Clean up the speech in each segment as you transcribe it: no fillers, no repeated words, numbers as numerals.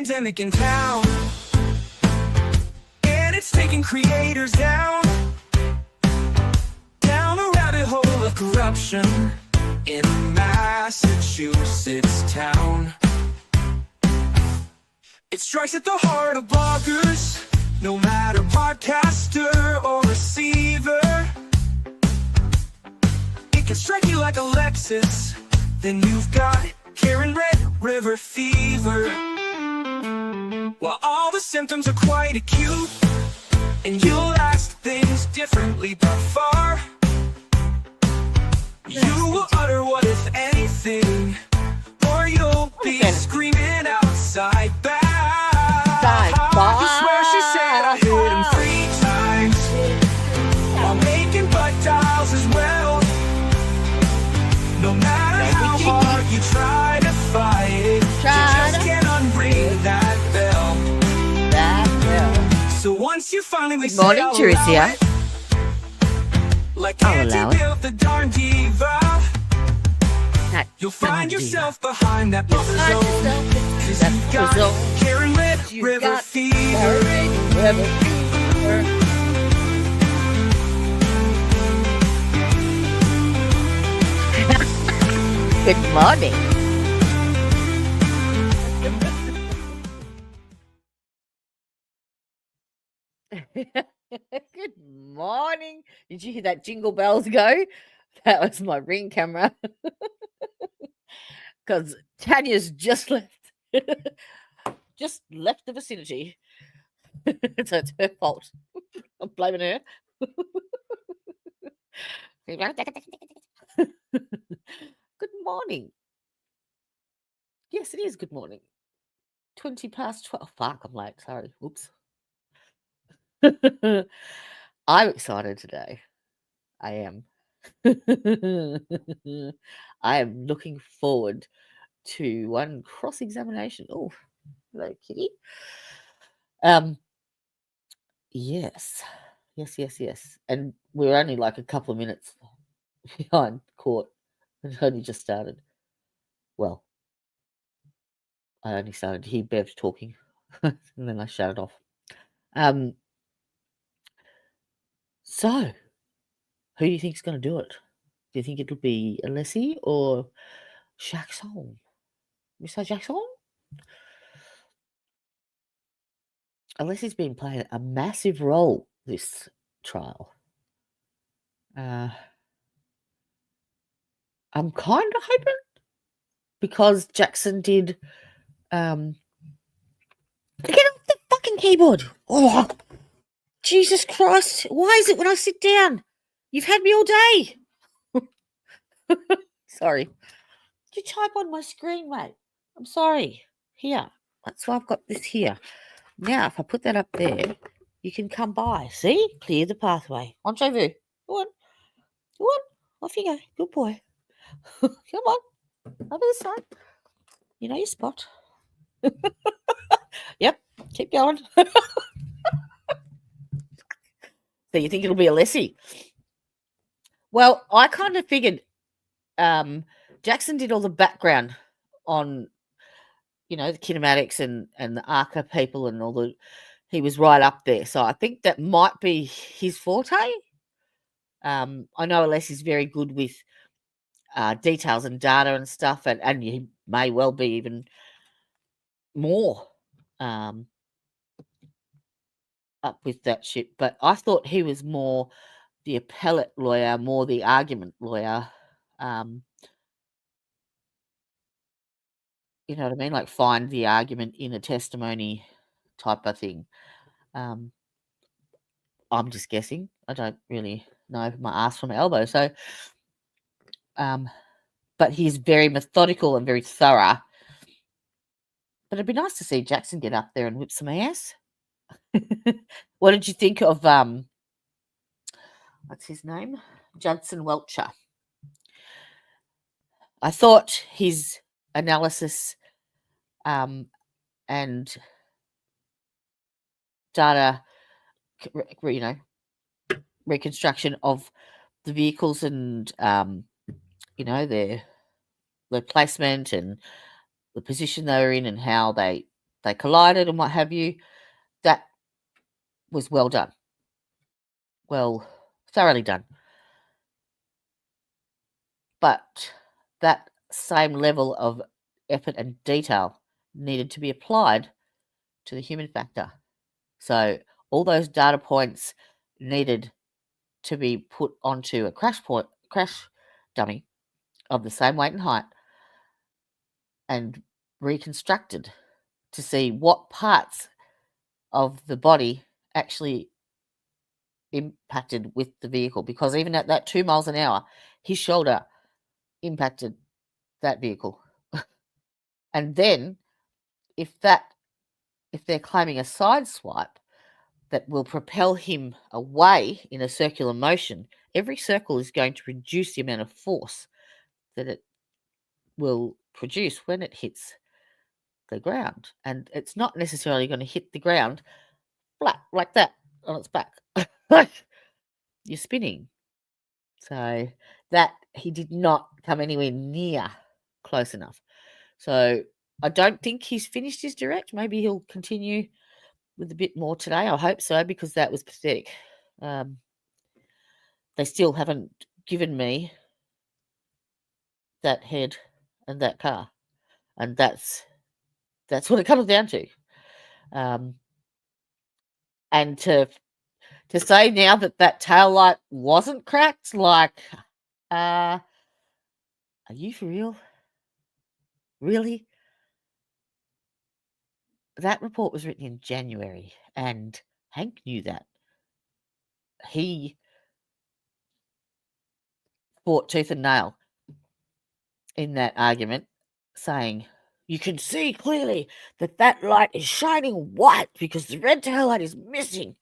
pandemic in town, and it's taking creators down a rabbit hole of corruption in a Massachusetts town. It strikes at the heart of bloggers, no matter podcaster or receiver. It can strike you like a LEXUS, then you've got Karen Red River fever. While all the symptoms are quite acute, and you'll ask things differently by far, you will utter what if anything, or you'll be screaming outside back. I swear she said I hit him 3 times while making butt dials as well. No matter how hard you try to fight it, you just can't unring that bell. So once you finally say morning, I'll Teresa. allow it, like Auntie built the darn diva, you'll find yourself behind that buffer zone. 'Cause you've got Karen Red River fever. Good morning. Good morning. Did you hear that jingle bells go? That was my Ring camera. Because Tanya's just left. Just left the vicinity. So it's her fault. I'm blaming her. Good morning. Yes, it is good morning. 20 past 12. Fuck, I'm late. Sorry. Oops. I'm excited today. I am. I am looking forward to one cross-examination. Oh, hello, kitty. Yes. And we're only like a couple of minutes behind court. It only just started. Well, I only started to hear Bev talking, and then I shut it off. So, who do you think is going to do it? Do you think it'll be Alessi or Jackson? Mr. Jackson? Alessi's been playing a massive role this trial. I'm kind of hoping, because Jackson did. Get off the fucking keyboard! Oh, Jesus Christ! Why is it when I sit down? You've had me all day. Sorry. You type on my screen, mate. I'm sorry. Here. That's why I've got this here. Now, if I put that up there, you can come by. See? Clear the pathway. Entrez-vous. Go on. Go on. Off you go. Good boy. Come on. Over this side. You know your spot. Yep. Keep going. So you think it'll be Alessi? Well, I kind of figured Jackson did all the background on, the kinematics and the ARCA people and all the. He was right up there, so I think that might be his forte. I know Alessi's very good with details and data and stuff, and he may well be even more up with that shit. But I thought he was more the appellate lawyer, more the argument lawyer. You know what I mean? Like find the argument in a testimony type of thing. I'm just guessing. I don't really know my ass from my elbow. So, but he's very methodical and very thorough. But it'd be nice to see Jackson get up there and whip some ass. What did you think of what's his name? Judson Welcher. I thought his analysis and data, reconstruction of the vehicles and their placement and the position they were in and how they they collided and what have you. That was well done. Well, thoroughly done. But that same level of effort and detail needed to be applied to the human factor. So all those data points needed to be put onto a crash dummy of the same weight and height and reconstructed to see what parts of the body actually impacted with the vehicle, because even at that 2 miles an hour, his shoulder impacted that vehicle. And then if they're claiming a side swipe that will propel him away in a circular motion, every circle is going to reduce the amount of force that it will produce when it hits the ground. And it's not necessarily going to hit the ground flat like that on its back. You're spinning. So that he did not come anywhere near close enough. So I don't think he's finished his direct. Maybe he'll continue with a bit more today. I hope so, because that was pathetic. They still haven't given me that head and that car, and that's what it comes down to. And to say now that tail light wasn't cracked, like, are you for real? Really? That report was written in January, and Hank knew that. He fought tooth and nail in that argument, saying, you can see clearly that light is shining white because the red tail light is missing.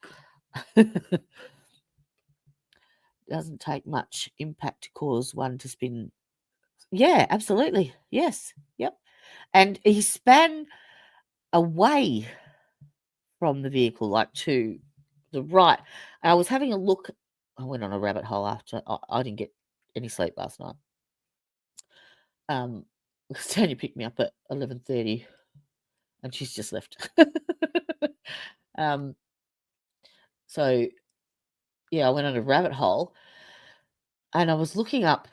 Doesn't take much impact to cause one to spin. Yeah, absolutely. Yes. Yep. And he span away from the vehicle, like to the right. And I was having a look. I went on a rabbit hole after. I didn't get any sleep last night. Tanya picked me up at 11:30, and she's just left. So yeah, I went on a rabbit hole, and I was looking up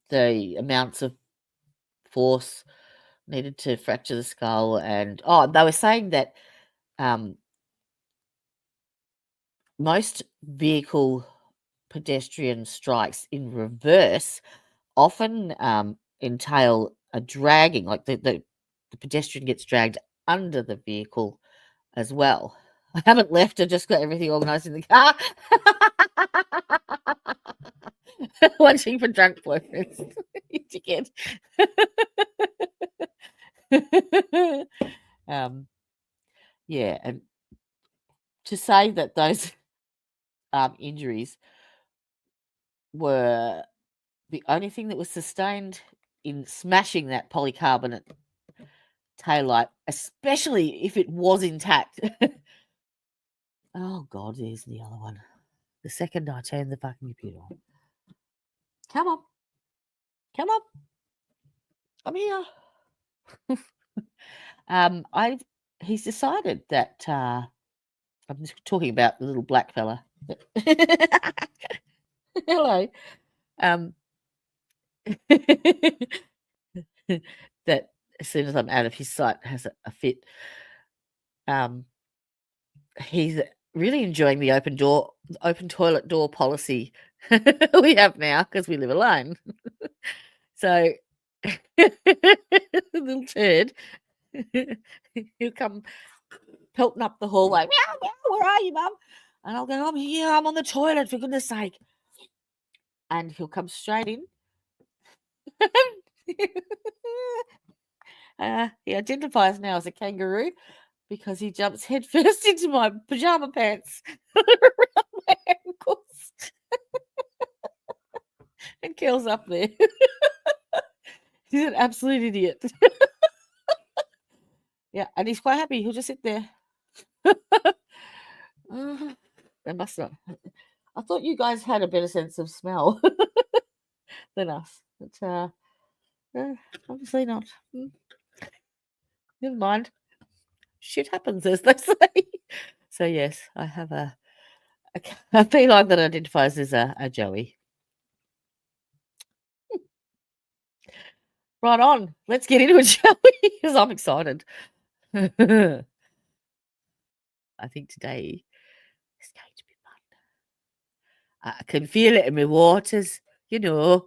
the amounts of force needed to fracture the skull, and they were saying that most vehicle pedestrian strikes in reverse often entail a dragging, like the pedestrian gets dragged under the vehicle as well. I haven't left. I just got everything organised in the car. Watching for drunk boyfriends. You dickhead. Yeah, and to say that those injuries were the only thing that was sustained in smashing that polycarbonate taillight, especially if it was intact. Oh God, there's the other one. The second I turn the fucking computer on. Come on. Come on. I'm here. He's decided that I'm just talking about the little black fella. Hello. That as soon as I'm out of his sight has a fit. He's really enjoying the open toilet door policy we have now because we live alone. So little turd, he'll come pelting up the hallway. Meow, meow, where are you, Mum? And I'll go, I'm here, I'm on the toilet, for goodness sake. And he'll come straight in. He identifies now as a kangaroo because he jumps headfirst into my pajama pants around my ankles and curls up there. He's an absolute idiot. Yeah, and he's quite happy. He'll just sit there. They must not. I thought you guys had a better sense of smell than us. But Obviously not. Never mind. Shit happens, as they say. So yes, I have a feline that identifies as a Joey. Right on. Let's get into it, shall we? Because I'm excited. I think today is going to be fun. I can feel it in my waters, you know.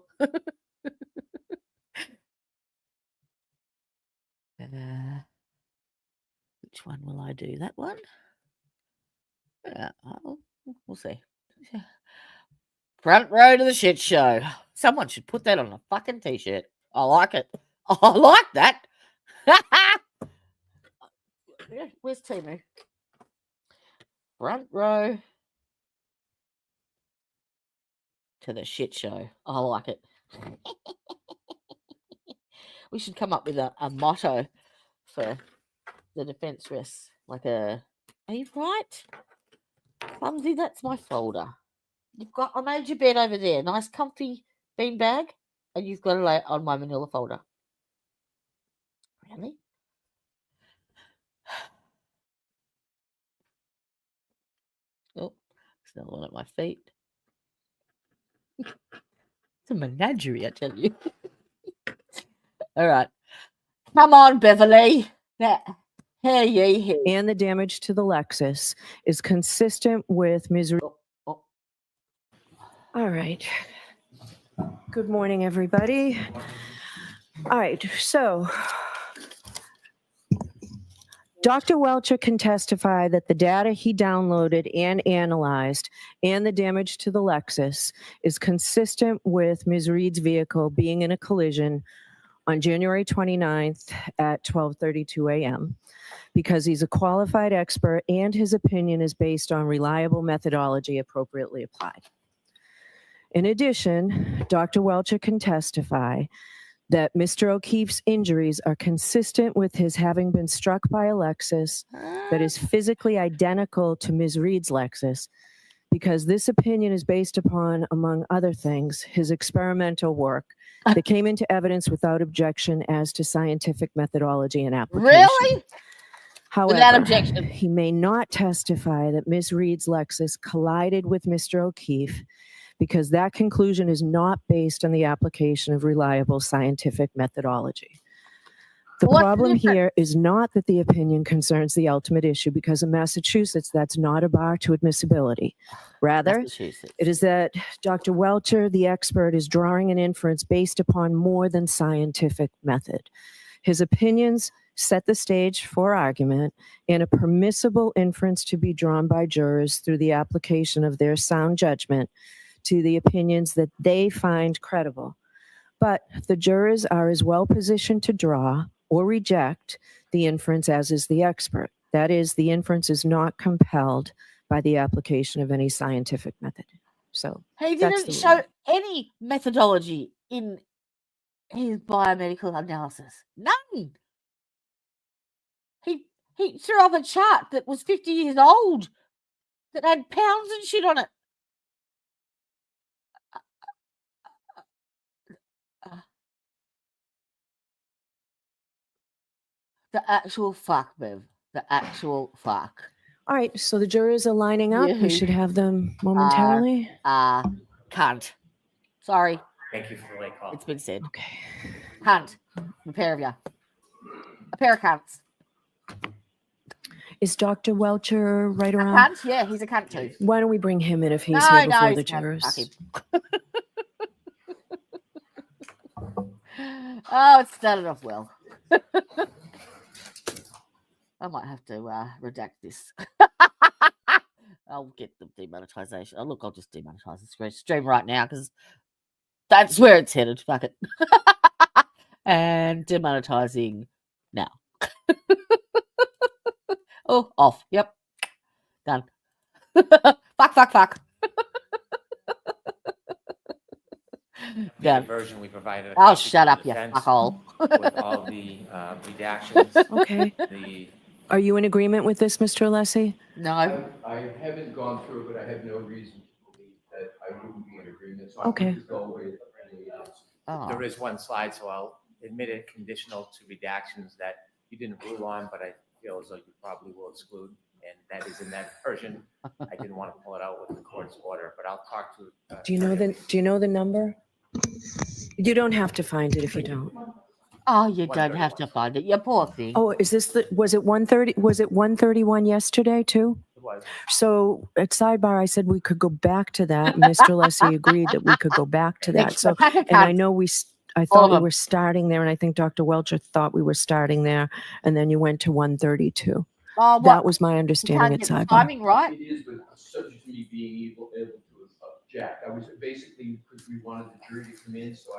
Which one will I do? That one? We'll see. Front row to the shit show. Someone should put that on a fucking t-shirt. I like it. I like that. Where's Timu? Front row to the shit show. I like it. We should come up with a motto for the defense rests. Like a, are you right? Clumsy, that's my folder. I made your bed over there. Nice comfy bean bag. And you've got to lay it on my manila folder. Really? Oh, there's another one at my feet. It's a menagerie, I tell you. All right. Come on, Beverly. Hear ye hear. And the damage to the LEXUS is consistent with Ms. Reed. Oh. All right. Good morning, everybody. All right, so Dr. Welcher can testify that the data he downloaded and analyzed and the damage to the LEXUS is consistent with Ms. Reed's vehicle being in a collision on January 29th at 12:32 a.m. because he's a qualified expert and his opinion is based on reliable methodology appropriately applied. In addition, Dr. Welcher can testify that Mr. O'Keefe's injuries are consistent with his having been struck by a LEXUS that is physically identical to Ms. Reed's LEXUS, because this opinion is based upon, among other things, his experimental work that came into evidence without objection as to scientific methodology and application. Really? However, Without objection. he may not testify that Ms. Reed's LEXUS collided with Mr. O'Keefe, because that conclusion is not based on the application of reliable scientific methodology. The problem here is not that the opinion concerns the ultimate issue, because in Massachusetts, that's not a bar to admissibility. Rather, it is that Dr. Welcher, the expert, is drawing an inference based upon more than scientific method. His opinions set the stage for argument and a permissible inference to be drawn by jurors through the application of their sound judgment to the opinions that they find credible. But the jurors are as well positioned to draw or reject the inference as is the expert. That is, the inference is not compelled by the application of any scientific method. So he didn't show any methodology in his biomedical analysis. None. He threw up a chart that was 50 years old that had pounds and shit on it. The actual fuck, Bev. The actual fuck. All right, so the jurors are lining up. We should have them momentarily. Cunt. Sorry. Thank you for the late call. It's been said. Okay. Cunt. A pair of you. A pair of cunts. Is Dr. Welcher right around? A cunt? Yeah, he's a cunt too. Why don't we bring him in if he's here before the jurors? Oh, it started off well. I might have to redact this. I'll get the demonetization. Oh, look, I'll just demonetize the stream right now because that's where it's headed. Fuck it. And demonetizing now. Oh, off. Yep. Done. Fuck. The version we provided. Oh, shut up, you fuckhole. With all the redactions. Okay. Are you in agreement with this, Mr. Alessi? No. I haven't gone through it, but I have no reason to believe that I wouldn't be in agreement. So Okay. I just go with There is one slide, so I'll admitted conditional to redactions that you didn't rule on, but I feel as though you probably will exclude, and that is in that version. I didn't want to pull it out with the court's order, but I'll talk to. Do you know the number? You don't have to find it if you don't. Oh, you don't have to find it. You poor thing. Oh, is this was it 1:30? Was it 1:31 yesterday too? It was. So at sidebar, I said we could go back to that. And Mr. Leslie agreed that we could go back to that. So, and I know I thought we were starting there, and I think Dr. Welcher thought we were starting there, and then you went to 1:32. Oh, That was my understanding at sidebar. Timing right. It is, but subject to me being able to object. I was basically, because we wanted the jury to come in, so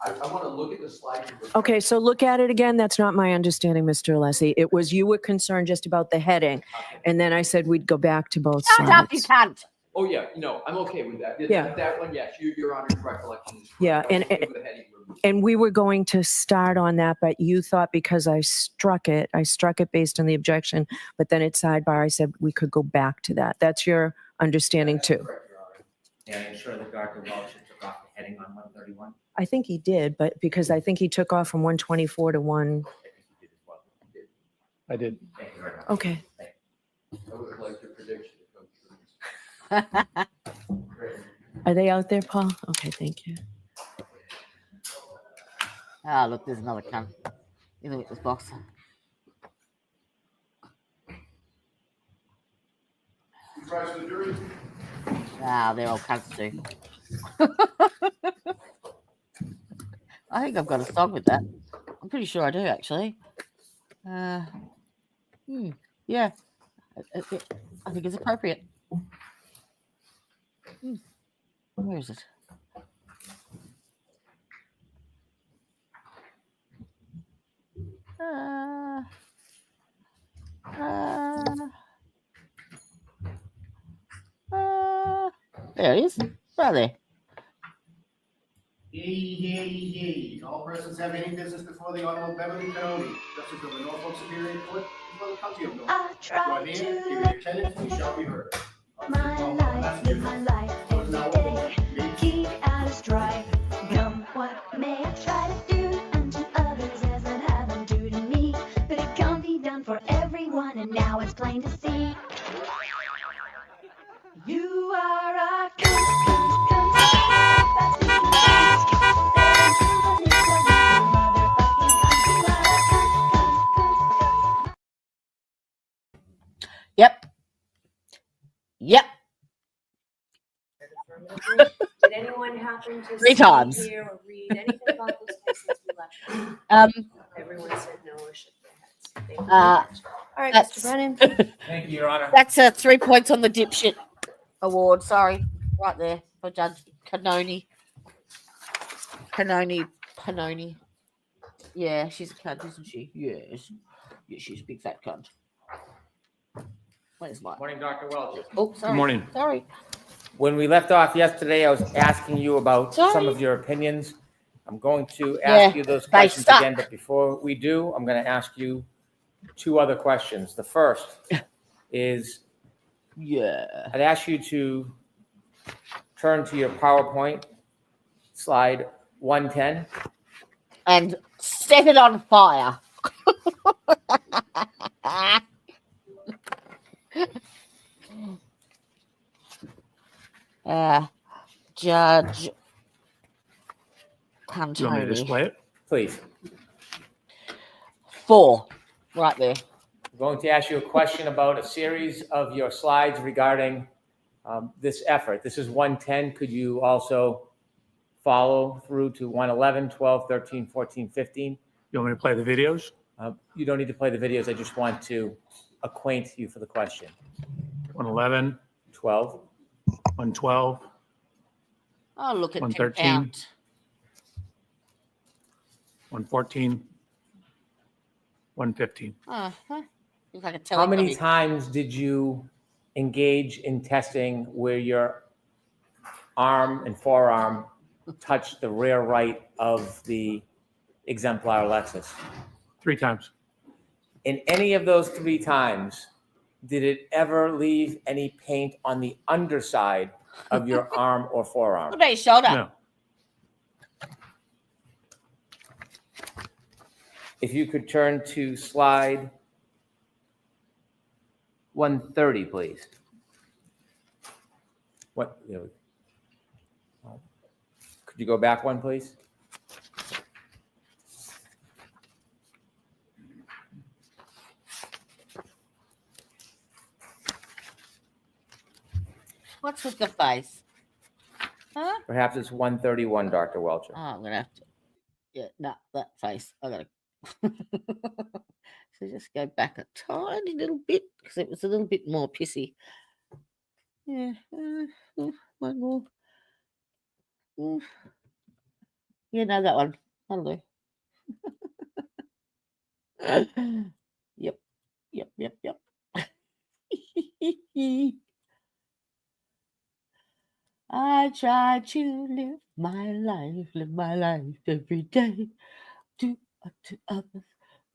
I want to look at the slide. Okay, so look at it again. That's not my understanding, Mr. Leslie. It was you were concerned just about the heading, and then I said we'd go back to both Shut up, you sides. can't. Oh, yeah, no, I'm okay with that. Yeah. That one, yes, your honor's recollection is correct. Yeah, I was okay with the heading removed. And we were going to start on that, but you thought because I struck it based on the objection, but then at sidebar, I said we could go back to that. That's your understanding That's too. correct, Your Honor. And I'm sure that Dr. Welcher took off the heading on 131. I think he did, but because I think he took off from 124 to 1. I think he did as well. I did. Thank you very much. Okay. I would have liked your prediction to come true. Great. Are they out there, Paul? Okay, thank you. Ah, look, there's another cunt in the witness box. Ah, they're all cunts too. I think I've got a song with that. I'm pretty sure I do, actually. Yeah, I think it's appropriate. Where is it? There it is. Right there. Yay. All persons have any business before the Honorable Beverly County, Justice of the Norfolk Superior Court, before the County of Norfolk. I try Your to name, give your attendance, and you shall be heard. my life, live my life every day. Keep out of strife. Come what may, I try to do unto others as I'd have them do to me. But it can't be done for everyone, and now it's plain to see. You are a Yep. Did anyone happen to 3 times. hear or read anything about this case since we left? Everyone said no or shook their heads. Thank you. All right, that's- Mr. Brennan. Thank you, Your Honor. That's 3 points on the dipshit award. Sorry, right there for Judge Panoni. Yeah, she's a cunt, isn't she? Yes. Yeah, she's a big fat cunt. Where's my? Morning, Dr. Welcher. Oh, sorry. Good morning. Sorry. When we left off yesterday, I was asking you about some Sorry. of your opinions. I'm going to ask you those they questions suck. again, but before we do, I'm going to ask you 2 other questions. The first is, Yeah. I'd ask you to turn to your PowerPoint, slide 110. And set it on fire. Judge Do you want me to Pantoni. display it? Please. 4. Right there. I'm going to ask you a question about a series of your slides regarding this effort. This is 110. Could you also follow through to 111, 12, 13, 14, 15? You want me to play the videos? You don't need to play the videos. I just want to acquaint you for the question. 111, 12, 112, Oh, look at 113. 10 count. 114, 115. Uh-huh. Looks like a how many Teletubby. times did you engage in testing where your arm and forearm touched the rear right of the exemplar LEXUS? 3 times. In any of those 3 times, did it ever leave any paint on the underside of your arm or forearm? What about your shoulder? No. If you could turn to slide 130, please. What? Could you go back one, please? What's with the face? Huh? Perhaps it's 131, Dr. Welcher. Oh, I'm gonna have to. Yeah, no, that face. I gotta. So just go back a tiny little bit because it was a little bit more pissy. Yeah, one more. Yeah, no, that one. That'll do. Yep. I try to live my life every day. Do unto others,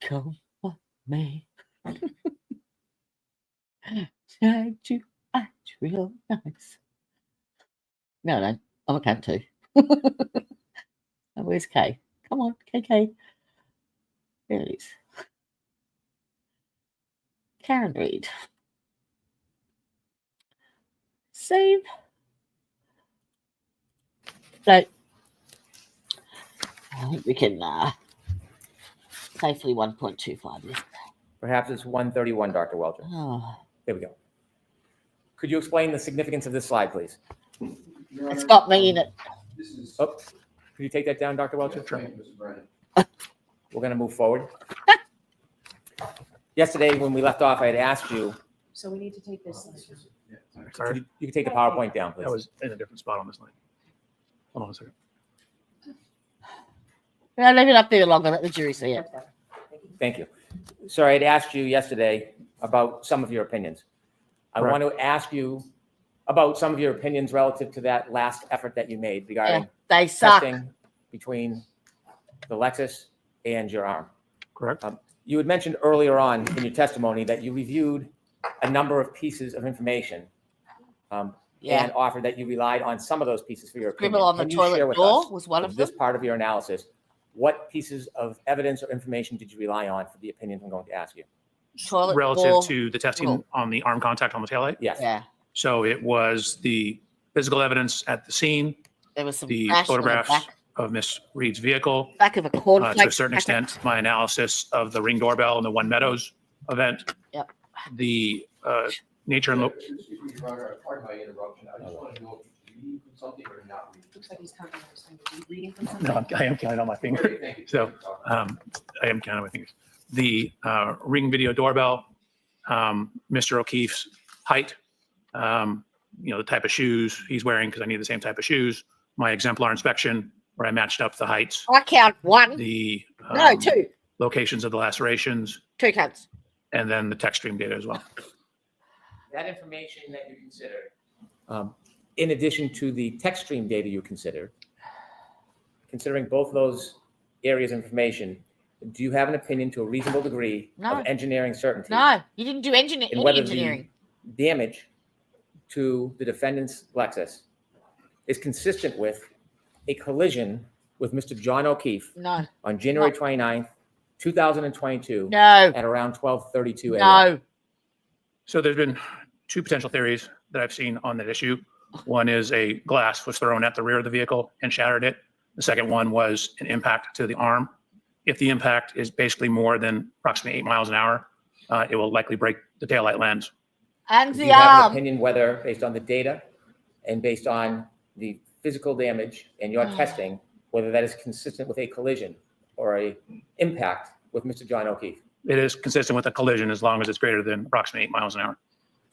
come what may. Try to act real nice. No, I'm a cat too. Oh, where's Kay? Come on, KK. There it is. Karen Reed. Save. So I think we can safely 1.25 this. Perhaps it's 131, Dr. Welcher. Oh, There we go. Could you explain the significance of this slide, please? it's got me in it. This is. Oh, could you take that down, Dr. Welcher? Thank you, Mr. Brennan. We're going to move forward. Yesterday, when we left off, I had asked you, So we need to take this. Sorry, you can take the PowerPoint down, please. that was in a different spot on this line. Hold on a second. I'll leave it up there longer, let the jury see it. Thank you. Sorry, I had asked you yesterday about some of your opinions. I Right. want to ask you about some of your opinions relative to that last effort that you made regarding Yeah, they suck. testing between the LEXUS and your arm. Correct? You had mentioned earlier on in your testimony that you reviewed a number of pieces of information Yeah. and offered that you relied on some of those pieces for your opinion. Scribble on the Can you share toilet with door us, was one of of this them. part of your analysis, what pieces of evidence or information did you rely on for the opinions I'm going to ask you? Toilet Relative door. to the testing Oh. on the arm contact on the taillight. Yes. Yeah, So it was the physical evidence at the scene, there was some the trash on the photographs of Miss Reed's vehicle, back of a cornflake. to a certain packet. extent, my analysis of the Ring doorbell and the One Meadows event. Yep. The nature and Excuse me, Pardon my interruption. I just want to know if you read from something or not read. Looks like he's counting on his fingers. Reading from something. no, I am counting on my finger. Okay, thank you. So, I am counting my fingers. The Ring video doorbell, Mr. O'Keefe's height, the type of shoes he's wearing because I need the same type of shoes. My exemplar inspection where I matched up the heights, I count one. the No, two. locations of the lacerations, Two counts. and then the tech stream data as well. That information that you considered, in addition to the text stream data you considered, considering both those areas of information, do you have an opinion to a reasonable degree No. of engineering certainty? No, you didn't do And any whether engineering. the damage to the defendant's LEXUS is consistent with a collision with Mr. John O'Keefe No, on January 29th, 2022 no, at around 12:32 a.m. no. So there's been two potential theories that I've seen on that issue. One is a glass was thrown at the rear of the vehicle and shattered it. The second one was an impact to the arm. If the impact is basically more than approximately 8 miles an hour, it will likely break the taillight lens. And Do the you have an arm. opinion whether, based on the data and based on the physical damage and your testing, whether that is consistent with a collision or a impact with Mr. John O'Keefe? It is consistent with a collision as long as it's greater than approximately 8 miles an hour.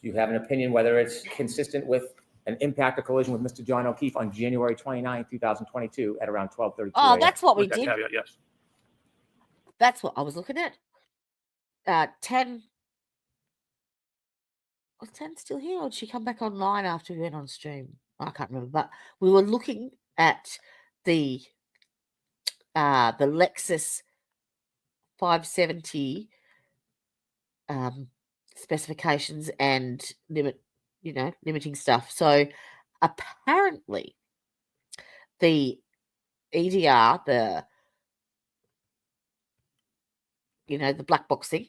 Do you have an opinion whether it's consistent with an impact or collision with Mr. John O'Keefe on January 29, 2022 at around 12:32 Oh, a.m.? that's what we With that did. caveat, yes. That's what I was looking at. 10. Was 10 still here, or did she come back online after we went on stream? I can't remember, but we were looking at the LEXUS 570 specifications and limiting stuff. So apparently the EDR, the you know, the black box thing.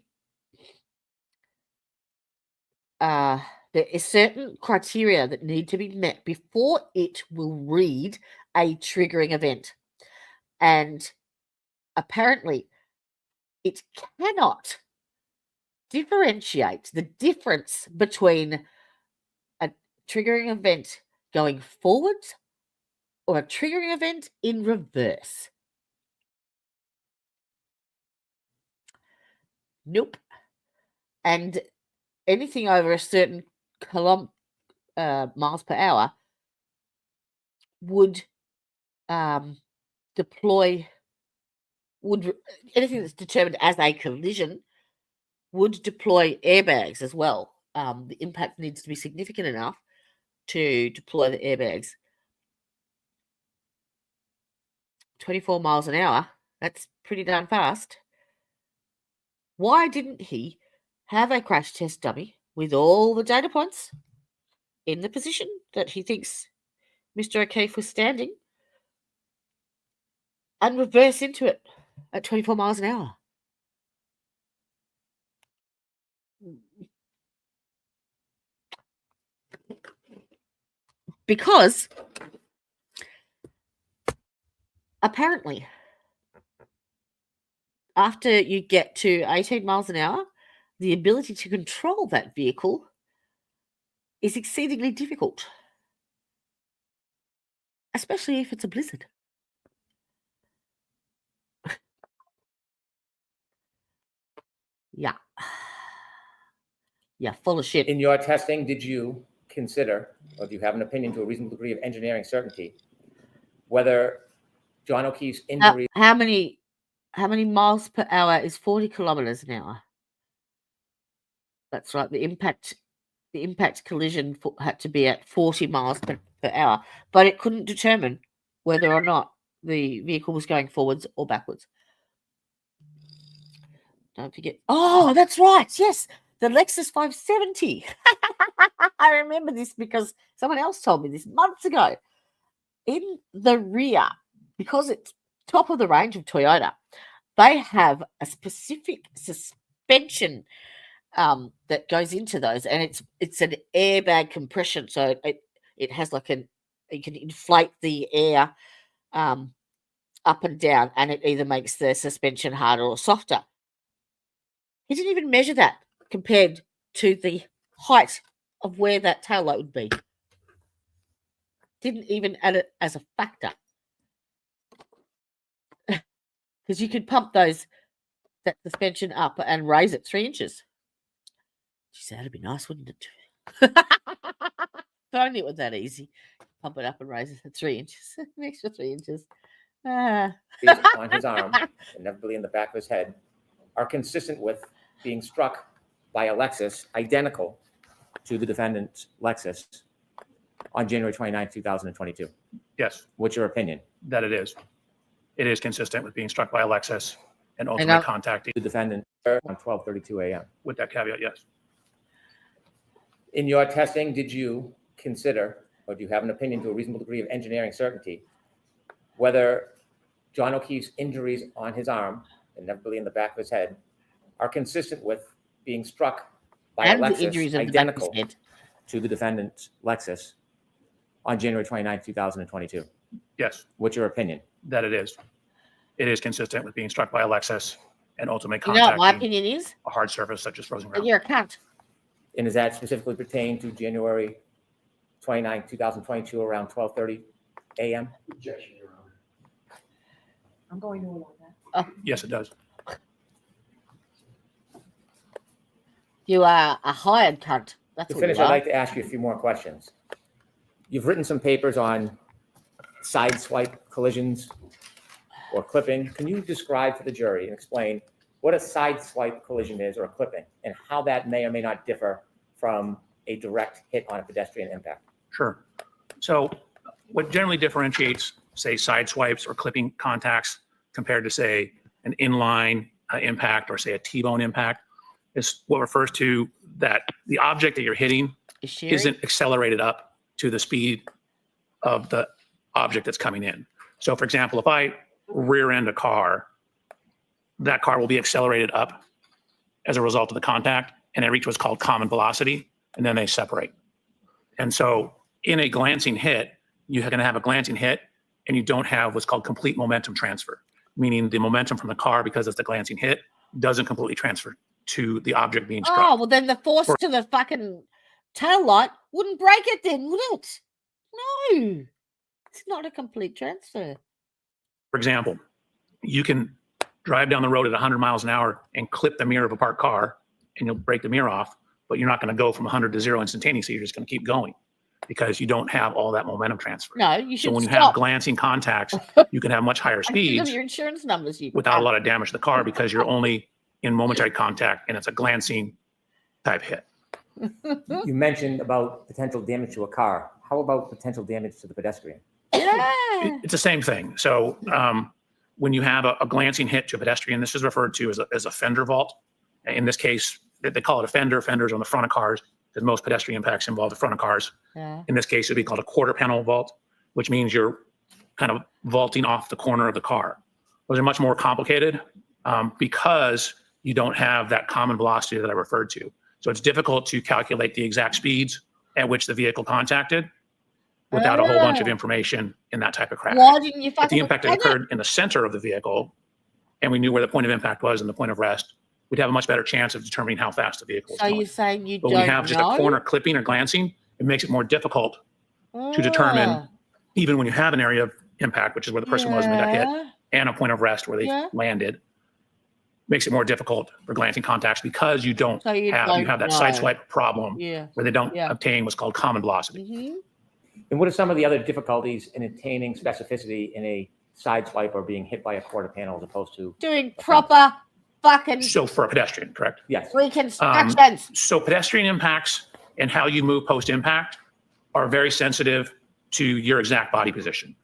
There is certain criteria that need to be met before it will read a triggering event. And apparently, it cannot differentiate the difference between a triggering event going forwards or a triggering event in reverse. Nope. And anything over a certain miles per hour would anything that's determined as a collision would deploy airbags as well. The impact needs to be significant enough to deploy the airbags. 24 miles an hour, that's pretty darn fast. Why didn't he have a crash test dummy with all the data points in the position that he thinks Mr. O'Keefe was standing and reverse into it at 24 miles an hour? Because apparently, after you get to 18 miles an hour, the ability to control that vehicle is exceedingly difficult, especially if it's a blizzard. Yeah. Yeah, full of shit. In your testing, did you consider, or do you have an opinion to a reasonable degree of engineering certainty, whether John O'Keefe's injury... How many miles per hour is 40 kilometers an hour? That's right. The impact collision had to be at 40 miles per hour, but it couldn't determine whether or not the vehicle was going forwards or backwards. Don't forget. Oh, that's right. Yes, the LEXUS 570. I remember this because someone else told me this months ago. In the rear, because it's top of the range of Toyota, they have a specific suspension that goes into those, and it's an airbag compression. So it has like you can inflate the air up and down, and it either makes the suspension harder or softer. He didn't even measure that compared to the height of where that tail light would be. Didn't even add it as a factor. Because you could pump that suspension up and raise it 3 inches. Geez, that'd be nice, wouldn't it? If only it was that easy. Pump it up and raise it 3 inches. An extra 3 inches. on his arm, inevitably in the back of his head, are consistent with being struck by a LEXUS identical to the defendant's LEXUS on January 29, 2022. Yes, What's your opinion? that it is. It is consistent with being struck by a LEXUS and ultimately contacting The defendant on 12:32 a.m. with that caveat, yes. In your testing, did you consider, or do you have an opinion to a reasonable degree of engineering certainty, whether John O'Keefe's injuries on his arm, inevitably in the back of his head, are consistent with being struck by a LEXUS identical to the defendant's LEXUS on January 29, 2022? Yes, What's your opinion? that it is. It is consistent with being struck by a LEXUS and ultimately You know what my contacting opinion is? a hard surface such as frozen ground. You're a cunt. And does that specifically pertain to January 29, 2022, around 12:30 a.m.? Objection, Your Honor. I'm going to allow that. Yes, it does. You are a hired cunt. That's To what finish, you I'd are. like to ask you a few more questions. You've written some papers on side swipe collisions or clipping. Can you describe for the jury and explain what a side swipe collision is or a clipping and how that may or may not differ from a direct hit on a pedestrian impact? Sure. So what generally differentiates, say, side swipes or clipping contacts compared to, say, an inline impact or, say, a T-bone impact is what refers to that the object that you're hitting Is shearing? isn't accelerated up to the speed of the object that's coming in. So, for example, if I rear end a car that car will be accelerated up as a result of the contact, and they reach what's called common velocity, and then they separate. And so in a glancing hit, you're going to have a glancing hit, and you don't have what's called complete momentum transfer, meaning the momentum from the car, because it's the glancing hit, doesn't completely transfer to the object being struck. Oh, well, then the force to the fucking tail light wouldn't break it then, would it? No, it's not a complete transfer. For example, you can drive down the road at 100 miles an hour and clip the mirror of a parked car, and you'll break the mirror off, but you're not going to go from 100 to 0 instantaneously. You're just going to keep going because you don't have all that momentum transfer. No, you should So when you stop. have glancing contacts, you can have much higher And think of speeds your insurance numbers. You without a lot of damage to the car because you're only in momentary contact and it's a glancing type hit. You mentioned about potential damage to a car. How about potential damage to the pedestrian? Yeah. It's the same thing. So when you have a glancing hit to a pedestrian, this is referred to as a fender vault. In this case, they call it a fender. Fenders on the front of cars, because most pedestrian impacts involve the front of cars. Yeah. In this case, it would be called a quarter panel vault, which means you're kind of vaulting off the corner of the car. Those are much more complicated because you don't have that common velocity that I referred to. So it's difficult to calculate the exact speeds at which the vehicle contacted without a whole bunch of information in that type of crash. Why didn't you If fucking the impact had occurred in the center of the vehicle and we knew where the point of impact was and the point of rest, we'd have a much better chance of determining how fast the vehicle is So going. you're saying you But don't when you have just know? a corner clipping or glancing, it makes it more difficult to determine, even when you have an area of impact, which is where the person was when they got hit, and a point of rest where they landed, makes it more difficult for glancing contacts because you don't So you have don't you have that know. sideswipe problem Yeah. where they don't Yeah. obtain what's called common velocity. Mhm. And what are some of the other difficulties in attaining specificity in a side swipe or being hit by a quarter panel as opposed to? Doing proper fucking So for a pedestrian, correct? Yes. reconstructions. So pedestrian impacts and how you move post-impact are very sensitive to your exact body position.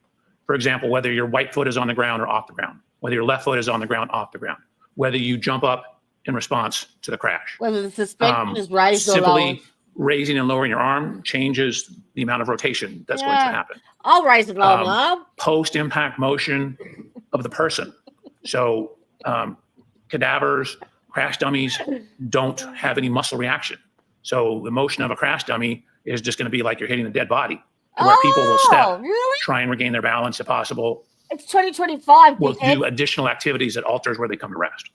For example, whether your right foot is on the ground or off the ground, whether your left foot is on the ground, off the ground, whether you jump up in response to the crash. Whether the suspension is raised or lowered. Simply raising and lowering your arm changes the amount of rotation that's going to happen. I'll raise and lower my arm. Post-impact motion of the person. So cadavers, crash dummies don't have any muscle reaction. So the motion of a crash dummy is just going to be like you're hitting a dead body, where people will step, Really? try and regain their balance if possible. It's 2025. Will dickhead. do additional activities that alters where they come to rest.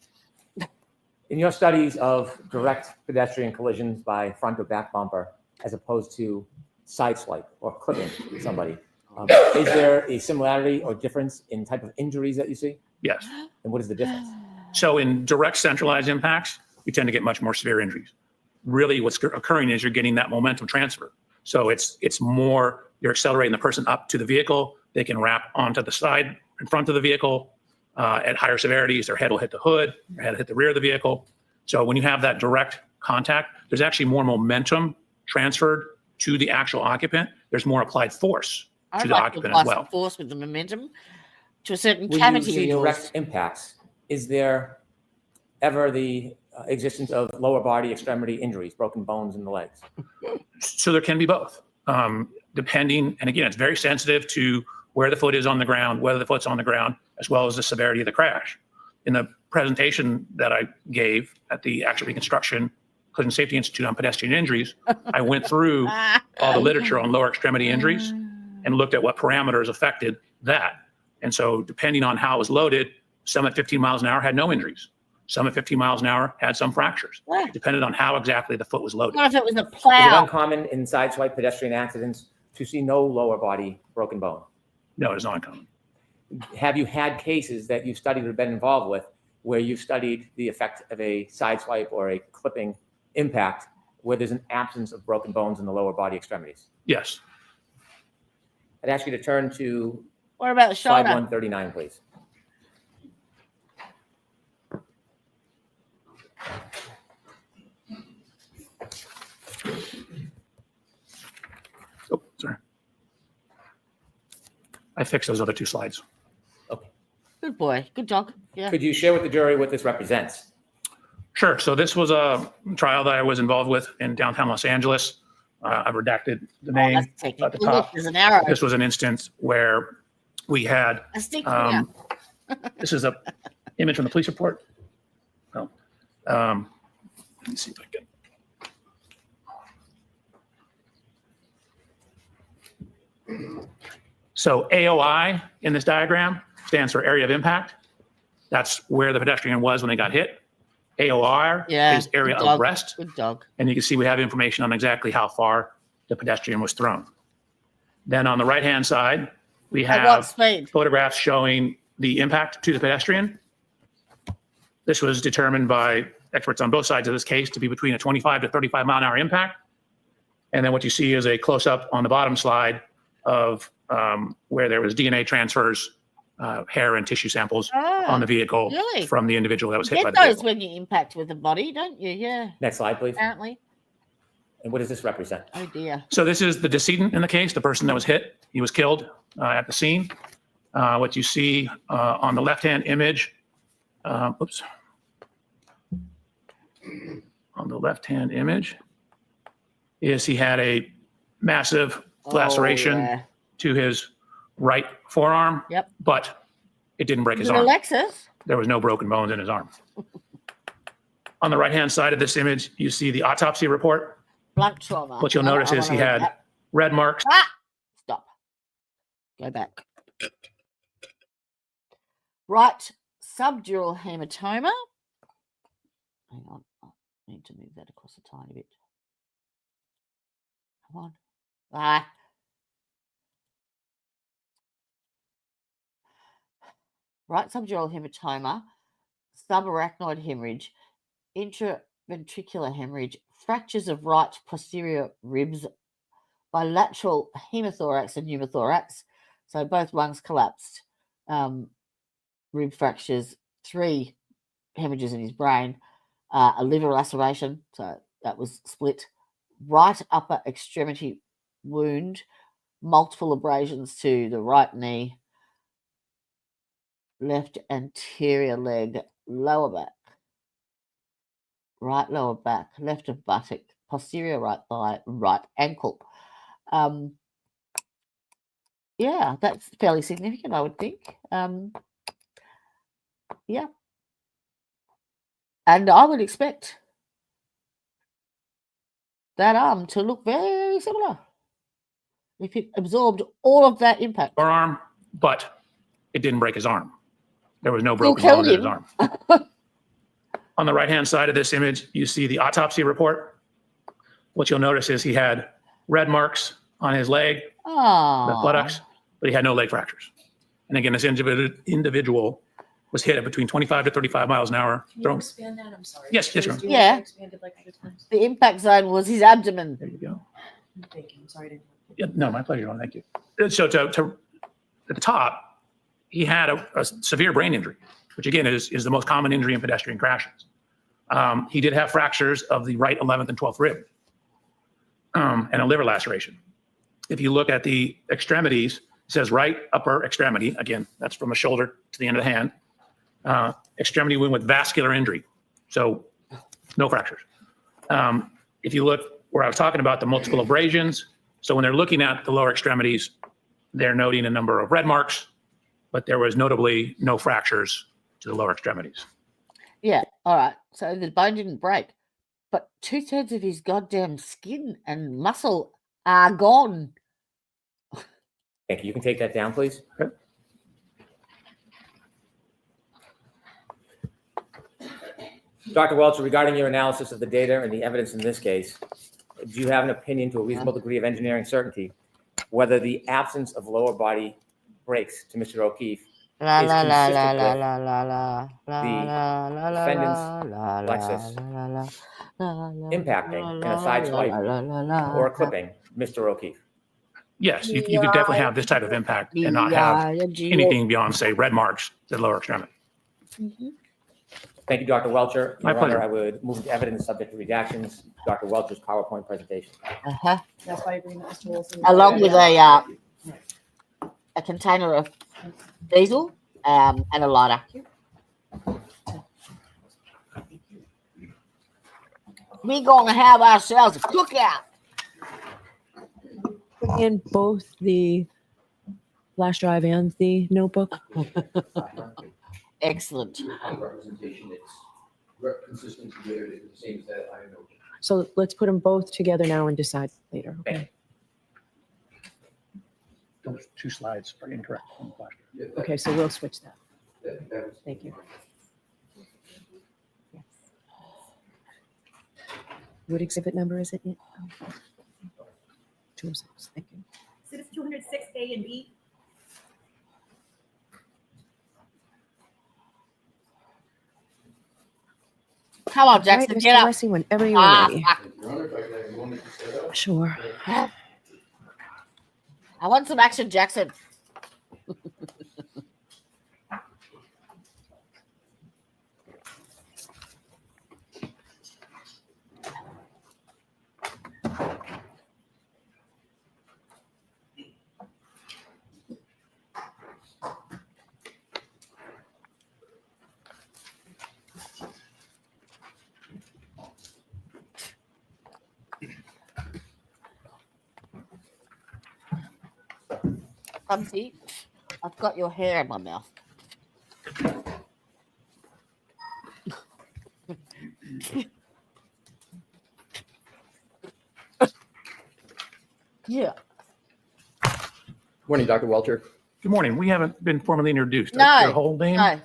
In your studies of direct pedestrian collisions by front or back bumper, as opposed to side swipe or clipping somebody, is there a similarity or difference in type of injuries that you see? Yes. And what is the difference? So in direct centralized impacts, you tend to get much more severe injuries. Really what's occurring is you're getting that momentum transfer. So it's more, you're accelerating the person up to the vehicle. They can wrap onto the side in front of the vehicle at higher severities. Their head will hit the hood, their head will hit the rear of the vehicle. So when you have that direct contact, there's actually more momentum transferred to the actual occupant. There's more applied force to the occupant as well. Force with the momentum to a certain When you cavity. see of yours. direct impacts, is there ever the existence of lower body extremity injuries, broken bones in the legs? So there can be both, depending, and again, it's very sensitive to where the foot is on the ground, whether the foot's on the ground, as well as the severity of the crash. In the presentation that I gave at the Actual Reconstruction Collision Safety Institute on pedestrian injuries, I went through all the literature on lower extremity injuries and looked at what parameters affected that. And so depending on how it was loaded, some at 15 miles an hour had no injuries. Some at 15 miles an hour had some fractures, depended on how exactly the foot was loaded. What if it was a Is it plow? uncommon in sideswipe pedestrian accidents to see no lower body broken bone? No, it is not uncommon. Have you had cases that you've studied or been involved with where you've studied the effect of a sideswipe or a clipping impact where there's an absence of broken bones in the lower body extremities? Yes. I'd ask you to turn to What about the slide shoulder? 139, please. Oh, sorry. I fixed those other two slides. Okay. Good boy. Good dog. Yeah. Could you share with the jury what this represents? Sure. So this was a trial that I was involved with in downtown Los Angeles. I've redacted the name That's at the technical. Look, top. there's an arrow. This was an instance where we had, A stick. Yeah. this is a image from the police report. Well, let me see if I can. So AOI in this diagram stands for area of impact. That's where the pedestrian was when they got hit. AOR is area of rest. Good dog. And you can see we have information on exactly how far the pedestrian was thrown. Then on the right-hand side, we At what have speed? photographs showing the impact to the pedestrian. This was determined by experts on both sides of this case to be between a 25 to 35 mile an hour impact. And then what you see is a close-up on the bottom slide of where there was DNA transfers, hair and tissue samples on the vehicle really? from the individual that was hit by Get the those vehicle. when you impact with the body, don't you? Yeah, Next slide, please. apparently. And what does this represent? Oh dear. So this is the decedent in the case, the person that was hit. He was killed at the scene. What you see on the left-hand image, oops. On the left-hand image is he had a massive laceration to his right forearm, but it didn't break his arm. LEXUS? There was no broken bones in his arm. On the right-hand side of this image, you see the autopsy report. Blunt trauma. What you'll notice is he had red marks. Stop. Go back. Right subdural hematoma. Hang on. I need to move that across a tiny bit. Come on. Right subdural hematoma, subarachnoid hemorrhage, intraventricular hemorrhage, fractures of right posterior ribs, bilateral hemothorax and pneumothorax. So both lungs collapsed, rib fractures, 3 hemorrhages in his brain, a liver laceration, so that was split, right upper extremity wound, multiple abrasions to the right knee, left anterior leg, lower back, right lower back, left of buttock, posterior right thigh, right ankle. Yeah, that's fairly significant, I would think. Yeah. And I would expect that arm to look very similar if it absorbed all of that impact. Forearm, but it didn't break his arm. There was no broken bones in his arm. On the right-hand side of this image, you see the autopsy report. What you'll notice is he had red marks on his leg, the buttocks, but he had no leg fractures. And again, this individual was hit at between 25 to 35 miles an hour. Can you expand that? I'm sorry. Yes, yes, ma'am. Yeah. Expanded like 100 times. The impact zone was his abdomen. There you go. Thank you. I'm sorry to interrupt. Yeah, no, my pleasure. Thank you. So at the top, he had a severe brain injury, which again is the most common injury in pedestrian crashes. He did have fractures of the right 11th and 12th rib and a liver laceration. If you look at the extremities, it says right upper extremity. Again, that's from the shoulder to the end of the hand. Extremity wound with vascular injury. So no fractures. If you look where I was talking about the multiple abrasions, so when they're looking at the lower extremities, they're noting a number of red marks, but there was notably no fractures to the lower extremities. Yeah, all right. So the bone didn't break, but 2/3 of his goddamn skin and muscle are gone. Thank you. You can take that down, please. Okay. Dr. Welcher, regarding your analysis of the data and the evidence in this case, do you have an opinion to a reasonable degree of engineering certainty whether the absence of lower body breaks to Mr. O'Keefe La is la la la consistent la with la la la la la la defendant's la LEXUS la la la impacting in a side swipe or clipping Mr. O'Keefe? Yes, you could definitely have this type of impact and not have anything beyond, say, red marks to the lower extremity. Thank you, Dr. Welcher. My Your Honor, pleasure. I would move to evidence subject to redactions, Dr. Welcher's PowerPoint presentation. That's why I agree with Mr. Wilson. Along with a container of diesel and a lighter. We're gonna have ourselves a cookout. In both the flash drive and the notebook. Excellent. representation that's consistent together, it's the same as that I know. So let's put them both together now and decide later. Okay. Those 2 slides are incorrect on the flash. Yeah, Okay, so we'll switch that. that was- Thank you. What exhibit number is it? 206. Thank you. Exhibits 206A and B. Come on, All right, Jackson, Mr. get up. Lessing, whenever you're Ah, ready. fuck. Your Honor, if I can have a moment to set up. Sure. I want some action, Jackson. See, I've got your hair in my mouth. Yeah. Morning, Dr. Welcher. Good morning. We haven't been formally introduced. No, Your whole name? No.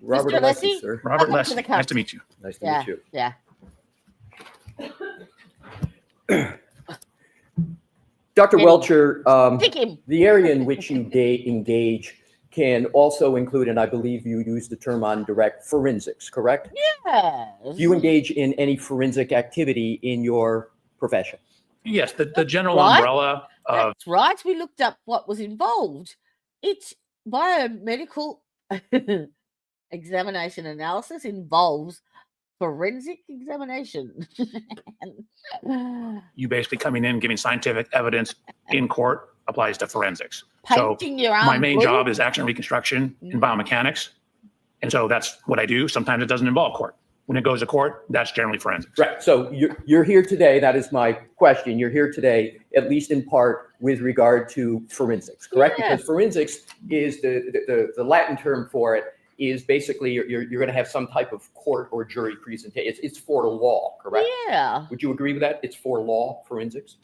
Robert Mr. Alessi, Alessi? sir. Robert Welcome to Less. the Nice couch. to meet you. Nice to Yeah. meet you. Yeah. Dr. Hey. Welcher, Pick him. the area in which you engage can also include, and I believe you used the term on direct, forensics, correct? Yes. Do you engage in any forensic activity in your profession? Yes, the general Right. umbrella of That's right. We looked up what was involved. It's biomedical examination analysis involves forensic examination. you basically coming in, giving scientific evidence in court applies to forensics. So Painting your arm my main blue? job is action reconstruction in biomechanics. And so that's what I do. Sometimes it doesn't involve court. When it goes to court, that's generally forensics. Right. So you're here today. That is my question. You're here today, at least in part, with regard to forensics, correct? Yeah. Because forensics is the Latin term for it is basically you're going to have some type of court or jury presentation. It's for law, correct? Yeah. Would you agree with that? It's for law, forensics?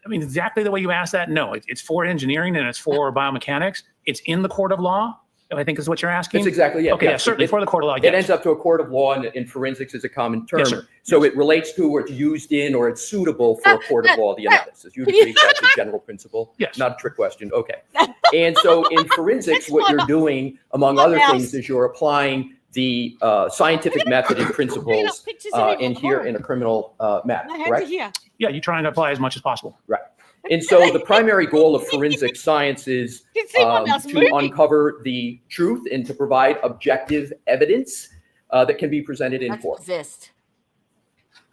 I mean, exactly the way you asked that, no. It's for engineering and it's for biomechanics. It's in the court of law, I think is what you're asking. That's exactly it. Okay, yeah, Yes. certainly for the court of law, It yes. ends up to a court of law, and forensics is a common term. Yes, sir. So it relates to or it's used in or it's suitable for a court of law, the analysis. You agree that's a general principle? Yes. Not a trick question. Okay. And so in forensics, what you're doing, among other things, is you're applying the scientific method and principles in here in a criminal matter, My hands are correct? here. Yeah, you're trying to apply as much as possible. Right. And so the primary goal of forensic science is You can see my mouth's to moving. uncover the truth and to provide objective evidence that can be presented in That's court. possessed.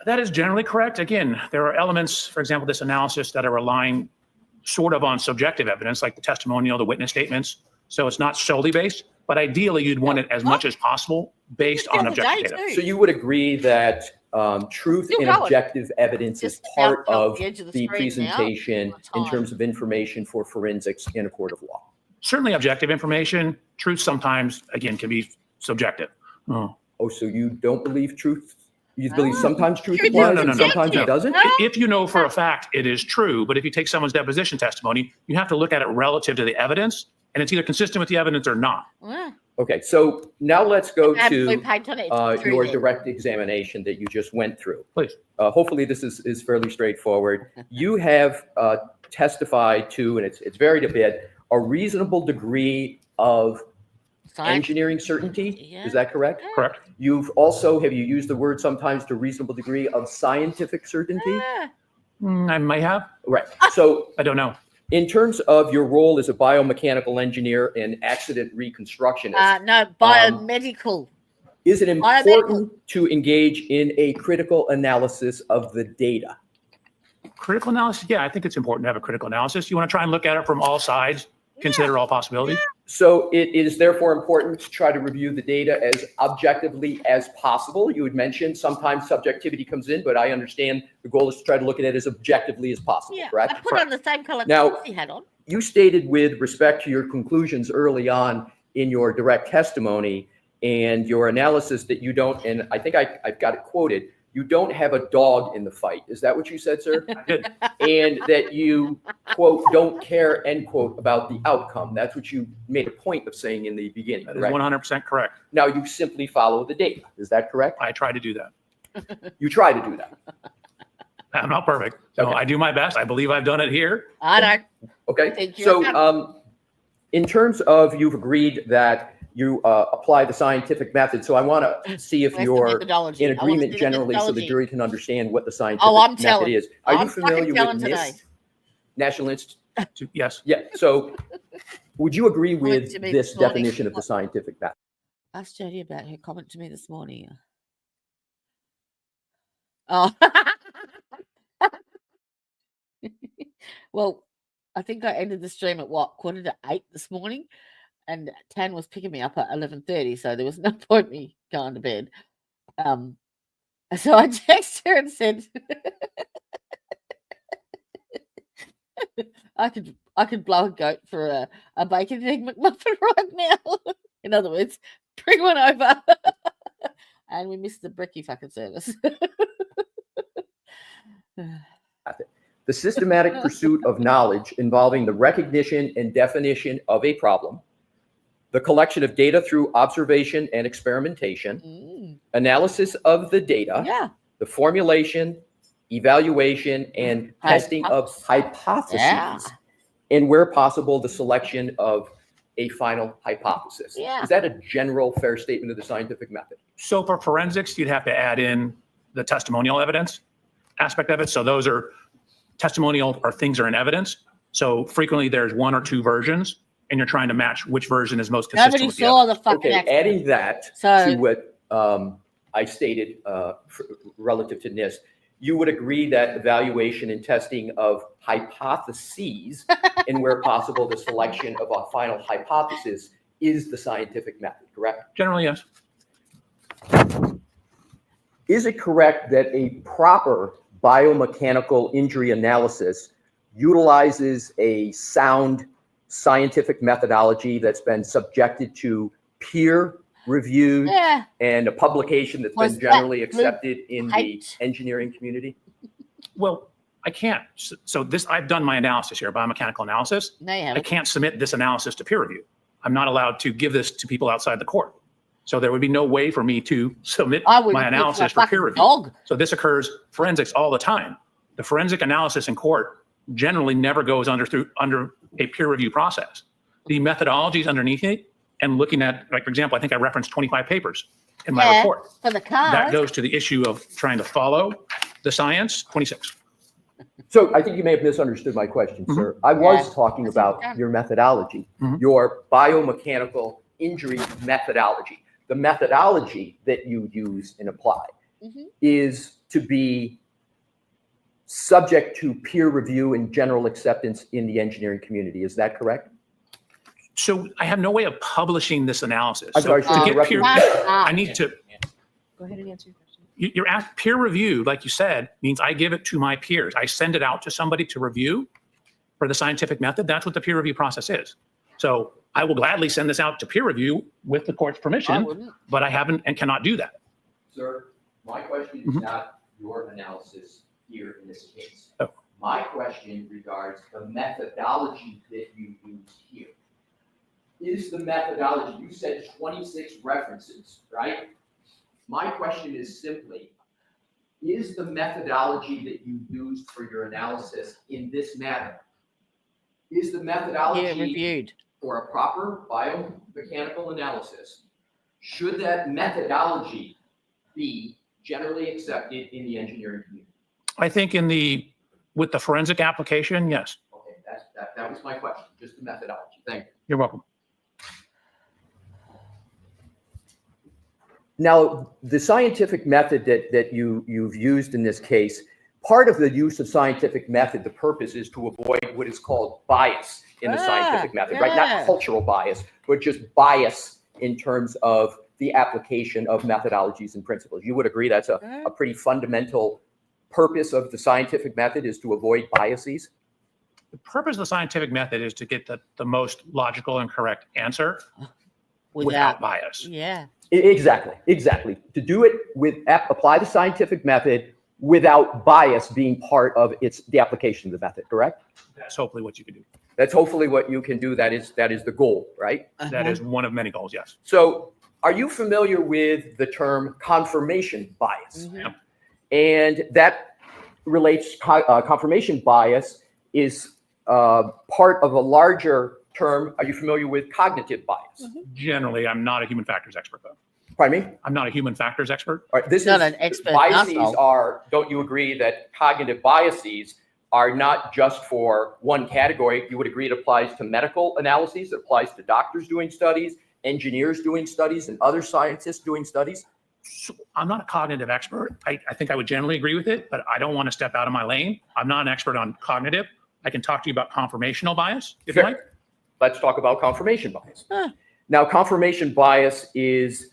That is generally correct. Again, there are elements, for example, this analysis that are relying sort of on subjective evidence, like the testimonial, the witness statements. So it's not solely based, but ideally you'd want it as much as possible based on objective data. So you would agree that truth Still and going. objective evidence is Just part about of the edge of the the screen now. presentation in Time. terms of information for forensics in a court of law. Certainly objective information. Truth sometimes, again, can be subjective. Oh. Oh, so you don't believe truth? You believe sometimes truth No, applies no, and no, no. sometimes No. it doesn't? If you know for a fact it is true, but if you take someone's deposition testimony, you have to look at it relative to the evidence, and it's either consistent with the evidence or not. Yeah. Okay, so now let's go Add blue to paint on it, it's true your then. direct examination that you just went through. Please. Hopefully this is fairly straightforward. You have testified to, and it's varied a bit, a reasonable degree of Science. engineering certainty. Yeah. Is that correct? Correct. You've also, have you used the word sometimes to reasonable degree of scientific certainty? Yeah. I may have. Right. So I don't know. in terms of your role as a biomechanical engineer and accident reconstructionist, No, biomedical. is it biomedical. important to engage in a critical analysis of the data? Critical analysis? Yeah, I think it's important to have a critical analysis. You want to try and look at it from all sides, consider all possibilities. So it is therefore important to try to review the data as objectively as possible. You had mentioned sometimes subjectivity comes in, but I understand the goal is to try to look at it as objectively as possible, Yeah. correct? I put on the same color Now- clothes he had on. You stated with respect to your conclusions early on in your direct testimony, and your analysis that you don't, and I think I've got it quoted, you don't have a dog in the fight. Is that what you said, sir? I did. And that you, quote, don't care, end quote, about the outcome. That's what you made a point of saying in the beginning, That is correct? 100% correct. Now you simply follow the data. Is that correct? I try to do that. You try to do that. I'm not perfect. So Okay. I do my best. I believe I've done it here. I don't. Okay. Thank you. So in terms of, you've agreed that you apply the scientific method. So I want to see if Where's the you're methodology? in I wanna agreement see the generally so the methodology. jury can understand what the scientific I'm method telling. is. Are you I'm familiar fucking telling with today. NIST? National Institute? Yes. Yeah. So would you agree Comment with to me this this morning. definition of the scientific method? Ask Jodie about her comment to me this morning. Oh. Well, I think I ended the stream at what, 7:45 this morning, and Tan was picking me up at 11:30, so there was no point me going to bed. So I texted her and said, I could blow a goat for a bacon and egg McMuffin right now. In other words, bring one over. And we missed the brekkie fucking service. The systematic pursuit of knowledge involving the recognition and definition of a problem, the collection of data through observation and experimentation, analysis of the data, Yeah. the formulation, evaluation, and testing of hypotheses, Yeah. and where possible, the selection of a final hypothesis. Yeah. Is that a general fair statement of the scientific method? So for forensics, you'd have to add in the testimonial evidence aspect of it. So those are testimonial, or things are in evidence. So frequently there's one or two versions, and you're trying to match which version is most consistent Nobody with the saw other. the fucking Okay, accident. adding that So- to what I stated relative to NIST, you would agree that evaluation and testing of hypotheses and where possible, the selection of a final hypothesis is the scientific method, correct? Generally, yes. Is it correct that a proper biomechanical injury analysis utilizes a sound scientific methodology that's been subjected to peer reviewed Yeah. and a publication that's Was been that generally blue accepted in the height? engineering community? Well, I can't. So this, I've done my analysis here, biomechanical analysis. No, you I haven't. can't submit this analysis to peer review. I'm not allowed to give this to people outside the court. So there would be no way for me to submit I wouldn't my give analysis a for fucking peer review. dog. So this occurs forensics all the time. The forensic analysis in court generally never goes under a peer review process. The methodologies underneath it, and looking at, like, for example, I think I referenced 25 papers in my Yeah, report. for the car. That goes to the issue of trying to follow the science, 26. So I think you may have misunderstood my question, sir. I was talking about your methodology, Mhm. your biomechanical injury methodology. The methodology that you use and apply Mhm. is to be subject to peer review and general acceptance in the engineering community. Is that correct? So I have no way of publishing this analysis. I'm So sorry, to should I get interrupt peer, you? I need to, Go ahead and answer your question. you're asked peer review, like you said, means I give it to my peers. I send it out to somebody to review for the scientific method. That's what the peer review process is. So I will gladly send this out to peer review with the court's I permission, wouldn't. but I haven't and cannot do that. Sir, my question is Mhm. not your analysis here in this case. Oh. My question regards the methodology that you use here. Is the methodology, you said 26 references, right? My question is simply, is the methodology that you used for your analysis in this matter? Is the Yeah, methodology reviewed. for a proper biomechanical analysis, should that methodology be generally accepted in the engineering community? I think with the forensic application, yes. Okay, that was my question, just the methodology. Thank you. You're welcome. Now, the scientific method that you've used in this case, part of the use of scientific method, the purpose is to avoid what is called bias in the scientific method, right? yeah. Not cultural bias, but just bias in terms of the application of methodologies and principles. You would agree that's a pretty fundamental purpose of the scientific method, is to avoid biases? The purpose of the scientific method is to get the most logical and correct answer. without bias. Yeah. Exactly. To do it apply the scientific method without bias being part of the application of the method, correct? That's hopefully what you can do. That's hopefully what you can do. That is the goal, right? That is one of many goals, yes. So are you familiar with the term confirmation bias? Mhm. Yep. And that relates, confirmation bias is part of a larger term. Are you familiar with cognitive bias? Generally, I'm not a human factors expert, though. Pardon me? I'm not a human factors expert. All right, this Not is an expert biases asshole. are, don't you agree that cognitive biases are not just for one category? You would agree it applies to medical analyses, it applies to doctors doing studies, engineers doing studies, and other scientists doing studies? So I'm not a cognitive expert. I think I would generally agree with it, but I don't want to step out of my lane. I'm not an expert on cognitive. I can talk to you about confirmational bias, if you Fair. like. Let's talk about confirmation bias. Huh. Now, confirmation bias is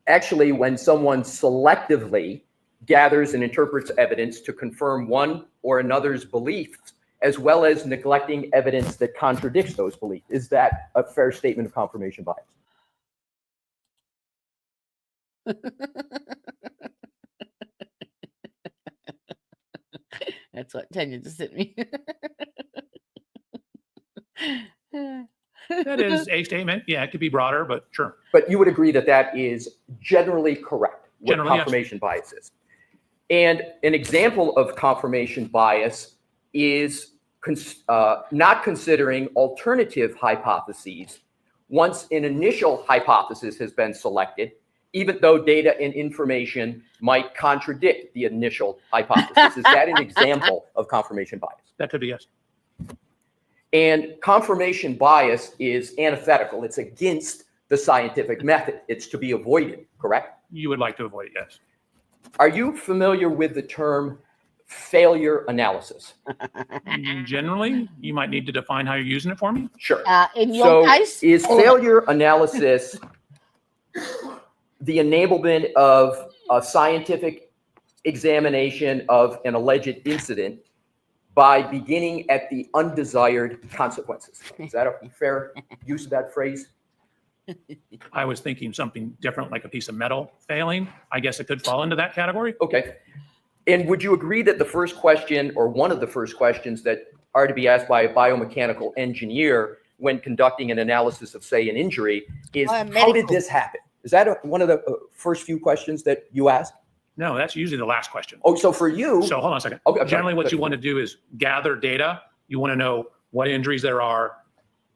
actually when someone selectively gathers and interprets evidence to confirm one or another's beliefs, as well as neglecting evidence that contradicts those beliefs. Is that a fair statement of confirmation bias? That's what Tanya just sent me. That is a statement. Yeah, it could be broader, but sure. But you would agree that that is generally correct, what Generally, yes. confirmation bias is. And an example of confirmation bias is not considering alternative hypotheses once an initial hypothesis has been selected, even though data and information might contradict the initial hypothesis. Is that an example of confirmation bias? That could be yes. And confirmation bias is antithetical. It's against the scientific method. It's to be avoided, correct? You would like to avoid it, yes. Are you familiar with the term failure analysis? Generally, you might need to define how you're using it for me. Sure. In your case, is failure analysis the enablement of a scientific examination of an alleged incident by beginning at the undesired consequences? Is that a fair use of that phrase? I was thinking something different, like a piece of metal failing. I guess it could fall into that category. Okay. And would you agree that the first question, or one of the first questions that are to be asked by a biomechanical engineer when conducting an analysis of, say, an injury is, how did this happen? Is that one of the first few questions that you ask? No, that's usually the last question. Oh, so for you. So hold on a second. Okay, I'm Generally, sorry. what you want to do is gather data. You want to know what injuries there are,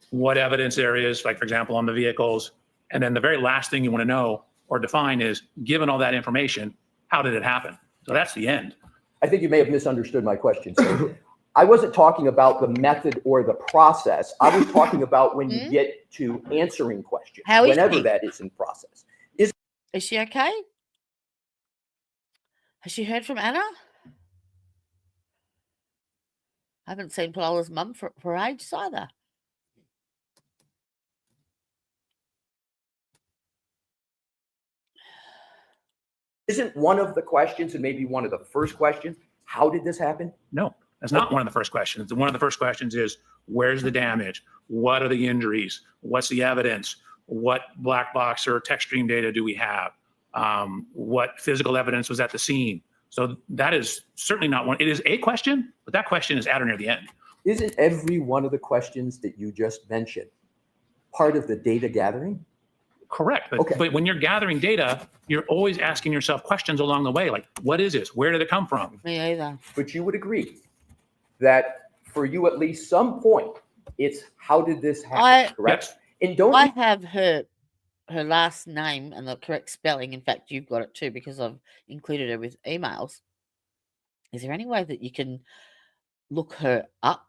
what evidence there is, like, for example, on the vehicles. And then the very last thing you want to know or define is, given all that information, how did it happen? So that's the end. I think you may have misunderstood my question. So I wasn't talking about the method or the process. I was talking about when you get to answering questions, How is whenever she? that is in process. Is she okay? Has she heard from Anna? I haven't seen Palola's mum for ages either. Isn't one of the questions, and maybe one of the first questions, how did this happen? No, that's not one of the first questions. One of the first questions is, where's the damage? What are the injuries? What's the evidence? What black box or tech stream data do we have? What physical evidence was at the scene? So that is certainly not one. It is a question, but that question is at or near the end. Isn't every one of the questions that you just mentioned part of the data gathering? Correct. But, Okay. but when you're gathering data, you're always asking yourself questions along the way, like, what is this? Where did it come from? Me either. But you would agree that for you, at least some point, it's how did this happen, correct? Yes. And don't I you- have her last name and the correct spelling. In fact, you've got it too because I've included her with emails. Is there any way that you can look her up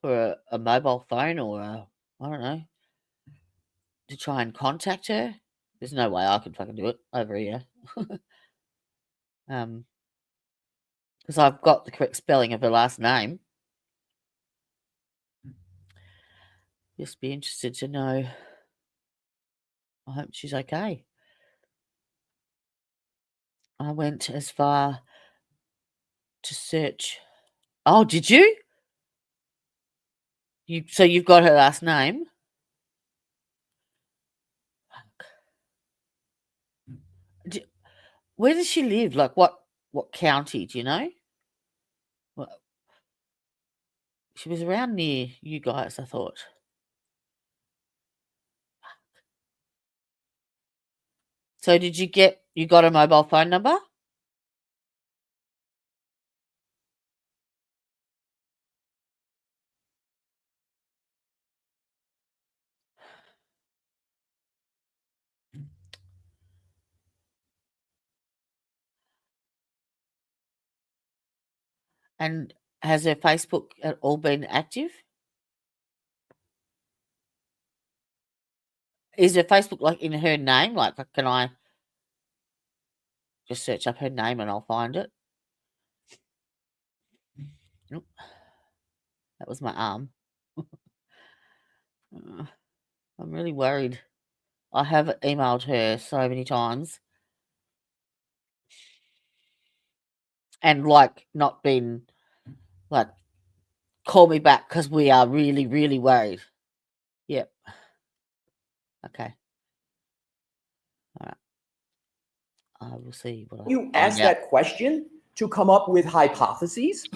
for a mobile phone or I don't know, to try and contact her? There's no way I could fucking do it over here. Because I've got the correct spelling of her last name. Just be interested to know. I hope she's okay. I went as far to search. Oh, did you? So you've got her last name? Where does she live? Like what county? Do you know? Well, she was around near you guys, I thought. So did you got a mobile phone number? And has her Facebook at all been active? Is her Facebook like in her name? Like, can I just search up her name and I'll find it? Nope. That was my arm. I'm really worried. I have emailed her so many times. And like not been like, call me back because we are really, really worried. Yep. Okay. All right. I will see what I You find ask out. that question to come up with hypotheses?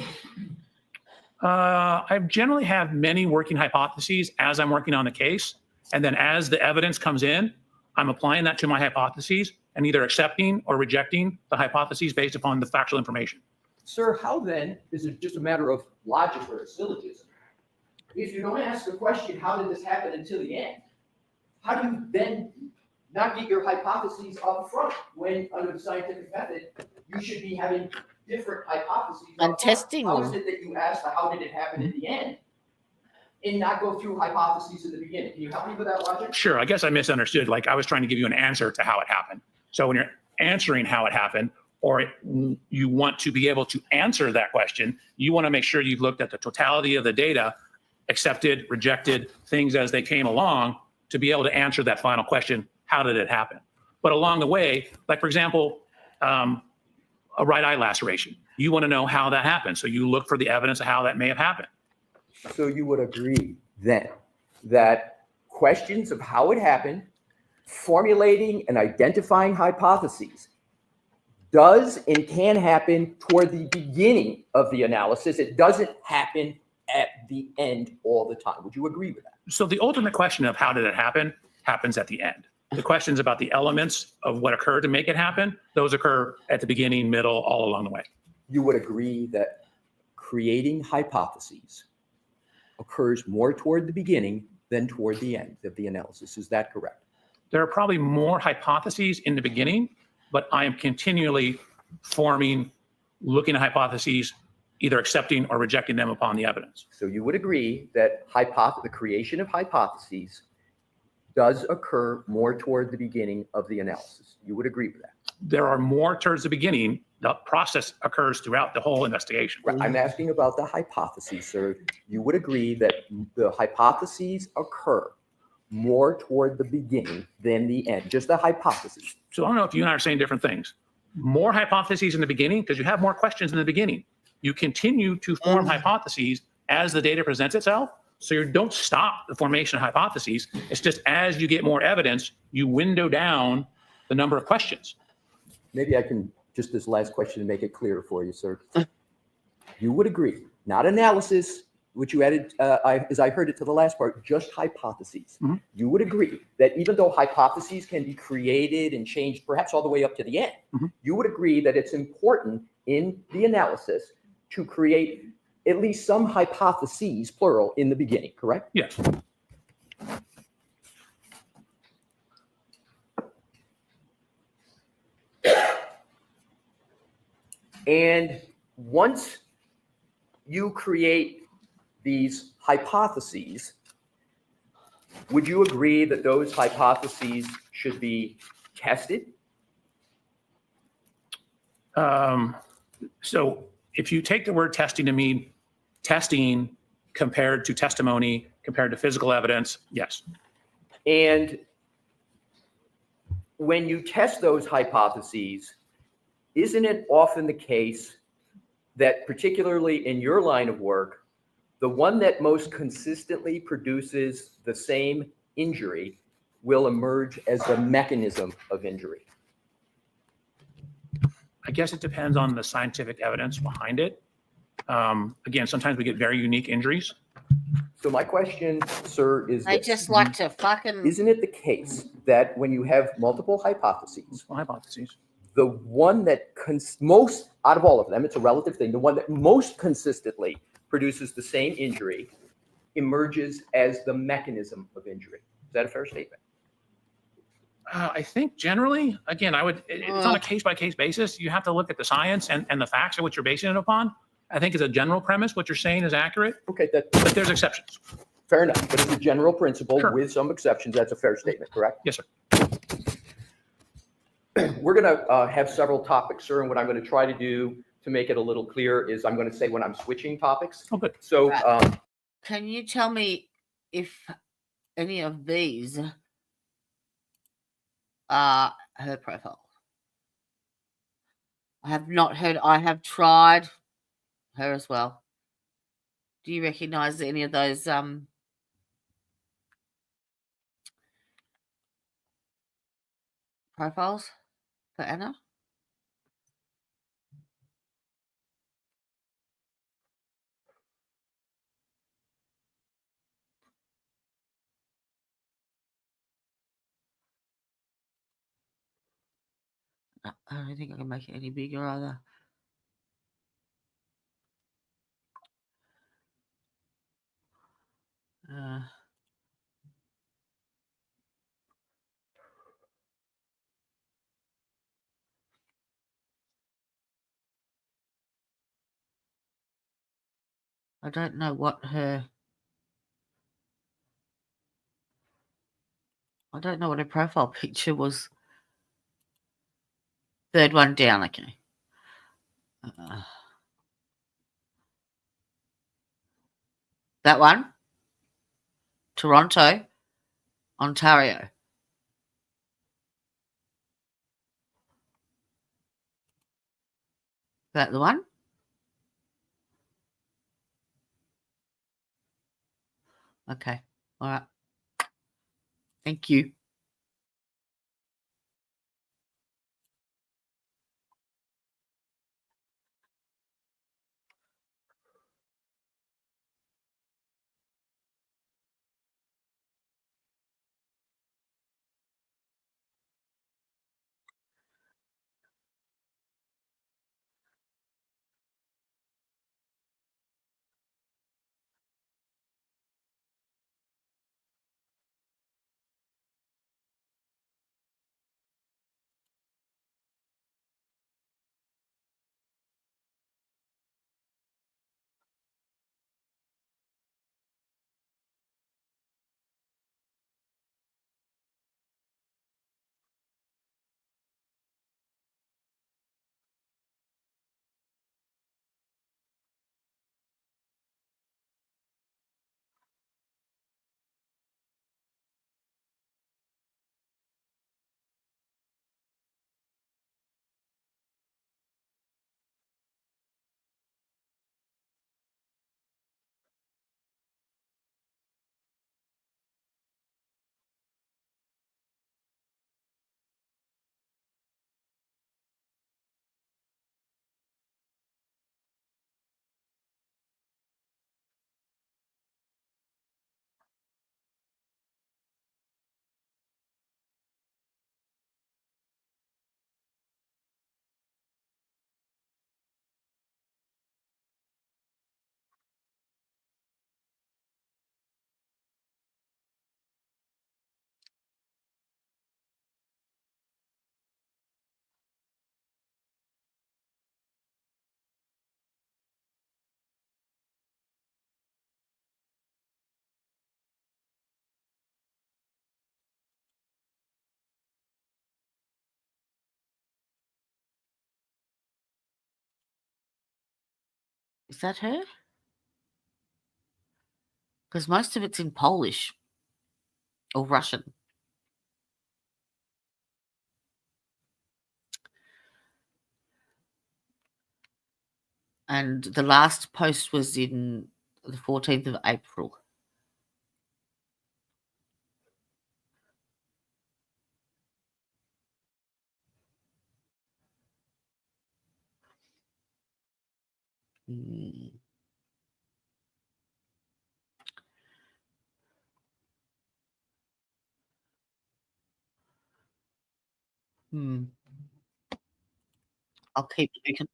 I generally have many working hypotheses as I'm working on the case. And then as the evidence comes in, I'm applying that to my hypotheses and either accepting or rejecting the hypotheses based upon the factual information. Sir, how then is it just a matter of logic or a syllogism? If you don't ask the question, how did this happen until the end? How do you then not get your hypotheses up front when under the scientific method, you should be having different hypotheses And up front? testing How them. is it that you ask the how did it happen in the end and not go through hypotheses in the beginning? Can you help me with that logic? Sure, I guess I misunderstood. Like I was trying to give you an answer to how it happened. So when you're answering how it happened, or you want to be able to answer that question, you want to make sure you've looked at the totality of the data, accepted, rejected, things as they came along to be able to answer that final question, how did it happen? But along the way, like for example, a right eye laceration, you want to know how that happened. So you look for the evidence of how that may have happened. So you would agree then that questions of how it happened, formulating and identifying hypotheses, does and can happen toward the beginning of the analysis. It doesn't happen at the end all the time. Would you agree with that? So the ultimate question of how did it happen happens at the end. The questions about the elements of what occurred to make it happen, those occur at the beginning, middle, all along the way. You would agree that creating hypotheses occurs more toward the beginning than toward the end of the analysis. Is that correct? There are probably more hypotheses in the beginning, but I am continually forming, looking at hypotheses, either accepting or rejecting them upon the evidence. So you would agree that the creation of hypotheses does occur more toward the beginning of the analysis. You would agree with that? There are more towards the beginning. The process occurs throughout the whole investigation. Right. I'm asking about the hypotheses, sir. You would agree that the hypotheses occur more toward the beginning than the end, just the hypothesis. So I don't know if you and I are saying different things. More hypotheses in the beginning because you have more questions in the beginning. You continue to form hypotheses as the data presents itself. So you don't stop the formation of hypotheses. It's just as you get more evidence, you window down the number of questions. Maybe I can, just this last question to make it clearer for you, sir. You would agree, not analysis, which you added, as I heard it to the last part, just hypotheses. Mm-hmm. You would agree that even though hypotheses can be created and changed, perhaps all the way up to the end, Mm-hmm. you would agree that it's important in the analysis to create at least some hypotheses, plural, in the beginning, correct? Yes. And once you create these hypotheses, would you agree that those hypotheses should be tested? So if you take the word testing to mean testing compared to testimony, compared to physical evidence, yes. And when you test those hypotheses, isn't it often the case that particularly in your line of work, the one that most consistently produces the same injury will emerge as the mechanism of injury? I guess it depends on the scientific evidence behind it. Again, sometimes we get very unique injuries. So my question, sir, is They this. just like to fucking. Isn't it the case that when you have multiple hypotheses, the one that most, out of all of them, it's a relative thing, the one that most consistently produces the same injury emerges as the mechanism of injury? Is that a fair statement? I think generally, again, it's on a case-by-case basis. You have to look at the science and the facts of what you're basing it upon. I think as a general premise, what you're saying is accurate. Okay, but there's exceptions. Fair enough, but as a general principle, Sure. with some exceptions, that's a fair statement, correct? Yes, sir. We're going to have several topics, sir, and what I'm going to try to do to make it a little clearer is I'm going to say when I'm switching topics. Oh, good. So, Can you tell me if any of these are her profile? I have not heard. I have tried her as well. Do you recognize any of those profiles for Anna? I don't think I can make it any bigger either. I don't know what her. I don't know what her profile picture was. Third one down, okay. That one. Toronto, Ontario. That the one? Okay. All right. Thank you. Is that her? Because most of it's in Polish or Russian. And the last post was in the 14th of April. Mm. Hmm. I'll keep thinking.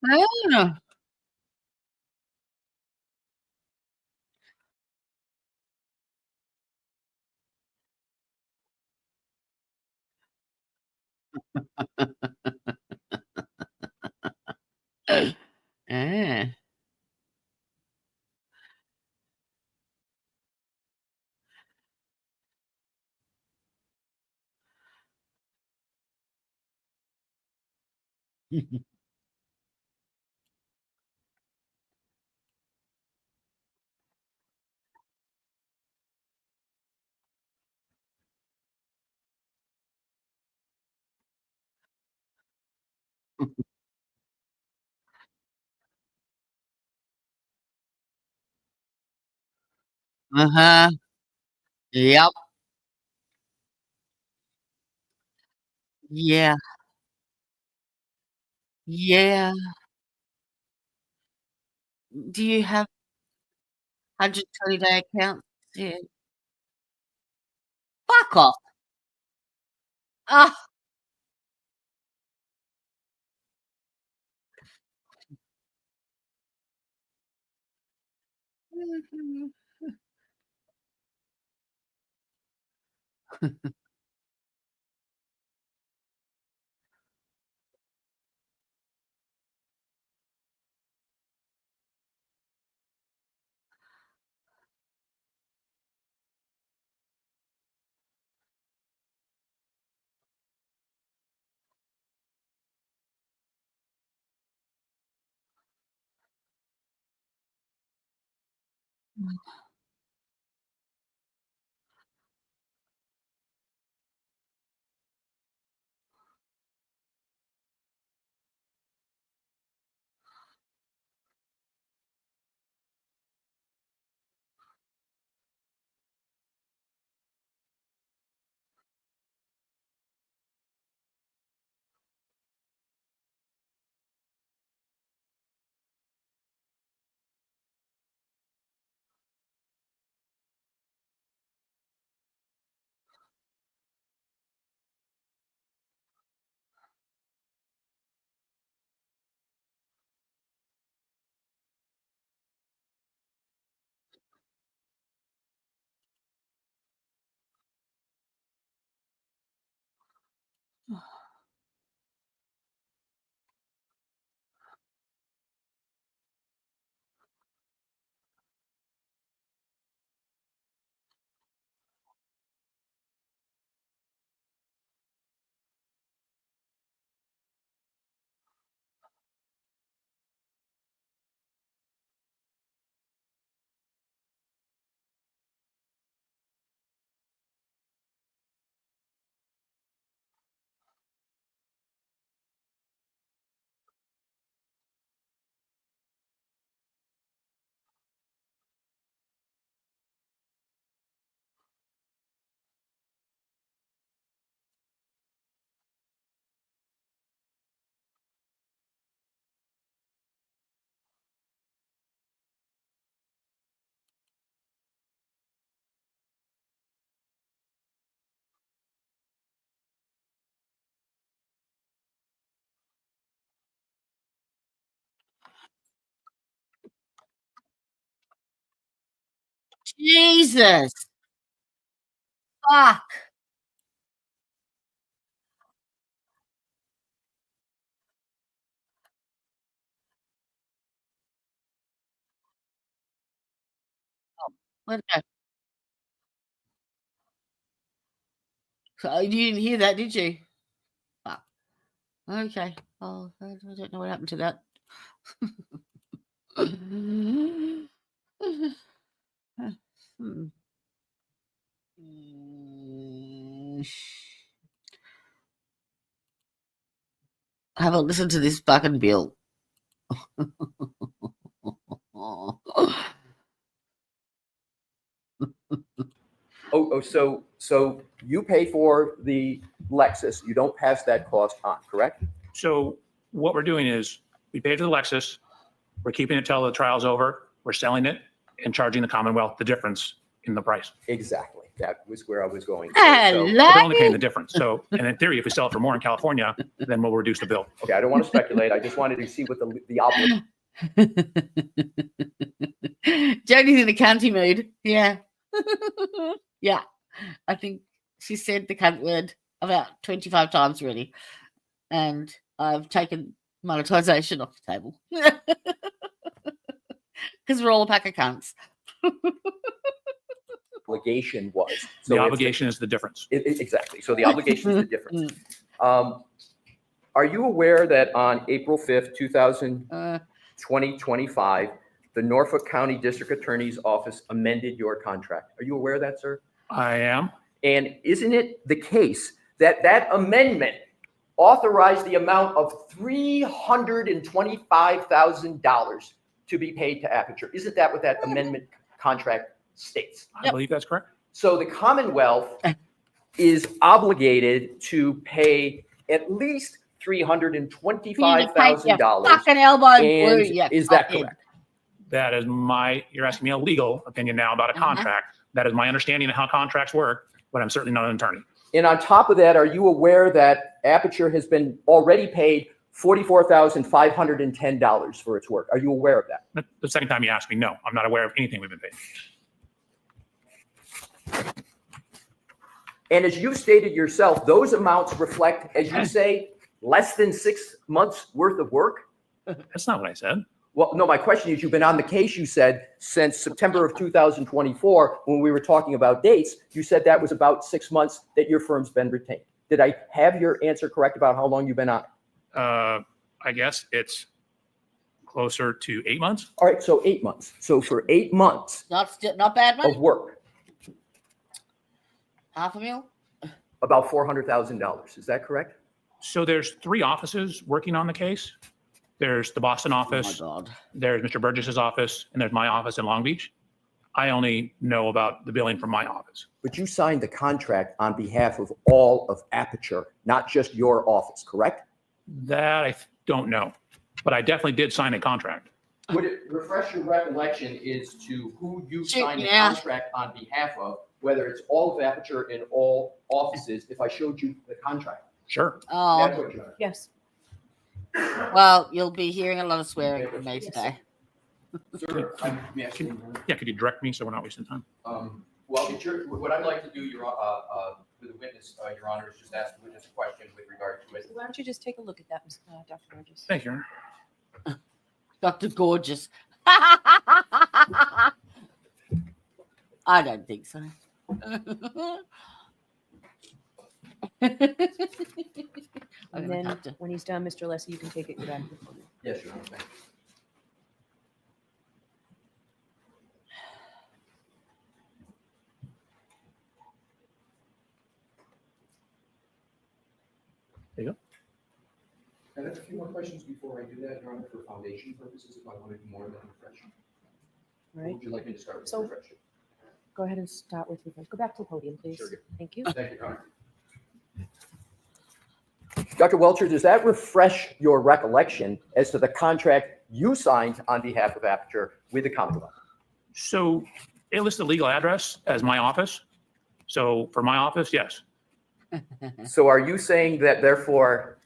Ah. Ah. Uh-huh. Yep. Yeah. Yeah. Do you have 120-day accounts? Yeah. Fuck off. Ah. Mhm. Jesus. Fuck. Where'd it go? So you didn't hear that, did you? Ah, okay. Oh, I don't know what happened to that. Hmm. Have a listen to this fucking bill. So you pay for the LEXUS, you don't pass that cost on, correct? So what we're doing is we pay to the LEXUS, we're keeping it till the trial's over, we're selling it and charging the Commonwealth the difference in the price. Exactly. That was where I was going. Hello. But they're only paying the difference. So, and in theory, if we sell it for more in California, then we'll reduce the bill. Okay, I don't want to speculate. I just wanted to see what the obligation. Jodie's in a cunty mood. Yeah. Yeah. I think she said the cunt word about 25 times already. And I've taken monetization off the table. Because we're all a pack of cunts. Obligation was. So The obligation is the difference. Exactly. So the obligation is the difference. Are you aware that on April 5th, 2025, the Norfolk County District Attorney's Office amended your contract? Are you aware of that, sir? I am. And isn't it the case that that amendment authorized the amount of $325,000 to be paid to Aperture? Isn't that what that amendment contract states? I believe that's correct. So the Commonwealth is obligated to pay at least $325,000. Fucking elbow. And is that correct? That is you're asking me a legal opinion now about a contract. That is my understanding of how contracts work, but I'm certainly not an attorney. And on top of that, are you aware that Aperture has been already paid $44,510 for its work? Are you aware of that? The second time you asked me, no, I'm not aware of anything we've been paid. And as you've stated yourself, those amounts reflect, as you say, less than 6 months worth of work? That's not what I said. Well, no, my question is, you've been on the case, you said, since September of 2024, when we were talking about dates, you said that was about 6 months that your firm's been retained. Did I have your answer correct about how long you've been on it? I guess it's closer to 8 months. All right, so 8 months. So for 8 months Not bad money. of work, $500,000. about $400,000. Is that correct? So there's 3 offices working on the case. There's the Boston office, Oh my God. there's Mr. Burgess's office, and there's my office in Long Beach. I only know about the billing from my office. But you signed the contract on behalf of all of Aperture, not just your office, correct? That I don't know, but I definitely did sign a contract. Would it refresh your recollection as to who you Shoot, signed the yeah. contract on behalf of, whether it's all of Aperture in all offices, if I showed you the contract? Sure. That's Oh, what you're- Yes. well, you'll be hearing a lot of swearing from me today. Sir, asking, Yeah, could you direct me so we're not wasting time? well, what I'd like to do, with the witness, Your Honor, is just ask the witness a question with regard to it. Why don't you just take a look at that, Dr. Burgess? Thank you. Dr. Gorgeous. I don't think so. And then when he's done, Mr. Leslie, you can take it back. Yes, Your Honor. Thank you. There you go. I have a few more questions before I do that, Your Honor, for foundation purposes, if I want to do more than refresh. Right. Would you like me to start with So- refresh? Go ahead and start with refresh. Go back to the podium, please. Sure. Thank you. Thank you, Your Honor. Dr. Welcher, does that refresh your recollection as to the contract you signed on behalf of Aperture with the Commonwealth? So it lists the legal address as my office. So for my office, yes. So are you saying that therefore,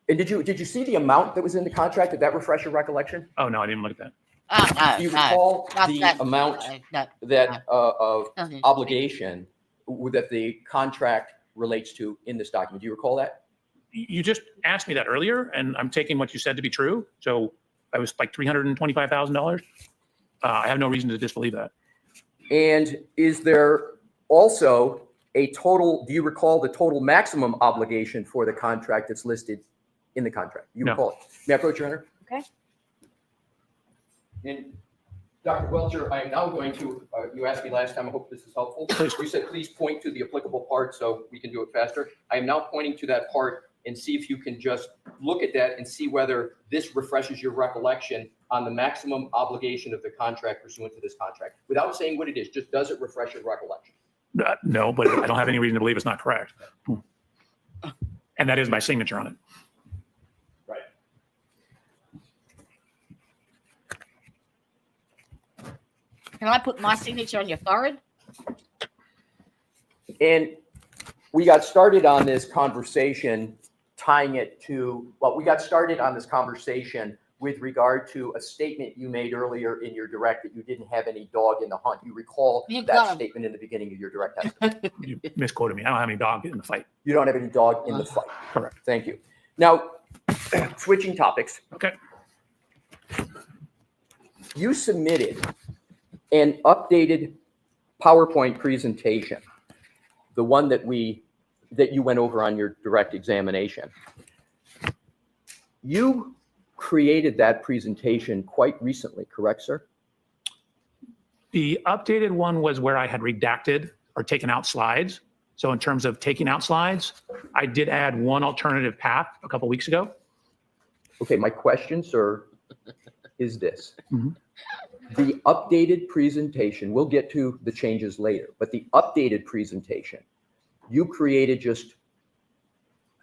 and did you see the amount that was in the contract? Did that refresh your recollection? Oh, no, I didn't look at that. No, Do you no, recall not the that- amount no, that of nothing. obligation that the contract relates to in this document? Do you recall that? You just asked me that earlier, and I'm taking what you said to be true. So I was like $325,000. I have no reason to disbelieve that. And is there also a total, do you recall the total maximum obligation for the contract that's listed in the contract? You No. recall it? May I approach your honor? Okay. And Dr. Welcher, I am now going to, you asked me last time, I hope this is helpful. You said, please point to the applicable part so we can do it faster. I am now pointing to that part and see if you can just look at that and see whether this refreshes your recollection on the maximum obligation of the contract pursuant to this contract. Without saying what it is, just does it refresh your recollection? No, but I don't have any reason to believe it's not correct. And that is my signature on it. Right. Can I put my signature on your forehead? And we got started on this conversation tying it to, well, we got started on this conversation with regard to a statement you made earlier in your direct that you didn't have any dog in the hunt. You recall You got that him. statement in the beginning of your direct testimony. You misquoted me. I don't have any dog in the fight. You don't have any dog in the fight. Correct. Thank you. Now, switching topics. Okay. You submitted an updated PowerPoint presentation, the one that you went over on your direct examination. You created that presentation quite recently, correct, sir? The updated one was where I had redacted or taken out slides. So in terms of taking out slides, I did add one alternative path a couple weeks ago. Okay, my question, sir, is this. Mhm. The updated presentation, we'll get to the changes later, but the updated presentation, you created just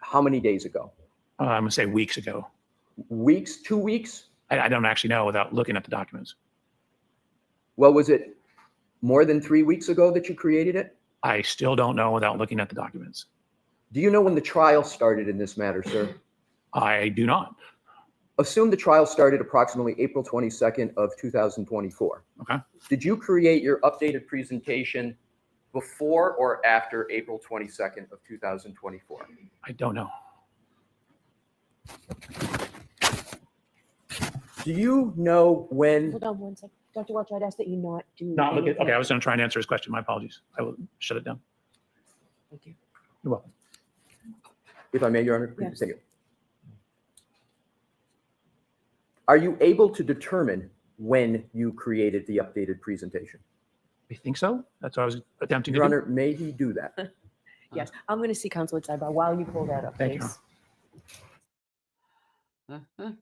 how many days ago? I'm going to say weeks ago. Weeks, 2 weeks? I don't actually know without looking at the documents. Well, was it more than 3 weeks ago that you created it? I still don't know without looking at the documents. Do you know when the trial started in this matter, sir? I do not. Assume the trial started approximately April 22nd of 2024. Okay. Did you create your updated presentation before or after April 22nd of 2024? I don't know. Do you know when? Hold on one second. Dr. Welcher, I'd ask that you not do. Not look at, anything. okay, I was going to try and answer his question. My apologies. I will shut it down. Thank you. You're welcome. If I may, Your Honor, please Yes. take it. Are you able to determine when you created the updated presentation? I think so. That's what I was attempting to Your do. Honor, may he do that? Yes, I'm going to see counsel at sidebar while you pull that up, Thank you. please.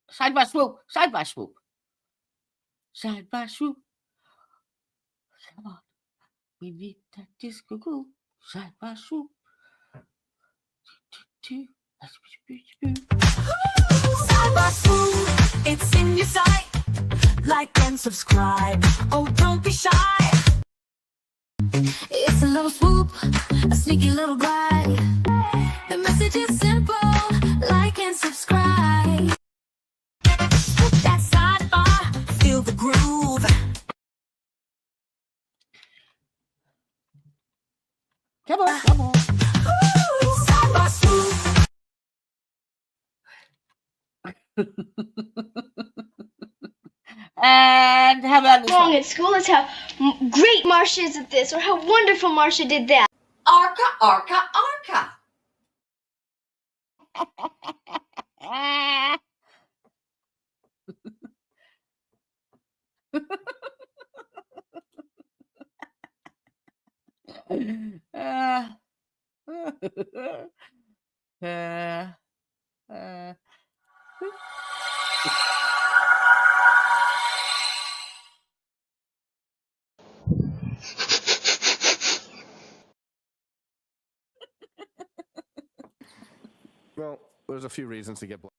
Side by swoop, side by swoop. Side by swoop. Come on. We need that disco groove. Side by swoop. Side by swoop, it's in your sight. Like and subscribe. Oh, don't be shy. It's a little swoop, a sneaky little glide. The message is simple. Like and subscribe. That sidebar, feel the groove. Come on, come on. Ooh, side by swoop. And how about this wrong one? at school is how great Marcia is at this, or how wonderful Marcia did that. Arca, arca, arca. Well, there's a few reasons to get blocked.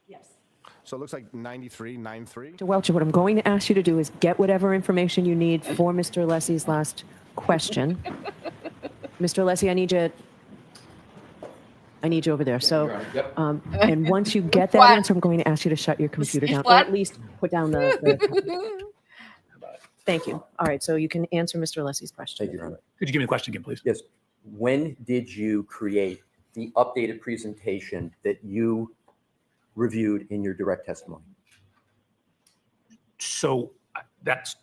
Yes. So it looks like 9393. Dr. Welcher, what I'm going to ask you to do is get whatever information you need for Mr. Leslie's last question. Mr. Leslie, I need you over there. So, and once you get that What? answer, I'm going to ask you to shut your computer down, or What? at least put down the Thank you. All right, so you can answer Mr. Leslie's question. Thank you, Your Honor. Could you give me the question again, please? Yes. When did you create the updated presentation that you reviewed in your direct testimony? So that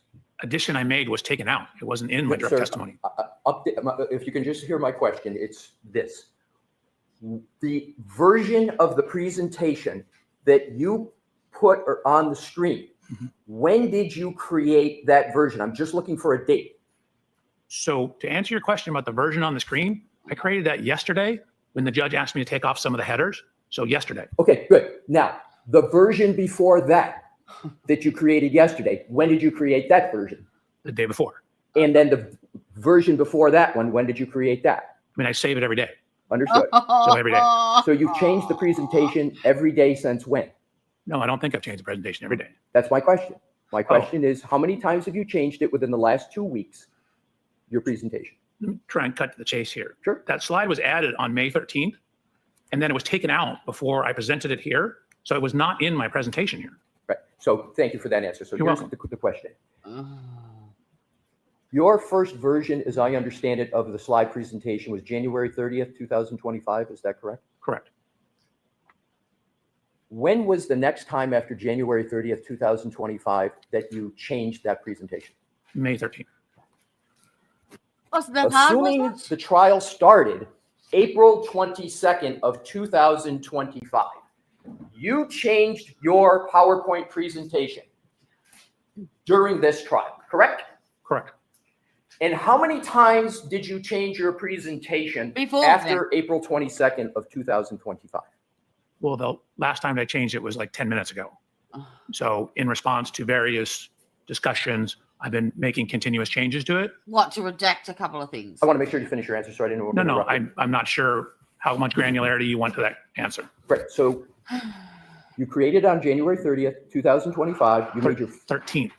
addition I made was taken out. It wasn't in my direct Sir, testimony. If you can just hear my question, it's this. The version of the presentation that you put on the screen, when did you create that version? I'm just looking for a date. So to answer your question about the version on the screen, I created that yesterday when the judge asked me to take off some of the headers. So yesterday. Okay, good. Now, the version before that you created yesterday, when did you create that version? The day before. And then the version before that one, when did you create that? I mean, I save it every day. Understood. So every day. So you've changed the presentation every day since when? No, I don't think I've changed the presentation every day. That's my question. My question is, how many times have you changed it within the last 2 weeks, your presentation? Let me try and cut to the chase here. Sure. That slide was added on May 13th, and then it was taken out before I presented it here. So it was not in my presentation here. Right. So thank you for that answer. So You're here's welcome. the question. Your first version, as I understand it, of the slide presentation was January 30th, 2025. Is that correct? Correct. When was the next time after January 30th, 2025 that you changed that presentation? May 13th. Wasn't that hard, Assuming wasn't it? the trial started April 22nd of 2025, you changed your PowerPoint presentation during this trial, correct? Correct. And how many times did you change your presentation Before after April 22nd of 2025? Well, the last time I changed it was like 10 minutes ago. So in response to various discussions, I've been making continuous changes to it. What, to redact a couple of things? I want to make sure you finish your answer so I didn't No, interrupt you. I'm not sure how much granularity you want to that answer. Right. So you created on January 30th, 2025. You made your 13th.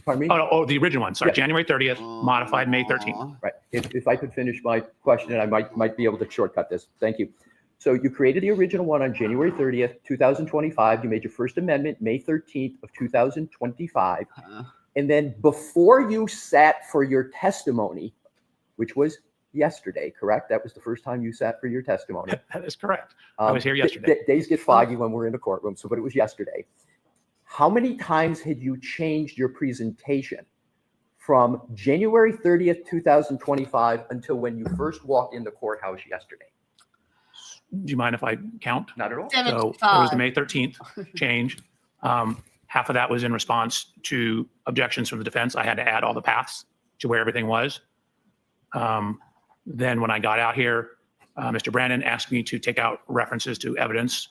Pardon me? Oh, the original one. Sorry, Yeah. January 30th, modified May 13th. Right. If I could finish my question, I might be able to shortcut this. Thank you. So you created the original one on January 30th, 2025. You made your first amendment May 13th of 2025. And then before you sat for your testimony, which was yesterday, correct? That was the first time you sat for your testimony. That is correct. I was here yesterday. Days get foggy when we're in the courtroom, but it was yesterday. How many times had you changed your presentation from January 30th, 2025 until when you first walked in the courthouse yesterday? Do you mind if I count? Not at all. So there was the May 13th change. Half of that was in response to objections from the defense. I had to add all the paths to where everything was. Then when I got out here, Mr. Brandon asked me to take out references to evidence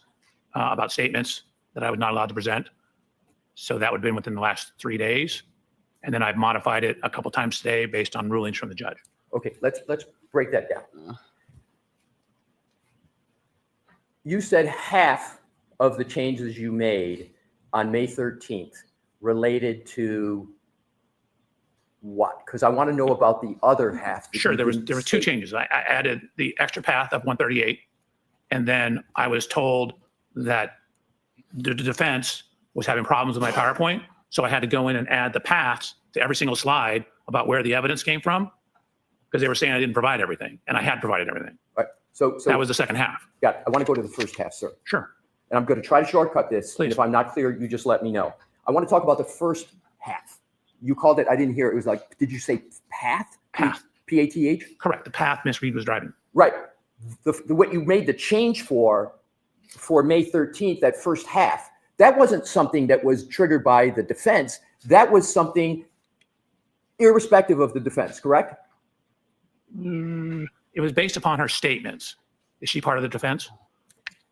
about statements that I was not allowed to present. So that would have been within the last 3 days. And then I've modified it a couple times today based on rulings from the judge. Okay, let's break that down. You said half of the changes you made on May 13th related to what? Because I want to know about the other half. Sure, there was two changes. I added the extra path of 138, and then I was told that the defense was having problems with my PowerPoint, so I had to go in and add the paths to every single slide about where the evidence came from, because they were saying I didn't provide everything, and I had provided everything. Right. So that was the second half. Got it. I want to go to the first half, sir. Sure. And I'm going to try to shortcut this. Please. And if I'm not clear, you just let me know. I want to talk about the first half. You called it, I didn't hear it. It was like, did you say path? Path. P-A-T-H? Correct. The path Miss Reed was driving. Right. What you made the change for May 13th, that first half, that wasn't something that was triggered by the defense. That was something irrespective of the defense, correct? It was based upon her statements. Is she part of the defense?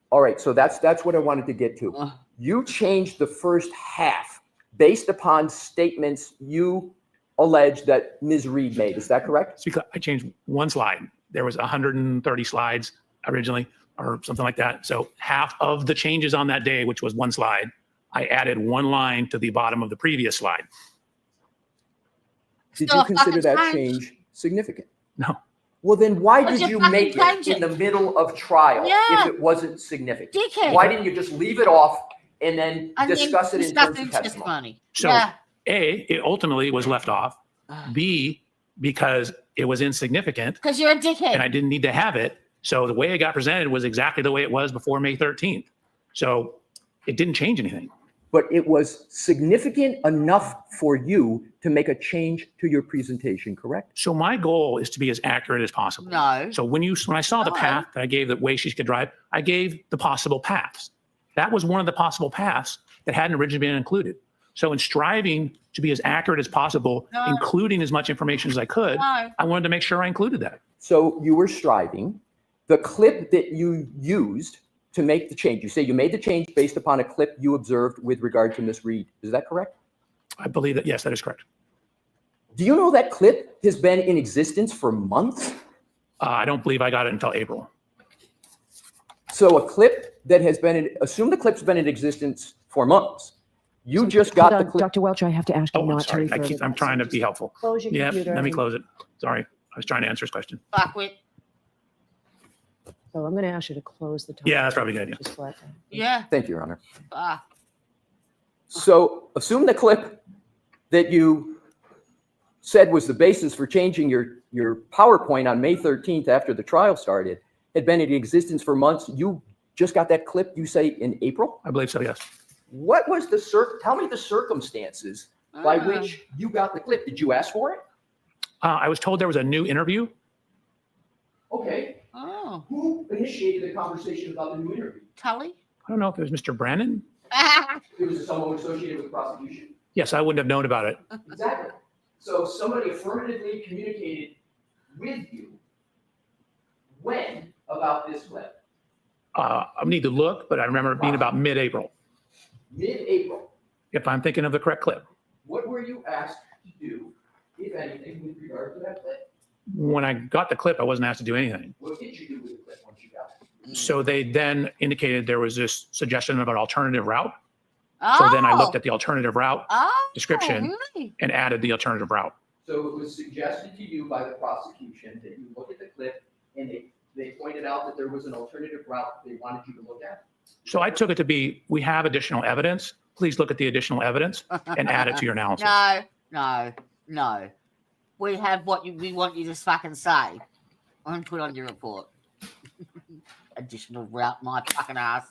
All right, so that's what I wanted to get to. You changed the first half based upon statements you allege that Ms. Reed made. Is that correct? It's because I changed one slide. There was 130 slides originally, or something like that. So half of the changes on that day, which was one slide, I added one line to the bottom of the previous slide. Did you consider that change significant? No. Well, then why did you make it in the middle of trial if it wasn't significant? Why didn't you just leave it off and then discuss it in terms of testimony? So A, it ultimately was left off. B, because it was insignificant. Because you're a dickhead. And I didn't need to have it. So the way it got presented was exactly the way it was before May 13th. So it didn't change anything. But it was significant enough for you to make a change to your presentation, correct? So my goal is to be as accurate as possible. No. So when I saw the path that I gave, the way she could drive, I gave the possible paths. That was one of the possible paths that hadn't originally been included. So in striving to be as accurate as possible, including as much information as I could, I wanted to make sure I included that. So you were striving. The clip that you used to make the change, you say you made the change based upon a clip you observed with regard to Ms. Reed. Is that correct? I believe that, yes, that is correct. Do you know that clip has been in existence for months? I don't believe I got it until April. So a clip that has been, assume the clip's been in existence for months. You just got the clip. Dr. Welcher, I have to ask you not sorry. to refer to I'm trying to be helpful. Close your computer. Let me close it. Sorry. I was trying to answer his question. Fuckwit. So I'm going to ask you to close the. Yeah, that's probably a good idea. Just flat. Yeah. Thank you, Your Honor. Ah. So assume the clip that you said was the basis for changing your PowerPoint on May 13th after the trial started had been in existence for months. You just got that clip, you say, in April? I believe so, yes. What was tell me the circumstances by which you got the clip. Did you ask for it? I was told there was a new interview. Okay. Oh. Who initiated the conversation about the new interview? Tully? I don't know if it was Mr. Brennan. It was someone associated with prosecution? Yes, I wouldn't have known about it. Exactly. So somebody affirmatively communicated with you when about this clip? I need to look, but I remember it being about mid-April, Mid-April. if I'm thinking of the correct clip. What were you asked to do, if anything, with regard to that clip? When I got the clip, I wasn't asked to do anything. What did you do with the clip once you got it? So they then indicated there was this suggestion of an alternative route. So then I looked at the alternative route description and added the alternative route. So it was suggested to you by the prosecution that you look at the clip and they pointed out that there was an alternative route they wanted you to look at? So I took it to be, we have additional evidence. Please look at the additional evidence and add it to your analysis. No. We have what we want you to fucking say and put on your report. Additional route, my fucking ass.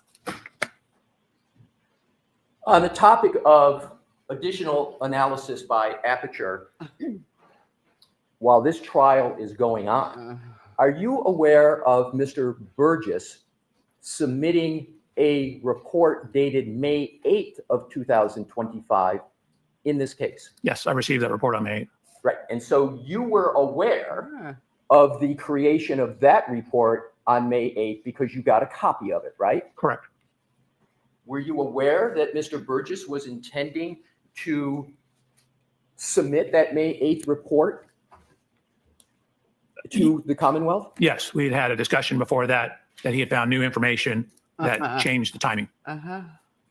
On the topic of additional analysis by Aperture, while this trial is going on, are you aware of Mr. Burgess submitting a report dated May 8th of 2025 in this case? Yes, I received that report on May 8th. Right. And so you were aware of the creation of that report on May 8th because you got a copy of it, right? Correct. Were you aware that Mr. Burgess was intending to submit that May 8th report to the Commonwealth? Yes, we had a discussion before that he had found new information that changed the timing.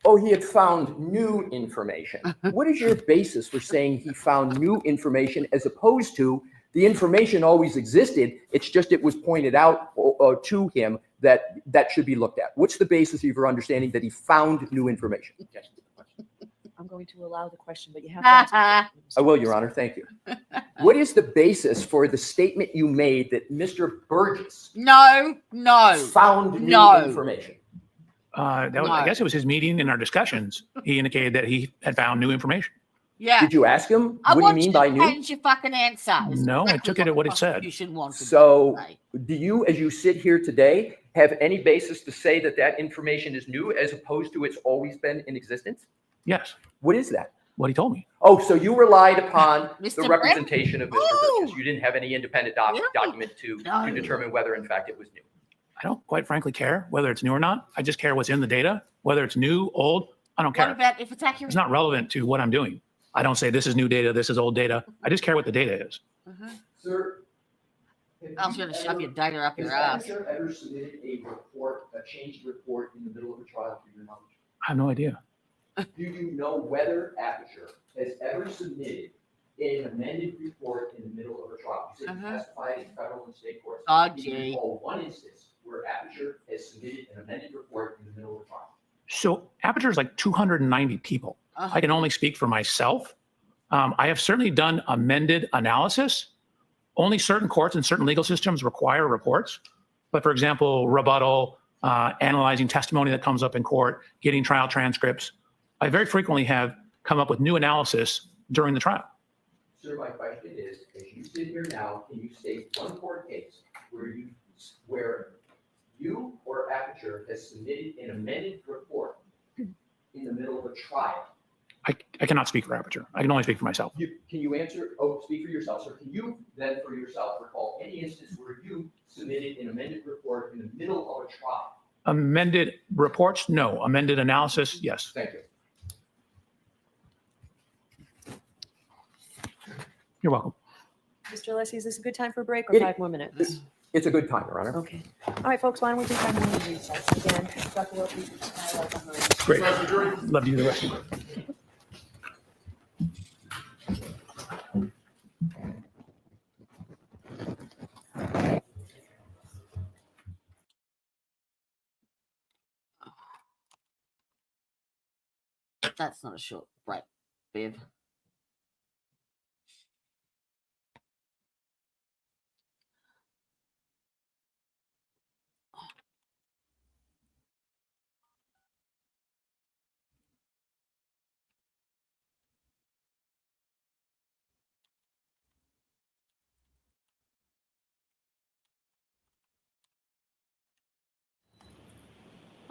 Oh, he had found new information. What is your basis for saying he found new information as opposed to the information always existed? It's just it was pointed out to him that should be looked at. What's the basis of your understanding that he found new information? I'm going to allow the question, but you have to answer. I will, Your Honor. Thank you. What is the basis for the statement you made that Mr. Burgess found new information? I guess it was his meeting and our discussions. He indicated that he had found new information. Yeah. Did you ask him? What do you mean by new? Change your fucking answer. No, I took it at what it said. So do you, as you sit here today, have any basis to say that that information is new as opposed to it's always been in existence? Yes. What is that? What he told me. Oh, so you relied upon the Mr. representation of Mr. Burgess. You didn't have any independent document to determine whether in fact it was new. I don't quite frankly care whether it's new or not. I just care what's in the data, whether it's new, old. I don't care. What about if it's accurate? It's not relevant to what I'm doing. I don't say this is new data, this is old data. I just care what the data is. Sir, I was going to shove your data up your ass. Has Aperture ever submitted a report, a changed report in the middle of a trial to your knowledge? I have no idea. Do you know whether Aperture has ever submitted an amended report in the middle of a trial? You said you testified in federal and state courts. Oh, Can you gee. recall one instance where Aperture has submitted an amended report in the middle of a trial? So Aperture is like 290 people. I can only speak for myself. I have certainly done amended analysis. Only certain courts and certain legal systems require reports. But for example, rebuttal, analyzing testimony that comes up in court, getting trial transcripts, I very frequently have come up with new analysis during the trial. Sir, my question is, as you sit here now, can you state one court case where you or Aperture has submitted an amended report in the middle of a trial? I cannot speak for Aperture. I can only speak for myself. Can you answer, speak for yourself, sir? Can you then for yourself recall any instance where you submitted an amended report in the middle of a trial? Amended reports? No. Amended analysis? Yes. Thank you. You're welcome. Mr. Leslie, is this a good time for a break or It- 5 more minutes? It's a good time, Your Honor. Okay. All right, folks, why don't we take 5 more minutes recess? Again, Dr. Welcher, behind. Great. Love to do the rest of it. That's not a short break, Bev.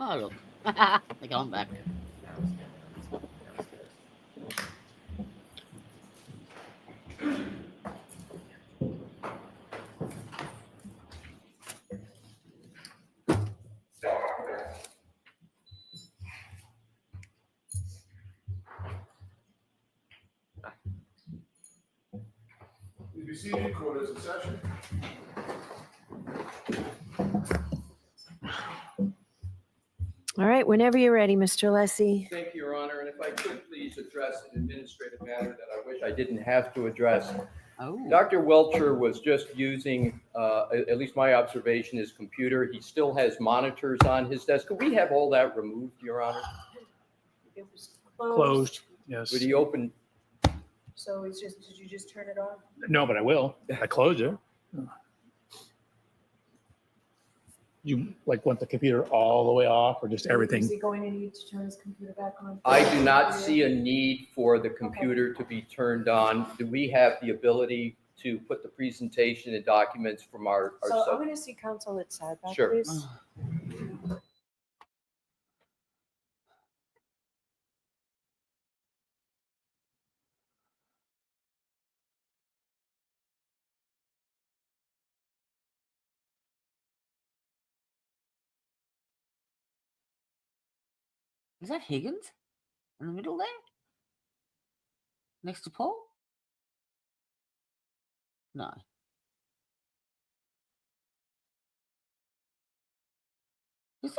Oh, look. They're going back. Please be seated, court is in session. All right, whenever you're ready, Mr. Leslie. Thank you, Your Honor. And if I could please address an administrative matter that I wish I didn't have to address. Oh. Dr. Welcher was just using, at least my observation, his computer. He still has monitors on his desk. Could we have all that removed, Your Honor? It was Closed. Yes. Would he open? So it's just, did you just turn it off? No, but I will. I closed it. You want the computer all the way off or just everything? Is he going to need to turn his computer back on? I do not see a need for the computer to be turned on. Do we have the ability to put the presentation and documents from our So I'm sub? going to see counsel at side back, Sure. please. Is that Higgins in the middle there? Next to Paul? No. Is it?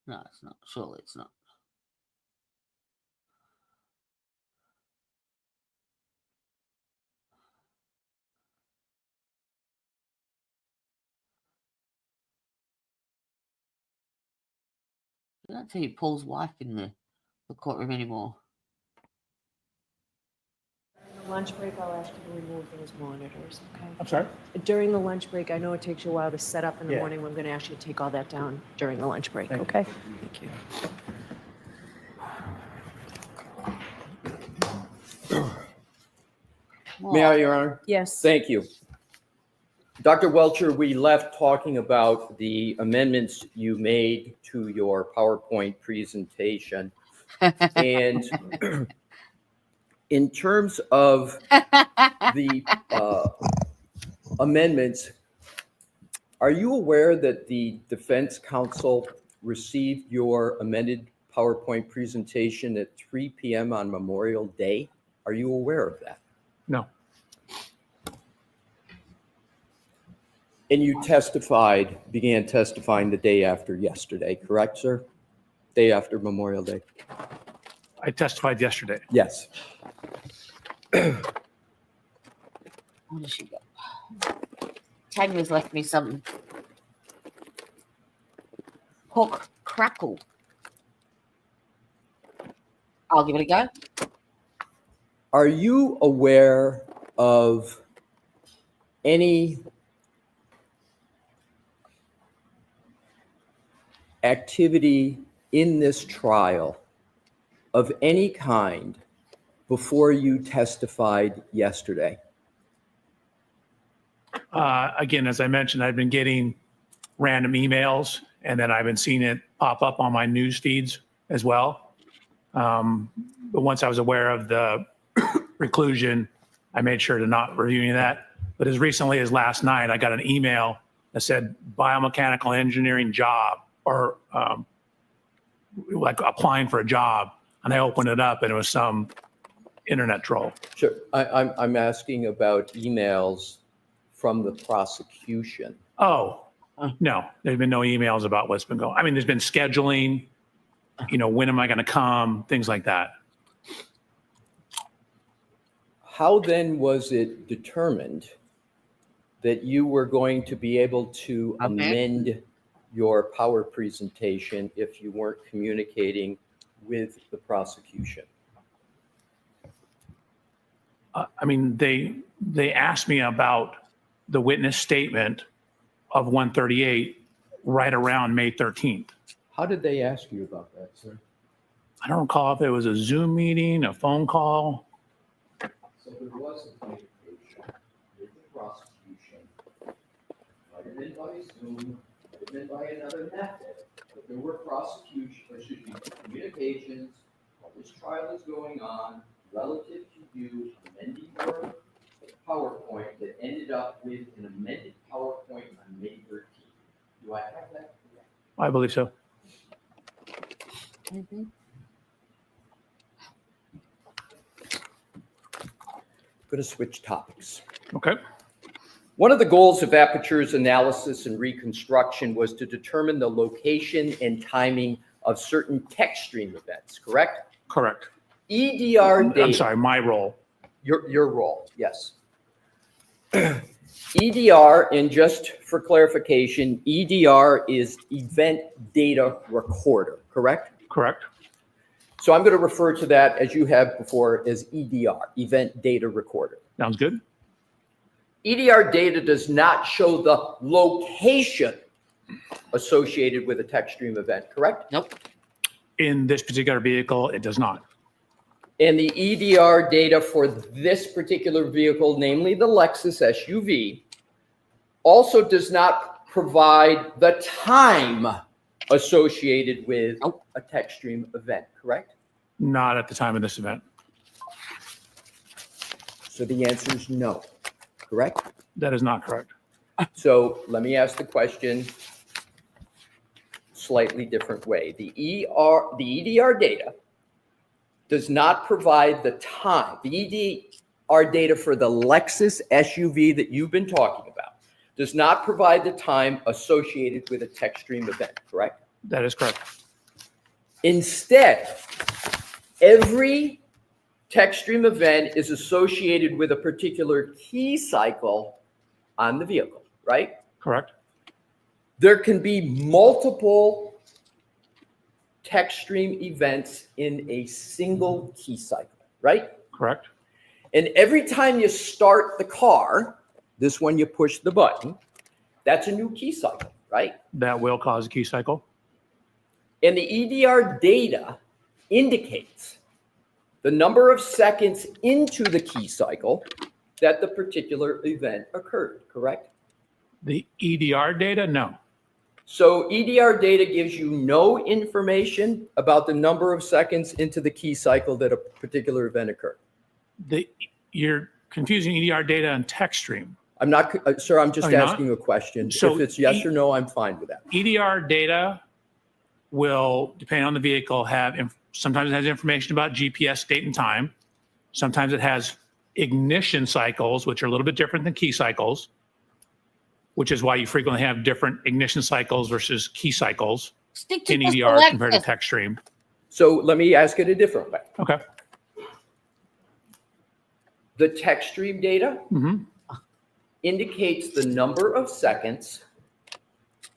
No, it's not. Surely it's not. I don't see Paul's wife in the courtroom anymore. During the lunch break, I'll ask you to remove those monitors, okay? I'm sorry? During the lunch break, I know it takes you a while to set up in the Yeah. morning. I'm going to ask you to take all that down during the lunch break, Thank you. okay? Thank you. May I, Your Honor? Yes. Thank you. Dr. Welcher, we left talking about the amendments you made to your PowerPoint presentation. And in terms of the amendments, are you aware that the defense counsel received your amended PowerPoint presentation at 3 p.m. on Memorial Day? Are you aware of that? No. And you began testifying the day after yesterday, correct, sir? Day after Memorial Day? I testified yesterday. Yes. Where did she go? Tammy's left me some pork crackle. I'll give it a go. Are you aware of any activity in this trial of any kind before you testified yesterday? Again, as I mentioned, I've been getting random emails, and then I've been seeing it pop up on my news feeds as well. But once I was aware of the reclusion, I made sure to not review any of that. But as recently as last night, I got an email that said biomechanical engineering job, or like applying for a job. And I opened it up and it was some internet troll. Sure. I'm asking about emails from the prosecution. Oh, no, there's been no emails about what's been going. I mean, there's been scheduling, when am I going to come, things like that. How then was it determined that you were going to be able to amend your power presentation if you weren't communicating with the prosecution? I mean, they asked me about the witness statement of 138 right around May 13th. How did they ask you about that, sir? I don't recall if it was a Zoom meeting, a phone call. So there was a communication with the prosecution, might have been by Zoom, might have been by another method, but there were communications while this trial is going on relative to you amending your PowerPoint that ended up with an amended PowerPoint on May 13th. Do I have that? I believe so. I'm going to switch topics. Okay. One of the goals of Aperture's analysis and reconstruction was to determine the location and timing of certain tech stream events, correct? Correct. EDR data. I'm sorry, my role. Your role, yes. EDR, and just for clarification, EDR is event data recorder, correct? Correct. So I'm going to refer to that, as you have before, as EDR, event data recorder. Sounds good. EDR data does not show the location associated with a tech stream event, correct? Nope. In this particular vehicle, it does not. And the EDR data for this particular vehicle, namely the LEXUS SUV, also does not provide the time associated with a tech stream event, correct? Not at the time of this event. So the answer is no, correct? That is not correct. So let me ask the question slightly different way. The EDR data does not provide the time. The EDR data for the LEXUS SUV that you've been talking about does not provide the time associated with a tech stream event, correct? That is correct. Instead, every tech stream event is associated with a particular key cycle on the vehicle, right? Correct. There can be multiple tech stream events in a single key cycle, right? Correct. And every time you start the car, this one you push the button, that's a new key cycle, right? That will cause a key cycle. And the EDR data indicates the number of seconds into the key cycle that the particular event occurred, correct? The EDR data, no. So EDR data gives you no information about the number of seconds into the key cycle that a particular event occurred. You're confusing EDR data and tech stream. I'm not, sir, I'm just asking a question. So if it's yes or no, I'm fine with that. EDR data will, depending on the vehicle, sometimes it has information about GPS date and time. Sometimes it has ignition cycles, which are a little bit different than key cycles, which is why you frequently have different ignition cycles versus key cycles in EDR compared to tech stream. So let me ask it a different way. Okay. The tech stream data indicates the number of seconds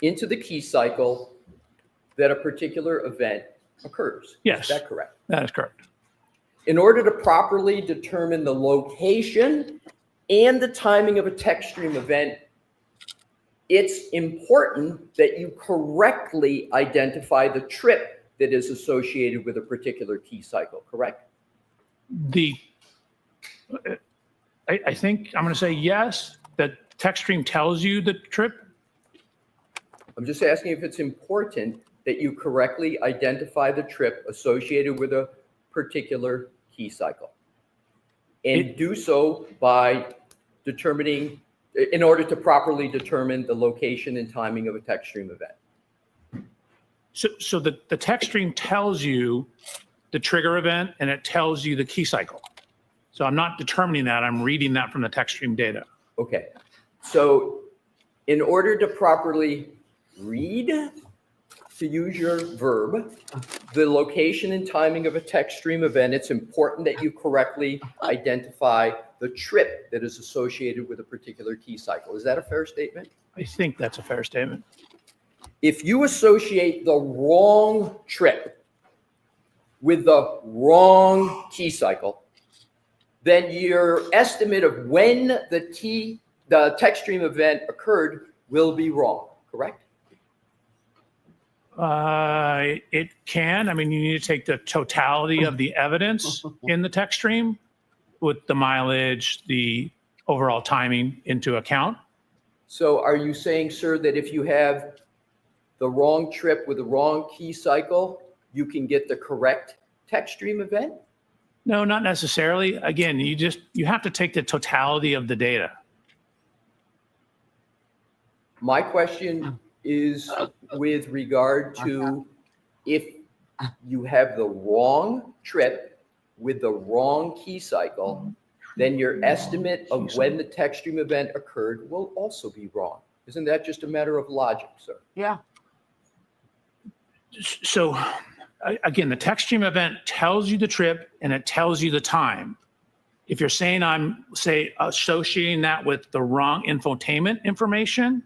into the key cycle that a particular event occurs. Yes. Is that correct? That is correct. In order to properly determine the location and the timing of a tech stream event, it's important that you correctly identify the trip that is associated with a particular key cycle, correct? I think I'm going to say yes, that text stream tells you the trip. I'm just asking if it's important that you correctly identify the trip associated with a particular key cycle. And do so by determining, in order to properly determine the location and timing of a text stream event. So the text stream tells you the trigger event and it tells you the key cycle. So I'm not determining that, I'm reading that from the text stream data. Okay, so in order to properly read, to use your verb, the location and timing of a text stream event, it's important that you correctly identify the trip that is associated with a particular key cycle. Is that a fair statement? I think that's a fair statement. If you associate the wrong trip with the wrong key cycle, then your estimate of when the text stream event occurred will be wrong, correct? It can. I mean, you need to take the totality of the evidence in the text stream with the mileage, the overall timing into account. So are you saying, sir, that if you have the wrong trip with the wrong key cycle, you can get the correct text stream event? No, not necessarily. Again, you have to take the totality of the data. My question is with regard to if you have the wrong trip with the wrong key cycle, then your estimate of when the text stream event occurred will also be wrong. Isn't that just a matter of logic, sir? Yeah. So again, the text stream event tells you the trip and it tells you the time. If you're saying I'm, say, associating that with the wrong infotainment information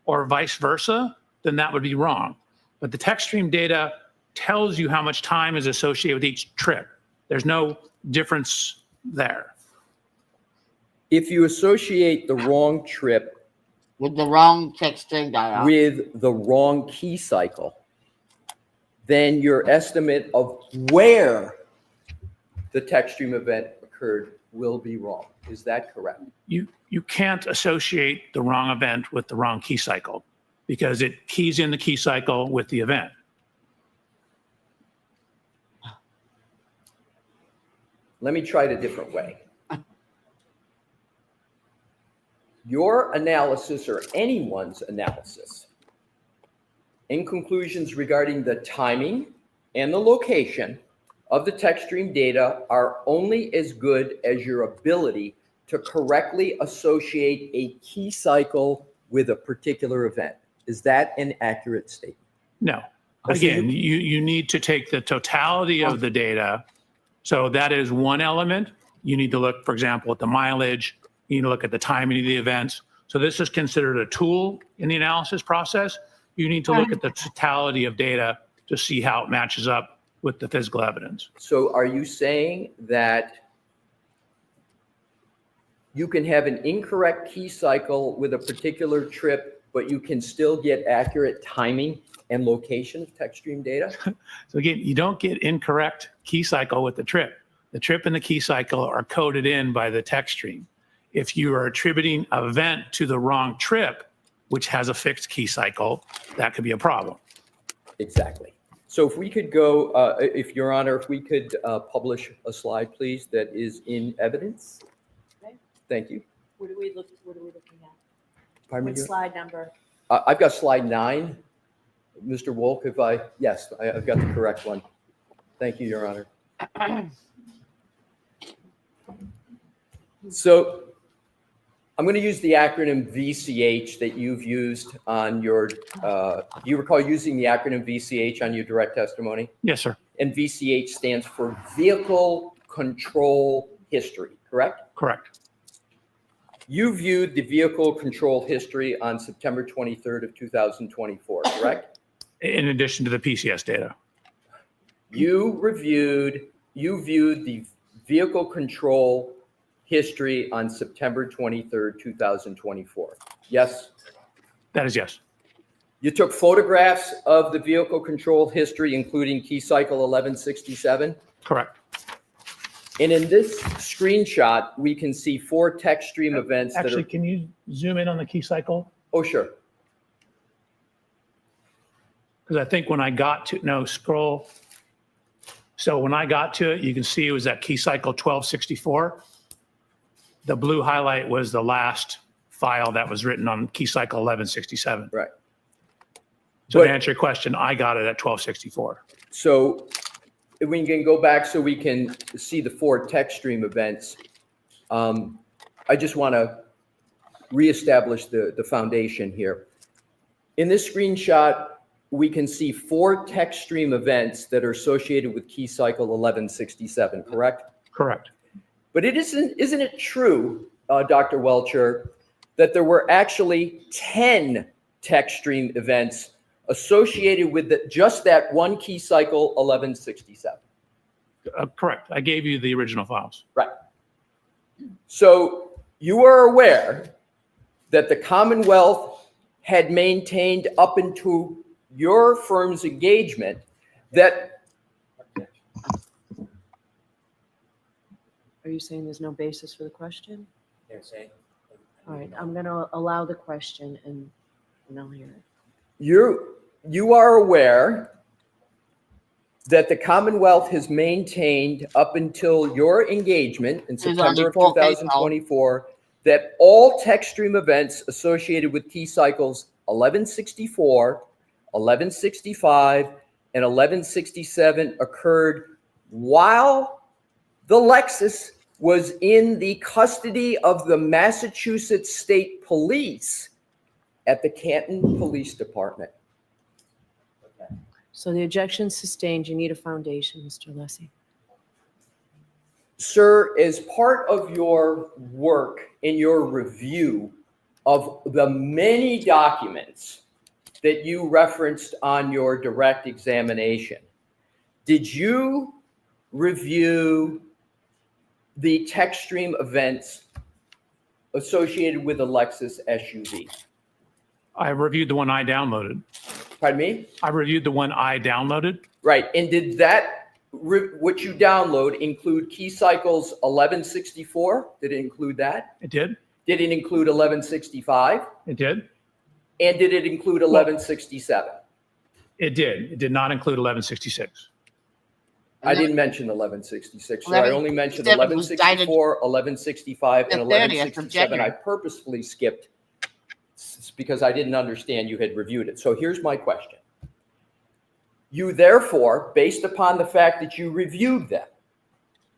or vice versa, then that would be wrong. But the text stream data tells you how much time is associated with each trip. There's no difference there. If you associate the wrong trip with the wrong text stream data with the wrong key cycle, then your estimate of where the text stream event occurred will be wrong. Is that correct? You can't associate the wrong event with the wrong key cycle because it keys in the key cycle with the event. Let me try it a different way. Your analysis or anyone's analysis in conclusions regarding the timing and the location of the text stream data are only as good as your ability to correctly associate a key cycle with a particular event. Is that an accurate statement? No. Again, you need to take the totality of the data. So that is one element. You need to look, for example, at the mileage. You need to look at the timing of the events. So this is considered a tool in the analysis process. You need to look at the totality of data to see how it matches up with the physical evidence. So are you saying that you can have an incorrect key cycle with a particular trip, but you can still get accurate timing and location of text stream data? So again, you don't get incorrect key cycle with the trip. The trip and the key cycle are coded in by the text stream. If you are attributing an event to the wrong trip, which has a fixed key cycle, that could be a problem. Exactly. So if we could go, if Your Honor, if we could publish a slide, please, that is in evidence. Okay. Thank you. What are we looking at? Pardon me, What Your- slide number? I've got slide 9. Mr. Wolk, yes, I've got the correct one. Thank you, Your Honor. So I'm going to use the acronym VCH that you've used on your, do you recall using the acronym VCH on your direct testimony? Yes, sir. And VCH stands for Vehicle Control History, correct? Correct. You viewed the vehicle control history on September 23rd of 2024, correct? In addition to the PCS data. You viewed the vehicle control history on September 23rd, 2024. Yes? That is yes. You took photographs of the vehicle control history, including key cycle 1167. Correct. And in this screenshot, we can see 4 tech stream events. Actually, can you zoom in on the key cycle? Oh, sure. Because I think when I got to, no, scroll. So when I got to it, you can see it was that key cycle 1264. The blue highlight was the last file that was written on key cycle 1167. Right. So to answer your question, I got it at 1264. So if we can go back so we can see the 4 tech stream events, I just want to reestablish the foundation here. In this screenshot, we can see 4 tech stream events that are associated with key cycle 1167, correct? Correct. But isn't it true, Dr. Welcher, that there were actually 10 tech stream events associated with just that one key cycle 1167? Correct. I gave you the original files. Right. So you are aware that the Commonwealth had maintained up into your firm's engagement that. Are you saying there's no basis for the question? They're saying. All right, I'm going to allow the question and I'll hear it. You are aware that the Commonwealth has maintained up until your engagement in September of 2024 that all tech stream events associated with key cycles 1164, 1165, and 1167 occurred while the LEXUS was in the custody of the Massachusetts State Police at the Canton Police Department. So the objection sustained. You need a foundation, Mr. Lessie. Sir, as part of your work in your review of the many documents that you referenced on your direct examination, did you review the tech stream events associated with the LEXUS SUV? I reviewed the one I downloaded. Pardon me? I reviewed the one I downloaded. Right. And did that, what you download, include key cycles 1164? Did it include that? It did. Did it include 1165? It did. And did it include 1167? It did. It did not include 1166. I didn't mention 1166. So I only mentioned 1164, 1165, and 1167. I purposefully skipped because I didn't understand you had reviewed it. So here's my question. You therefore, based upon the fact that you reviewed them.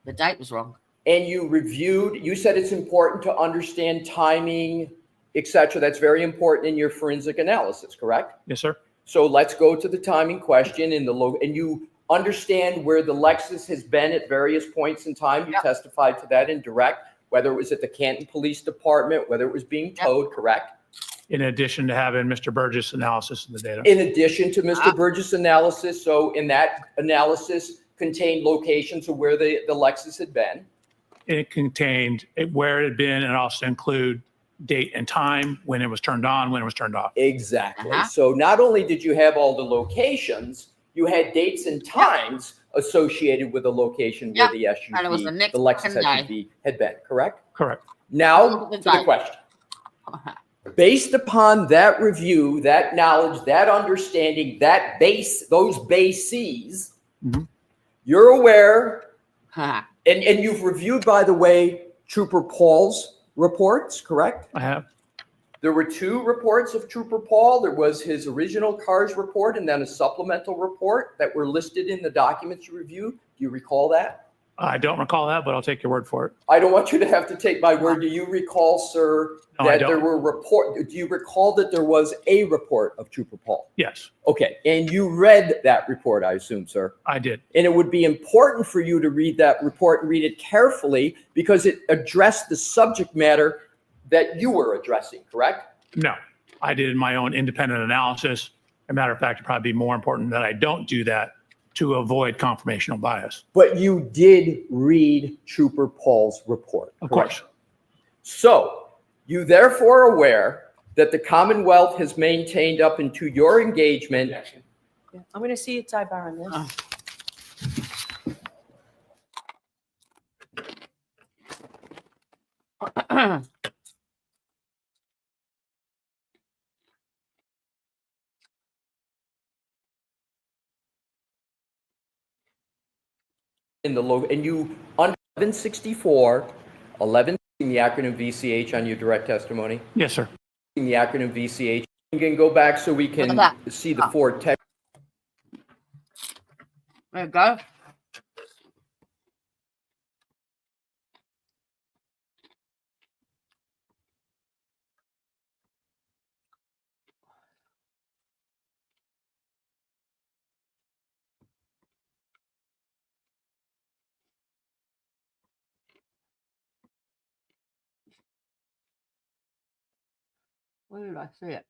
The date was wrong. And you said it's important to understand timing, etc. That's very important in your forensic analysis, correct? Yes, sir. So let's go to the timing question and you understand where the LEXUS has been at various points in time. You testified to that in direct, whether it was at the Canton Police Department, whether it was being towed, correct? In addition to having Mr. Burgess analysis of the data. In addition to Mr. Burgess analysis, so in that analysis contained locations of where the LEXUS had been. It contained where it had been and also include date and time, when it was turned on, when it was turned off. Exactly. So not only did you have all the locations, you had dates and times associated with the location where the SUV, and it was the LEXUS SUV had been, correct? Correct. Now to the question. Based upon that review, that knowledge, that understanding, that those bases, you're aware, and you've reviewed, by the way, Trooper Paul's reports, correct? I have. There were 2 reports of Trooper Paul. There was his original CARS report and then a supplemental report that were listed in the documents you reviewed. Do you recall that? I don't recall that, but I'll take your word for it. I don't want you to have to take my word. Do you recall, sir, that there were do you recall that there was a report of Trooper Paul? Yes. Okay. And you read that report, I assume, sir? I did. And it would be important for you to read that report and read it carefully because it addressed the subject matter that you were addressing, correct? No, I did my own independent analysis. As a matter of fact, it'd probably be more important that I don't do that to avoid confirmational bias. But you did read Trooper Paul's report. Of course. So you therefore are aware that the Commonwealth has maintained up into your engagement. Yeah, I'm going to see its sidebar on this. In the logo, and you under 1164, 11, the acronym VCH on your direct testimony. Yes, sir. The acronym VCH. You can go back so we can see the four text. There you go. Where did I see it?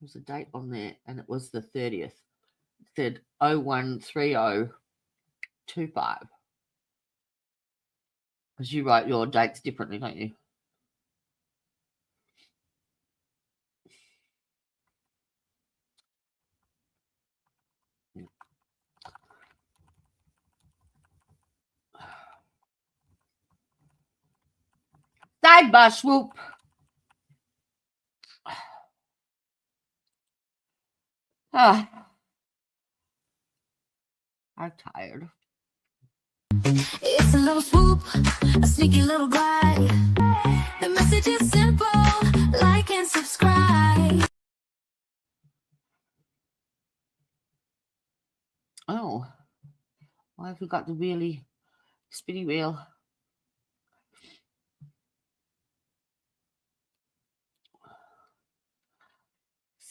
There's a date on there, and it was the 30th. It said 013025. Because you write your dates differently, don't you? Sidebar swoop. Ah, I'm tired. It's a little swoop, a sneaky little glide. The message is simple, like and subscribe. Oh, why have we got the wheelie spinny wheel?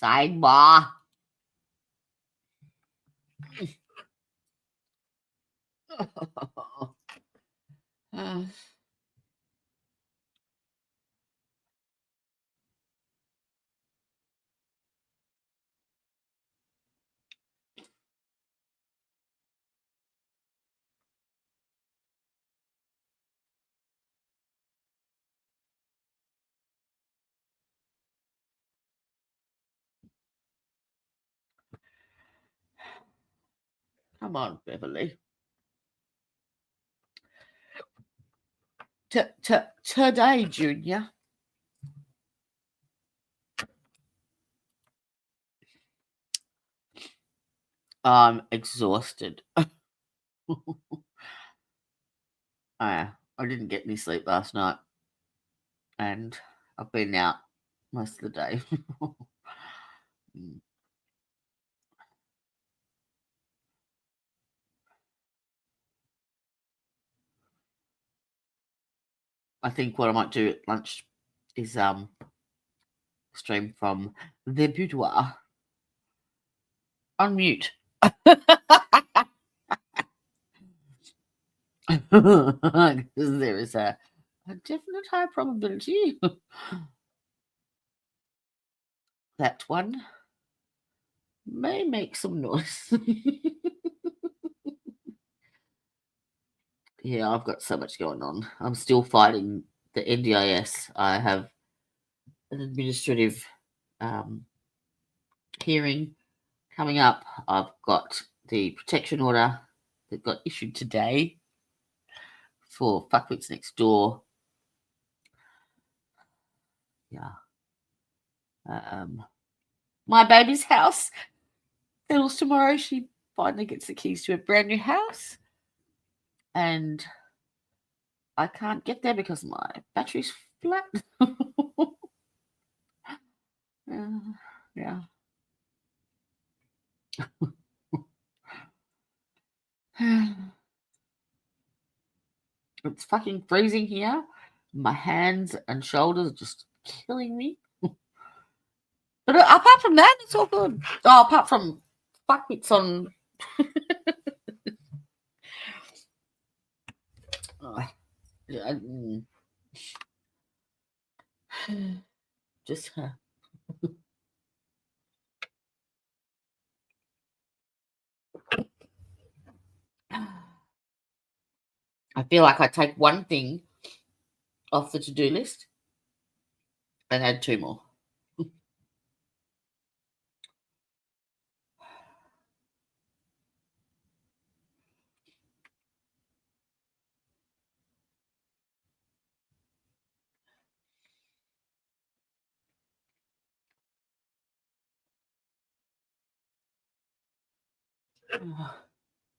Sidebar. Come on, Beverly. Today, Junior. I'm exhausted. I didn't get any sleep last night, and I've been out most of the day. I think what I might do at lunch is stream from the boudoir on mute. Because there is a definite high probability that one may make some noise. Yeah, I've got so much going on. I'm still fighting the NDIS. I have an administrative hearing coming up. I've got the protection order that got issued today for fuckwits next door. Yeah. My baby's house settles tomorrow. She finally gets the keys to a brand new house. And I can't get there because my battery's flat. Yeah. It's fucking freezing here. My hands and shoulders are just killing me. But apart from that, it's all good. Oh, apart from fuckwits on. Yeah, just I feel like I take one thing off the to-do list and add 2 more.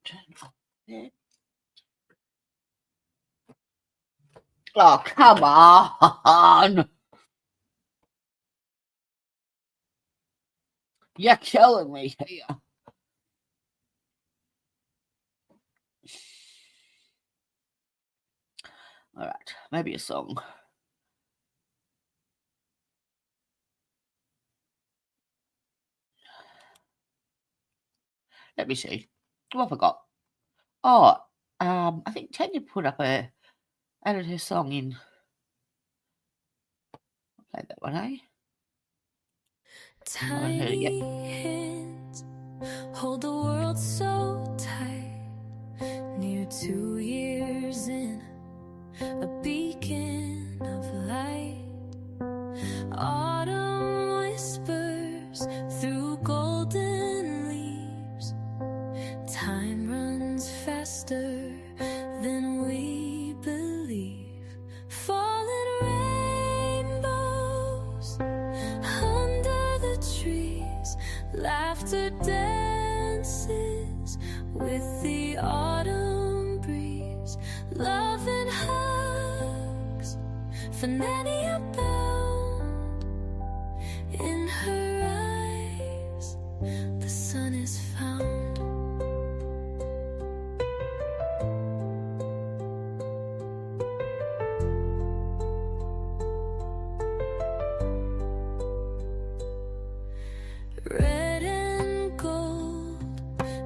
Turn off there. Oh, come on. You're killing me here. All right, maybe a song. Let me see. What have I got? Oh, I think Tanya put up added her song in. I'll play that one, eh? I haven't heard it yet. Hands hold the world so tight. Near 2 years in, a beacon of light. Autumn whispers through golden leaves. Time runs faster than we believe. Falling rainbows under the trees. Laughter dances with the autumn breeze. Love and hugs for many a bound. In her eyes, the sun is found. Red and gold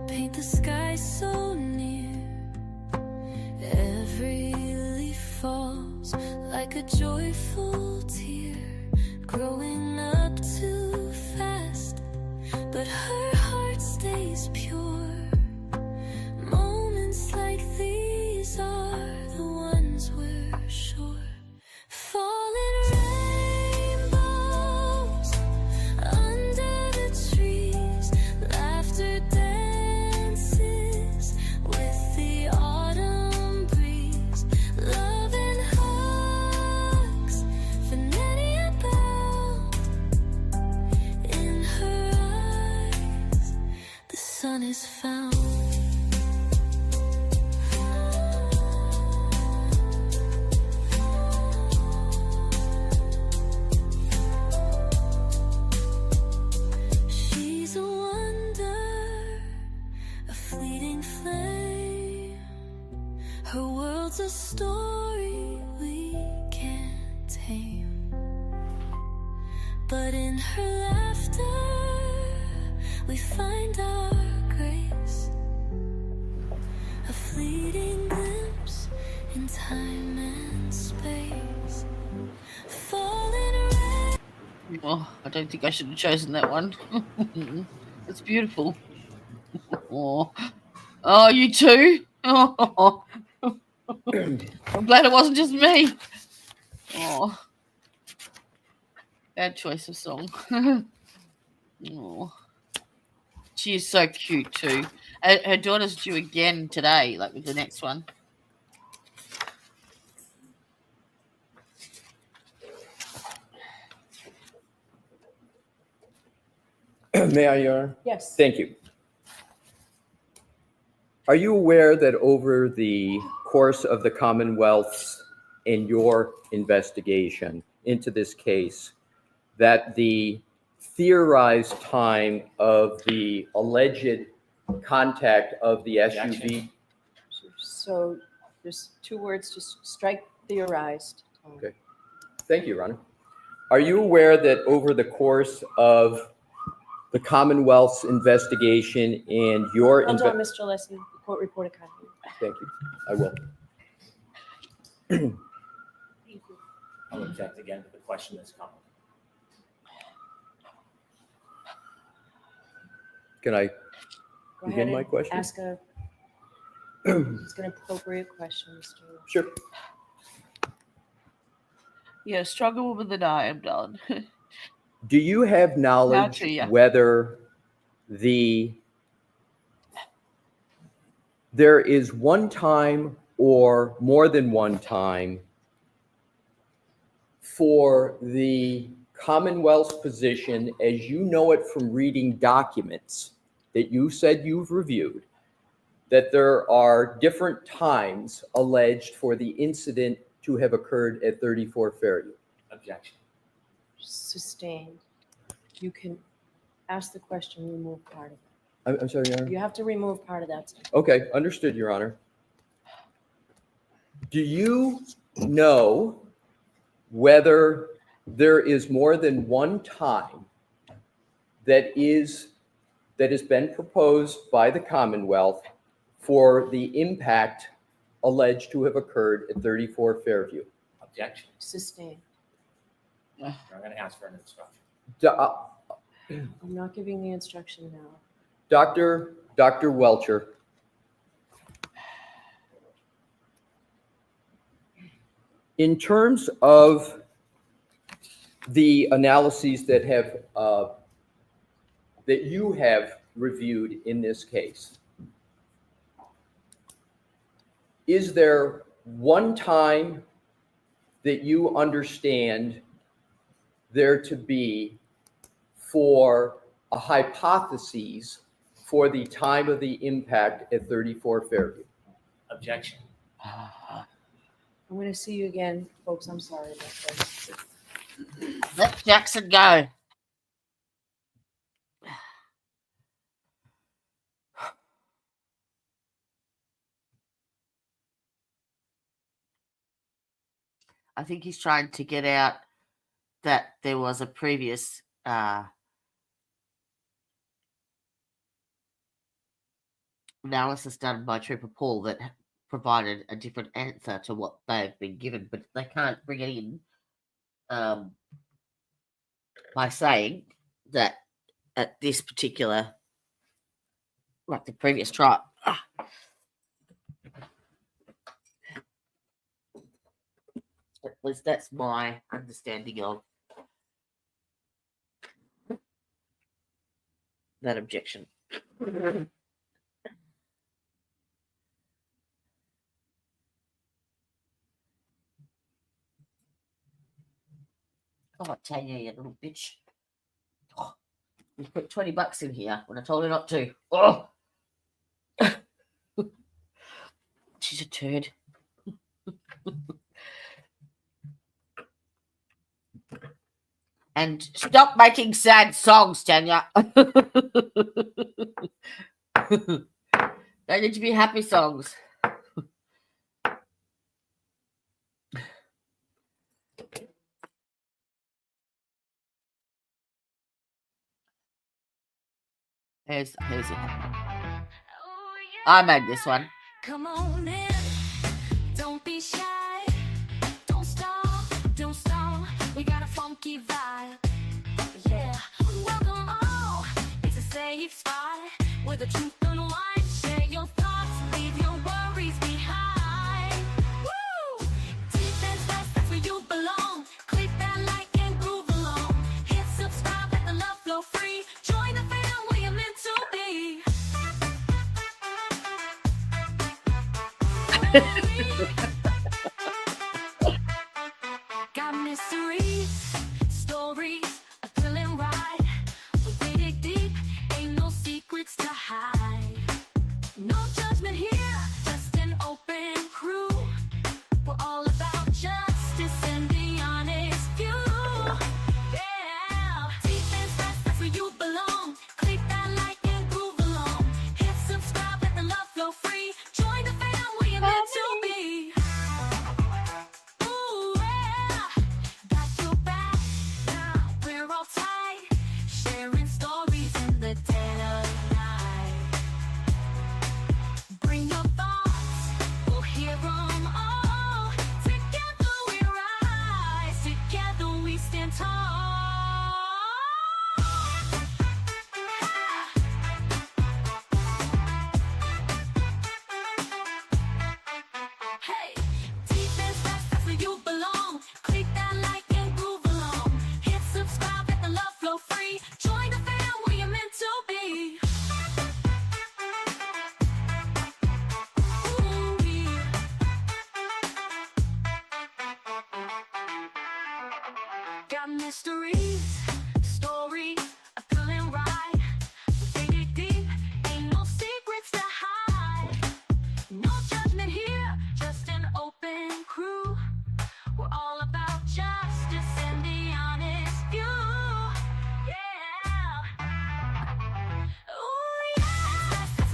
paint the sky so near. Every leaf falls like a joyful tear. Growing up too fast, but her heart stays pure. Moments like these are the ones we're sure. Falling rainbows under the trees. Laughter dances with the autumn breeze. Love and hugs for many a bound. In her eyes, the sun is found. She's a wonder, a fleeting flame. Her world's a story we can't tame. But in her laughter, we find our grace. A fleeting glimpse in time and space. Falling rain. Oh, I don't think I should have chosen that one. It's beautiful. Oh, you too? Oh. I'm glad it wasn't just me. Oh, bad choice of song. Oh. She is so cute too. Her daughter's due again today, like with the next one. May I, Your Honor? Yes. Thank you. Are you aware that over the course of the Commonwealth's and your investigation into this case, that the theorized time of the alleged contact of the SUV? So there's 2 words, just strike theorized. Okay. Thank you, Your Honor. Are you aware that over the course of the Commonwealth's investigation and your... Hold on, Mr. Leslie, the court reporter can't hear. Thank you. I will. I'll object again to the question that's coming. Can I Go begin ahead my and question? ask a It's an appropriate question, Mr. Sure. Yeah, stronger woman than I am, darling. Do you have knowledge Gotcha, yeah. whether there is one time or more than one time for the Commonwealth's position, as you know it from reading documents that you said you've reviewed, that there are different times alleged for the incident to have occurred at 34 Fairview? Objection. Sustained. You can ask the question, remove part of it. I'm sorry, Your Honor. You have to remove part of that. Okay, understood, Your Honor. Do you know whether there is more than one time that has been proposed by the Commonwealth for the impact alleged to have occurred at 34 Fairview? Objection. Sustained. I'm going to ask for an instruction. I'm not giving the instruction now. Dr. Welcher, in terms of the analyses that you have reviewed in this case, is there one time that you understand there to be for a hypothesis for the time of the impact at 34 Fairview? Objection. I'm going to see you again, folks. I'm sorry about this. Let Jackson go. I think he's trying to get out that there was a previous analysis done by Trooper Paul that provided a different answer to what they've been given, but they can't bring it in by saying that at this particular, like the previous trial. At least that's my understanding of that objection. Oh, Tanya, you little bitch. Oh, you put $20 in here when I told her not to. Oh, she's a turd. And stop making sad songs, Tanya. They need to be happy songs. Here's it. I made this one. Come on in, don't be shy. Don't stop, don't stop. We got a funky vibe. Yeah, welcome all. It's a safe spot where the truth unwind. Share your thoughts, leave your worries behind. Woo! Defense, that's where you belong. Click that like and groove along. Hit subscribe, let the love flow free. Join the family you're meant to be. Got mysteries, stories, a thrilling ride. We dig deep, ain't no secrets to hide. No judgment here, just an open crew. We're all about justice and the honest view. Yeah, defense, that's where you belong. Click that like and groove along. Hit subscribe, let the love flow free. Join the family you're meant to be. Ooh, yeah, got your back. Now we're all tight, sharing stories in the dead of night. Bring your thoughts, we'll hear them all.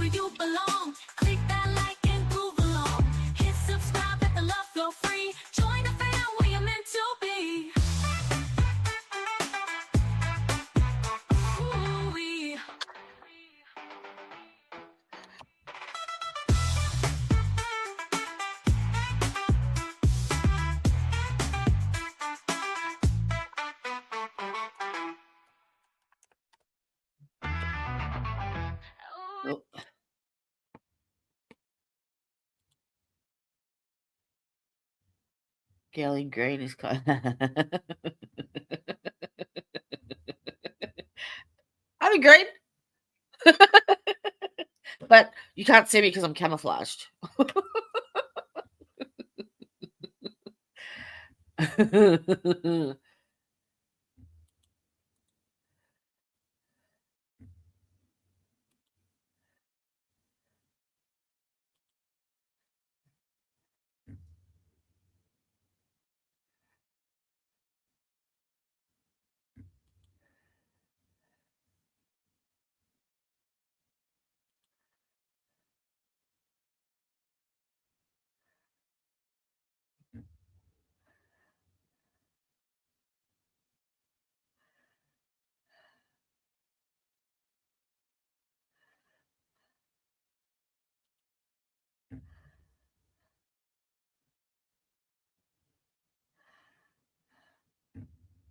where you belong. Click that like and groove along. Hit subscribe, let the love flow free. Join the fam where you're meant to be. Ooh-wee. Oh. Gelly green is kind I'm green. But you can't see me because I'm camouflaged.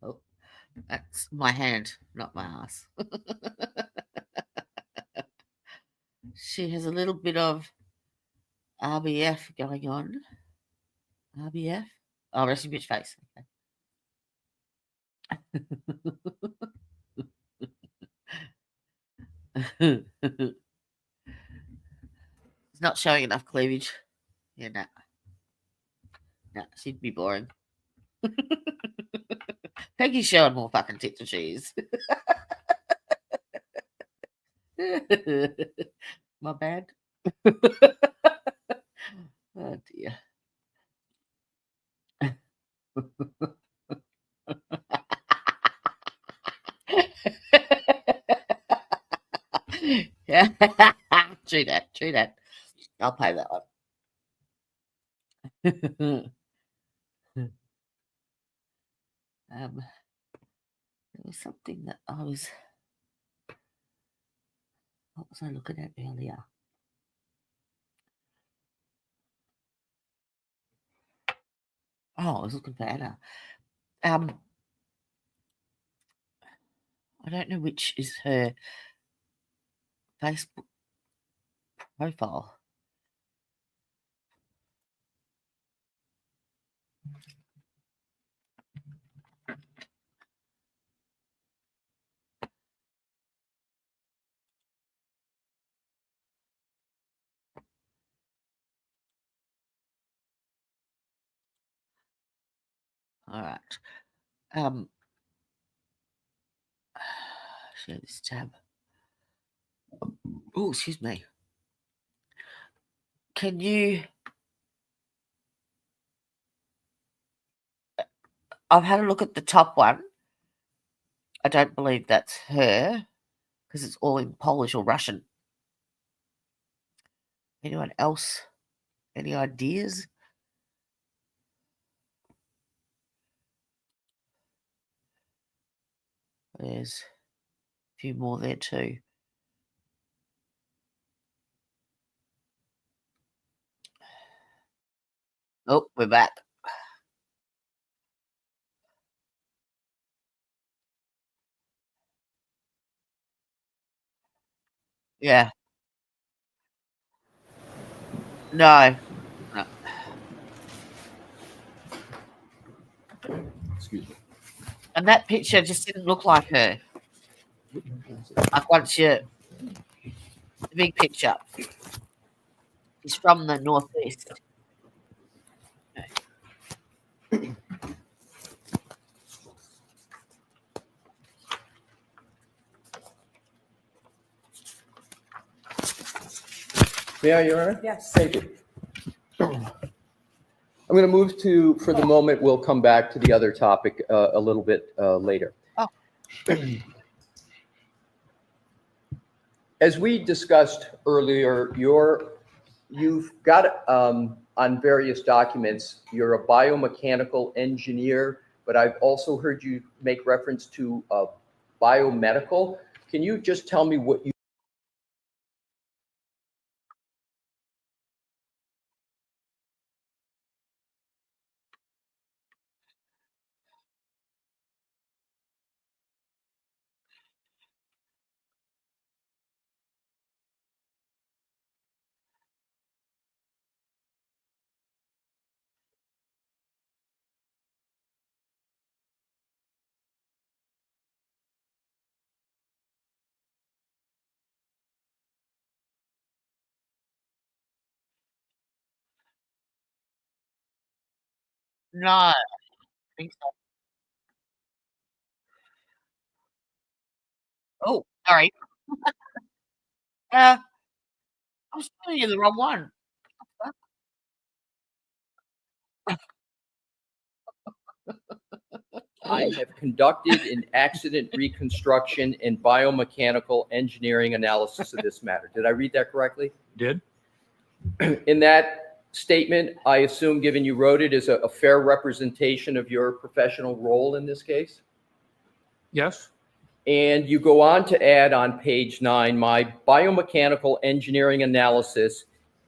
Oh, that's my hand, not my ass. She has a little bit of RBF going on. RBF? Oh, resting bitch face. Okay. It's not showing enough cleavage. Yeah, no. No, she'd be boring. Peggy's showing more fucking tits than she is. My bad. Oh dear. Yeah. True that. I'll pay that one. There was something that what was I looking at earlier? Oh, I was looking for Anna. I don't know which is her Facebook profile. All right. Share this tab. Oh, excuse me. Can you? I've had a look at the top one. I don't believe that's her because it's all in Polish or Russian. Anyone else? Any ideas? There's a few more there too. Oh, we're back. Yeah. No. Excuse me. And that picture just didn't look like her. Like once you, the big picture. She's from the northeast. May I, Your Honor? Yes. Thank you. I'm going to move to, for the moment, we'll come back to the other topic a little bit later. Oh. as we discussed earlier, you've got on various documents, you're a biomechanical engineer, but I've also heard you make reference to biomedical. Can you just tell me what you No, I think so. Oh, sorry. I was telling you the wrong one. I have conducted an accident reconstruction and biomechanical engineering analysis of this matter. Did I read that correctly? Did? In that statement, I assume, given you wrote it, is a fair representation of your professional role in this case? Yes. And you go on to add on page 9, my biomechanical engineering analysis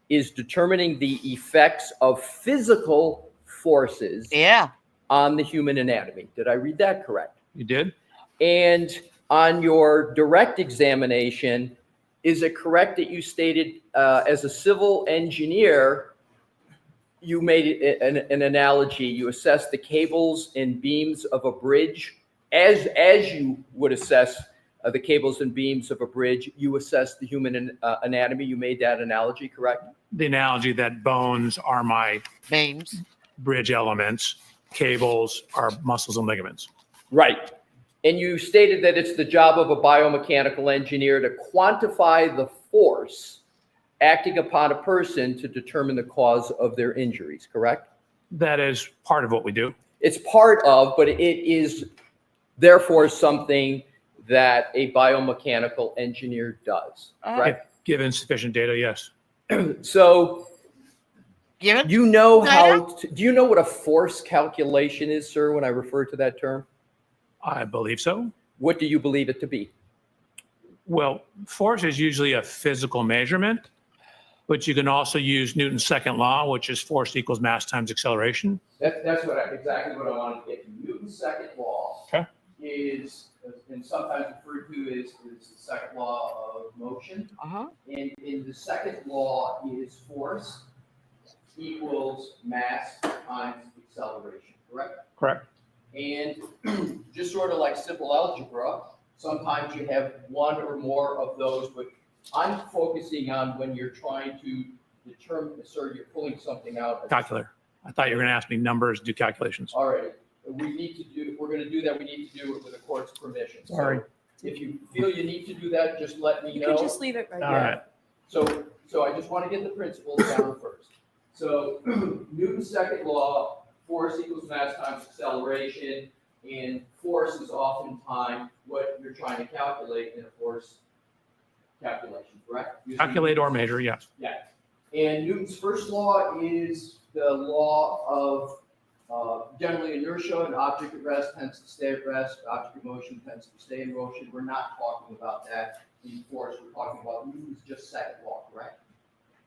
is determining the effects of physical forces on the human anatomy. Did I read that correct? You did. And on your direct examination, is it correct that you stated as a civil engineer, you made an analogy, you assessed the cables and beams of a bridge as you would assess the cables and beams of a bridge, you assess the human anatomy. You made that analogy, correct? The analogy that bones are my beams, bridge elements, cables are muscles and ligaments. Right. And you stated that it's the job of a biomechanical engineer to quantify the force acting upon a person to determine the cause of their injuries, correct? That is part of what we do. It's part of, but it is therefore something that a biomechanical engineer does, right? If given sufficient data, yes. So, you know do you know what a force calculation is, sir, when I refer to that term? I believe so. What do you believe it to be? Well, force is usually a physical measurement, but you can also use Newton's second law, which is force equals mass times acceleration. That's exactly what I wanted to get to. Newton's second law is, and sometimes referred to as the second law of motion. And in the second law is force equals mass times acceleration, correct? Correct. And just sort of like simple algebra, sometimes you have one or more of those, but I'm focusing on when you're trying to determine, sir, you're pulling something out. Calculator. I thought you were going to ask me numbers, do calculations. All right. If we're going to do that, we need to do it with the court's permission. Sorry. So if you feel you need to do that, just let me know. You can just leave it right All there. right. So I just want to get the principles down first. So Newton's second law, force equals mass times acceleration, and force is oftentimes what you're trying to calculate in a force calculation, correct? Calculate or measure, yes. Yeah. And Newton's first law is the law of generally inertia. An object at rest tends to stay at rest. Object in motion tends to stay in motion. We're not talking about that in force. We're talking about Newton's just second law, correct?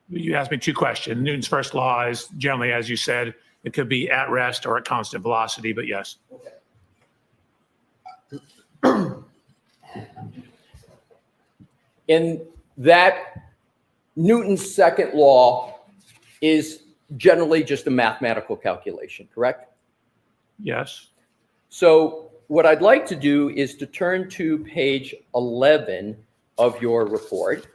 You asked me two questions. Newton's first law is generally, as you said, it could be at rest or at constant velocity, but yes. Okay. And that Newton's second law is generally just a mathematical calculation, correct? Yes. So what I'd like to do is to turn to page 11 of your report.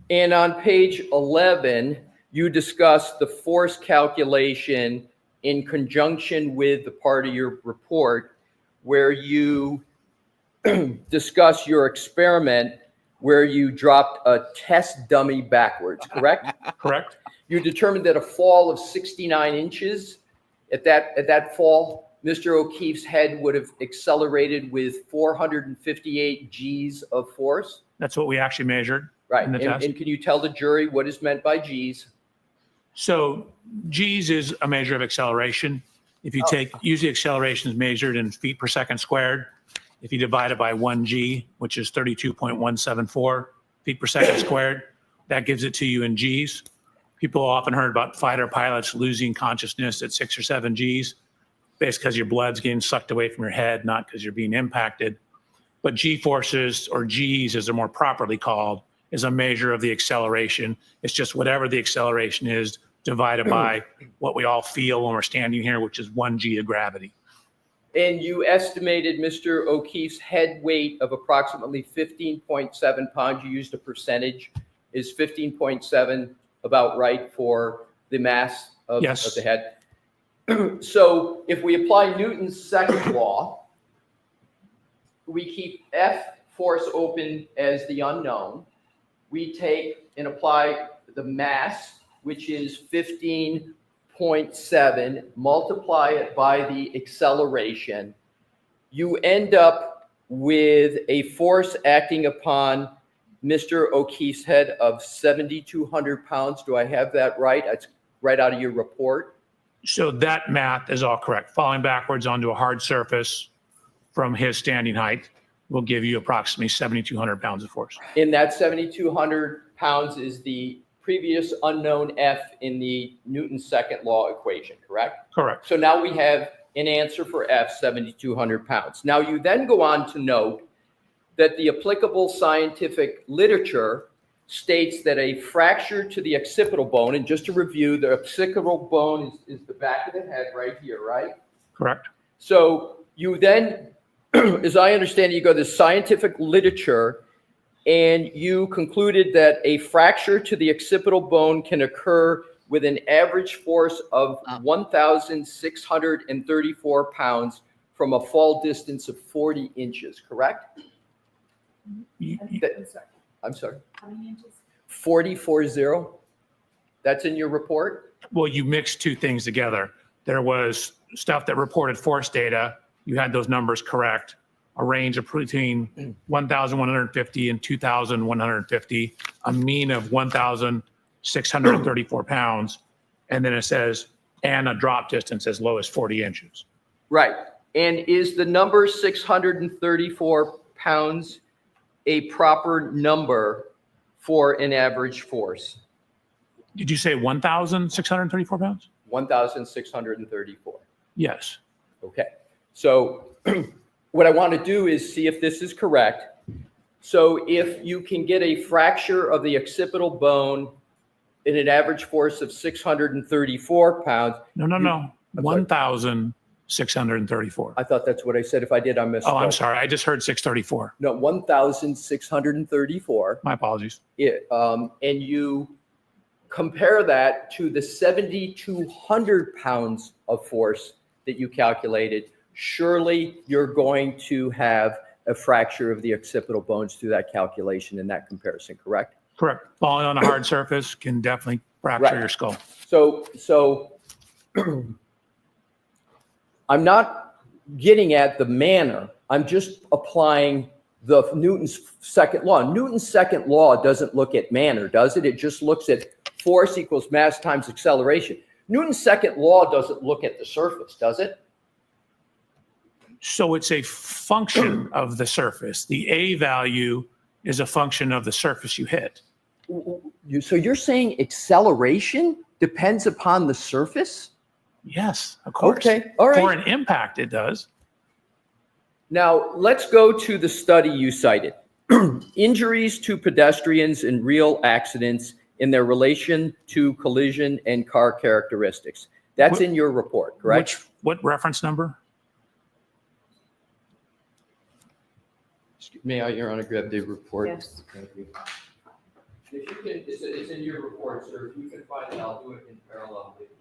And on page 11, you discuss the force calculation in conjunction with the part of your report where you discuss your experiment where you dropped a test dummy backwards, correct? Correct. You determined that a fall of 69 inches, at that fall, Mr. O'Keefe's head would have accelerated with 458 G's of force? That's what we actually measured Right. in the test. And can you tell the jury what is meant by G's? So G's is a measure of acceleration. If you usually acceleration is measured in feet per second squared. If you divide it by 1G, which is 32.174 feet per second squared, that gives it to you in G's. People often heard about fighter pilots losing consciousness at 6 or 7 G's. Basically because your blood's getting sucked away from your head, not because you're being impacted. But G forces, or G's as they're more properly called, is a measure of the acceleration. It's just whatever the acceleration is divided by what we all feel when we're standing here, which is 1G of gravity. And you estimated Mr. O'Keefe's head weight of approximately 15.7 pounds. You used a percentage. Is 15.7 about right for the mass of the head? So if we apply Newton's second law, we keep F force open as the unknown. We take and apply the mass, which is 15.7, multiply it by the acceleration. You end up with a force acting upon Mr. O'Keefe's head of 7,200 pounds. Do I have that right? That's right out of your report. So that math is all correct. Falling backwards onto a hard surface from his standing height will give you approximately 7,200 pounds of force. In that 7,200 pounds is the previous unknown F in the Newton's second law equation, correct? Correct. So now we have an answer for F, 7,200 pounds. Now you then go on to note that the applicable scientific literature states that a fracture to the occipital bone, and just to review, the occipital bone is the back of the head right here, right? Correct. So you then, as I understand it, you go to scientific literature and you concluded that a fracture to the occipital bone can occur with an average force of 1,634 pounds from a fall distance of 40 inches, correct? I'm sorry. How many inches? 40. That's in your report? Well, you mixed two things together. There was stuff that reported force data. You had those numbers correct. A range of between 1,150 and 2,150, a mean of 1,634 pounds. And then it says, and a drop distance as low as 40 inches. Right. And is the number 634 pounds a proper number for an average force? Did you say 1,634 pounds? 1,634. Yes. Okay. So what I want to do is see if this is correct. So if you can get a fracture of the occipital bone in an average force of 634 pounds. No. 1,634. I thought that's what I said. If I did, I missed. Oh, I'm sorry. I just heard 634. No, 1,634. My apologies. And you compare that to the 7,200 pounds of force that you calculated. Surely you're going to have a fracture of the occipital bones through that calculation in that comparison, correct? Correct. Falling on a hard surface can definitely fracture your skull. So I'm not getting at the manner. I'm just applying the Newton's second law. Newton's second law doesn't look at manner, does it? It just looks at force equals mass times acceleration. Newton's second law doesn't look at the surface, does it? So it's a function of the surface. The A value is a function of the surface you hit. So you're saying acceleration depends upon the surface? Yes, of course. Okay, all right. For an impact, it does. Now, let's go to the study you cited. Injuries to pedestrians in real accidents in their relation to collision and car characteristics. That's in your report, correct? What reference number? May I, Your Honor, grab the report? Yes. Thank you. If you can, it's in your report, sir. If you can find it, I'll do it in parallel with you.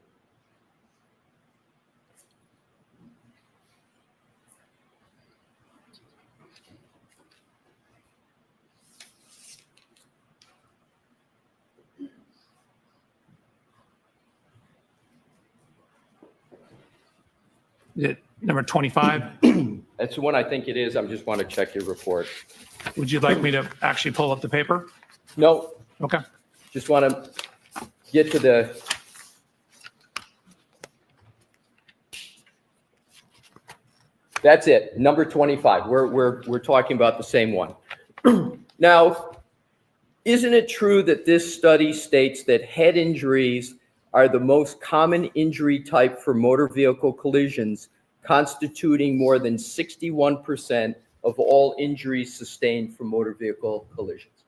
Is it number 25? That's the one I think it is. I just want to check your report. Would you like me to actually pull up the paper? No, Okay. just want to get to the. That's it, number 25. We're talking about the same one. Now, isn't it true that this study states that head injuries are the most common injury type for motor vehicle collisions, constituting more than 61% of all injuries sustained from motor vehicle collisions?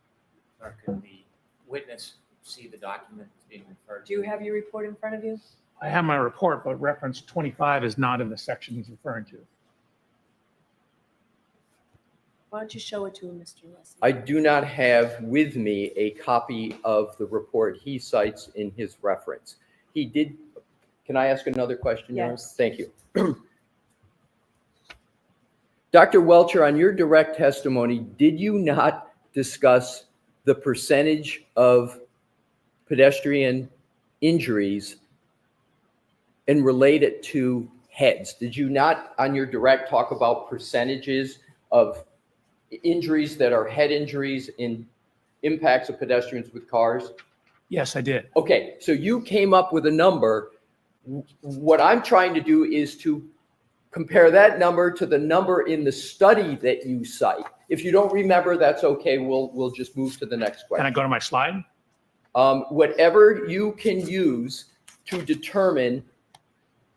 Or can the witness see the document that's being referred to? Do you have your report in front of you? I have my report, but reference 25 is not in the section he's referring to. Why don't you show it to him, Mr. Leslie? I do not have with me a copy of the report he cites in his reference. He did, can I ask another question? Your Honor? Yes. Thank you. Dr. Welcher, on your direct testimony, did you not discuss the percentage of pedestrian injuries and relate it to heads? Did you not, on your direct, talk about percentages of injuries that are head injuries in impacts of pedestrians with cars? Yes, I did. Okay, so you came up with a number. What I'm trying to do is to compare that number to the number in the study that you cite. If you don't remember, that's okay. We'll just move to the next question. Can I go to my slide? Whatever you can use to determine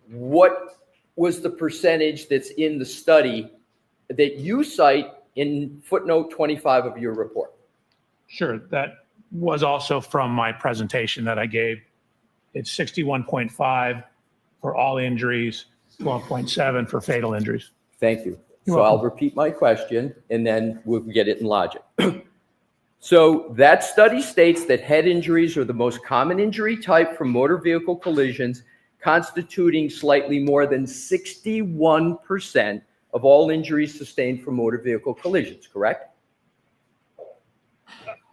what was the percentage that's in the study that you cite in footnote 25 of your report. Sure. That was also from my presentation that I gave. It's 61.5 for all injuries, 12.7 for fatal injuries. Thank you. You're So I'll welcome. repeat my question and then we'll get it in logic. So that study states that head injuries are the most common injury type from motor vehicle collisions, constituting slightly more than 61% of all injuries sustained from motor vehicle collisions, correct?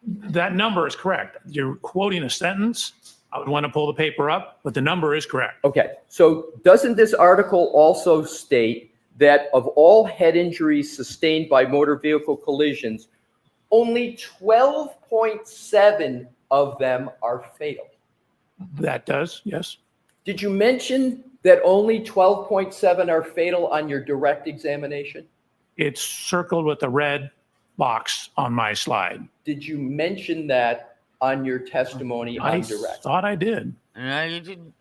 That number is correct. You're quoting a sentence. I would want to pull the paper up, but the number is correct. Okay, so doesn't this article also state that of all head injuries sustained by motor vehicle collisions, only 12.7 of them are fatal? That does, yes. Did you mention that only 12.7 are fatal on your direct examination? It's circled with a red box on my slide. Did you mention that on your testimony I on direct? thought I did. You didn't.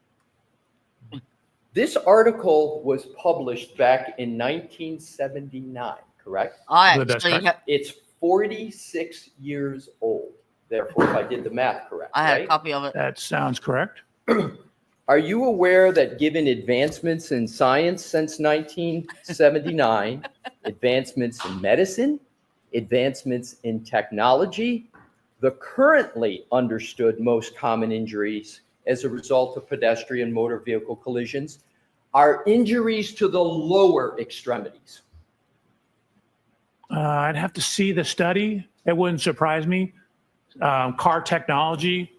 This article was published back in 1979, correct? I Well, that's actually correct. It's 46 years old. Therefore, if I did the math correct, I had a right? copy of it. That sounds correct. Are you aware that given advancements in science since 1979, advancements in medicine, advancements in technology, the currently understood most common injuries as a result of pedestrian motor vehicle collisions are injuries to the lower extremities? I'd have to see the study. It wouldn't surprise me. Car technology,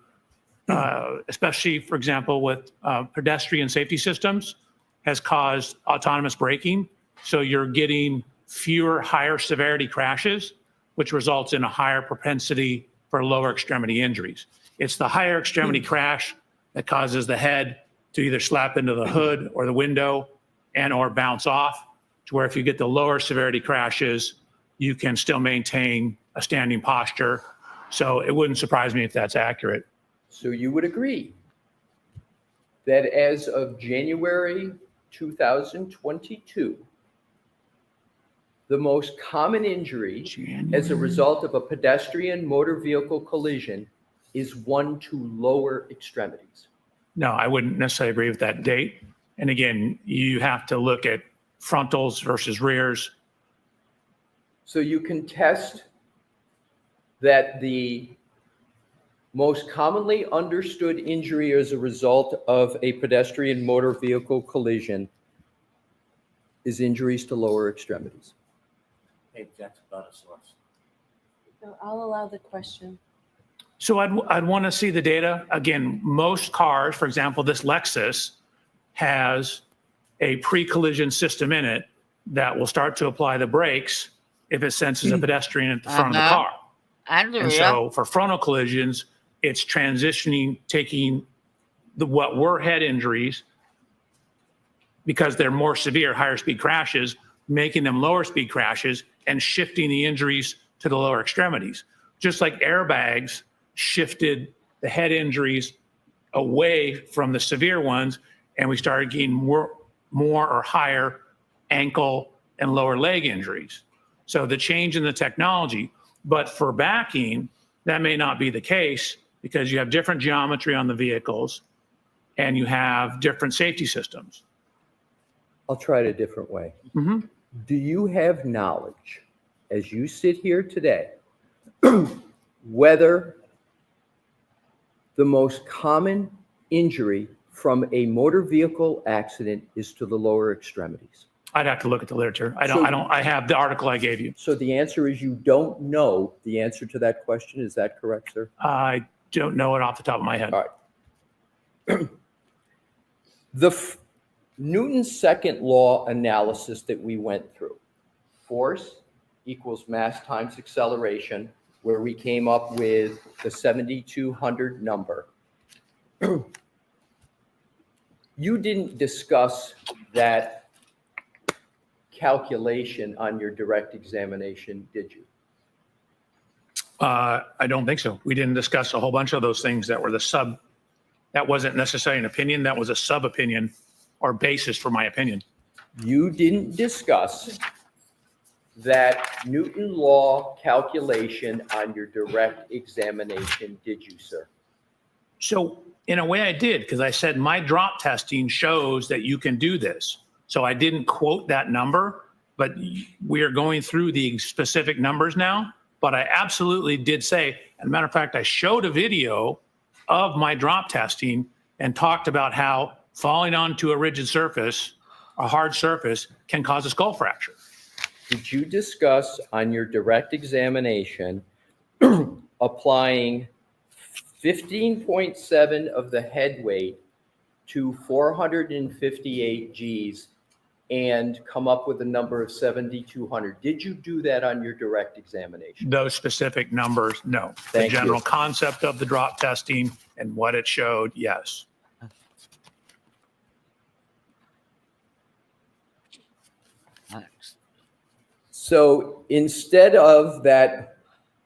especially, for example, with pedestrian safety systems, has caused autonomous braking. So you're getting fewer higher severity crashes, which results in a higher propensity for lower extremity injuries. It's the higher extremity crash that causes the head to either slap into the hood or the window and or bounce off, to where if you get the lower severity crashes, you can still maintain a standing posture. So it wouldn't surprise me if that's accurate. So you would agree that as of January 2022, the most common injury as a result of a pedestrian motor vehicle collision is one to lower extremities? No, I wouldn't necessarily agree with that date. And again, you have to look at frontals versus rears. So you contest that the most commonly understood injury as a result of a pedestrian motor vehicle collision is injuries to lower extremities. Hey, that's about a source. No, I'll allow the question. So I'd want to see the data. Again, most cars, for example, this LEXUS has a pre-collision system in it that will start to apply the brakes if it senses a pedestrian at the front of the car. And so for frontal collisions, it's transitioning, taking what were head injuries, because they're more severe, higher speed crashes, making them lower speed crashes and shifting the injuries to the lower extremities. Just like airbags shifted the head injuries away from the severe ones, and we started getting more or higher ankle and lower leg injuries. So the change in the technology, but for backing, that may not be the case because you have different geometry on the vehicles and you have different safety systems. I'll try it a different way. Mm-hmm. Do you have knowledge, as you sit here today, whether the most common injury from a motor vehicle accident is to the lower extremities? I'd have to look at the literature. I have the article I gave you. So the answer is you don't know the answer to that question. Is that correct, sir? I don't know it off the top of my head. All right. Newton's second law analysis that we went through, force equals mass times acceleration, where we came up with the 7,200 number. You didn't discuss that calculation on your direct examination, did you? I don't think so. We didn't discuss a whole bunch of those things that were that wasn't necessarily an opinion, that was a sub-opinion or basis for my opinion. You didn't discuss that Newton law calculation on your direct examination, did you, sir? So in a way I did, because I said my drop testing shows that you can do this. So I didn't quote that number, but we are going through the specific numbers now. But I absolutely did say, as a matter of fact, I showed a video of my drop testing and talked about how falling onto a rigid surface, a hard surface, can cause a skull fracture. Did you discuss on your direct examination applying 15.7 of the head weight to 458 Gs and come up with a number of 7,200? Did you do that on your direct examination? Those specific numbers, no. Thank the general you. concept of the drop testing and what it showed, yes. So instead of that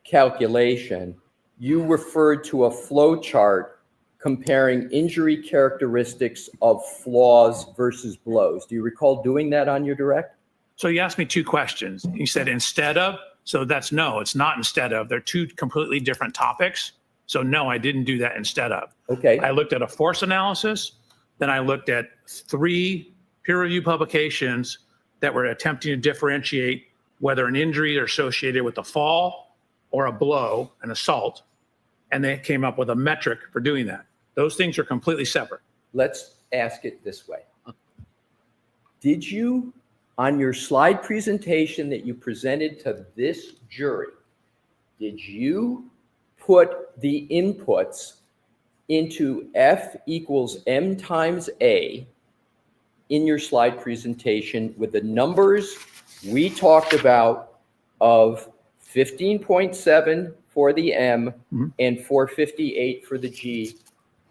calculation, you referred to a flow chart comparing injury characteristics of flaws versus blows. Do you recall doing that on your direct? So you asked me two questions. You said instead of, so that's no, it's not instead of. They're two completely different topics. So no, I didn't do that instead of. Okay. I looked at a force analysis, then I looked at 3 peer-reviewed publications that were attempting to differentiate whether an injury is associated with a fall or a blow, an assault, and they came up with a metric for doing that. Those things are completely separate. Let's ask it this way. Did you, on your slide presentation that you presented to this jury, did you put the inputs into F equals M times A in your slide presentation with the numbers we talked about of 15.7 for the M and 458 for the G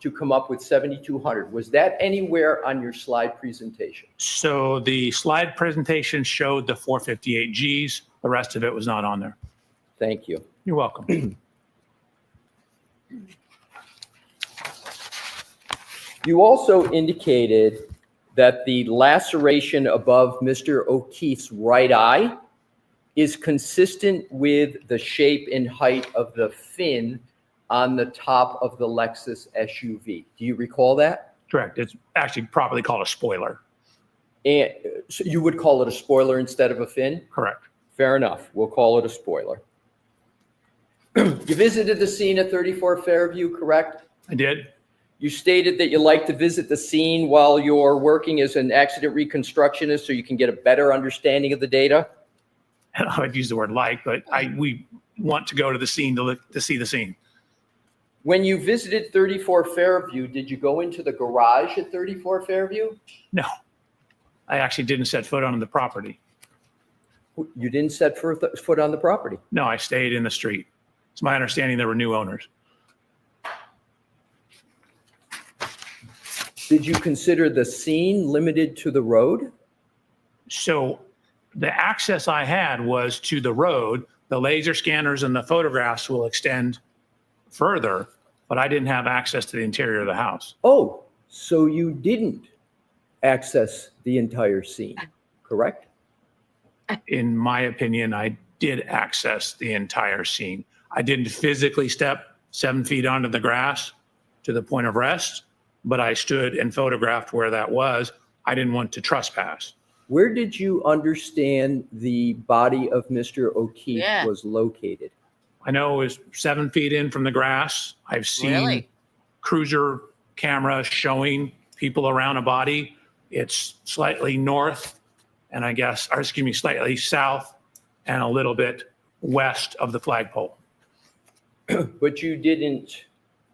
to come up with 7,200? Was that anywhere on your slide presentation? So the slide presentation showed the 458 Gs. The rest of it was not on there. Thank you. You're welcome. You also indicated that the laceration above Mr. O'Keefe's right eye is consistent with the shape and height of the fin on the top of the LEXUS SUV. Do you recall that? Correct. It's actually properly called a spoiler. And so you would call it a spoiler instead of a fin? Correct. Fair enough. We'll call it a spoiler. You visited the scene at 34 Fairview, correct? I did. You stated that you like to visit the scene while you're working as an accident reconstructionist so you can get a better understanding of the data? I'd use the word like, but we want to go to the scene to see the scene. When you visited 34 Fairview, did you go into the garage at 34 Fairview? No. I actually didn't set foot on the property. You didn't set foot on the property? No, I stayed in the street. It's my understanding there were new owners. Did you consider the scene limited to the road? So the access I had was to the road. The laser scanners and the photographs will extend further, but I didn't have access to the interior of the house. Oh, so you didn't access the entire scene, correct? In my opinion, I did access the entire scene. I didn't physically step 7 feet onto the grass to the point of rest, but I stood and photographed where that was. I didn't want to trespass. Where did you understand the body of Mr. O'Keefe was located? I know it was 7 feet in from the grass. I've seen cruiser cameras showing people around a body. It's slightly north and slightly south and a little bit west of the flagpole. But you didn't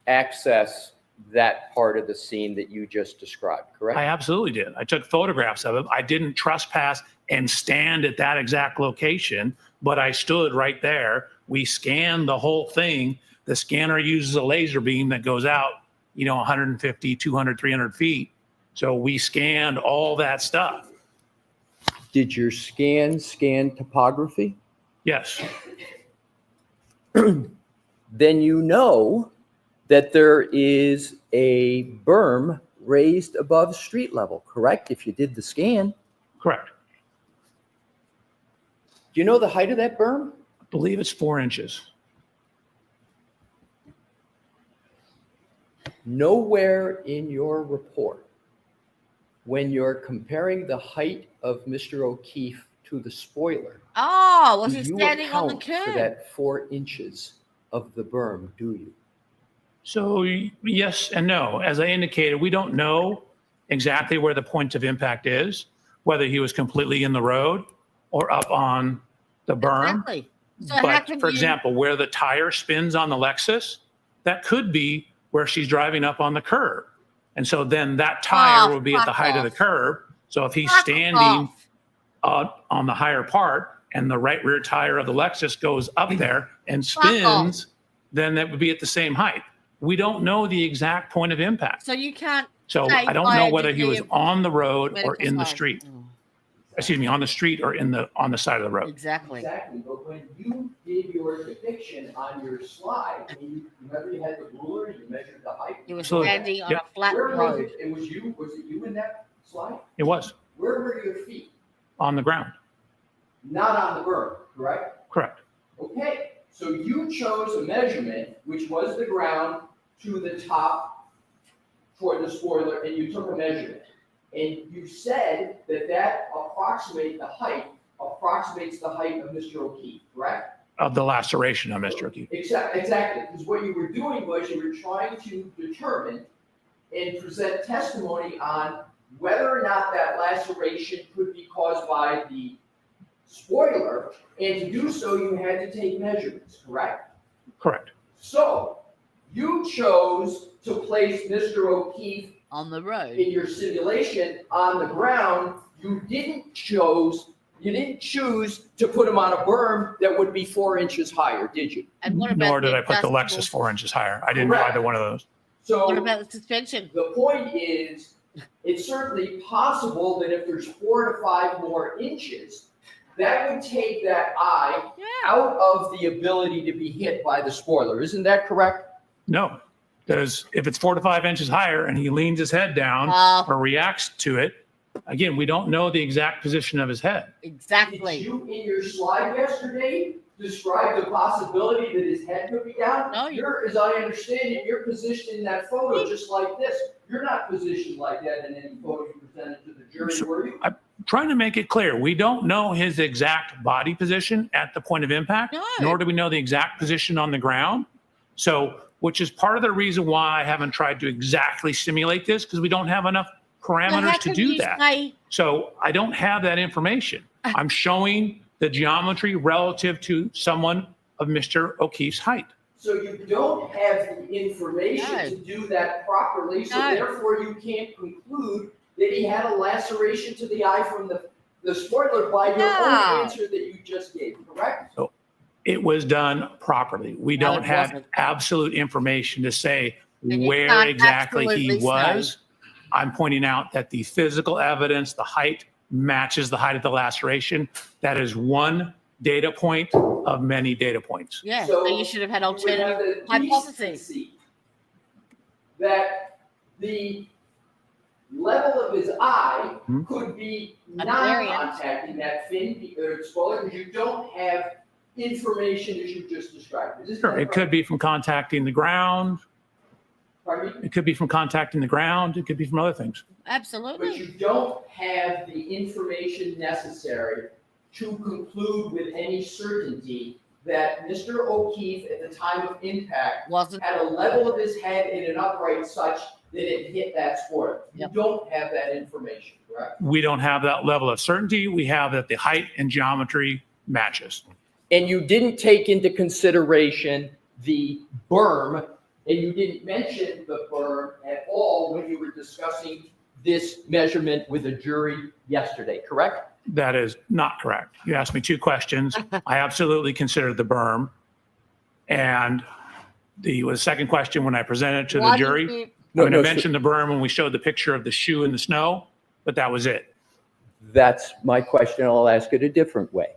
access that part of the scene that you just described, correct? I absolutely did. I took photographs of it. I didn't trespass and stand at that exact location, but I stood right there. We scanned the whole thing. The scanner uses a laser beam that goes out, 150, 200, 300 feet. So we scanned all that stuff. Did your scan topography? Yes. Then you know that there is a berm raised above street level, correct? If you did the scan. Correct. Do you know the height of that berm? I believe it's 4 inches. Nowhere in your report, when you're comparing the height of Mr. O'Keefe to the spoiler, was do he you standing on the account curb? for that 4 inches of the berm, do you? So yes and no. As I indicated, we don't know exactly where the point of impact is, whether he was completely in the road or up on the berm. Exactly. So how But can for you- example, where the tire spins on the LEXUS, that could be where she's driving up on the curb. And so then that tire will be at the height of the curb. So if he's standing on the higher part and the right rear tire of the LEXUS goes up there and spins, then that would be at the same height. We don't know the exact point of impact. So you can't. So say I don't by know a whether he degree was of on the road or medical in the science. street. Excuse me, on the street or on the side of the road. Exactly. Exactly, but when you did your depiction on your slide, remember you had the ruler, you measured the height? He was Absolutely. standing on Yep. a flat Where was road. it? Was it you in that slide? It was Where were your feet? on the ground. Not on the berm, correct? Correct. Okay, so you chose a measurement, which was the ground to the top toward the spoiler, and you took a measurement. And you said that approximates the height of Mr. O'Keefe, correct? Of the laceration of Mr. O'Keefe. Exactly, because what you were doing was you were trying to determine and present testimony on whether or not that laceration could be caused by the spoiler, and to do so, you had to take measurements, correct? Correct. So, you chose to place Mr. O'Keefe on the road in your simulation on the ground. You didn't choose to put him on a berm that would be 4 inches higher, did you? And what about Nor did the I put the adjustable- LEXUS 4 inches higher. I didn't do Correct. either one of those. So What about the suspension? the point is, it's certainly possible that if there's 4 to 5 more inches, that would take that eye out of the ability to be hit by the spoiler. Isn't that correct? No, because if it's 4 to 5 inches higher and he leans his head down or reacts to it, again, we don't know the exact position of his head. Exactly. Did you, in your slide yesterday, describe the possibility that his head could be down? No, You're, as I understand it, you're positioned in that photo just like this. You're not positioned like that in any photo you presented to the jury, were you? I'm trying to make it clear. We don't know his exact body position at the point of impact, nor do we know the exact position on the ground. So, which is part of the reason why I haven't tried to exactly simulate this, because we don't have enough parameters to do that. So I don't have that information. I'm showing the geometry relative to someone of Mr. O'Keefe's height. So you don't have the information to do that properly, so therefore you can't conclude that maybe had a laceration to the eye from the spoiler by your No. own answer that you just gave, correct? It was done properly. We No, don't it have wasn't. absolute information to say And you where can't exactly he absolutely was. I'm pointing out that the physical evidence, the height matches the height of the laceration. That is one data point of many data points. Yeah, so you should have had alternative hypotheses. Decency that the level of his eye could be non-contacting that fin or spoiler because you don't have information as you just described. Sure, it could be from contacting the ground. Pardon me? It could be from contacting the ground. It could be from other things. Absolutely. But you don't have the information necessary to conclude with any certainty that Mr. O'Keefe at the time of impact had a level of his head in an upright such that it hit that spoiler. You don't have that information, correct? We don't have that level of certainty. We have that the height and geometry matches. And you didn't take into consideration the berm, and you didn't mention the berm at all when you were discussing this measurement with a jury yesterday, correct? That is not correct. You asked me two questions. I absolutely considered the berm. And the second question, when I presented to the jury, I mentioned the berm when we showed the picture of the shoe in the snow, but that was it. That's my question. I'll ask it a different way.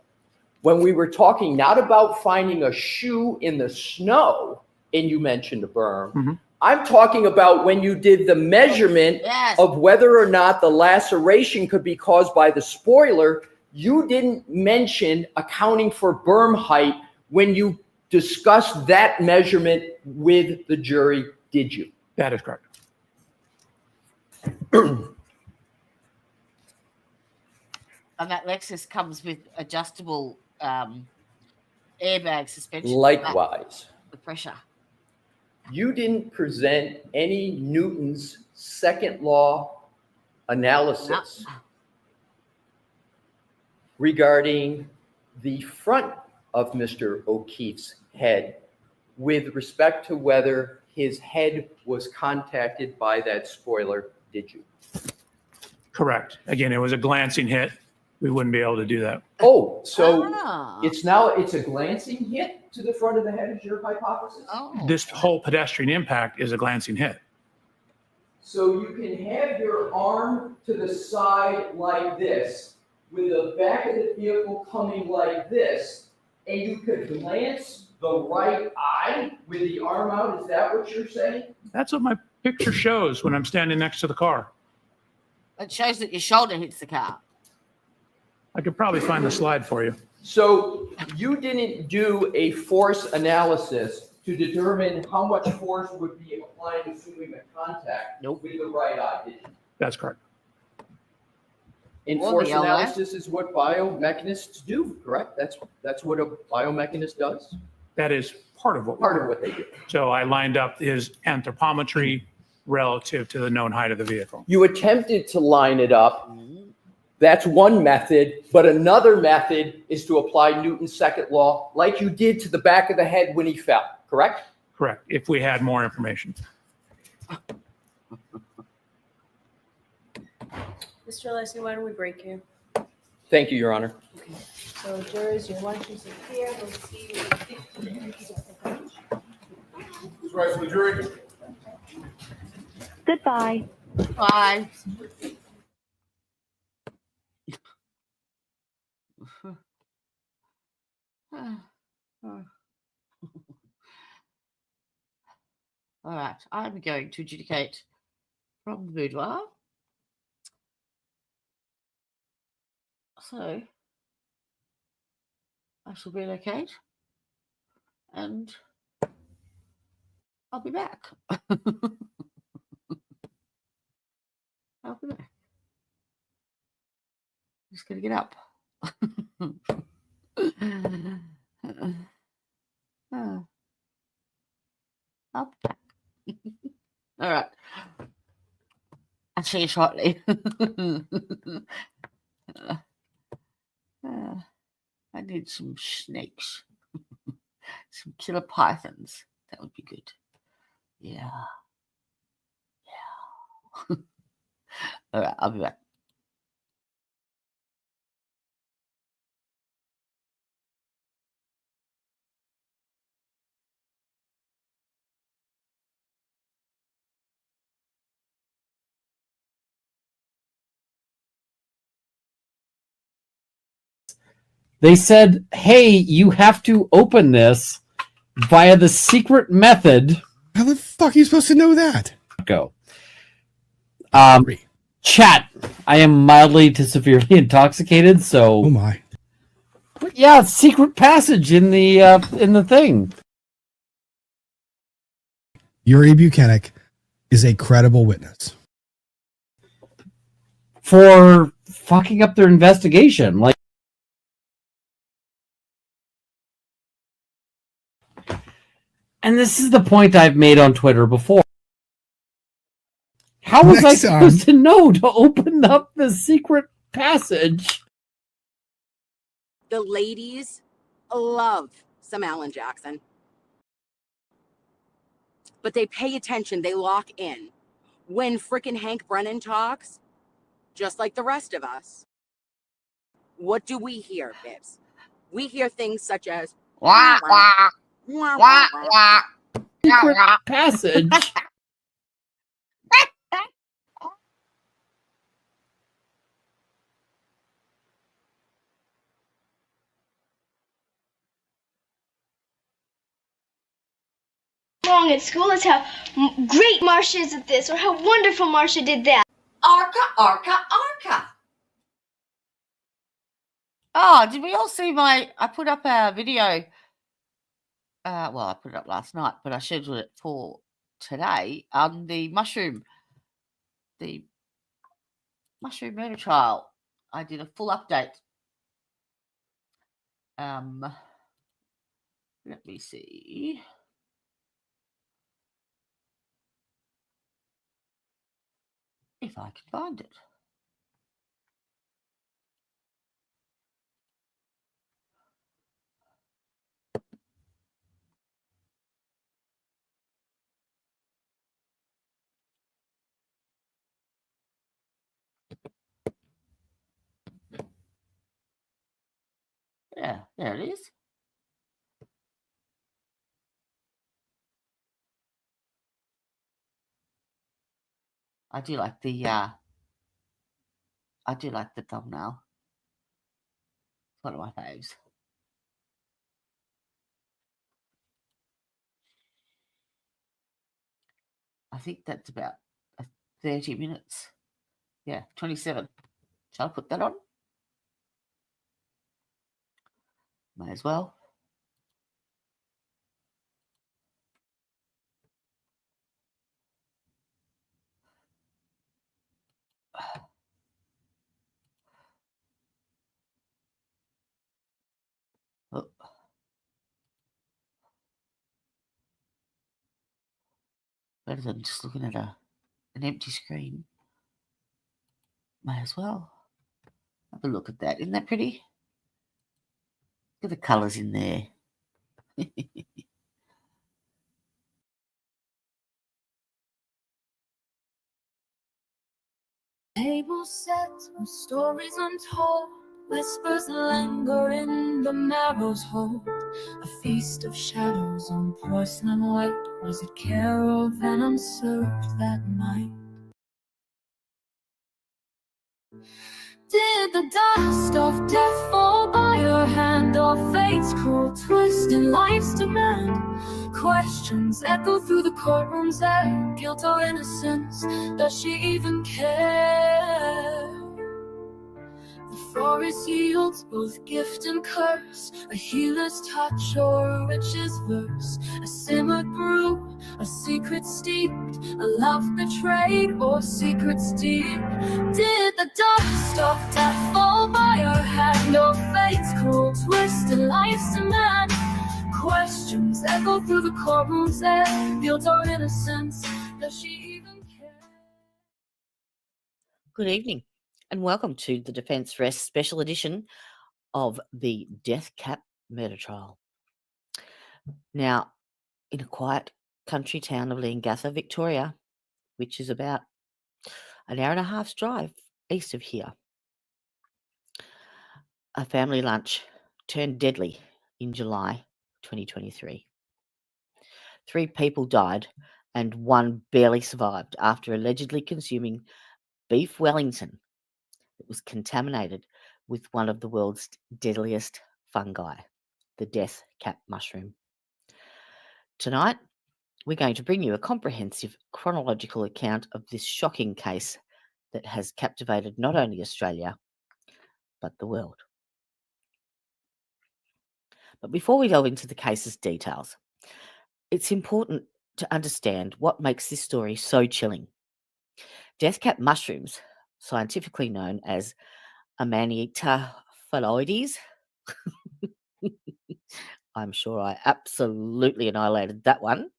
When we were talking not about finding a shoe in the snow, and you mentioned a berm, I'm talking about when you did the measurement of whether or not the laceration could be caused by the spoiler, you didn't mention accounting for berm height when you discussed that measurement with the jury, did you? That is correct. And that LEXUS comes with adjustable airbag suspension. Likewise. The pressure. You didn't present any Newton's second law analysis regarding the front of Mr. O'Keefe's head with respect to whether his head was contacted by that spoiler, did you? Correct. Again, it was a glancing hit. We wouldn't be able to do that. Oh, so it's a glancing hit to the front of the head is your hypothesis? This whole pedestrian impact is a glancing hit. So you can have your arm to the side like this, with the back of the vehicle coming like this, and you could glance the right eye with the arm out. Is that what you're saying? That's what my picture shows when I'm standing next to the car. It shows that your shoulder hits the car. I could probably find the slide for you. So you didn't do a force analysis to determine how much force would be applied assuming a contact with the right eye, did you? That's correct. And force analysis is what biomechanists do, correct? That's what a biomechanist does? That is part of what they do. So I lined up his anthropometry relative to the known height of the vehicle. You attempted to line it up. That's one method, but another method is to apply Newton's second law like you did to the back of the head when he fell, correct? Correct, if we had more information. Mr. Leslie, why don't we break you? Thank you, Your Honor. Okay. So jurors, your lunches are here. We'll see you. Who's right for the jury? Goodbye. Bye. All right, I'm going to adjudicate from the boudoir. So I shall relocate and I'll be back. I'll be back. Just gonna get up. I'll be back. All right. I'll see you shortly. I need some snakes, some killer pythons. That would be good. Yeah. All right, I'll be back. They said, hey, you have to open this via the secret method. How the fuck are you supposed to know that? Go. Chat. I am mildly to severely intoxicated, so. Oh my. But yeah, secret passage in the thing. Yuri Buchanan is a credible witness for fucking up their investigation. Like, and this is the point I've made on Twitter before. How was I supposed to know to open up the secret passage? The ladies love some Alan Jackson. But they pay attention, they lock in. When frickin' Hank Brennan talks, just like the rest of us, what do we hear, Bibbs? We hear things such as wah, wah, wah, wah, wah. Secret passage. Wrong at school is how great Marcia is at this, or how wonderful Marcia did that. Arca, arca, arca. Oh, did we all see I put up a video. Well, I put it up last night, but I scheduled it for today. The mushroom murder trial. I did a full update. Let me see. If I can find it. Yeah, there it is. I do like the thumbnail. It's one of my faves. I think that's about 30 minutes. Yeah, 27. Shall I put that on? May as well. Oh. Better than just looking at an empty screen. May as well. Have a look at that. Isn't that pretty? Look at the colours in there. Table set with stories untold, whispers linger in the marrow's hold. A feast of shadows on porcelain white. Was it Carol venom served that night? Did the dust of death fall by her hand, or fate's cruel twist in life's demand? Questions echo through the courtroom's air. Guilt or innocence, does she even care? The forest yields both gift and curse, a healer's touch or a witch's verse, a simmered brew, a secret steeped, a love betrayed or secrets deep. Did the dust of death fall by her hand, or fate's cruel twist in life's demand? Questions echo through the courtroom's air. Guilt or innocence, does she even care? Good evening, and welcome to the Defence Rest Special Edition of the Death Cap Murder Trial. Now, in a quiet country town of Leongatha, Victoria, which is about an hour and a half's drive east of here. A family lunch turned deadly in July 2023. 3 people died and 1 barely survived after allegedly consuming beef Wellington that was contaminated with one of the world's deadliest fungi, the death cap mushroom. Tonight, we're going to bring you a comprehensive chronological account of this shocking case that has captivated not only Australia, but the world. But before we delve into the case's details, it's important to understand what makes this story so chilling. Death cap mushrooms, scientifically known as Amanita phalloides, I'm sure I absolutely annihilated that one,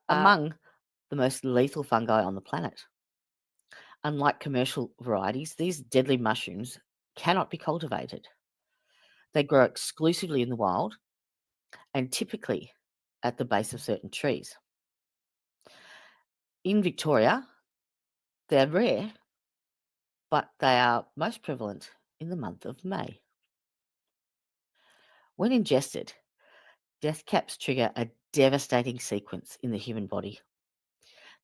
among the most lethal fungi on the planet. Unlike commercial varieties, these deadly mushrooms cannot be cultivated. They grow exclusively in the wild and typically at the base of certain trees. In Victoria, they're rare, but they are most prevalent in the month of May. When ingested, death caps trigger a devastating sequence in the human body.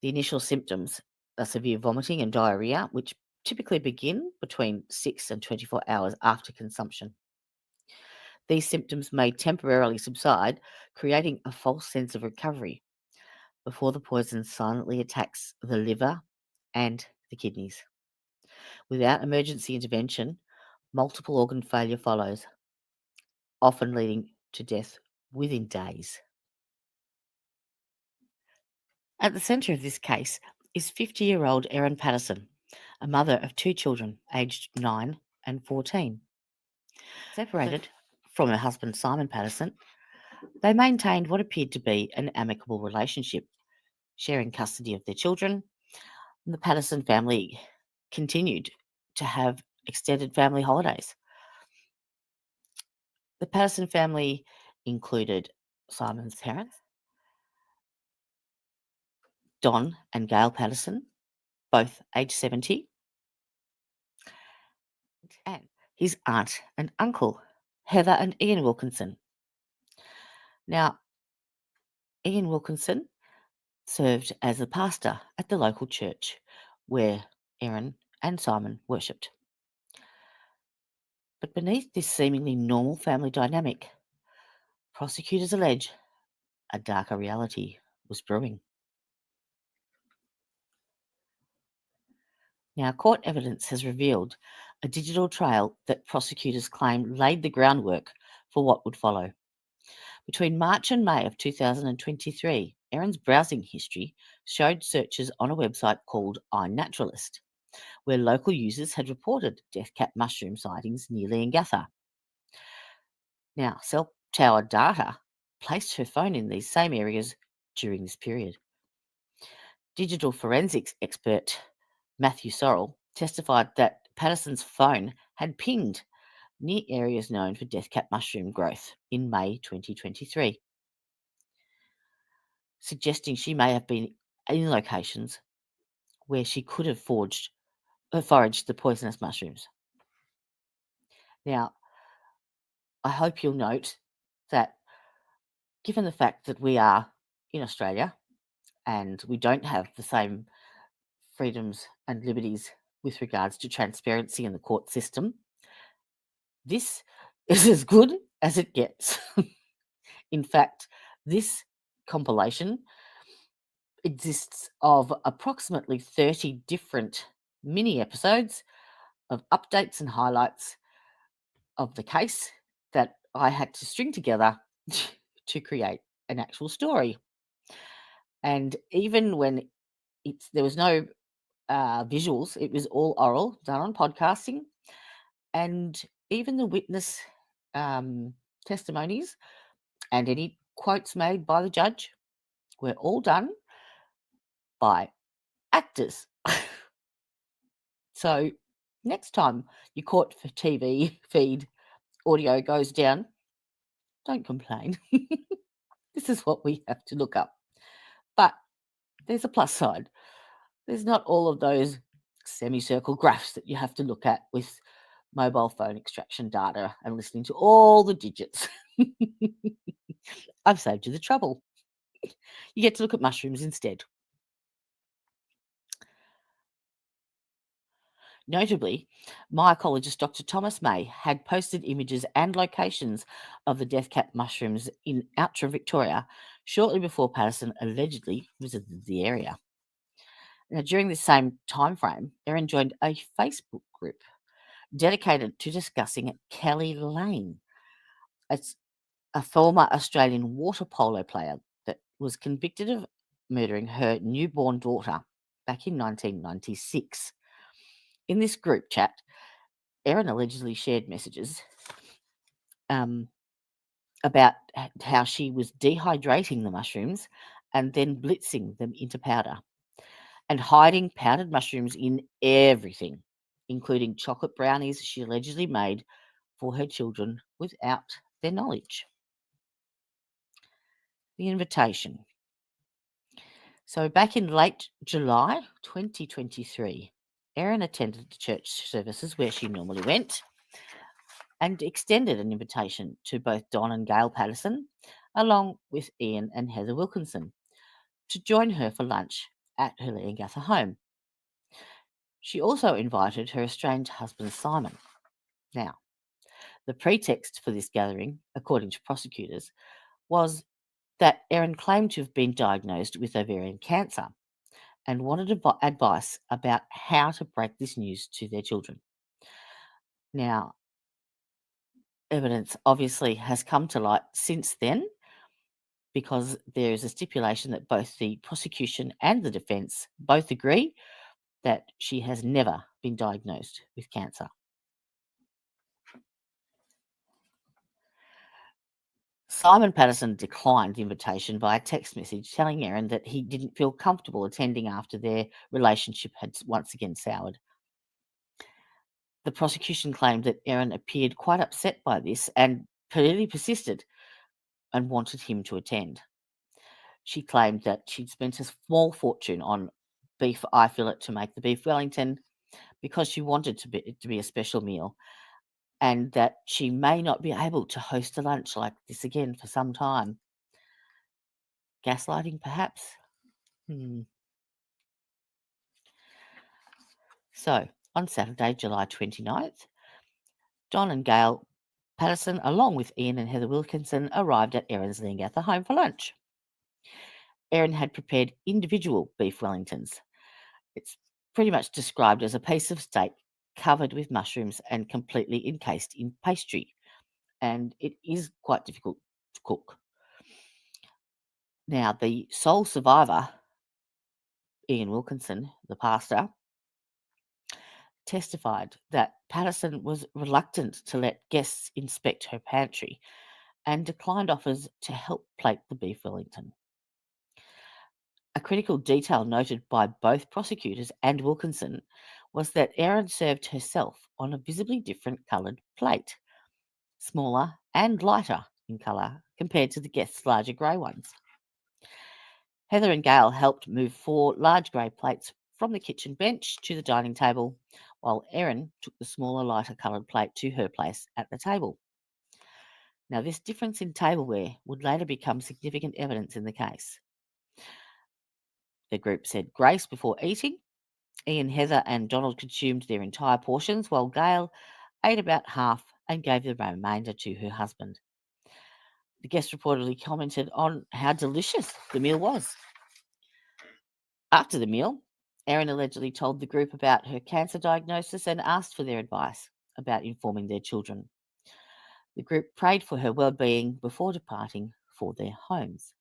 The initial symptoms are severe vomiting and diarrhea, which typically begin between 6 and 24 hours after consumption. These symptoms may temporarily subside, creating a false sense of recovery before the poison silently attacks the liver and the kidneys. Without emergency intervention, multiple organ failure follows, often leading to death within days. At the centre of this case is 50-year-old Erin Patterson, a mother of 2 children aged 9 and 14. Separated from her husband Simon Patterson, they maintained what appeared to be an amicable relationship, sharing custody of their children, and the Patterson family continued to have extended family holidays. The Patterson family included Simon's parents, Don and Gail Patterson, both aged 70, and his aunt and uncle, Heather and Ian Wilkinson. Now, Ian Wilkinson served as a pastor at the local church where Erin and Simon worshipped. But beneath this seemingly normal family dynamic, prosecutors allege a darker reality was brewing. Now, court evidence has revealed a digital trail that prosecutors claim laid the groundwork for what would follow. Between March and May of 2023, Erin's browsing history showed searches on a website called iNaturalist, where local users had reported death cap mushroom sightings near Leongatha. Now, cell tower data placed her phone in these same areas during this period. Digital forensics expert Matthew Sorrell testified that Patterson's phone had pinged near areas known for death cap mushroom growth in May 2023, suggesting she may have been in locations where she could have foraged the poisonous mushrooms. Now, I hope you'll note that given the fact that we are in Australia and we don't have the same freedoms and liberties with regards to transparency in the court system, this is as good as it gets. In fact, this compilation exists of approximately 30 different mini episodes of updates and highlights of the case that I had to string together to create an actual story. And even when there was no visuals, it was all oral, done on podcasting, and even the witness testimonies and any quotes made by the judge were all done by actors. So next time your court for TV feed audio goes down, don't complain. This is what we have to look up. But there's a plus side. There's not all of those semicircle graphs that you have to look at with mobile phone extraction data and listening to all the digits. I've saved you the trouble. You get to look at mushrooms instead. Notably, mycologist Dr. Thomas May had posted images and locations of the death cap mushrooms in Aperture, Victoria, shortly before Patterson allegedly visited the area. Now, during this same time frame, Erin joined a Facebook group dedicated to discussing Kelly Lane. It's a former Australian water polo player that was convicted of murdering her newborn daughter back in 1996. In this group chat, Erin allegedly shared messages about how she was dehydrating the mushrooms and then blitzing them into powder and hiding powdered mushrooms in everything, including chocolate brownies she allegedly made for her children without their knowledge. The invitation. So back in late July 2023, Erin attended the church services where she normally went and extended an invitation to both Don and Gail Patterson, along with Ian and Heather Wilkinson, to join her for lunch at her Leongatha home. She also invited her estranged husband Simon. Now, the pretext for this gathering, according to prosecutors, was that Erin claimed to have been diagnosed with ovarian cancer and wanted advice about how to break this news to their children. Now, evidence obviously has come to light since then, because there is a stipulation that both the prosecution and the defence both agree that she has never been diagnosed with cancer. Simon Patterson declined the invitation via text message, telling Erin that he didn't feel comfortable attending after their relationship had once again soured. The prosecution claimed that Erin appeared quite upset by this and clearly persisted and wanted him to attend. She claimed that she'd spent a small fortune on beef eye fillet to make the beef Wellington because she wanted it to be a special meal, and that she may not be able to host a lunch like this again for some time. Gaslighting, perhaps? So, on Saturday, July 29th, Don and Gail Patterson, along with Ian and Heather Wilkinson, arrived at Erin's Leongatha home for lunch. Erin had prepared individual beef Wellingtons. It's pretty much described as a piece of steak covered with mushrooms and completely encased in pastry, and it is quite difficult to cook. Now, the sole survivor, Ian Wilkinson, the pastor, testified that Patterson was reluctant to let guests inspect her pantry and declined offers to help plate the beef Wellington. A critical detail noted by both prosecutors and Wilkinson was that Erin served herself on a visibly different coloured plate, smaller and lighter in colour compared to the guests' larger grey ones. Heather and Gail helped move 4 large grey plates from the kitchen bench to the dining table, while Erin took the smaller, lighter coloured plate to her place at the table. Now, this difference in tableware would later become significant evidence in the case. The group said grace before eating. Ian, Heather and Donald consumed their entire portions, while Gail ate about half and gave the remainder to her husband. The guest reportedly commented on how delicious the meal was. After the meal, Erin allegedly told the group about her cancer diagnosis and asked for their advice about informing their children. The group prayed for her well-being before departing for their homes.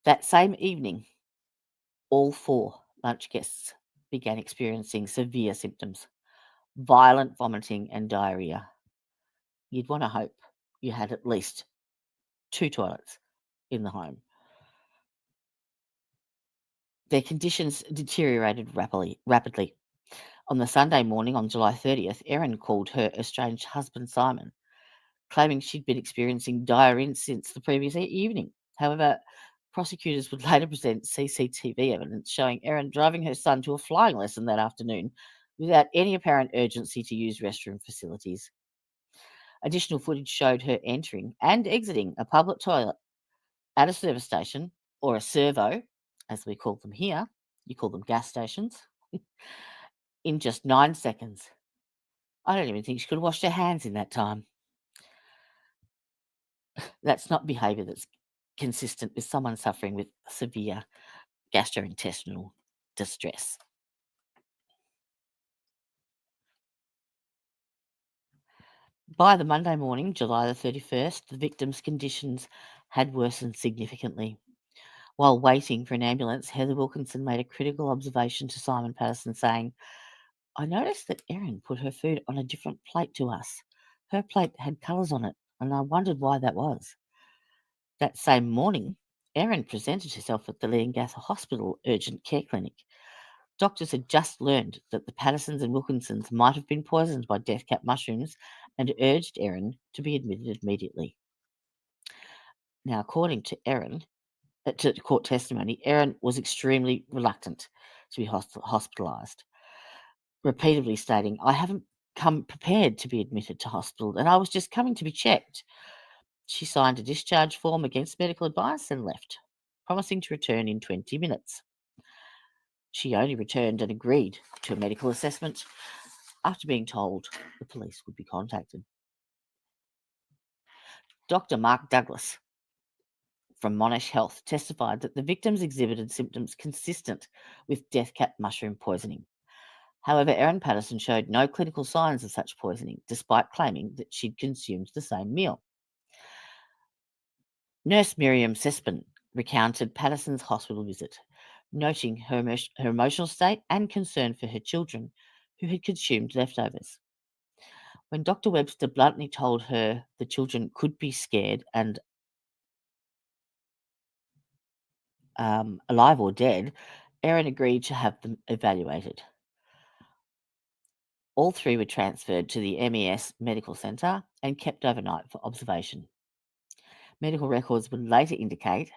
That same evening, all 4 lunch guests began experiencing severe symptoms, violent vomiting and diarrhea. You'd want to hope you had at least 2 toilets in the home. Their conditions deteriorated rapidly. On the Sunday morning, on July 30th, Erin called her estranged husband Simon, claiming she'd been experiencing diarrhea since the previous evening. However, Prosecutors would later present CCTV evidence showing Erin driving her son to a flying lesson that afternoon without any apparent urgency to use restroom facilities. Additional footage showed her entering and exiting a public toilet at a service station, or a servo, as we call them here. You call them gas stations, in just 9 seconds. I don't even think she could have washed her hands in that time. That's not behaviour that's consistent with someone suffering with severe gastrointestinal distress. By the Monday morning, July the 31st, the victim's conditions had worsened significantly. While waiting for an ambulance, Heather Wilkinson made a critical observation to Simon Patterson, saying, "I noticed that Erin put her food on a different plate to us. Her plate had colours on it, and I wondered why that was." That same morning, Erin presented herself at the Leongatha Hospital Urgent Care Clinic. Doctors had just learned that the Pattersons and Wilkinsons might have been poisoned by death cap mushrooms and urged Erin to be admitted immediately. Now, according to Erin, to court testimony, Erin was extremely reluctant to be hospitalised, repeatedly stating, "I haven't come prepared to be admitted to hospital, and I was just coming to be checked." She signed a discharge form against medical advice and left, promising to return in 20 minutes. She only returned and agreed to a medical assessment after being told the police would be contacted. Dr. Mark Douglas from Monash Health testified that the victims exhibited symptoms consistent with death cap mushroom poisoning. However, Erin Patterson showed no clinical signs of such poisoning, despite claiming that she'd consumed the same meal. Nurse Miriam Sespin recounted Patterson's hospital visit, noting her emotional state and concern for her children, who had consumed leftovers. When Dr. Webster bluntly told her the children could be scared and alive or dead, Erin agreed to have them evaluated. All three were transferred to the MES Medical Centre and kept overnight for observation. Medical records would later indicate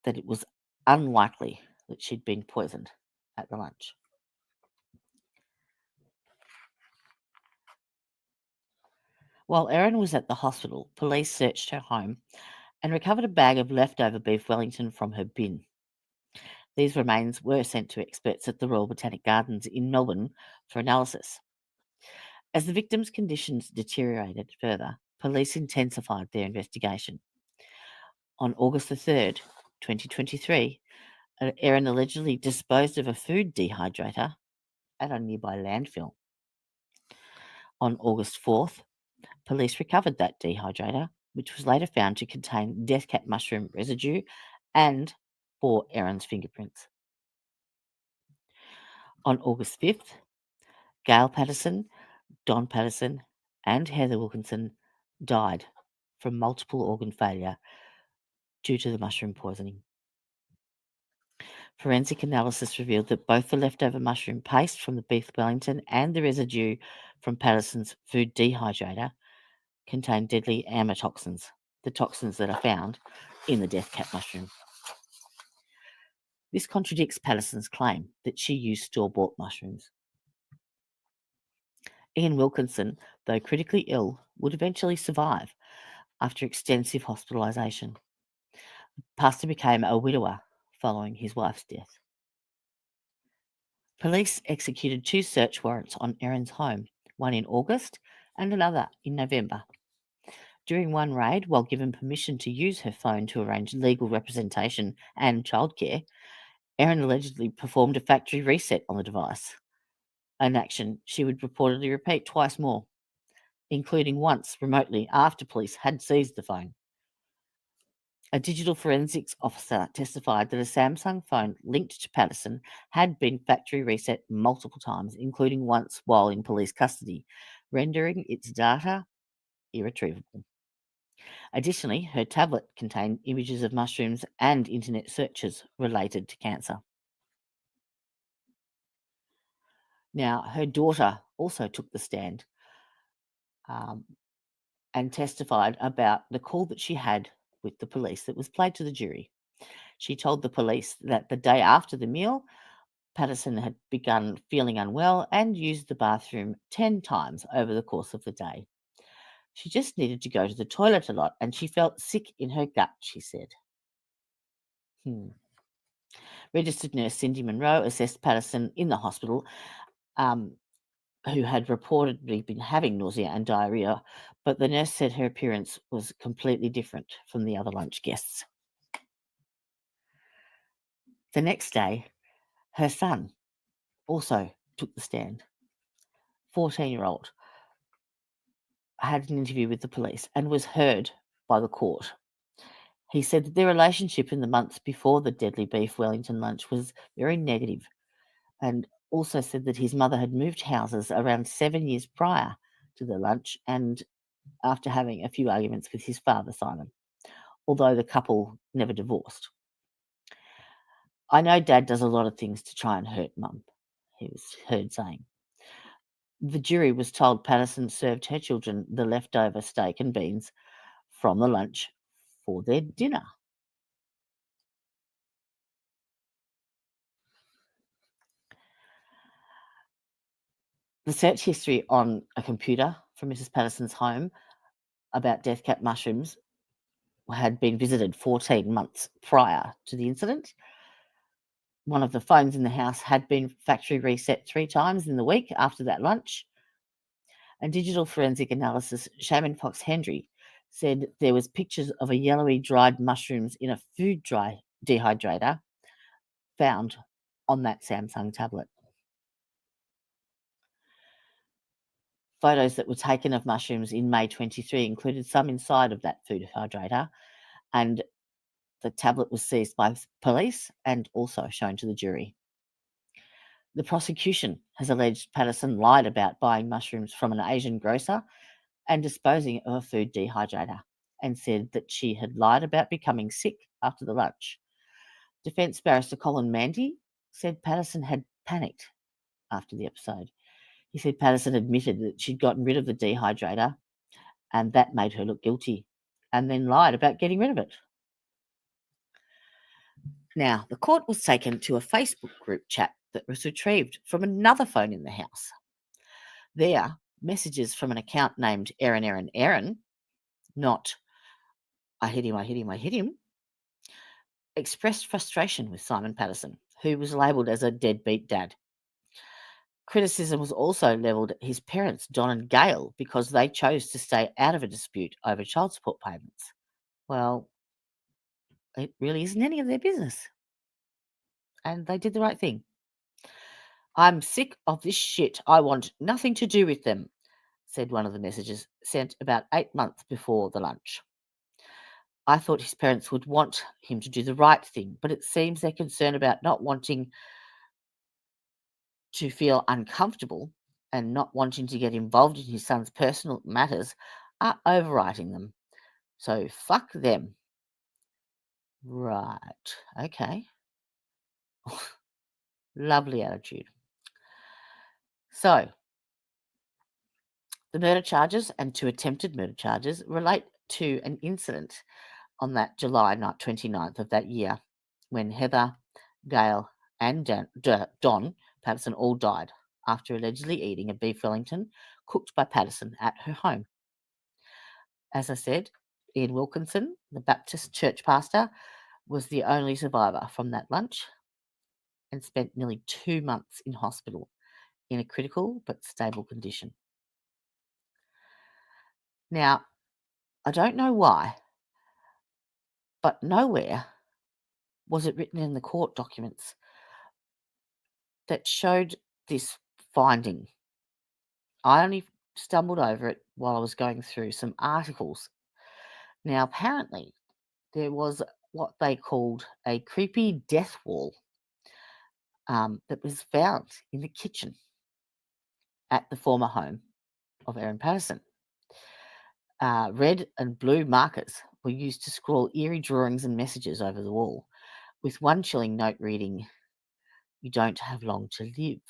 that it was unlikely that she'd been poisoned at the lunch. While Erin was at the hospital, police searched her home and recovered a bag of leftover beef Wellington from her bin. These remains were sent to experts at the Royal Botanic Gardens in Melbourne for analysis. As the victims' conditions deteriorated further, police intensified their investigation. On August the 3rd, 2023, Erin allegedly disposed of a food dehydrator at a nearby landfill. On August 4th, police recovered that dehydrator, which was later found to contain death cap mushroom residue and bore Erin's fingerprints. On August 5th, Gail Patterson, Don Patterson, and Heather Wilkinson died from multiple organ failure due to the mushroom poisoning. Forensic analysis revealed that both the leftover mushroom paste from the beef Wellington and the residue from Patterson's food dehydrator contained deadly amatoxins, the toxins that are found in the death cap mushroom. This contradicts Patterson's claim that she used store-bought mushrooms. Ian Wilkinson, though critically ill, would eventually survive after extensive hospitalisation. The pastor became a widower following his wife's death. Police executed 2 search warrants on Erin's home, one in August and another in November. During one raid, while given permission to use her phone to arrange legal representation and childcare, Erin allegedly performed a factory reset on the device, an action she would reportedly repeat twice more, including once remotely after police had seized the phone. A digital forensics officer testified that a Samsung phone linked to Patterson had been factory reset multiple times, including once while in police custody, rendering its data irretrievable. Additionally, her tablet contained images of mushrooms and internet searches related to cancer. Now, her daughter also took the stand and testified about the call that she had with the police that was played to the jury. She told the police that the day after the meal, Patterson had begun feeling unwell and used the bathroom 10 times over the course of the day. She just needed to go to the toilet a lot and she felt sick in her gut, she said. Registered nurse Cindy Monroe assessed Patterson in the hospital, who had reportedly been having nausea and diarrhea, but the nurse said her appearance was completely different from the other lunch guests. The next day, her son also took the stand. 14-year-old had an interview with the police and was heard by the court. He said that their relationship in the months before the deadly beef Wellington lunch was very negative, and also said that his mother had moved houses around 7 years prior to the lunch and after having a few arguments with his father, Simon, although the couple never divorced. I know Dad does a lot of things to try and hurt Mum, he was heard saying. The jury was told Patterson served her children the leftover steak and beans from the lunch for their dinner. The search history on a computer from Mrs. Patterson's home about death cap mushrooms had been visited 14 months prior to the incident. One of the phones in the house had been factory reset 3 times in the week after that lunch. And digital forensic analysis Shaman Fox Hendry said there was pictures of a yellowy dried mushrooms in a food dry dehydrator found on that Samsung tablet. Photos that were taken of mushrooms in May 23 included some inside of that food dehydrator, and the tablet was seized by police and also shown to the jury. The prosecution has alleged Patterson lied about buying mushrooms from an Asian grocer and disposing of a food dehydrator, and said that she had lied about becoming sick after the lunch. Defence barrister Colin Mandy said Patterson had panicked after the episode. He said Patterson admitted that she'd gotten rid of the dehydrator and that made her look guilty, and then lied about getting rid of it. Now, the court was taken to a Facebook group chat that was retrieved from another phone in the house. There, messages from an account named Aaron, not I hit him, expressed frustration with Simon Patterson, who was labelled as a deadbeat dad. Criticism was also levelled at his parents, Don and Gail, because they chose to stay out of a dispute over child support payments. Well, it really isn't any of their business. And they did the right thing. I'm sick of this shit. I want nothing to do with them, said one of the messages sent about 8 months before the lunch. I thought his parents would want him to do the right thing, but it seems they're concerned about not wanting to feel uncomfortable and not wanting to get involved in his son's personal matters are overwriting them. So fuck them. Right. Okay. Lovely attitude. So, the murder charges and 2 attempted murder charges relate to an incident on that July 29th of that year when Heather, Gail, and Don Patterson all died after allegedly eating a beef Wellington cooked by Patterson at her home. As I said, Ian Wilkinson, the Baptist church pastor, was the only survivor from that lunch and spent nearly 2 months in hospital in a critical but stable condition. Now, I don't know why, but nowhere was it written in the court documents that showed this finding. I only stumbled over it while I was going through some articles. Now, apparently, there was what they called a creepy death wall that was found in the kitchen at the former home of Aaron Patterson. Red and blue markers were used to scrawl eerie drawings and messages over the wall, with one chilling note reading, "You don't have long to live."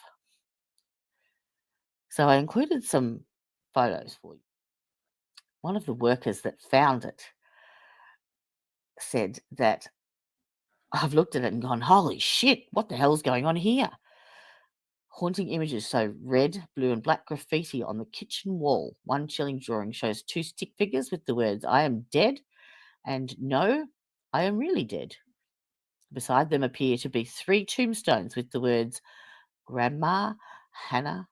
So I included some photos for you. One of the workers that found it said that I've looked at it and gone, holy shit, what the hell's going on here? Haunting images show red, blue, and black graffiti on the kitchen wall. One chilling drawing shows 2 stick figures with the words, I am dead, and no, I am really dead. Beside them appear to be 3 tombstones with the words, Grandma, Hannah,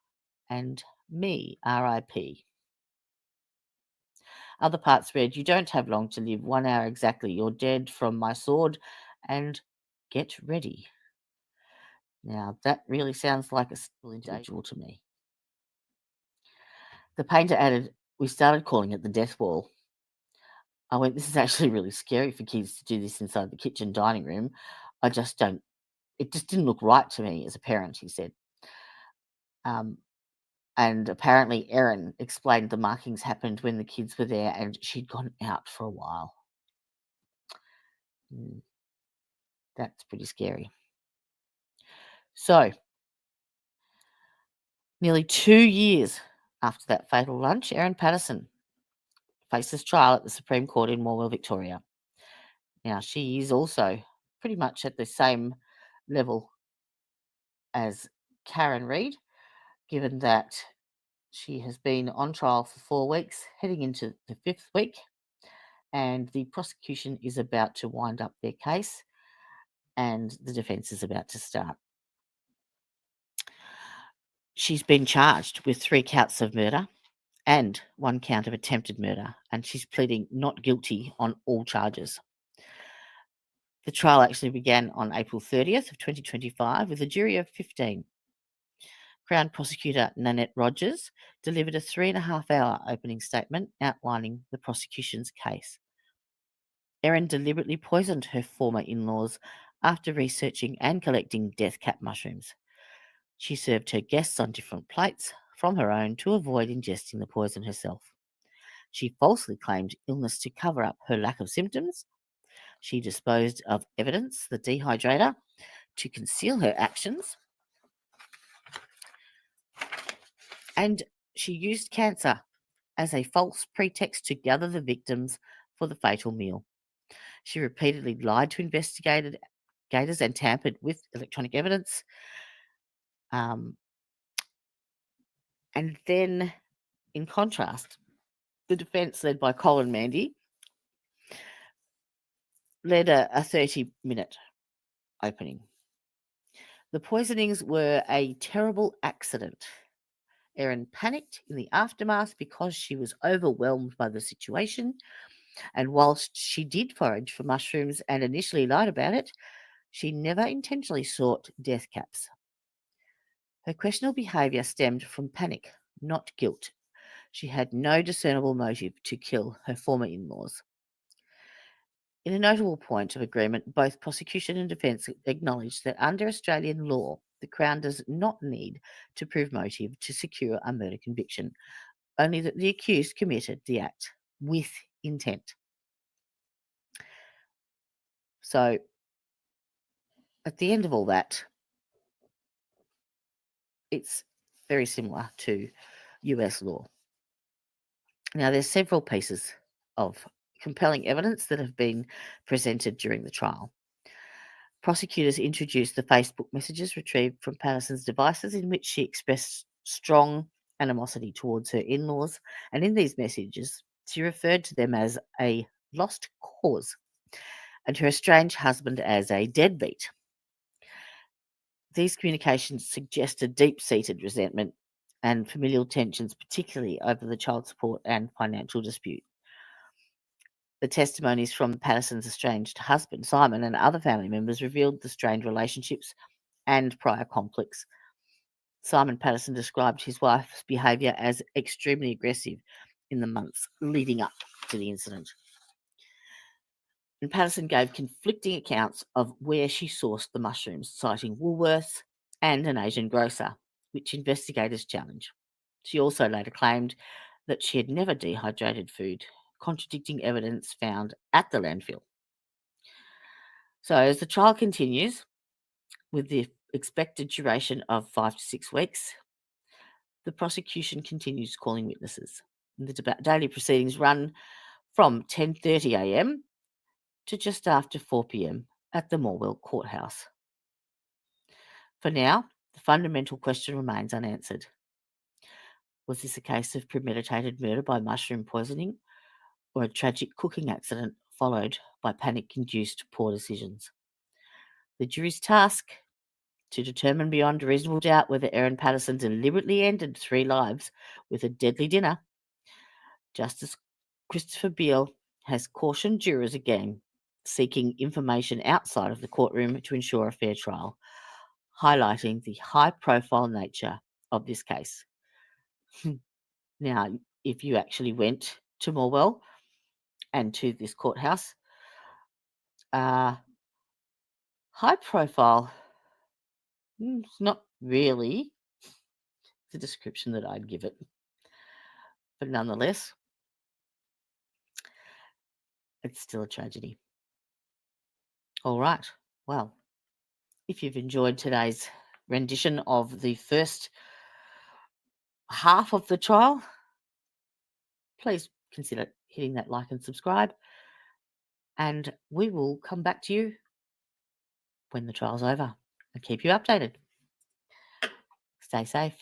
and me, R.I.P. Other parts read, you don't have long to live, 1 hour exactly, you're dead from my sword, and get ready. Now, that really sounds like a still individual to me. The painter added, we started calling it the death wall. I went, this is actually really scary for kids to do this inside the kitchen dining room. It just didn't look right to me as a parent, he said. And apparently Erin explained the markings happened when the kids were there and she'd gone out for a while. That's pretty scary. So, nearly 2 years after that fatal lunch, Erin Patterson faces trial at the Supreme Court in Morwell, Victoria. Now, she is also pretty much at the same level as Karen Reid, given that she has been on trial for 4 weeks, heading into the 5th week, and the prosecution is about to wind up their case, and the defence is about to start. She's been charged with 3 counts of murder and 1 count of attempted murder, and she's pleading not guilty on all charges. The trial actually began on April 30th of 2025 with a jury of 15. Crown Prosecutor Nanette Rogers delivered a 3.5-hour opening statement outlining the prosecution's case. Erin deliberately poisoned her former in-laws after researching and collecting death cap mushrooms. She served her guests on different plates from her own to avoid ingesting the poison herself. She falsely claimed illness to cover up her lack of symptoms. She disposed of evidence, the dehydrator, to conceal her actions. And she used cancer as a false pretext to gather the victims for the fatal meal. She repeatedly lied to investigators and tampered with electronic evidence. And then, in contrast, the defence, led by Colin Mandy, led a 30-minute opening. The poisonings were a terrible accident. Erin panicked in the aftermath because she was overwhelmed by the situation, and whilst she did forage for mushrooms and initially lied about it, she never intentionally sought death caps. Her questionable behaviour stemmed from panic, not guilt. She had no discernible motive to kill her former in-laws. In a notable point of agreement, both prosecution and defence acknowledged that under Australian law, the Crown does not need to prove motive to secure a murder conviction, only that the accused committed the act with intent. So, at the end of all that, it's very similar to US law. Now, there's several pieces of compelling evidence that have been presented during the trial. Prosecutors introduced the Facebook messages retrieved from Patterson's devices in which she expressed strong animosity towards her in-laws, and in these messages, she referred to them as a lost cause and her estranged husband as a deadbeat. These communications suggested deep-seated resentment and familial tensions, particularly over the child support and financial dispute. The testimonies from Patterson's estranged husband, Simon, and other family members revealed the strained relationships and prior conflicts. Simon Patterson described his wife's behaviour as extremely aggressive in the months leading up to the incident. And Patterson gave conflicting accounts of where she sourced the mushrooms, citing Woolworths and an Asian grocer, which investigators challenged. She also later claimed that she had never dehydrated food, contradicting evidence found at the landfill. So as the trial continues, with the expected duration of 5 to 6 weeks, the prosecution continues calling witnesses. The daily proceedings run from 10:30 a.m. to just after 4 p.m. at the Morwell Courthouse. For now, the fundamental question remains unanswered. Was this a case of premeditated murder by mushroom poisoning or a tragic cooking accident followed by panic-induced poor decisions? The jury's task to determine beyond a reasonable doubt whether Erin Patterson deliberately ended 3 lives with a deadly dinner. Justice Christopher Beale has cautioned jurors again, seeking information outside of the courtroom to ensure a fair trial, highlighting the high-profile nature of this case. Now, if you actually went to Morwell and to this courthouse, high profile, it's not really the description that I'd give it. But nonetheless, it's still a tragedy. All right. Well, if you've enjoyed today's rendition of the first half of the trial, please consider hitting that like and subscribe. And we will come back to you when the trial's over and keep you updated. Stay safe.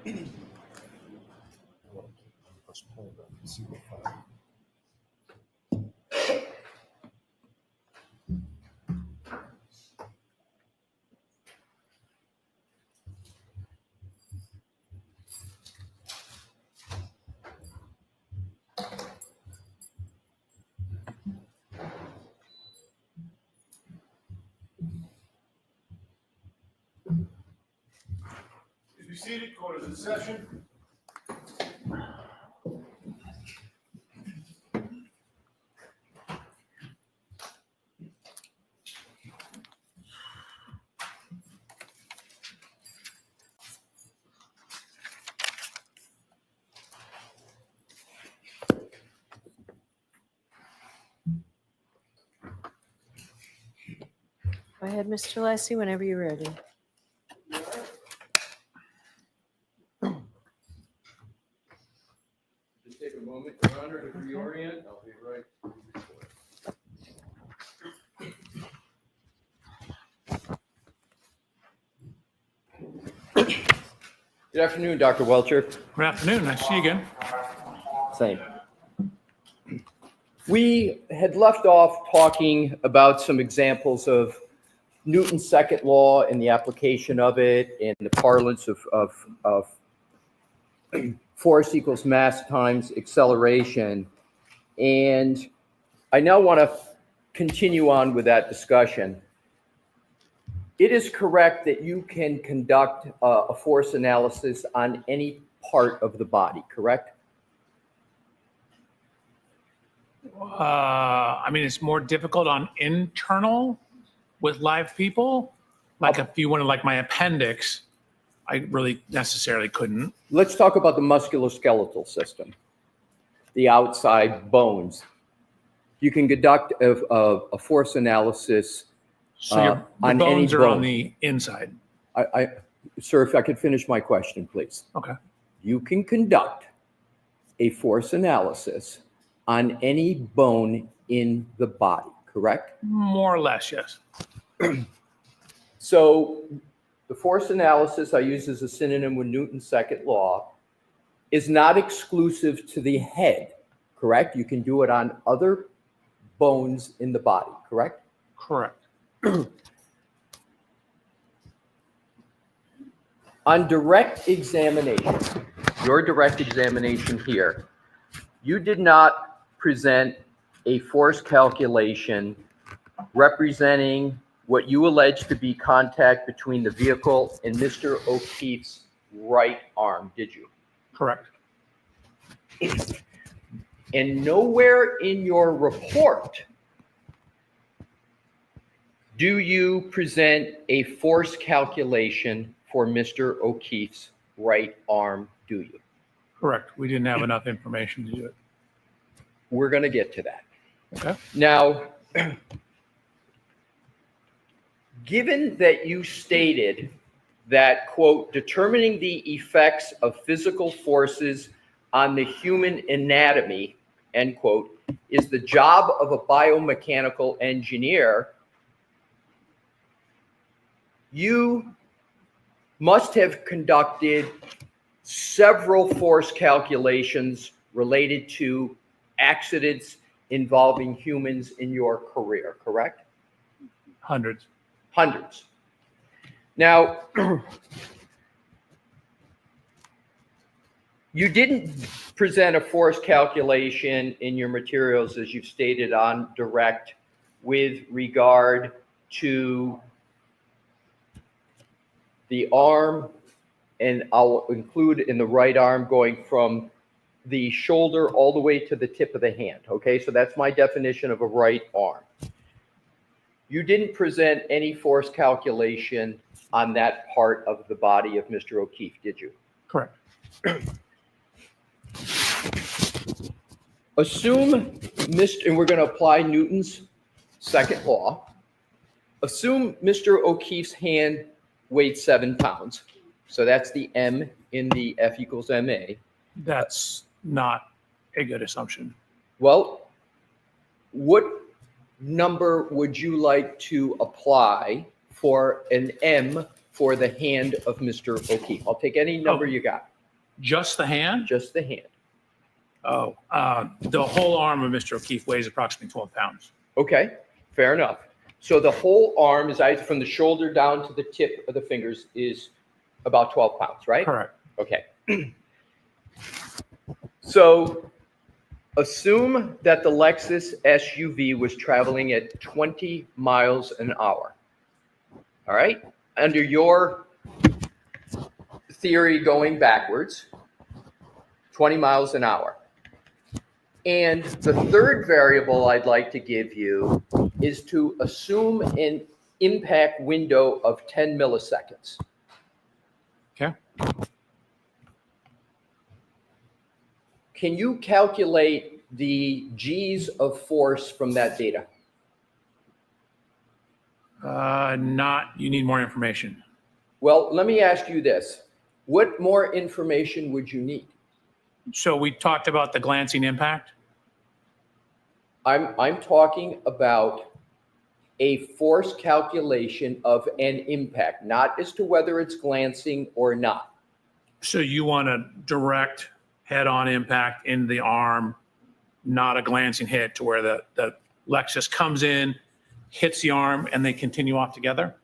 Please be seated, quarters in session. Go ahead, Mr. Lessie, whenever you're ready. Just take a moment, Your Honor, to reorient. I'll be right. Good afternoon, Dr. Welcher. Good afternoon. Nice to see you again. Same. We had left off talking about some examples of Newton's second law and the application of it in the parlance of force equals mass times acceleration. And I now want to continue on with that discussion. It is correct that you can conduct a force analysis on any part of the body, correct? I mean, it's more difficult on internal with live people. Like if you wanted like my appendix, I really necessarily couldn't. Let's talk about the musculoskeletal system, the outside bones. You can conduct a force analysis So your on any bones are bone. on the inside. Sir, if I could finish my question, please. Okay. You can conduct a force analysis on any bone in the body, correct? More or less, yes. So the force analysis I use as a synonym with Newton's second law is not exclusive to the head, correct? You can do it on other bones in the body, correct? Correct. On direct examination, your direct examination here, you did not present a force calculation representing what you allege to be contact between the vehicle and Mr. O'Keefe's right arm, did you? Correct. And nowhere in your report do you present a force calculation for Mr. O'Keefe's right arm, do you? Correct. We didn't have enough information to do it. We're going to get to that. Okay. Now, given that you stated that, quote, determining the effects of physical forces on the human anatomy, end quote, is the job of a biomechanical engineer, you must have conducted several force calculations related to accidents involving humans in your career, correct? Hundreds. Hundreds. Now, you didn't present a force calculation in your materials, as you've stated, on direct with regard to the arm, and I'll include in the right arm going from the shoulder all the way to the tip of the hand. Okay, so that's my definition of a right arm. You didn't present any force calculation on that part of the body of Mr. O'Keefe, did you? Correct. Assume, and we're going to apply Newton's second law. Assume Mr. O'Keefe's hand weighed 7 pounds. So that's the M in the F equals MA. That's not a good assumption. Well, what number would you like to apply for an M for the hand of Mr. O'Keefe? I'll take any number you got. Just the hand? Just the hand. Oh, the whole arm of Mr. O'Keefe weighs approximately 12 pounds. Okay, fair enough. So the whole arm is either from the shoulder down to the tip of the fingers is about 12 pounds, right? Correct. Okay. So assume that the Lexus SUV was traveling at 20 miles an hour. All right? Under your theory going backwards, 20 miles an hour. And the third variable I'd like to give you is to assume an impact window of 10 milliseconds. Okay. Can you calculate the G's of force from that data? You need more information. Well, let me ask you this. What more information would you need? So we talked about the glancing impact. I'm talking about a force calculation of an impact, not as to whether it's glancing or not. So you want a direct head-on impact in the arm, not a glancing hit to where the Lexus comes in, hits the arm, and they continue off together?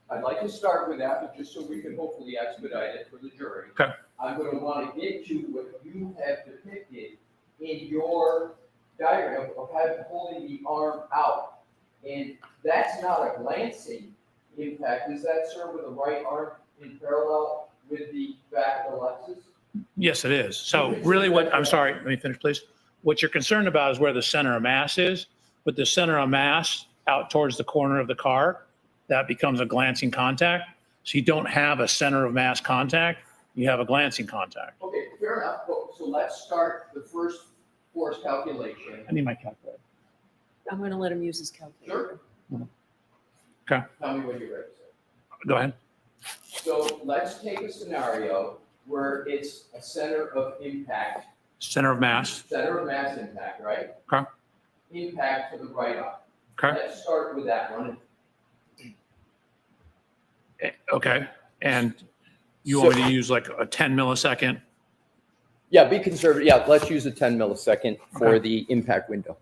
I'd like to start with that, but just so we can hopefully expedite it for the jury. Okay. I'm going to want to get to what you have depicted in your diagram of holding the arm out. And that's not a glancing impact. Is that, sir, with the right arm in parallel with the back of the Lexus? Yes, it is. So really I'm sorry, let me finish, please. What you're concerned about is where the center of mass is. With the center of mass out towards the corner of the car, that becomes a glancing contact. So you don't have a center of mass contact, you have a glancing contact. Okay, fair enough. So let's start the first force calculation. I need my calculator. I'm going to let him use his calculator. Sure. Okay, Tell me when you're ready, sir. go ahead. So let's take a scenario where it's a center of impact. Center of mass. Center of mass impact, right? Okay. Impact to the right arm. Okay. Let's start with that one. Okay. And you want me to use like a 10 millisecond? Yeah, be conservative. Yeah, let's use a 10 millisecond for Okay. the impact window.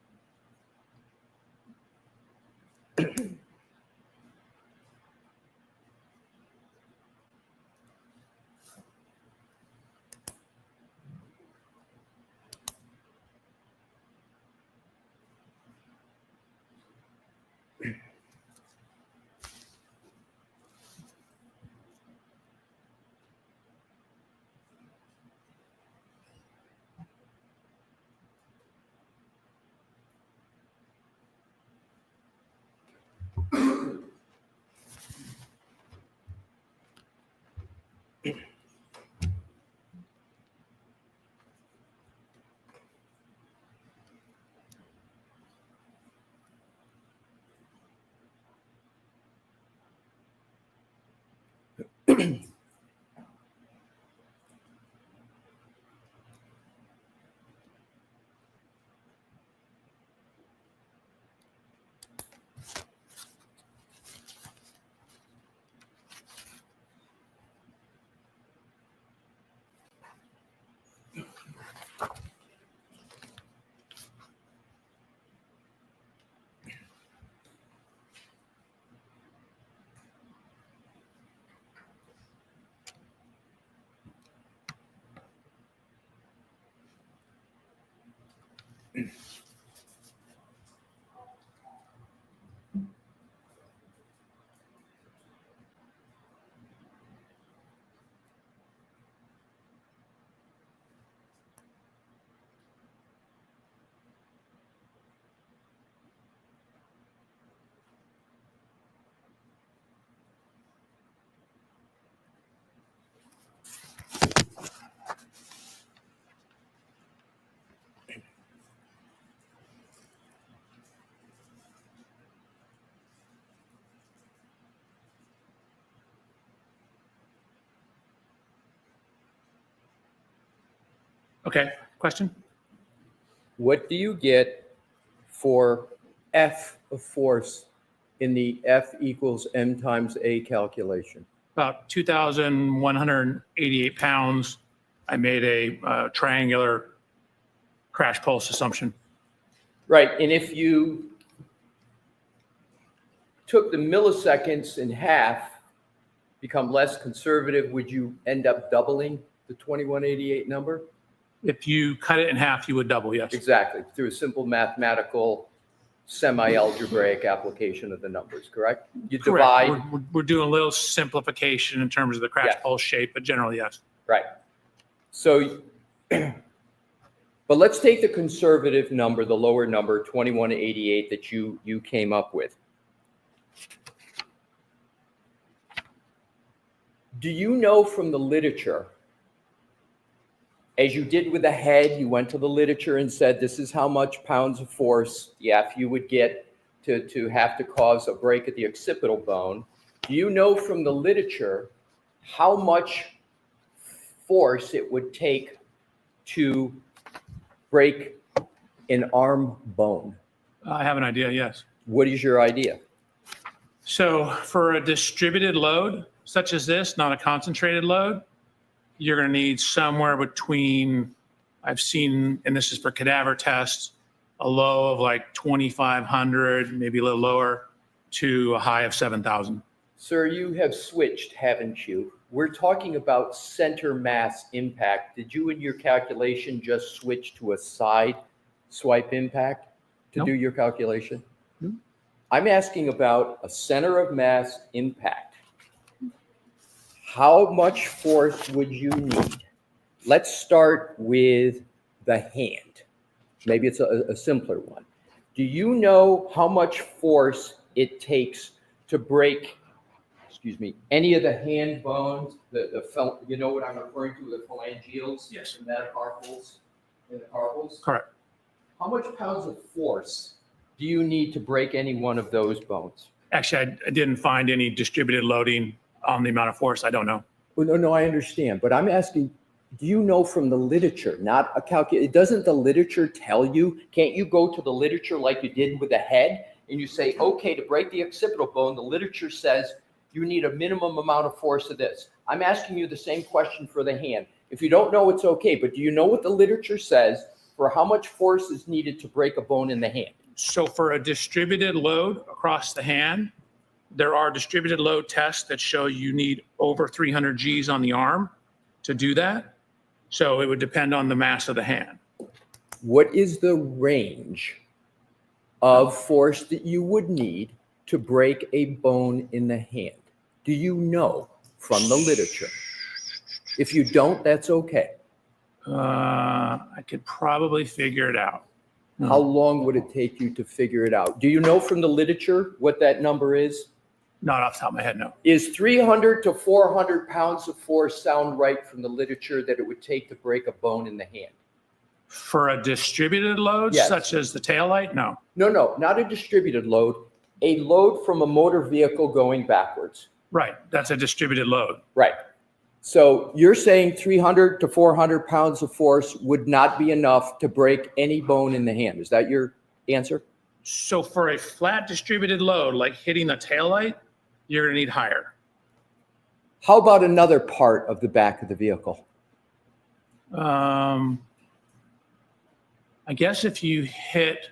Okay, question? What do you get for F of force in the F equals M times A calculation? About 2,188 pounds I made a triangular crash pulse assumption. Right, and if you took the milliseconds in half, become less conservative, would you end up doubling the 2188 number? If you cut it in half, you would double, yes. Exactly, through a simple mathematical, semi-algebraic application of the numbers, correct? You divide. Correct. We're doing a little simplification in terms of the crash Yes. pulse shape, but generally, yes. Right. So, but let's take the conservative number, the lower number, 2188 that you came up with. Do you know from the literature, as you did with the head, you went to the literature and said, this is how much pounds of force the you would get to have to cause a break at the occipital bone. Do you know from the literature how much force it would take to break an arm bone? I have an idea, yes. What is your idea? So for a distributed load, such as this, not a concentrated load, you're going to need somewhere between, I've seen, and this is for cadaver tests, a low of like 2,500, maybe a little lower, to a high of 7,000. Sir, you have switched, haven't you? We're talking about center mass impact. Did you in your calculation just switch to a side swipe impact to do your calculation? Nope. I'm asking about a center of mass impact. How much force would you need? Let's start with the hand. Maybe it's a simpler one. Do you know how much force it takes to break, any of the hand bones, you know what I'm referring to, the phalangeals? Yes. The metacarpals, and the carpals? Correct. How much pounds of force do you need to break any one of those bones? Actually, I didn't find any distributed loading on the amount of force. I don't know. Well, no, I understand, but I'm asking, do you know from the literature, not a calculation? Doesn't the literature tell you? Can't you go to the literature like you did with the head and you say, okay, to break the occipital bone, the literature says you need a minimum amount of force of this. I'm asking you the same question for the hand. If you don't know, it's okay, but do you know what the literature says for how much force is needed to break a bone in the hand? So for a distributed load across the hand, there are distributed load tests that show you need over 300 Gs on the arm to do that. So it would depend on the mass of the hand. What is the range of force that you would need to break a bone in the hand? Do you know from the literature? If you don't, that's okay. I could probably figure it out. How long would it take you to figure it out? Do you know from the literature what that number is? Not off the top of my head, no. Is 300 to 400 pounds of force sound right from the literature that it would take to break a bone in the hand? For a distributed load, Yes. such as the taillight, no. No, not a distributed load. A load from a motor vehicle going backwards. Right, that's a distributed load. Right. So you're saying 300 to 400 pounds of force would not be enough to break any bone in the hand. Is that your answer? So for a flat distributed load, like hitting the taillight, you're going to need higher. How about another part of the back of the vehicle? I guess if you hit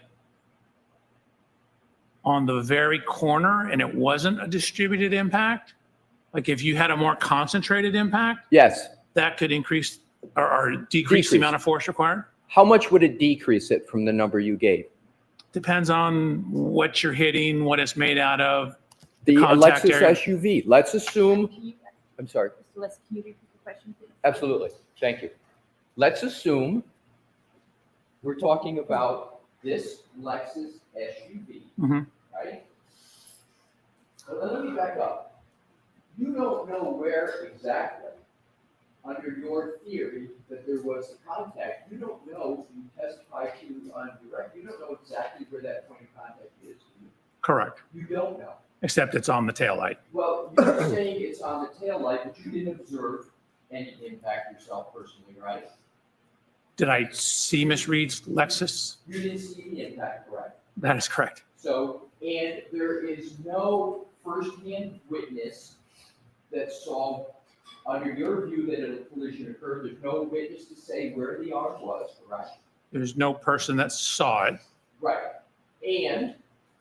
on the very corner and it wasn't a distributed impact, like if you had a more concentrated impact, yes, that could increase or decrease the amount of force required. How much would it decrease it from the number you gave? Depends on what you're hitting, what it's made out of. The contact LEXUS area. SUV. Let's assume, I'm sorry. Les, can you repeat the question, please? Absolutely. Thank you. Let's assume we're talking about this Lexus SUV, right? But let me back up. You don't know where exactly, under your theory, that there was a contact. You don't know, you testify to on direct, you don't know exactly where that point of contact is. Correct. You don't know. Except it's on the taillight. Well, you're saying it's on the taillight, but you didn't observe any impact yourself personally, right? Did I see Miss Reed's Lexus? You didn't see the impact, correct? That is correct. So, and there is no firsthand witness that saw under your view that a collision occurred, there's no witness to say where the arm was, correct? There's no person that saw it. Right. And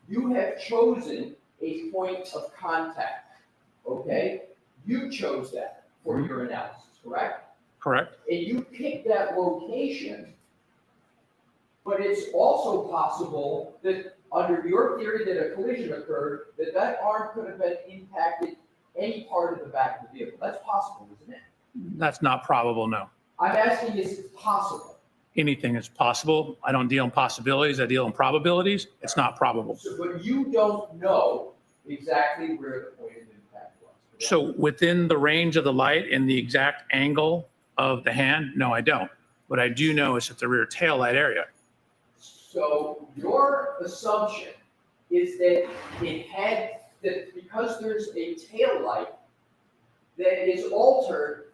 you have chosen a point of contact, okay? You chose that for your analysis, correct? Correct. And you picked that location, but it's also possible that under your theory that a collision occurred, that that arm could have been impacted any part of the back of the vehicle. That's possible, isn't it? That's not probable, no. I'm asking, is it possible? Anything is possible. I don't deal in possibilities, I deal in probabilities. It's not probable. So, but you don't know exactly where the point of impact was. correct? So within the range of the light and the exact angle of the hand, no, I don't. What I do know is at the rear tail light area. So your assumption is that it had, that because there's a tail light that is altered,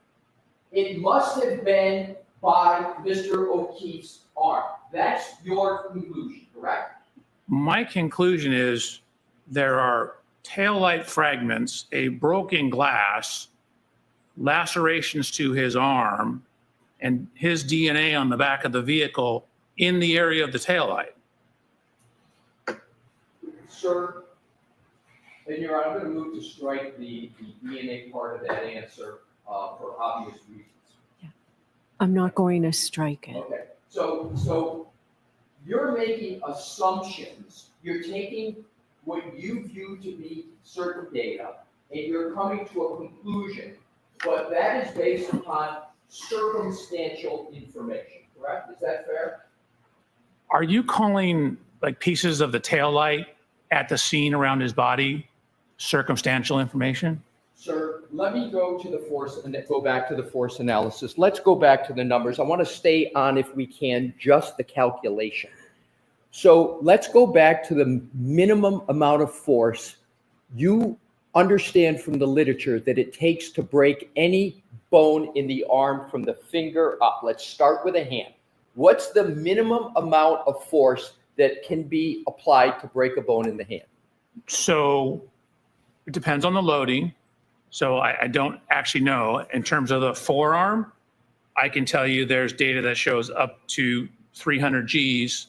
it must have been by Mr. O'Keefe's arm. That's your conclusion, correct? My conclusion is there are tail light fragments, a broken glass, lacerations to his arm, and his DNA on the back of the vehicle in the area of the taillight. Sir, and Your Honor, I'm going to move to strike the DNA part of that answer for obvious reasons. I'm not going to strike it. Okay, so you're making assumptions. You're taking what you view to be certain data, and you're coming to a conclusion, but that is based upon circumstantial information, correct? Is that fair? Are you calling like pieces of the taillight at the scene around his body circumstantial information? Sir, let me go to the force and go back to the force analysis. Let's go back to the numbers. I want to stay on, if we can, just the calculation. So let's go back to the minimum amount of force you understand from the literature that it takes to break any bone in the arm from the finger up. Let's start with a hand. What's the minimum amount of force that can be applied to break a bone in the hand? So it depends on the loading. So I don't actually know. In terms of the forearm, I can tell you there's data that shows up to 300 Gs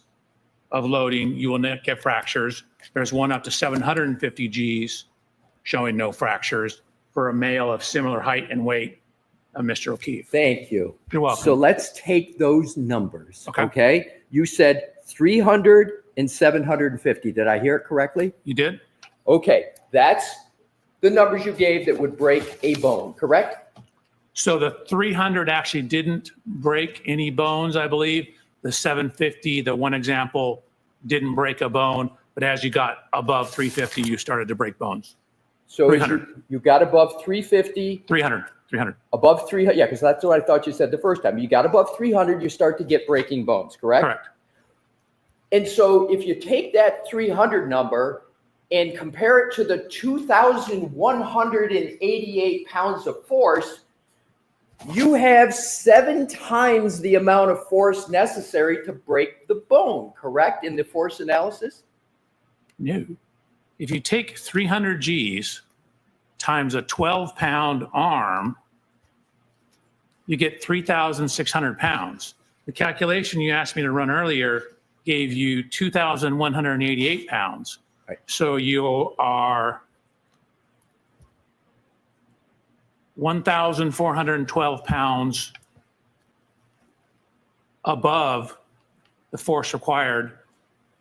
of loading, you will not get fractures. There's one up to 750 Gs showing no fractures for a male of similar height and weight of Mr. O'Keefe. Thank you. You're welcome. So let's take those numbers, Okay. okay? You said 300 and 750. Did I hear it correctly? You did? Okay, that's the numbers you gave that would break a bone, correct? So the 300 actually didn't break any bones, I believe. The 750, the one example, didn't break a bone, but as you got above 350, you started to break bones. So 300. you got above 350. 300. Above 300, yeah, because that's what I thought you said the first time. You got above 300, you start to get breaking bones, correct? Correct. And so if you take that 300 number and compare it to the 2,188 pounds of force, you have 7 times the amount of force necessary to break the bone, correct, in the force analysis? No. If you take 300 Gs times a 12-pound arm, you get 3,600 pounds. The calculation you asked me to run earlier gave you 2,188 pounds. Right. So you are 1,412 pounds above the force required.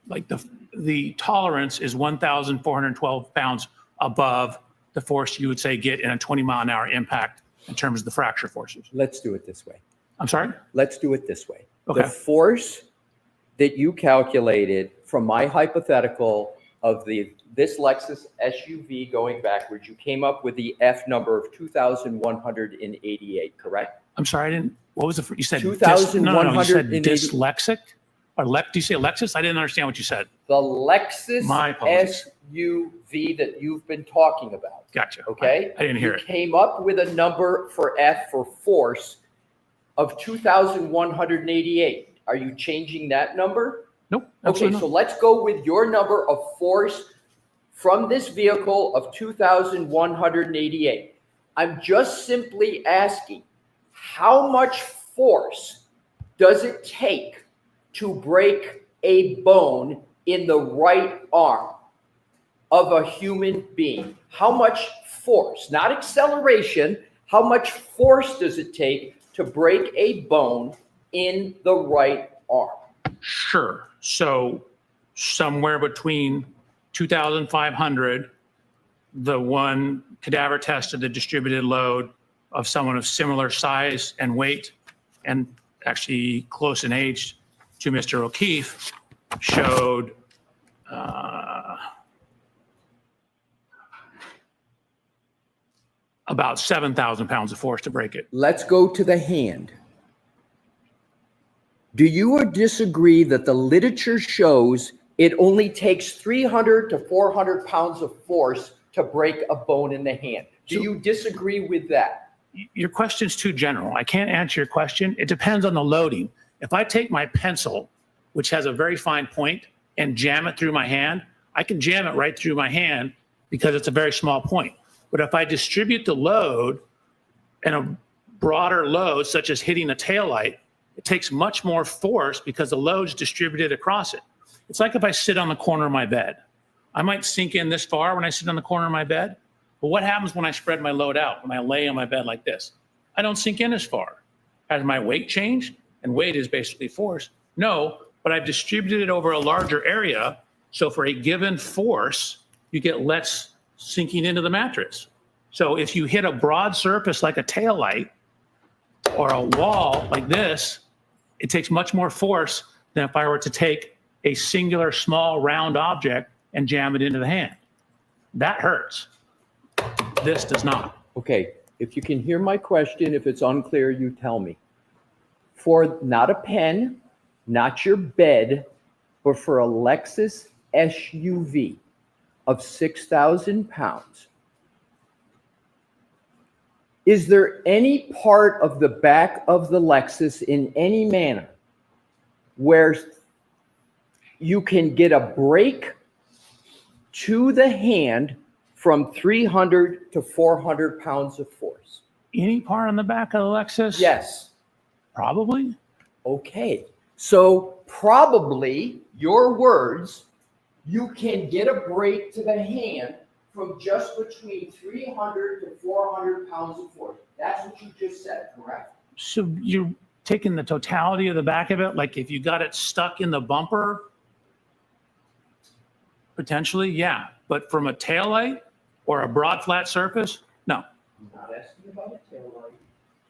Like the tolerance is 1,412 pounds above the force you would say get in a 20-mile-an-hour impact in terms of the fracture forces. Let's do it this way. I'm sorry? Let's do it this way. Okay. The force that you calculated from my hypothetical of this Lexus SUV going backwards, you came up with the F number of 2,188, correct? I'm sorry, I didn't, what was the, you said, you said 2,180. dyslexic? Or do you say Lexus? I didn't understand what you said. The Lexus My apologies. SUV that you've been talking about. Gotcha. Okay? I didn't hear You it. came up with a number for F for force of 2,188. Are you changing that number? Nope. Okay, absolutely so not. let's go with your number of force from this vehicle of 2,188. I'm just simply asking, how much force does it take to break a bone in the right arm of a human being? How much force, not acceleration, how much force does it take to break a bone in the right arm? Sure. So somewhere between 2,500, the one cadaver tested the distributed load of someone of similar size and weight, and actually close in age to Mr. O'Keefe, showed about 7,000 pounds of force to break it. Let's go to the hand. Do you disagree that the literature shows it only takes 300 to 400 pounds of force to break a bone in the hand? Do you disagree with that? Your question's too general. I can't answer your question. It depends on the loading. If I take my pencil, which has a very fine point, and jam it through my hand, I can jam it right through my hand because it's a very small point. But if I distribute the load and a broader load, such as hitting a taillight, it takes much more force because the load's distributed across it. It's like if I sit on the corner of my bed. I might sink in this far when I sit on the corner of my bed, but what happens when I spread my load out, when I lay on my bed like this? I don't sink in as far. Has my weight changed? And weight is basically force. No, but I've distributed it over a larger area, so for a given force, you get less sinking into the mattress. So if you hit a broad surface like a taillight or a wall like this, it takes much more force than if I were to take a singular small round object and jam it into the hand. That hurts. This does not. Okay, if you can hear my question, if it's unclear, you tell me. For not a pen, not your bed, but for a LEXUS SUV of 6,000 pounds, is there any part of the back of the LEXUS in any manner where you can get a break to the hand from 300 to 400 pounds of force? Any part on the back of the LEXUS? Yes. Probably. Okay. So probably, your words, you can get a break to the hand from just between 300 to 400 pounds of force. That's what you just said, correct? So you're taking the totality of the back of it, like if you got it stuck in the bumper, potentially, yeah. But from a taillight or a broad flat surface, no. I'm not asking about a taillight.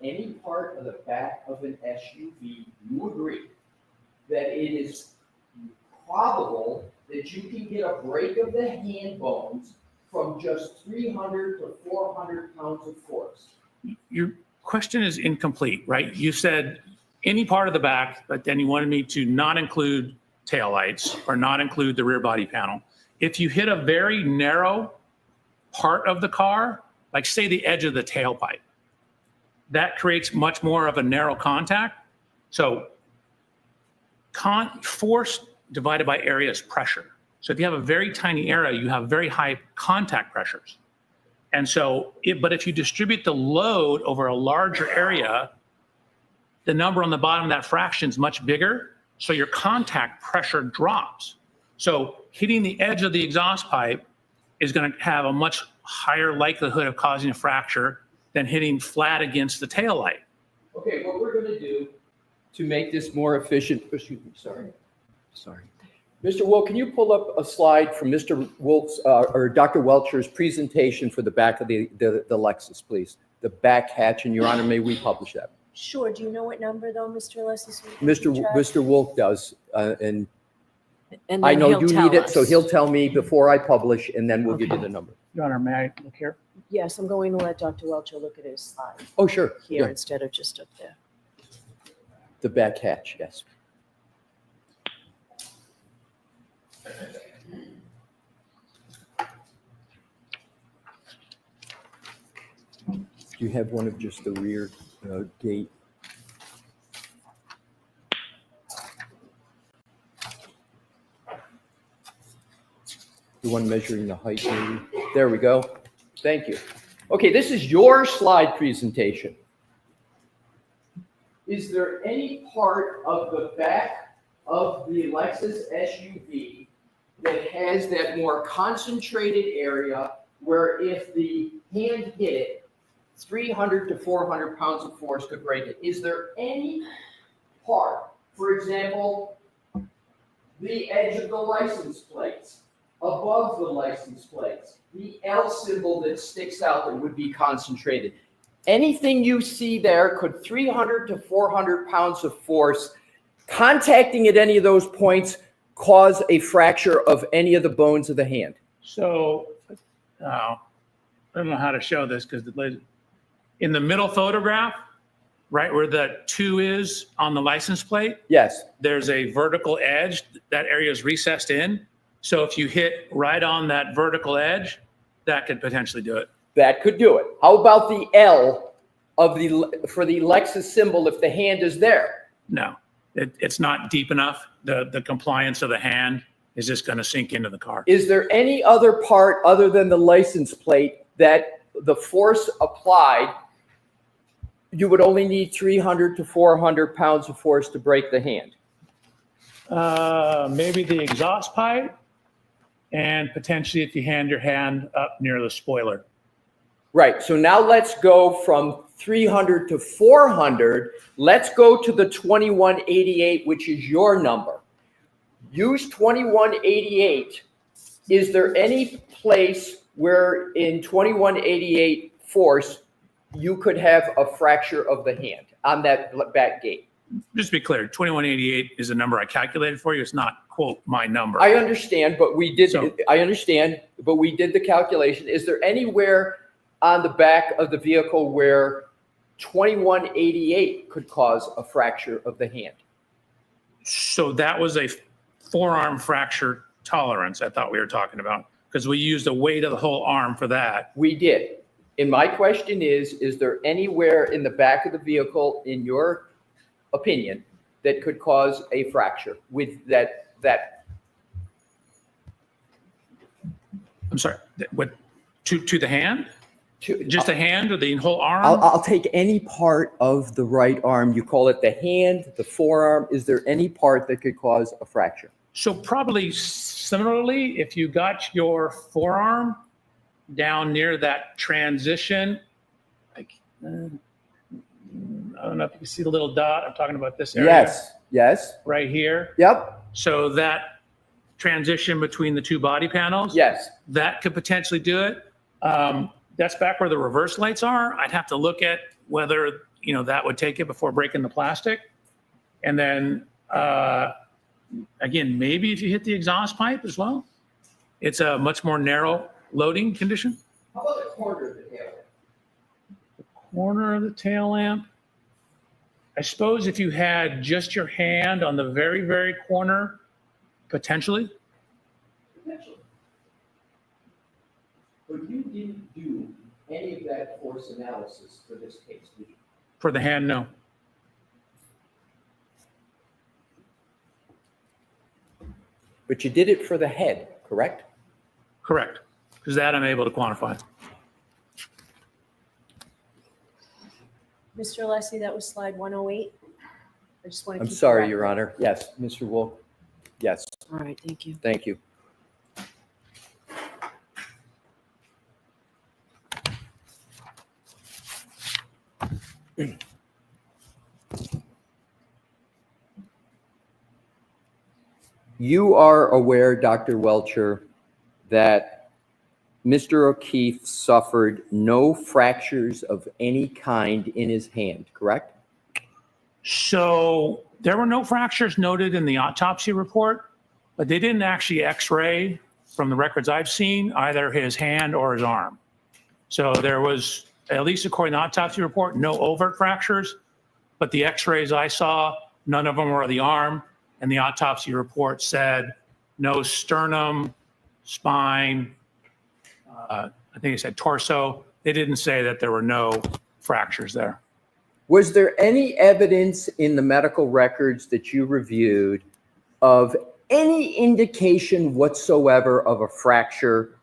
Any part of the back of an SUV, you agree that it is probable that you can get a break of the hand bones from just 300 to 400 pounds of force? Your question is incomplete, right? You said any part of the back, but then you wanted me to not include taillights or not include the rear body panel. If you hit a very narrow part of the car, like say the edge of the tailpipe, that creates much more of a narrow contact. So force divided by area is pressure. So if you have a very tiny area, you have very high contact pressures. And so, but if you distribute the load over a larger area, the number on the bottom of that fraction is much bigger, so your contact pressure drops. So hitting the edge of the exhaust pipe is going to have a much higher likelihood of causing a fracture than hitting flat against the tail light. Okay, what we're going to do to make this more efficient, excuse me, sorry. Mr. Will, can you pull up a slide from Mr. Wolf's or Dr. Welcher's presentation for the back of the LEXUS, please? The back hatch, and Your Honor, may we publish that? Sure. Do you know what number though, Mr. Lessis? Mr. Wolf does, and And I then know he'll you tell need it, so us. he'll tell me before I publish, and then we'll give you the number. Your Honor, may I look here? Yes, I'm going to let Dr. Welcher look at his slide Oh, sure. here Yeah. instead of just up there. The back hatch, yes. Do you have one of just the rear gate? The one measuring the height, maybe? There we go. Thank you. Okay, this is your slide presentation. Is there any part of the back of the LEXUS SUV that has that more concentrated area where if the hand hit it, 300 to 400 pounds of force could break it? Is there any part, for example, the edge of the license plates, above the license plates, the L symbol that sticks out that would be concentrated? Anything you see there, could 300 to 400 pounds of force contacting at any of those points cause a fracture of any of the bones of the hand? So, I don't know how to show this because in the middle photograph, right where the 2 is on the license plate, yes, there's a vertical edge. That area is recessed in. So if you hit right on that vertical edge, that could potentially do it. That could do it. How about the L of for the LEXUS symbol if the hand is there? No, it's not deep enough. The compliance of the hand is just going to sink into the car. Is there any other part other than the license plate that the force applied, you would only need 300 to 400 pounds of force to break the hand? Maybe the exhaust pipe, and potentially if you hand your hand up near the spoiler. Right. So now let's go from 300 to 400. Let's go to the 2188, which is your number. Use 2188. Is there any place where in 2188 force you could have a fracture of the hand on that back gate? Just to be clear, 2188 is a number I calculated for you. It's not, quote, my number. I understand, but we did. So- I understand, but we did the calculation. Is there anywhere on the back of the vehicle where 2188 could cause a fracture of the hand? So that was a forearm fracture tolerance I thought we were talking about, because we used the weight of the whole arm for that. We did. And my question is there anywhere in the back of the vehicle, in your opinion, that could cause a fracture with that? I'm sorry, what, to the hand? Just the hand or the whole arm? I'll take any part of the right arm. You call it the hand, the forearm. Is there any part that could cause a fracture? So probably similarly, if you got your forearm down near that transition, like, I don't know if you can see the little dot. I'm talking about this area. Yes, yes. Right here. Yep. So that transition between the 2 body panels. Yes. That could potentially do it. That's back where the reverse lights are. I'd have to look at whether, that would take it before breaking the plastic. And then, again, maybe if you hit the exhaust pipe as well, it's a much more narrow loading condition. How about the corner of the tail lamp? The corner of the tail lamp. I suppose if you had just your hand on the very, very corner, potentially. Potentially. But you didn't do any of that force analysis for this case, did you? For the hand, no. But you did it for the head, correct? Correct. Because that I'm able to quantify. Mr. Alessi, that was slide 108. I just want to I'm keep sorry, track. Your Honor. Yes, Mr. Wolf. Yes, All right, thank you. thank you. You are aware, Dr. Welcher, that Mr. O'Keefe suffered no fractures of any kind in his hand, correct? So there were no fractures noted in the autopsy report, but they didn't actually x-ray from the records I've seen either his hand or his arm. So there was, at least according to the autopsy report, no overt fractures, but the x-rays I saw, none of them were of the arm, and the autopsy report said no sternum, spine, I think it said torso. They didn't say that there were no fractures there. Was there any evidence in the medical records that you reviewed of any indication whatsoever of a fracture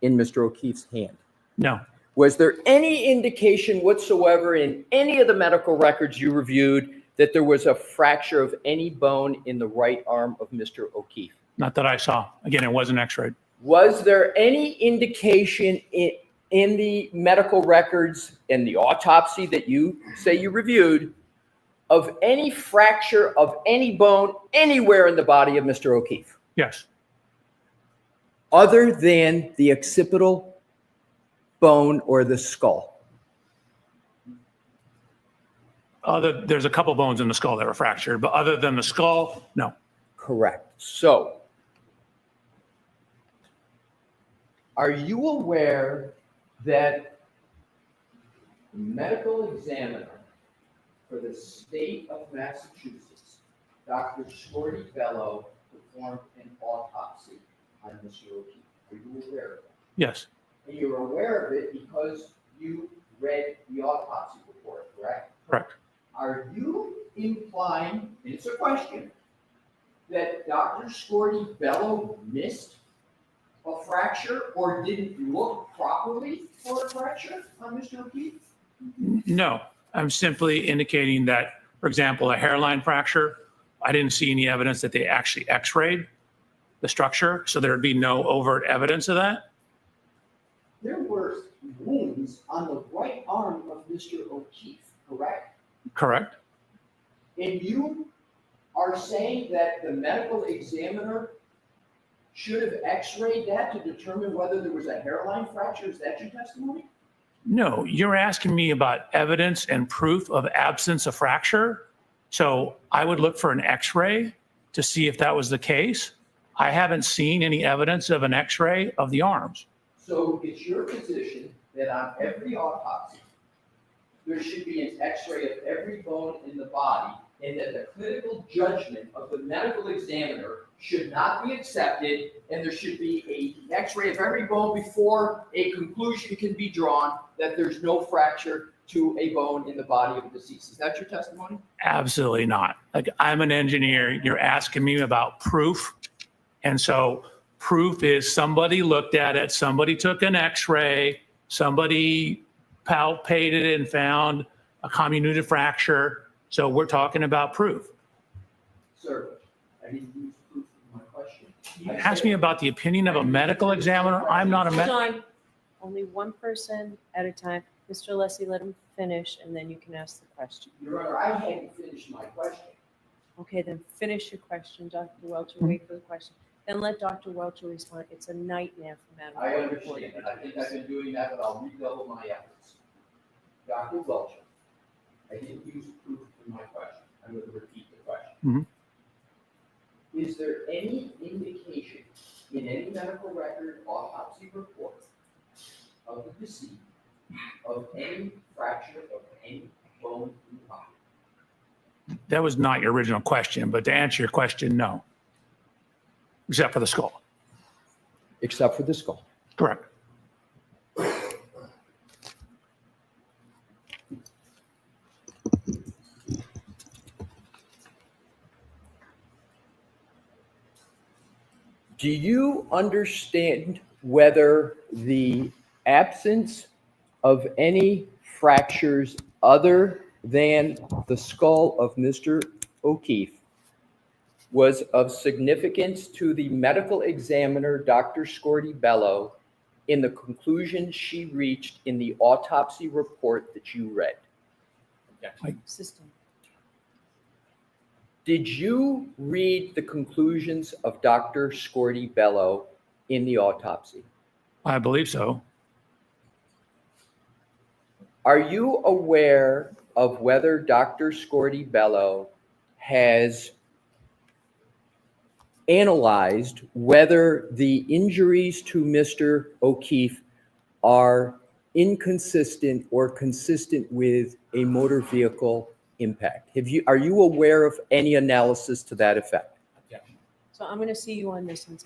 in Mr. O'Keefe's hand? No. Was there any indication whatsoever in any of the medical records you reviewed that there was a fracture of any bone in the right arm of Mr. O'Keefe? Not that I saw. Again, it wasn't x-rayed. Was there any indication in the medical records and the autopsy that you say you reviewed of any fracture of any bone anywhere in the body of Mr. O'Keefe? Yes. Other than the occipital bone or the skull? There's a couple bones in the skull that were fractured, but other than the skull, no. Correct. So, are you aware that the medical examiner for the state of Massachusetts, Dr. Shorty Bello, performed an autopsy on Mr. O'Keefe? Are you aware of that? Yes. And you're aware of it because you read the autopsy report, correct? Correct. Are you implying, and it's a question, that Dr. Shorty Bello missed a fracture or didn't look properly for a fracture on Mr. O'Keefe? No, I'm simply indicating that, for example, a hairline fracture, I didn't see any evidence that they actually x-rayed the structure, so there'd be no overt evidence of that. There were wounds on the right arm of Mr. O'Keefe, correct? Correct. And you are saying that the medical examiner should have x-rayed that to determine whether there was a hairline fracture? Is that your testimony? No, you're asking me about evidence and proof of absence of fracture. So I would look for an x-ray to see if that was the case. I haven't seen any evidence of an x-ray of the arms. So it's your position that on every autopsy, there should be an x-ray of every bone in the body, and that the clinical judgment of the medical examiner should not be accepted, and there should be an x-ray of every bone before a conclusion can be drawn that there's no fracture to a bone in the body of the deceased. Is that your testimony? Absolutely not. Like, I'm an engineer. You're asking me about proof. And so proof is somebody looked at it, somebody took an x-ray, somebody palpated it and found a comminuted fracture. So we're talking about proof. Sir, I didn't use proof in my question. You asked me about the opinion of a medical examiner. I'm not a Hold medical. on. Only one person at a time. Mr. Leslie, let him finish, and then you can ask the question. Your Honor, I hadn't finished my question. Okay, then finish your question, Dr. Welcher. Wait for the question. Then let Dr. Welcher respond. It's a nightmare for medical I reporting. understand, and I think I've been doing that, but I'll redouble my efforts. Dr. Welcher, I didn't use proof in my question. I'm going to repeat the question. Is there any indication in any medical record, autopsy report of the deceased of any fracture of any bone in the body? That was not your original question, but to answer your question, no. Except for the skull. Except for the skull. Correct. Do you understand whether the absence of any fractures other than the skull of Mr. O'Keefe was of significance to the medical examiner, Dr. Shorty Bello, in the conclusion she reached in the autopsy report that you read? System. Did you read the conclusions of Dr. Shorty Bello in the autopsy? I believe so. Are you aware of whether Dr. Shorty Bello has analyzed whether the injuries to Mr. O'Keefe are inconsistent or consistent with a motor vehicle impact? Are you aware of any analysis to that effect? So I'm going to see you on this one.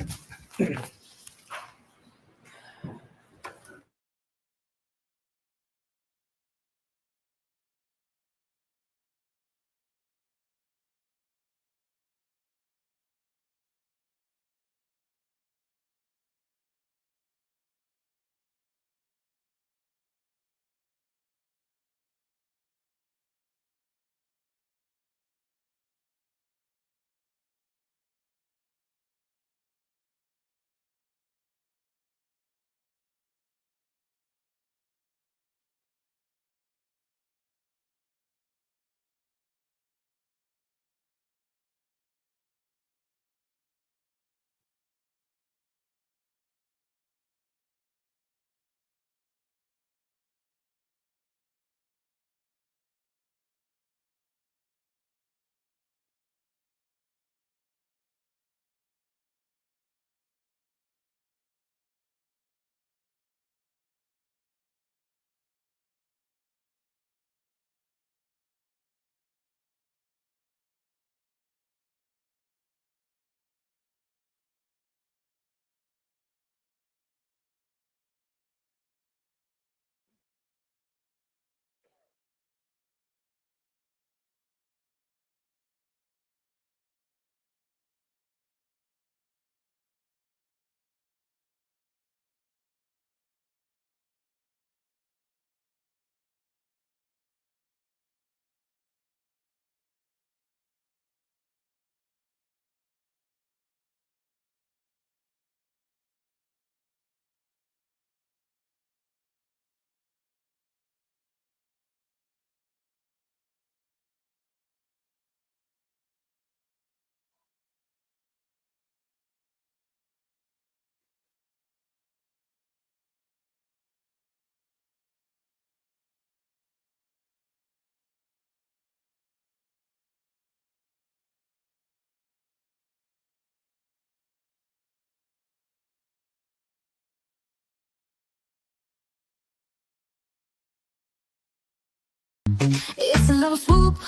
It's a little swoop,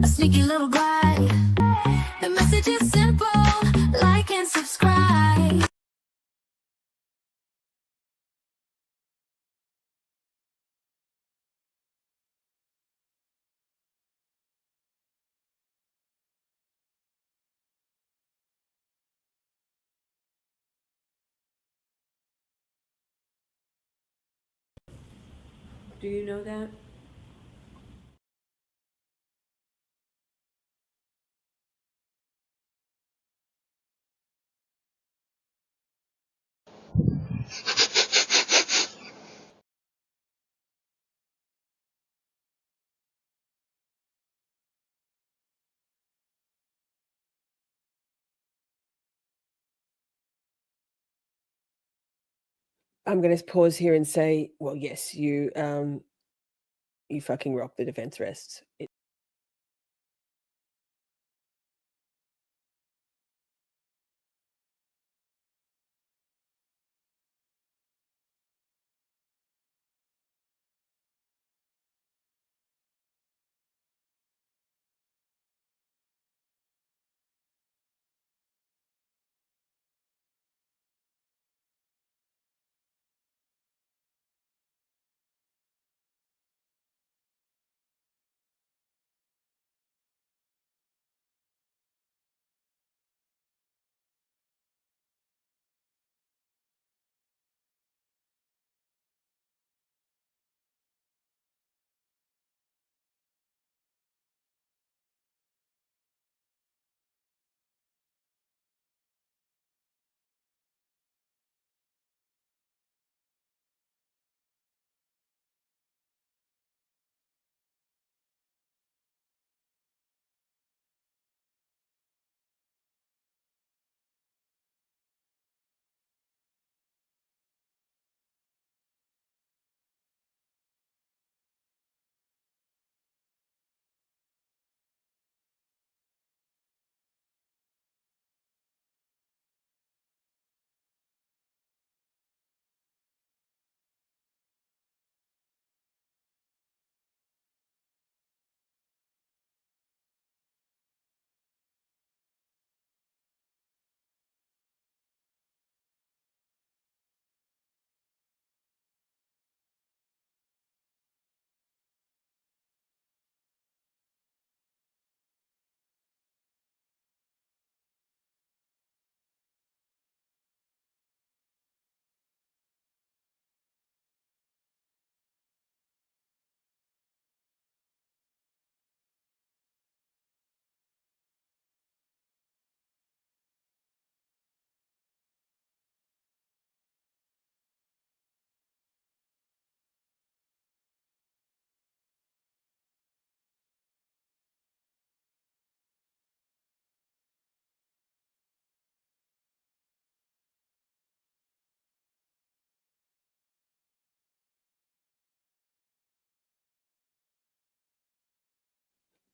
a sneaky little glide. The message is simple, like and subscribe. Do you know that? I'm going to pause here and say, well, yes, you fucking rock. The defense rests.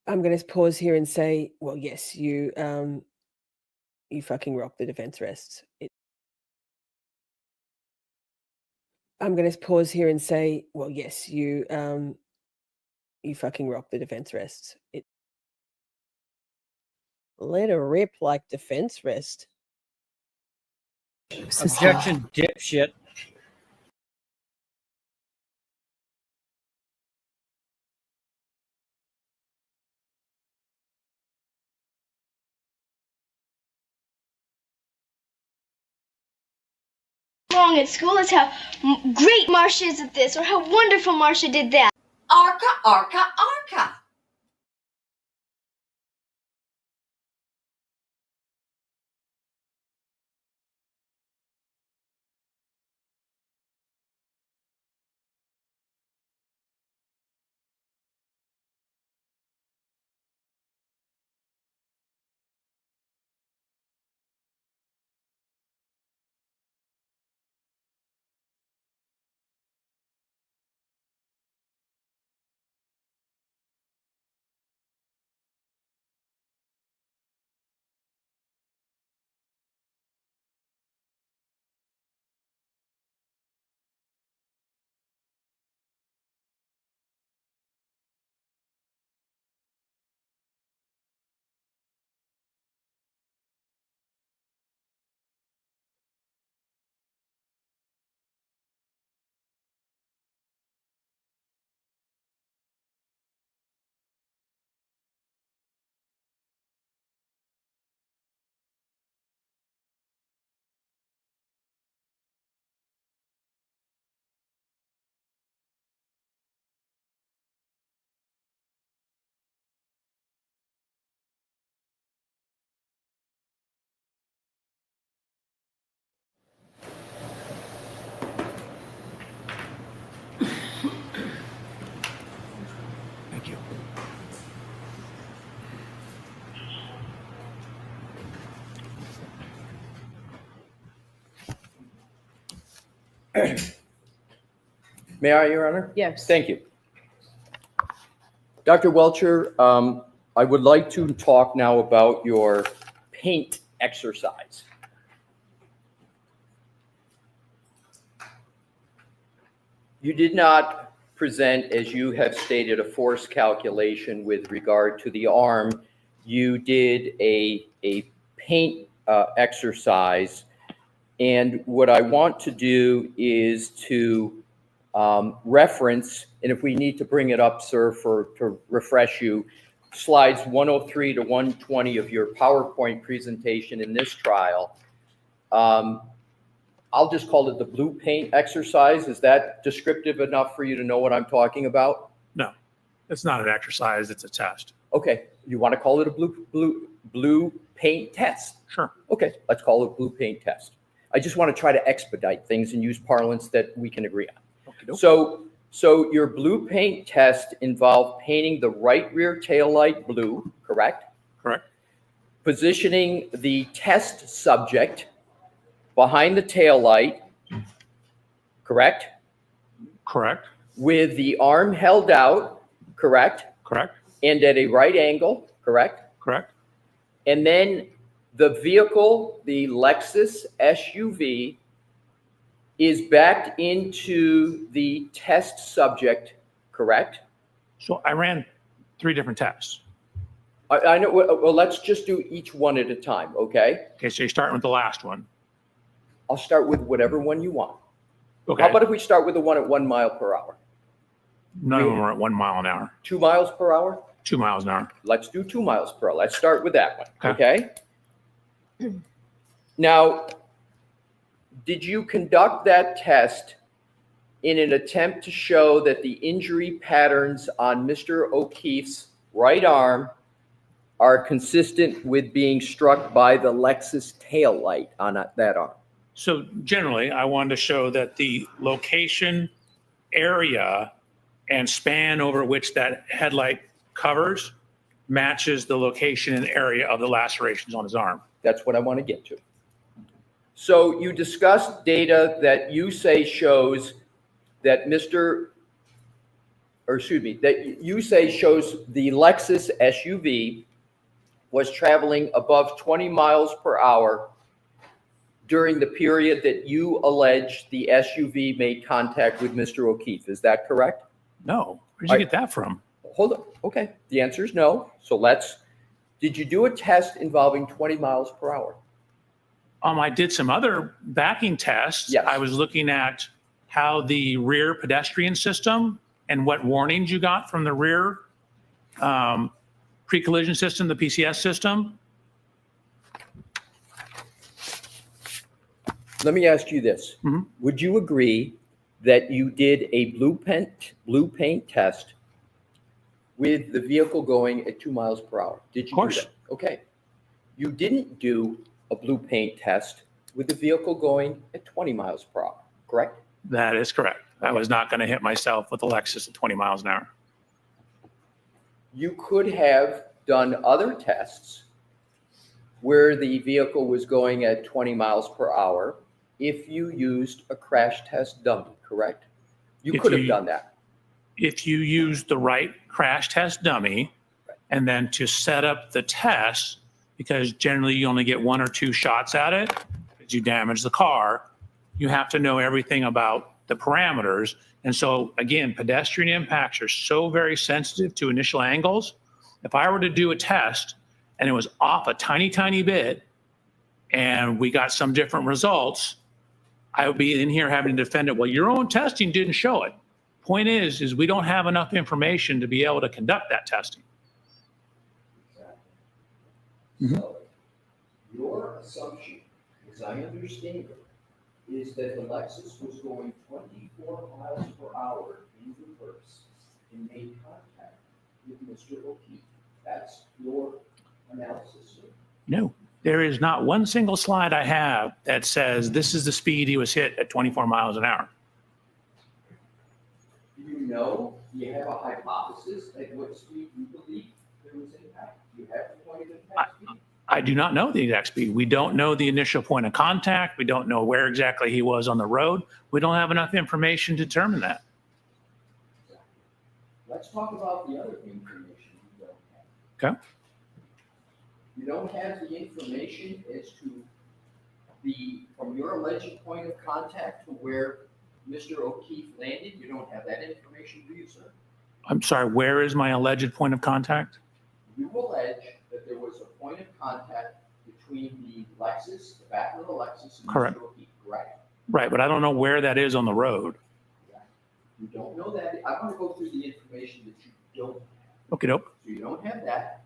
I'm going to pause here and say, well, yes, you fucking rock. The defense rests. I'm going to pause here and say, well, yes, you fucking rock. The defense rests. Let her rip like defense rest. Objection, dipshit. Wrong at school is how great Marcia is at this, or how wonderful Marcia did that. Arca, arca, arca. Thank you. May I, Your Honor? Yes. Thank you. Dr. Welcher, I would like to talk now about your paint exercise. You did not present, as you have stated, a force calculation with regard to the arm. You did a paint exercise. And what I want to do is to reference, and if we need to bring it up, sir, to refresh you, slides 103 to 120 of your PowerPoint presentation in this trial. I'll just call it the blue paint exercise. Is that descriptive enough for you to know what I'm talking about? No, it's not an exercise, it's a test. Okay, you want to call it a blue paint test? Sure. Okay, let's call it a blue paint test. I just want to try to expedite things and use parlance that we can agree on. Okay. So your blue paint test involved painting the right rear tail light blue, correct? Correct. Positioning the test subject behind the tail light, correct? Correct. With the arm held out, correct? Correct. And at a right angle, correct? Correct. And then the vehicle, the LEXUS SUV, is backed into the test subject, correct? So I ran 3 different tests. I know. Well, let's just do each one at a time, okay? Okay, so you're starting with the last one. I'll start with whatever one you want. Okay. How about if we start with the one at 1 mile per hour? None of them are at 1 mile an hour. 2 miles per hour? 2 miles an hour. Let's do 2 miles per hour. Let's start with that one, okay? Now, did you conduct that test in an attempt to show that the injury patterns on Mr. O'Keefe's right arm are consistent with being struck by the LEXUS tail light on that arm? So generally, I wanted to show that the location, area, and span over which that headlight covers matches the location and area of the lacerations on his arm. That's what I want to get to. So you discussed data that you say shows that that you say shows the LEXUS SUV was traveling above 20 miles per hour during the period that you allege the SUV made contact with Mr. O'Keefe. Is that correct? No. Where'd you get that from? Hold on. Okay. The answer is no. So did you do a test involving 20 miles per hour? I did some other backing tests. Yes. I was looking at how the rear pedestrian system and what warnings you got from the rear pre-collision system, the PCS system. Let me ask you this. Mm-hmm. Would you agree that you did a blue paint test with the vehicle going at 2 miles per hour? Did you? Of course. Do that? Okay. You didn't do a blue paint test with the vehicle going at 20 miles per hour, correct? That is correct. I was not going to hit myself with a Lexus at 20 miles an hour. You could have done other tests where the vehicle was going at 20 miles per hour if you used a crash test dummy, correct? You could have done that. If you use the right crash test dummy, and then to set up the test, because generally you only get 1 or 2 shots at it, because you damage the car, you have to know everything about the parameters. And so again, pedestrian impacts are so very sensitive to initial angles. If I were to do a test and it was off a tiny, tiny bit, and we got some different results, I would be in here having to defend it. Well, your own testing didn't show it. Point is we don't have enough information to be able to conduct that testing. Mm-hmm. So your assumption, as I understand it, is that the Lexus was going 24 miles per hour in reverse and made contact with Mr. O'Keefe. That's your analysis, sir. No, there is not one single slide I have that says this is the speed he was hit at 24 miles an hour. Did you know, do you have a hypothesis at what speed you believe there was impact? Do you have the point of impact speed? I do not know the exact speed. We don't know the initial point of contact. We don't know where exactly he was on the road. We don't have enough information to determine that. Let's talk about the other information you don't have. Okay. You don't have the information as to from your alleged point of contact to where Mr. O'Keefe landed. You don't have that information, do you, sir? I'm sorry, where is my alleged point of contact? You allege that there was a point of contact between the LEXUS, the back of the LEXUS, and Correct. Mr. O'Keefe, correct? Right, but I don't know where that is on the road. You don't know that. I want to go through the information that you don't have. Okay, dope. So you don't have that.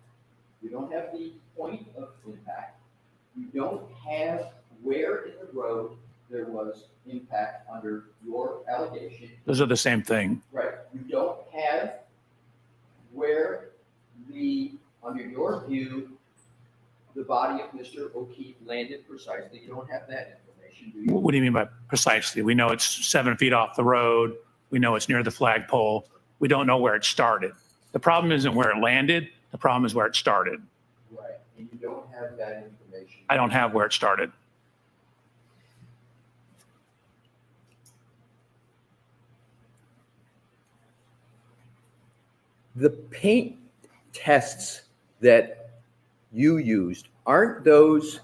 You don't have the point of impact. You don't have where in the road there was impact under your allegation. Those are the same thing. Right. You don't have where under your view, the body of Mr. O'Keefe landed precisely. You don't have that information, do you? What do you mean by precisely? We know it's 7 feet off the road. We know it's near the flagpole. We don't know where it started. The problem isn't where it landed. The problem is where it started. Right. And you don't have that information. I don't have where it started. The paint tests that you used, aren't those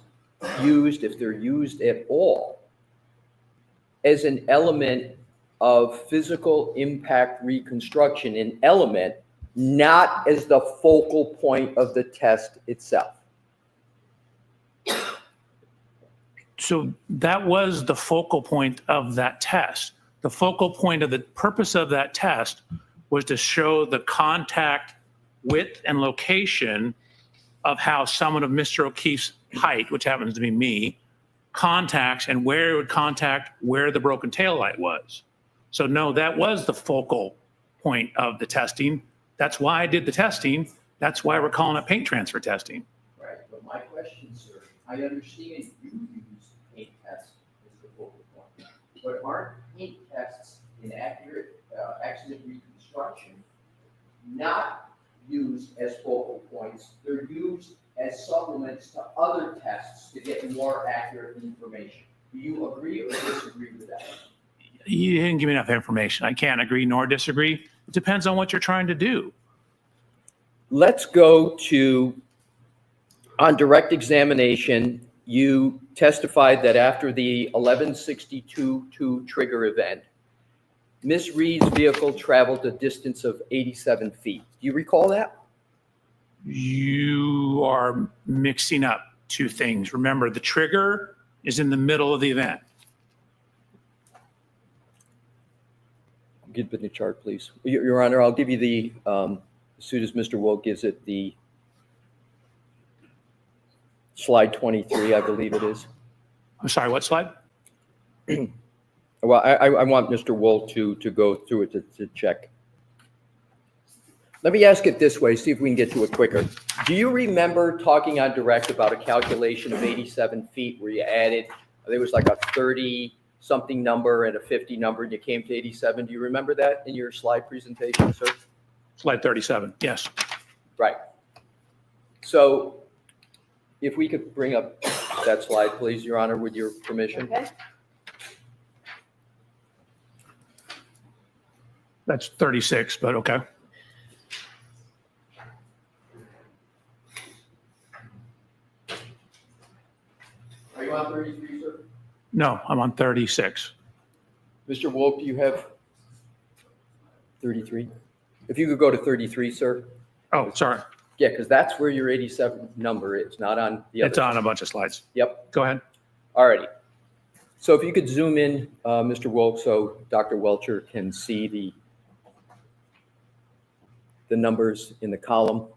used, if they're used at all, as an element of physical impact reconstruction, an element, not as the focal point of the test itself? So that was the focal point of that test. The focal point of the purpose of that test was to show the contact width and location of how someone of Mr. O'Keefe's height, which happens to be me, contacts and where it would contact where the broken tail light was. So no, that was the focal point of the testing. That's why I did the testing. That's why we're calling it paint transfer testing. Right, but my question, sir, I understand you use paint tests as the focal point, but aren't paint tests in accurate accident reconstruction not used as focal points? They're used as supplements to other tests to get more accurate information. Do you agree or disagree with that? You didn't give me enough information. I can't agree nor disagree. It depends on what you're trying to do. Let's go to, on direct examination, you testified that after the 1162-2 trigger event, Ms. Reed's vehicle traveled a distance of 87 feet. Do you recall that? You are mixing up two things. Remember, the trigger is in the middle of the event. Give me the chart, please. Your Honor, I'll give you the, as soon as Mr. Woke gives it, the slide 23, I believe it is. I'm sorry, what slide? Well, I want Mr. Woke to go through it to check. Let me ask it this way, see if we can get to it quicker. Do you remember talking on direct about a calculation of 87 feet where you added, there was like a 30-something number and a 50 number, and you came to 87? Do you remember that in your slide presentation, sir? Slide 37, yes. Right. So if we could bring up that slide, please, Your Honor, with your permission. Okay. That's 36, but okay. Are you on 33, sir? No, I'm on 36. Mr. Woke, do you have 33? If you could go to 33, sir. Oh, sorry. Yeah, because that's where your 87 number is, not on the other. It's on a bunch of slides. Yep. Go ahead. All righty. So if you could zoom in, Mr. Woke, so Dr. Welcher can see the numbers in the column.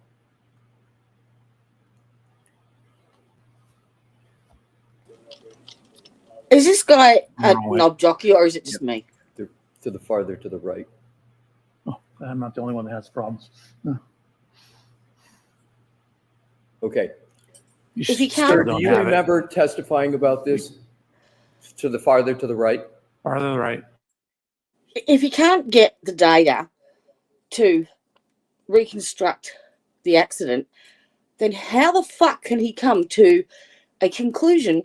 Is this guy a No way. knob jockey or is it just me? To the farther to the right. Oh, I'm not the only one that has problems. Okay. If he can't- Sir, do you remember testifying about this to the farther to the right? Farther to the right. if he can't get the data to reconstruct the accident, then how the fuck can he come to a conclusion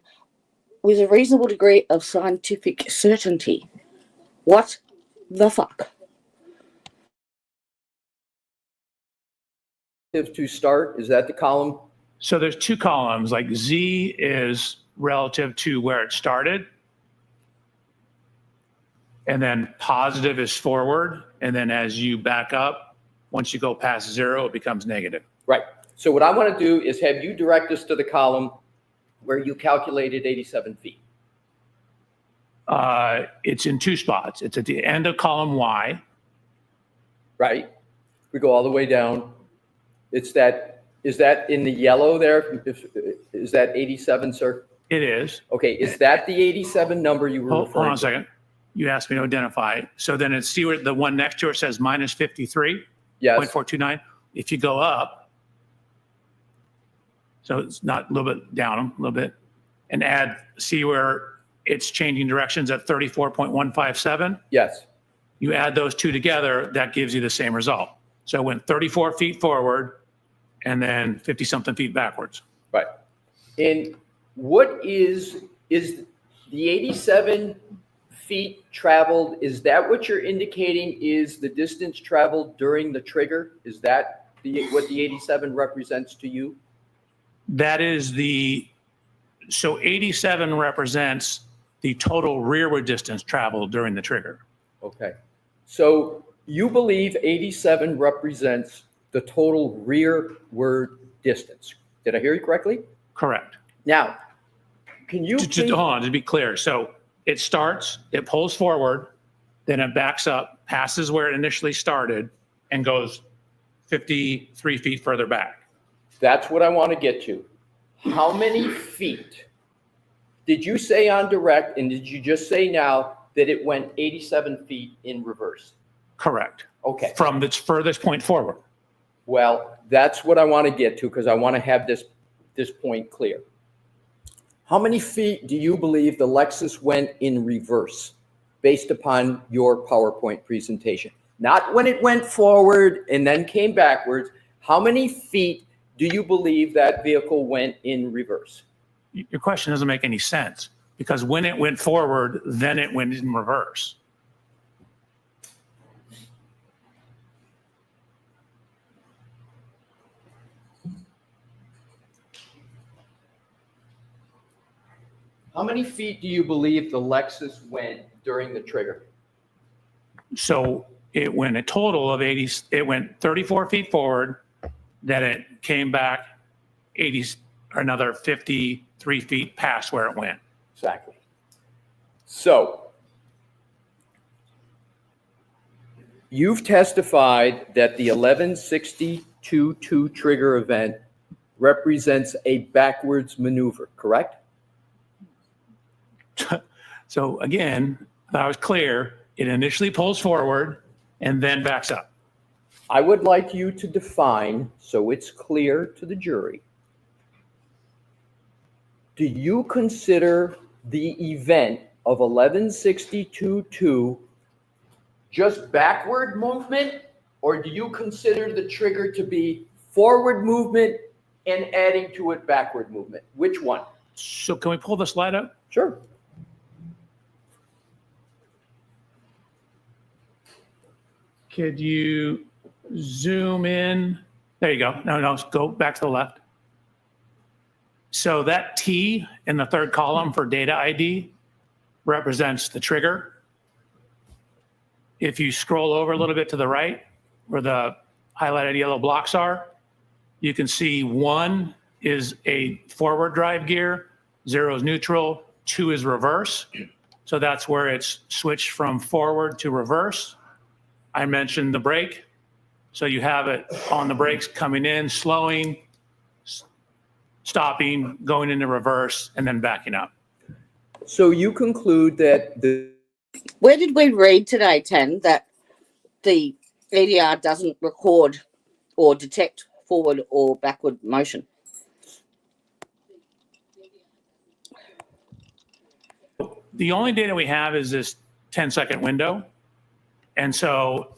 with a reasonable degree of scientific certainty? What the fuck? To start, is that the column? So there's two columns, like Z is relative to where it started. And then positive is forward. And then as you back up, once you go past 0, it becomes negative. Right. So what I want to do is have you direct us to the column where you calculated 87 feet. It's in two spots. It's at the end of column Y. Right. We go all the way down. It's that, is that in the yellow there? Is that 87, sir? It is. Okay. Is that the 87 number you were referring to? Hold on a second. You asked me to identify. So then it's, see where the one next to it says minus 53? Yes. 0.429. If you go up, so it's not a little bit down, a little bit, and add, see where it's changing directions at 34.157? Yes. You add those two together, that gives you the same result. So it went 34 feet forward and then 50 something feet backwards. Right. And what is the 87 feet traveled, is that what you're indicating is the distance traveled during the trigger? Is that what the 87 represents to you? That is the, so 87 represents the total rearward distance traveled during the trigger. Okay. So you believe 87 represents the total rearward distance. Did I hear you correctly? Correct. Now, can you just hold on, to be clear. So it starts, it pulls forward, then it backs up, passes where it initially started, and goes 53 feet further back. That's what I want to get to. How many feet did you say on direct, and did you just say now that it went 87 feet in reverse? Correct. Okay. From its furthest point forward. Well, that's what I want to get to because I want to have this point clear. How many feet do you believe the LEXUS went in reverse based upon your PowerPoint presentation? Not when it went forward and then came backwards. How many feet do you believe that vehicle went in reverse? Your question doesn't make any sense because when it went forward, then it went in reverse. How many feet do you believe the LEXUS went during the trigger? So it went a total of 80, it went 34 feet forward, then it came back 80, or another 53 feet past where it went. Exactly. So you've testified that the 1162-2 trigger event represents a backwards maneuver, correct? So again, that was clear. It initially pulls forward and then backs up. I would like you to define, so it's clear to the jury, do you consider the event of 1162-2 just backward movement, or do you consider the trigger to be forward movement and adding to it backward movement? Which one? So can we pull the slide up? Sure. Could you zoom in? There you go. No, go back to the left. So that T in the third column for data ID represents the trigger. If you scroll over a little bit to the right, where the highlighted yellow blocks are, you can see 1 is a forward drive gear, 0 is neutral, 2 is reverse. So that's where it's switched from forward to reverse. I mentioned the brake. So you have it on the brakes coming in, slowing, stopping, going into reverse, and then backing up. So you conclude that the... Where did we read today, Tan, that the EDR doesn't record or detect forward or backward motion? The only data we have is this 10-second window. And so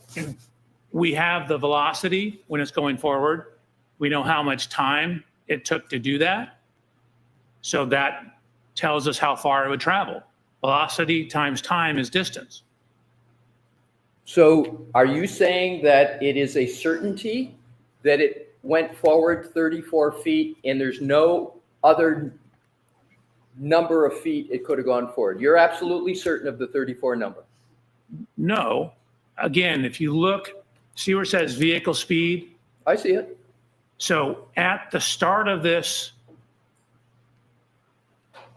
we have the velocity when it's going forward. We know how much time it took to do that. So that tells us how far it would travel. Velocity times time is distance. So are you saying that it is a certainty that it went forward 34 feet and there's no other number of feet it could have gone forward? You're absolutely certain of the 34 number? No. Again, if you look, see where it says vehicle speed? I see it. So at the start of this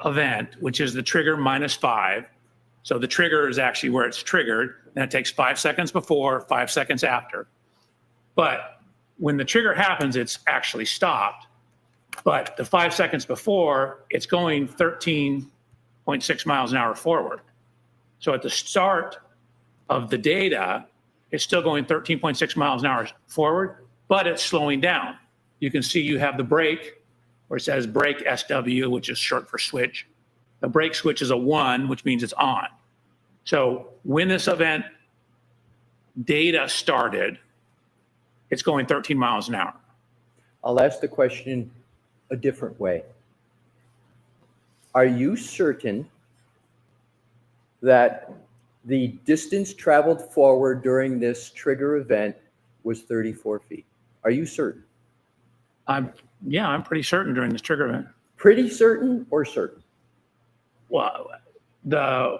event, which is the trigger -5, so the trigger is actually where it's triggered, and it takes 5 seconds before, 5 seconds after. But when the trigger happens, it's actually stopped. But the 5 seconds before, it's going 13.6 miles an hour forward. So at the start of the data, it's still going 13.6 miles an hour forward, but it's slowing down. You can see you have the brake, where it says brake SW, which is short for switch. The brake switch is a 1, which means it's on. So when this event data started, it's going 13 miles an hour. I'll ask the question a different way. Are you certain that the distance traveled forward during this trigger event was 34 feet? Are you certain? Yeah, I'm pretty certain during this trigger event. Pretty certain or certain? Well,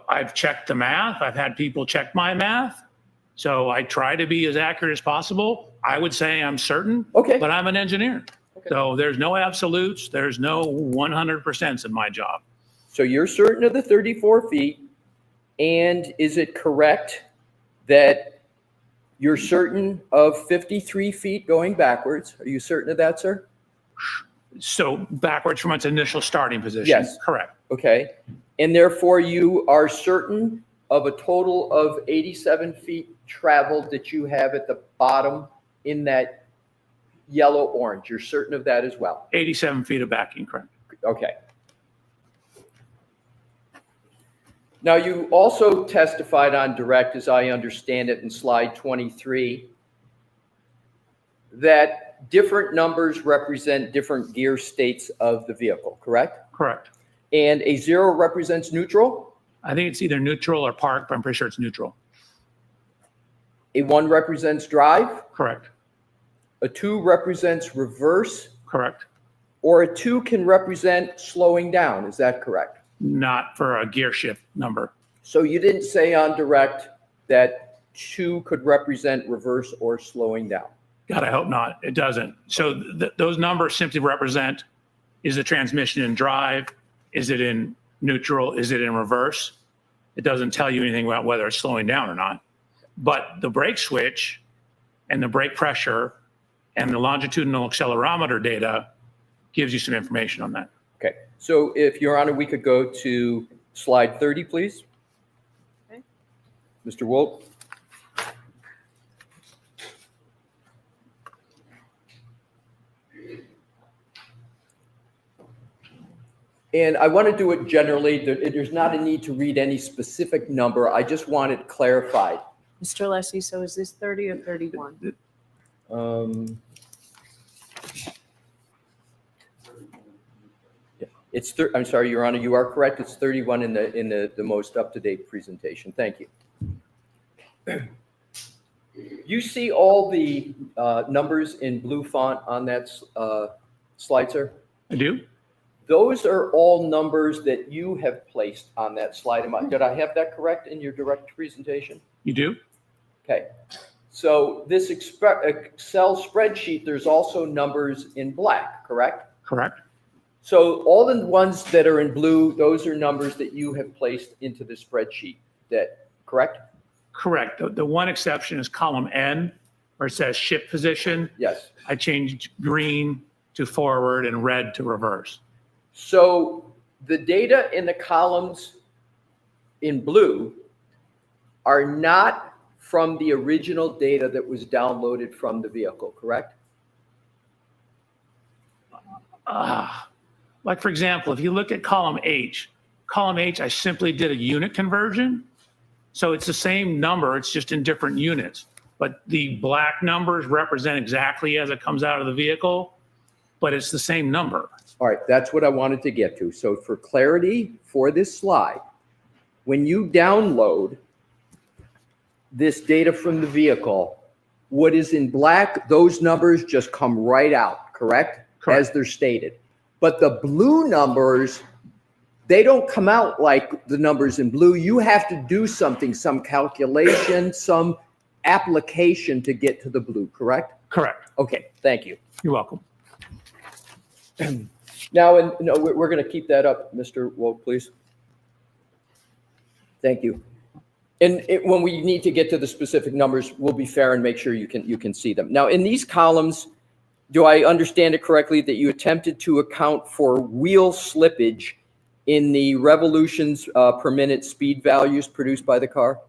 I've checked the math. I've had people check my math. So I try to be as accurate as possible. I would say I'm certain, but I'm an engineer. So there's no absolutes. There's no 100% in my job. So you're certain of the 34 feet. And is it correct that you're certain of 53 feet going backwards? Are you certain of that, sir? So backwards from its initial starting position? Yes. Correct. Okay. And therefore you are certain of a total of 87 feet traveled that you have at the bottom in that yellow orange. You're certain of that as well? 87 feet of backing, correct. Okay. Now, you also testified on direct, as I understand it, in slide 23, that different numbers represent different gear states of the vehicle, correct? Correct. And a 0 represents neutral? I think it's either neutral or park, but I'm pretty sure it's neutral. A 1 represents drive? Correct. A 2 represents reverse? Correct. Or a 2 can represent slowing down, is that correct? Not for a gear shift number. So you didn't say on direct that 2 could represent reverse or slowing down? God, I hope not. It doesn't. So those numbers simply represent, is the transmission in drive? Is it in neutral? Is it in reverse? It doesn't tell you anything about whether it's slowing down or not. But the brake switch and the brake pressure and the longitudinal accelerometer data gives you some information on that. Okay. So if Your Honor, we could go to slide 30, please. Okay. Mr. Wolf. And I want to do it generally. There's not a need to read any specific number. I just want it clarified. Mr. Alessi, so is this 30 or 31? It's I'm sorry, Your Honor, you are correct. It's 31 in the most up-to-date presentation. Thank you. You see all the numbers in blue font on that slide, sir? I do. Those are all numbers that you have placed on that slide. Did I have that correct in your direct presentation? You do. Okay. So this Excel spreadsheet, there's also numbers in black, correct? Correct. So all the ones that are in blue, those are numbers that you have placed into the spreadsheet. Correct? Correct. The one exception is column N, where it says ship position. Yes. I changed green to forward and red to reverse. So the data in the columns in blue are not from the original data that was downloaded from the vehicle, correct? Like, for example, if you look at column H, I simply did a unit conversion. So it's the same number, it's just in different units. But the black numbers represent exactly as it comes out of the vehicle, but it's the same number. All right, that's what I wanted to get to. So for clarity for this slide, when you download this data from the vehicle, what is in black, those numbers just come right out, correct? As they're stated. But the blue numbers, they don't come out like the numbers in blue. You have to do something, some calculation, some application to get to the blue, correct? Correct. Okay, thank you. You're welcome. Now, and no, we're going to keep that up, Mr. Woke, please. Thank you. And when we need to get to the specific numbers, we'll be fair and make sure you can see them. Now, in these columns, do I understand it correctly that you attempted to account for wheel slippage in the revolutions per minute speed values produced by the car?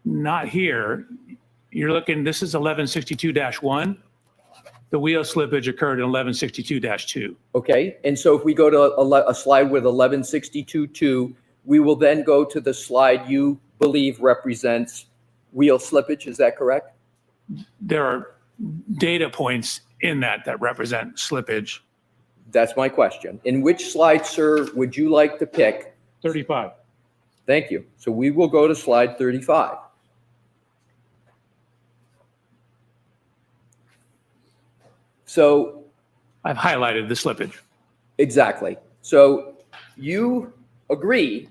Not here. You're looking, this is 1162-1. The wheel slippage occurred in 1162-2. Okay, and so if we go to a slide with 1162.2, we will then go to the slide you believe represents wheel slippage, is that correct? There are data points in that represent slippage. That's my question. In which slide, sir, would you like to pick? 35. Thank you. So we will go to slide 35. So I've highlighted the slippage. Exactly. So you agree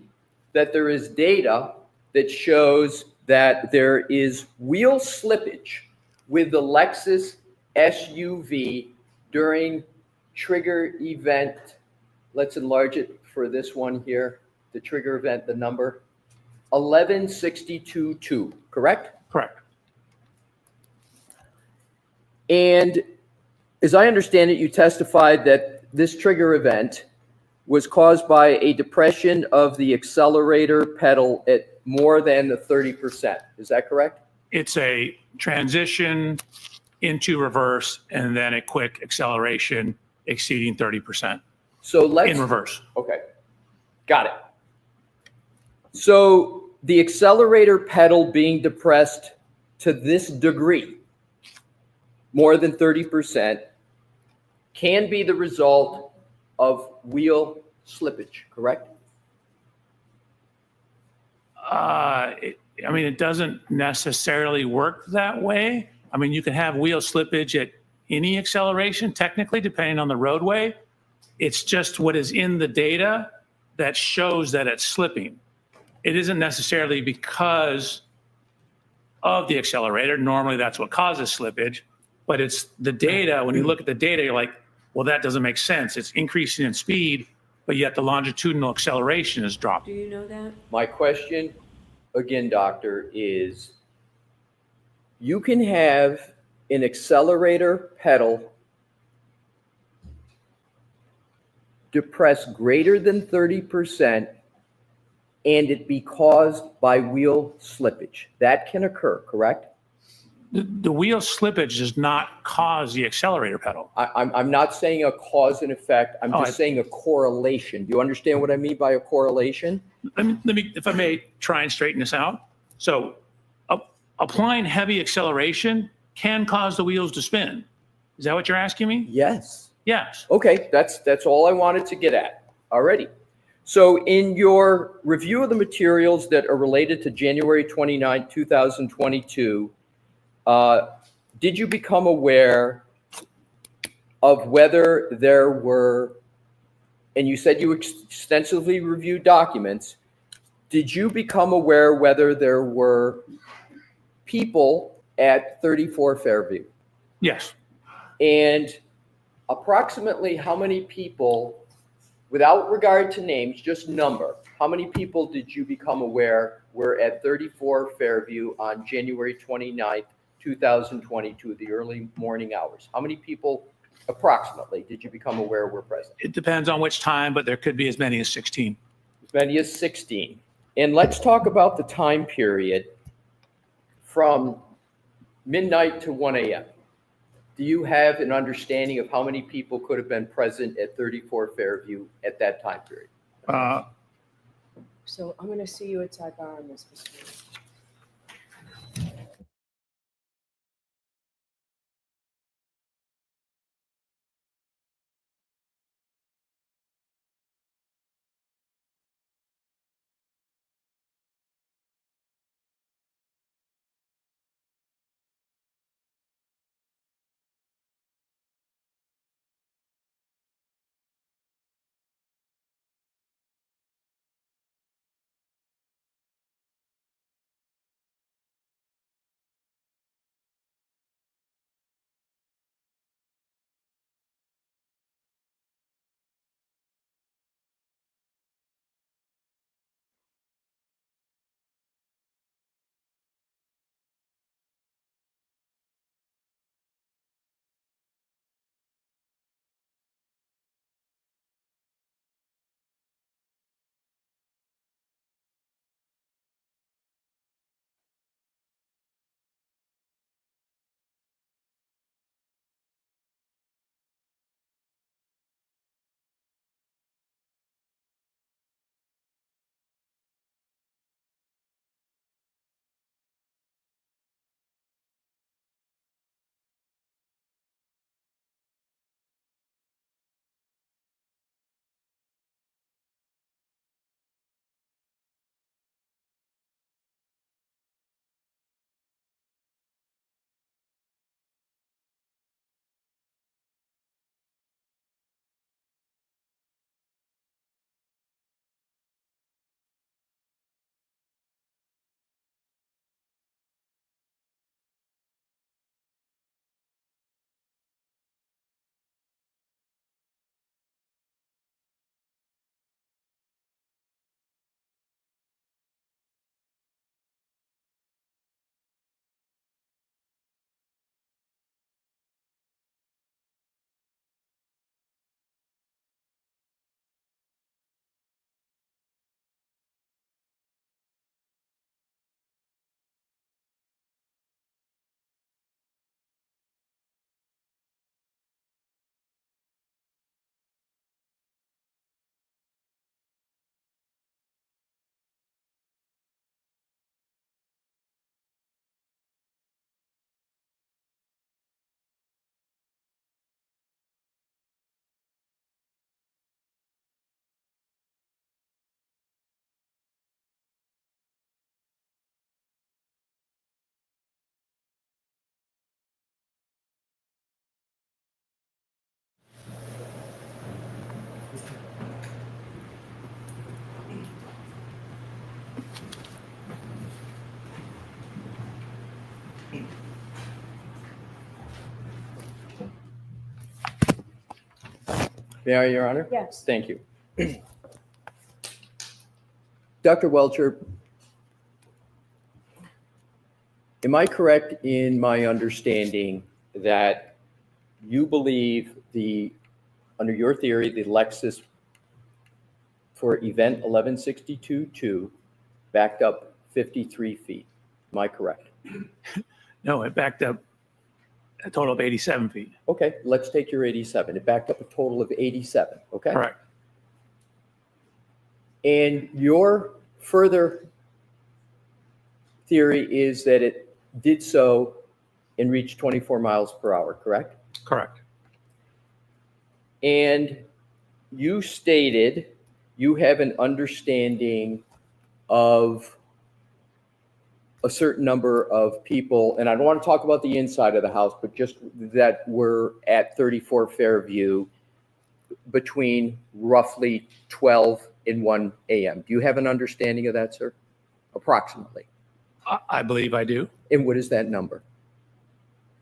that there is data that shows that there is wheel slippage with the LEXUS SUV during trigger event. Let's enlarge it for this one here. The trigger event, the number 1162.2, correct? Correct. And as I understand it, you testified that this trigger event was caused by a depression of the accelerator pedal at more than 30%. Is that correct? It's a transition into reverse and then a quick acceleration exceeding 30%. So let's in reverse. Okay, got it. So the accelerator pedal being depressed to this degree, more than 30%, can be the result of wheel slippage, correct? I mean, it doesn't necessarily work that way. I mean, you can have wheel slippage at any acceleration, technically, depending on the roadway. It's just what is in the data that shows that it's slipping. It isn't necessarily because of the accelerator. Normally, that's what causes slippage. But it's the data. When you look at the data, you're like, well, that doesn't make sense. It's increasing in speed, but yet the longitudinal acceleration is dropping. Do you know that? My question, again, doctor, is you can have an accelerator pedal depress greater than 30% and it be caused by wheel slippage. That can occur, correct? The wheel slippage does not cause the accelerator pedal. I'm not saying a cause and effect. I'm just saying a correlation. Do you understand what I mean by a correlation? Let me, if I may, try and straighten this out. So applying heavy acceleration can cause the wheels to spin. Is that what you're asking me? Yes. Yes. Okay, that's all I wanted to get at. Alrighty. So in your review of the materials that are related to January 29, 2022, did you become aware of whether there were, and you said you extensively reviewed documents, did you become aware whether there were people at 34 Fairview? Yes. And approximately how many people, without regard to names, just number, how many people did you become aware were at 34 Fairview on January 29th, 2022, the early morning hours? How many people approximately did you become aware were present? It depends on which time, but there could be as many as 16. As many as 16. And let's talk about the time period from midnight to 1 a.m. Do you have an understanding of how many people could have been present at 34 Fairview at that time period? So I'm going to see you at sidebar on this, Mr. Mayor. May I, Your Honor? Yes. Thank you. Dr. Welcher, am I correct in my understanding that you believe under your theory, the LEXUS for event 1162-2 backed up 53 feet? Am I correct? No, it backed up a total of 87 feet. Okay, let's take your 87. It backed up a total of 87, okay? Correct. And your further theory is that it did so and reached 24 miles per hour, correct? Correct. And you stated you have an understanding of a certain number of people, and I don't want to talk about the inside of the house, but just that were at 34 Fairview between roughly 12 and 1 a.m. Do you have an understanding of that, sir? Approximately. I believe I do. And what is that number?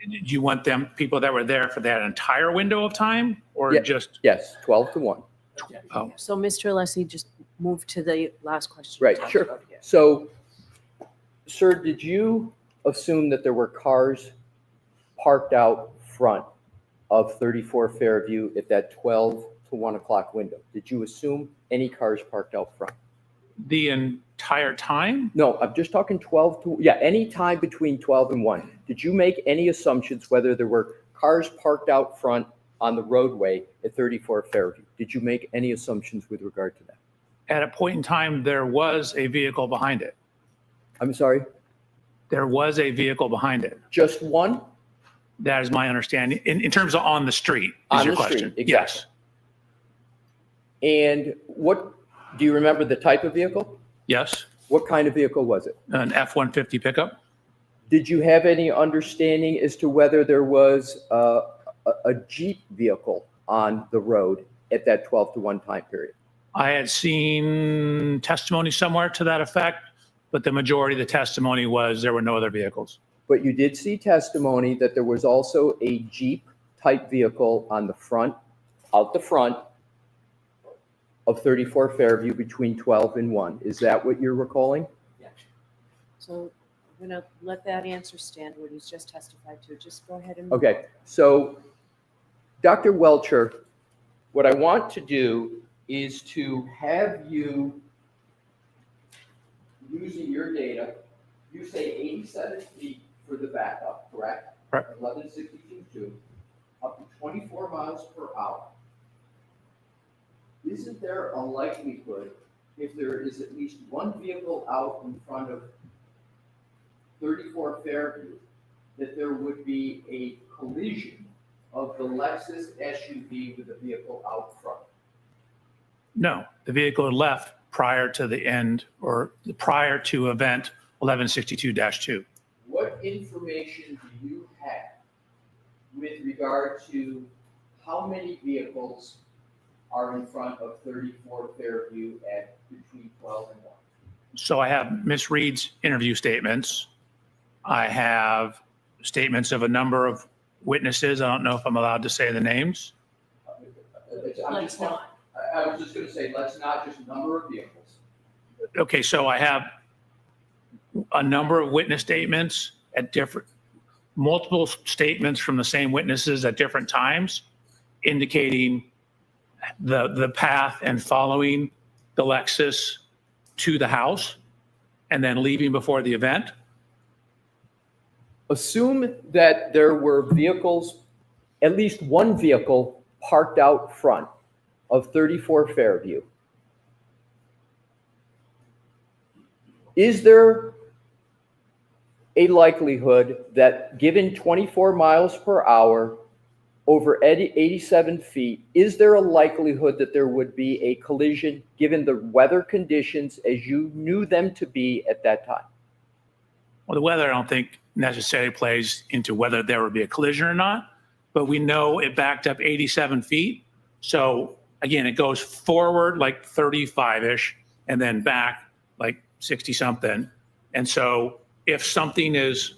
Do you want them, people that were there for that entire window of time, or Yeah, just? Yes, 12 to 1. Oh, So Mr. Alessi, just move to the last question. Right, sure. So, sir, did you assume that there were cars parked out front of 34 Fairview at that 12 to 1 o'clock window? Did you assume any cars parked out front? the entire time? No, I'm just talking 12 to, yeah, any time between 12 and 1. Did you make any assumptions whether there were cars parked out front on the roadway at 34 Fairview? Did you make any assumptions with regard to that? At a point in time, there was a vehicle behind it. I'm sorry? There was a vehicle behind it. Just one? That is my understanding. In terms of on the street, is On your the street, question. exactly. Yes. And what, do you remember the type of vehicle? Yes. What kind of vehicle was it? An F-150 pickup. Did you have any understanding as to whether there was a Jeep vehicle on the road at that 12 to 1 time period? I had seen testimony somewhere to that effect, but the majority of the testimony was there were no other vehicles. But you did see testimony that there was also a Jeep type vehicle on the front, out the front of 34 Fairview between 12 and 1. Is that what you're recalling? So I'm going to let that answer stand, what he's just testified to. Just go ahead and. Okay, so Dr. Welcher, what I want to do is to have you, using your data, you say 87 feet for the backup, correct? Correct. 1162.2, up to 24 miles per hour. Isn't there a likelihood, if there is at least one vehicle out in front of 34 Fairview, that there would be a collision of the Lexus SUV with the vehicle out front? No, the vehicle had left prior to the end or prior to event 1162-2. What information do you have with regard to how many vehicles are in front of 34 Fairview at between 12 and 1? So I have Ms. Reed's interview statements. I have statements of a number of witnesses. I don't know if I'm allowed to say the names. Let's not. I was just going to say, let's not, just number of vehicles. Okay, so I have a number of witness statements at multiple statements from the same witnesses at different times, indicating the path and following the Lexus to the house and then leaving before the event. Assume that there were vehicles, at least one vehicle parked out front of 34 Fairview. Is there a likelihood that given 24 miles per hour over 87 feet, is there a likelihood that there would be a collision given the weather conditions as you knew them to be at that time? Well, the weather I don't think necessarily plays into whether there would be a collision or not, but we know it backed up 87 feet. So again, it goes forward like 35-ish and then back like 60 something. And so if something is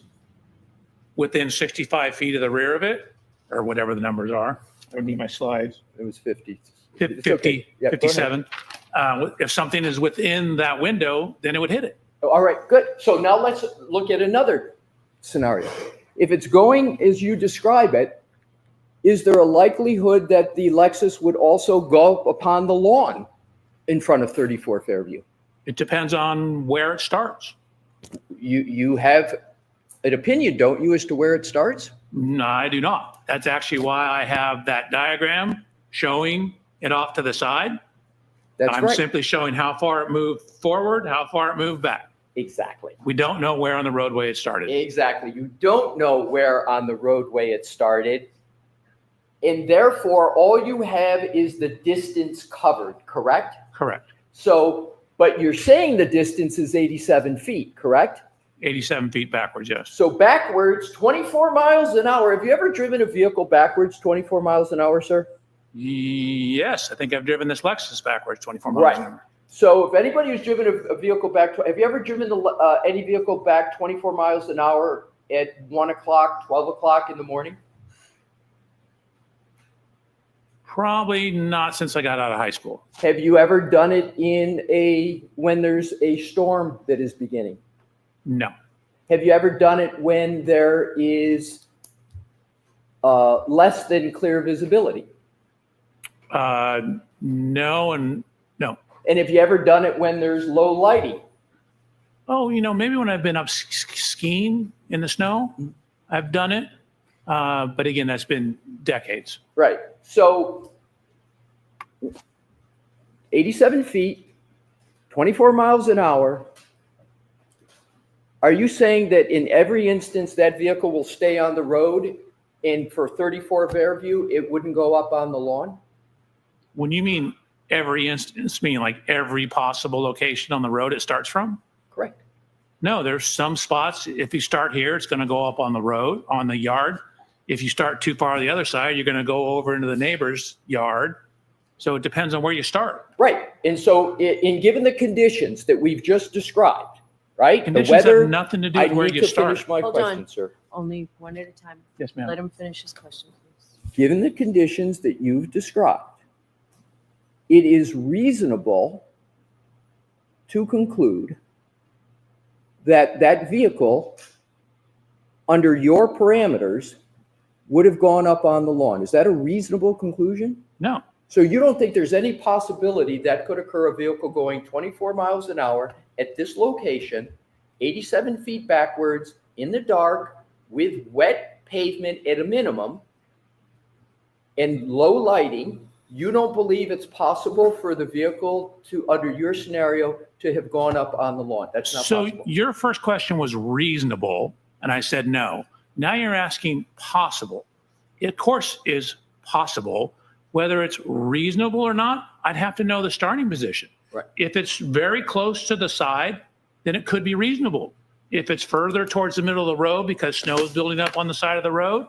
within 65 feet of the rear of it, or whatever the numbers are, I would need my slides. It was 50. 50, okay. Yeah, 57. If something is within that window, then it would hit it. All right, good. So now let's look at another scenario. If it's going as you describe it, is there a likelihood that the Lexus would also go upon the lawn in front of 34 Fairview? It depends on where it starts. You have an opinion, don't you, as to where it starts? No, I do not. That's actually why I have that diagram showing it off to the side. I'm right. simply showing how far it moved forward, how far it moved back. Exactly. We don't know where on the roadway it started. Exactly. You don't know where on the roadway it started. And therefore, all you have is the distance covered, correct? Correct. So, but you're saying the distance is 87 feet, correct? 87 feet backwards, yes. So backwards, 24 miles an hour. Have you ever driven a vehicle backwards 24 miles an hour, sir? Yes, I think I've driven this Lexus backwards 24 miles an hour. So if anybody who's driven a vehicle back, have you ever driven any vehicle back 24 miles an hour at 1 o'clock, 12 o'clock in the morning? Probably not since I got out of high school. Have you ever done it when there's a storm that is beginning? No. Have you ever done it when there is less than clear visibility? No and no. And have you ever done it when there's low lighting? Oh, maybe when I've been up skiing in the snow, I've done it. But again, that's been decades. Right. So 87 feet, 24 miles an hour, are you saying that in every instance that vehicle will stay on the road and for 34 Fairview, it wouldn't go up on the lawn? When you mean every instance, mean like every possible location on the road it starts from? Correct. No, there's some spots, if you start here, it's going to go up on the road, on the yard. If you start too far on the other side, you're going to go over into the neighbor's yard. So it depends on where you start. Right. And so in given the conditions that we've just described, right? Conditions the weather, have nothing to do I with where need you to start. finish my Hold question, on. sir. Only one at a time. Yes, ma'am. Let him finish his question, please. Given the conditions that you've described, it is reasonable to conclude that that vehicle, under your parameters, would have gone up on the lawn. Is that a reasonable conclusion? No. So you don't think there's any possibility that could occur, a vehicle going 24 miles an hour at this location, 87 feet backwards, in the dark, with wet pavement at a minimum, and low lighting, you don't believe it's possible for the vehicle to, under your scenario, to have gone up on the lawn? That's not So possible. your first question was reasonable, and I said no. Now you're asking possible. It, of course, is possible. Whether it's reasonable or not, I'd have to know the starting position. Right. If it's very close to the side, then it could be reasonable. If it's further towards the middle of the road because snow is building up on the side of the road,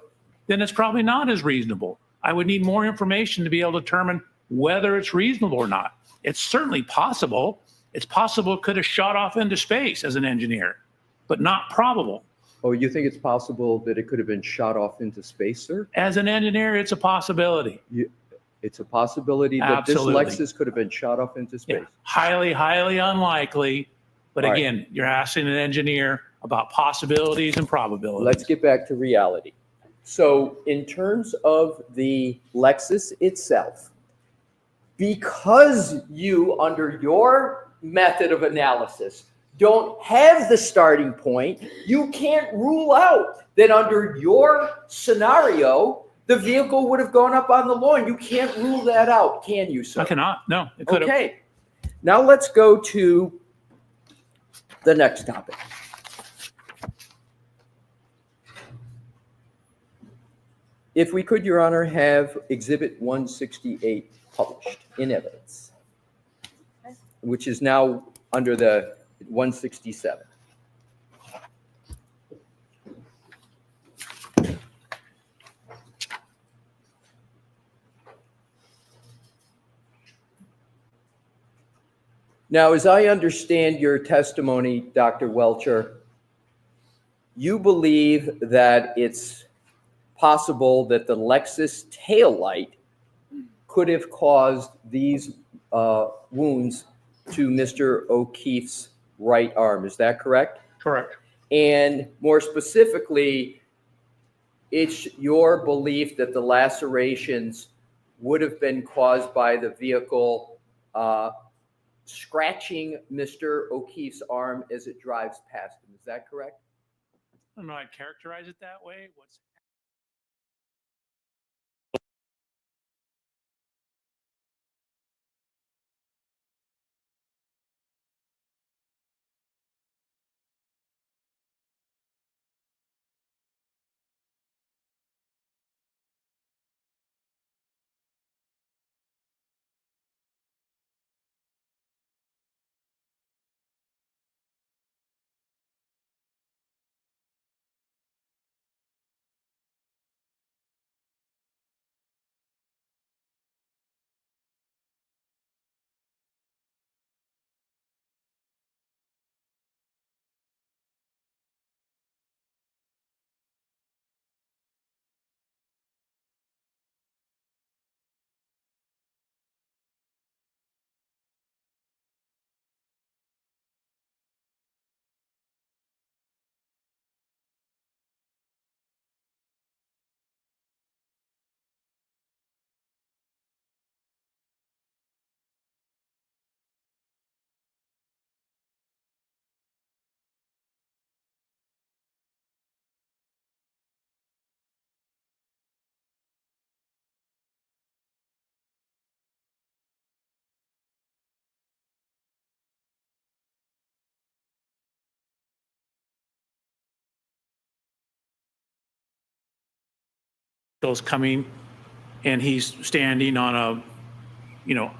then it's probably not as reasonable. I would need more information to be able to determine whether it's reasonable or not. It's certainly possible. It's possible it could have shot off into space as an engineer, but not probable. Oh, you think it's possible that it could have been shot off into space, sir? As an engineer, it's a possibility. It's a possibility that Absolutely. this Lexus could have been shot off into space. Yeah. Highly, highly unlikely. But All right. again, you're asking an engineer about possibilities and probabilities. Let's get back to reality. So in terms of the Lexus itself, because you, under your method of analysis, don't have the starting point, you can't rule out that under your scenario, the vehicle would have gone up on the lawn. You can't rule that out, can you, sir? I cannot. No, it could have. Okay. Now let's go to the next topic. If we could, Your Honor, have Exhibit 168 published in evidence, which is now under the 167. Now, as I understand your testimony, Dr. Welcher, you believe that it's possible that the Lexus taillight could have caused these wounds to Mr. O'Keefe's right arm. Is that correct? Correct. And more specifically, it's your belief that the lacerations would have been caused by the vehicle scratching Mr. O'Keefe's arm as it drives past him. Is that correct? I don't know. I'd characterize it that way. What's vehicle's coming and he's standing on a,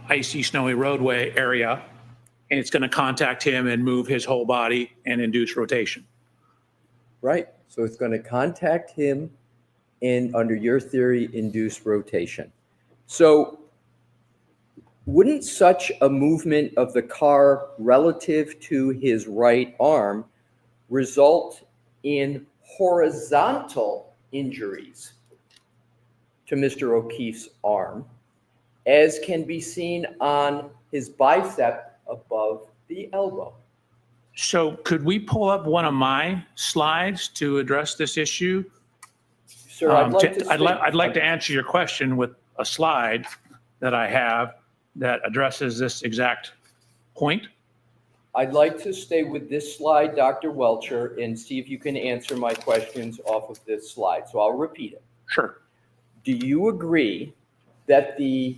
icy, snowy roadway area, and it's going to contact him and move his whole body and induce rotation. Right. So it's going to contact him and, under your theory, induce rotation. So wouldn't such a movement of the car relative to his right arm result in horizontal injuries to Mr. O'Keefe's arm, as can be seen on his bicep above the elbow? So could we pull up one of my slides to address this issue? Sir, I'd like to answer your question with a slide that I have that addresses this exact point. I'd like to stay with this slide, Dr. Welcher, and see if you can answer my questions off of this slide. So I'll repeat it. Sure. Do you agree that the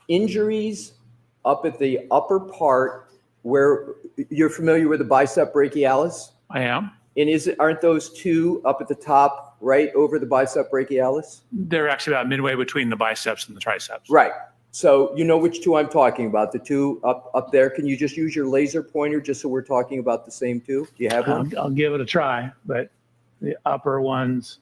injuries up at the upper part, where you're familiar with the bicep brachialis? I am. And aren't those two up at the top, right over the bicep brachialis? They're actually about midway between the biceps and the triceps. Right. So you know which two I'm talking about, the two up there. Can you just use your laser pointer just so we're talking about the same two? Do you have one? I'll give it a try, but the upper ones.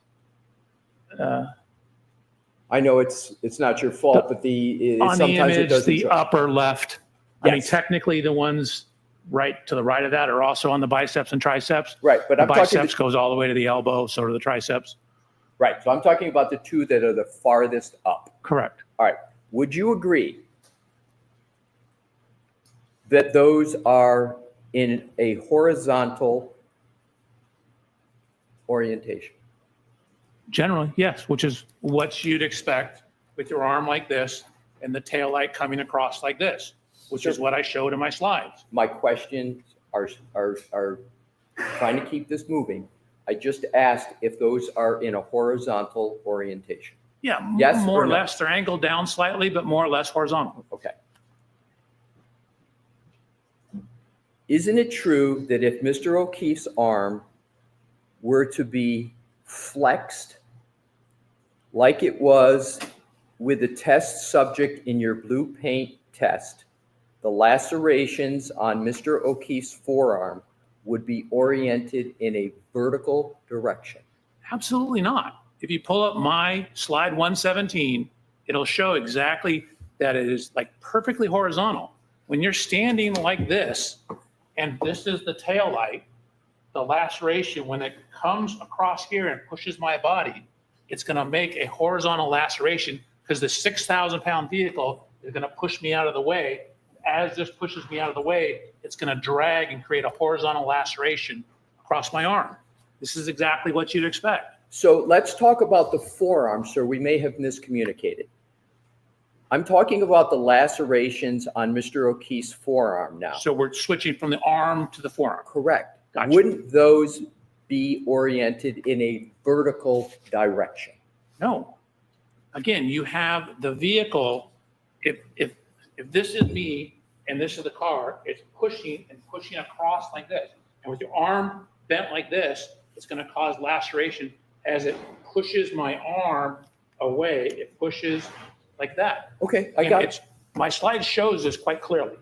I know it's not your fault, but on sometimes the image, it doesn't the show. upper left. I mean, Yes. technically, the ones right to the right of that are also on the biceps and triceps. Right, but the I'm talking biceps goes all the way to the elbow, so do the triceps. Right. So I'm talking about the two that are the farthest up. Correct. All right. Would you agree that those are in a horizontal orientation? Generally, yes, which is what you'd expect with your arm like this and the tail light coming across like this, which is what I showed in my slides. My questions are trying to keep this moving. I just asked if those are in a horizontal orientation. Yeah, Yes more or or no? less. They're angled down slightly, but more or less horizontal. Okay. Isn't it true that if Mr. O'Keefe's arm were to be flexed like it was with the test subject in your blue paint test, the lacerations on Mr. O'Keefe's forearm would be oriented in a vertical direction? Absolutely not. If you pull up my slide 117, it'll show exactly that it is like perfectly horizontal. When you're standing like this, and this is the tail light, the laceration, when it comes across here and pushes my body, it's going to make a horizontal laceration because the 6,000-pound vehicle is going to push me out of the way. As this pushes me out of the way, it's going to drag and create a horizontal laceration across my arm. This is exactly what you'd expect. So let's talk about the forearm, sir. We may have miscommunicated. I'm talking about the lacerations on Mr. O'Keefe's forearm now. So we're switching from the arm to the forearm. Correct. Gotcha. Wouldn't those be oriented in a vertical direction? No. Again, you have the vehicle. If this is me and this is the car, it's pushing and pushing across like this. And with your arm bent like this, it's going to cause laceration as it pushes my arm away. It pushes like that. Okay, I got it. My slide shows this quite clearly.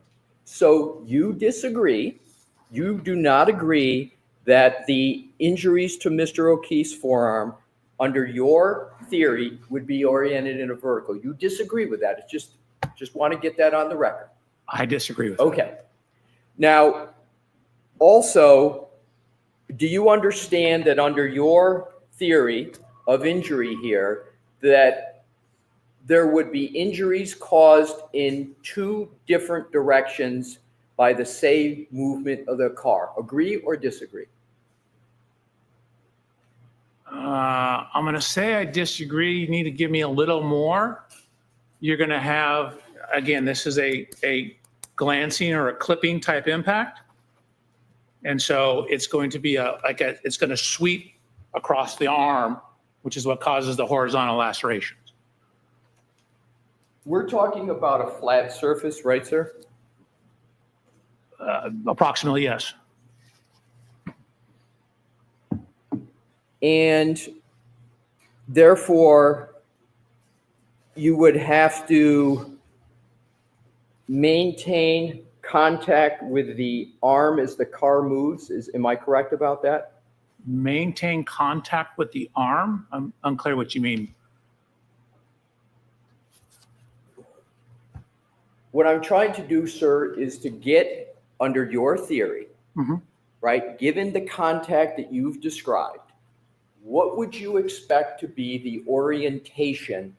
So you disagree. You do not agree that the injuries to Mr. O'Keefe's forearm, under your theory, would be oriented in a vertical. You disagree with that. It's just want to get that on the record. I disagree with Okay. Now, also, do you understand that under your theory of injury here, that there would be injuries caused in two different directions by the same movement of the car? Agree or disagree? I'm going to say I disagree. You need to give me a little more. You're going to have, again, this is a glancing or a clipping type impact. And so it's going to be it's going to sweep across the arm, which is what causes the horizontal lacerations. We're talking about a flat surface, right, sir? Approximately, yes. And Therefore, you would have to maintain contact with the arm as the car moves. Am I correct about that? Maintain contact with the arm? I'm unclear what you mean. What I'm trying to do, sir, is to get under your theory, right? Given the contact that you've described, what would you expect to be the orientation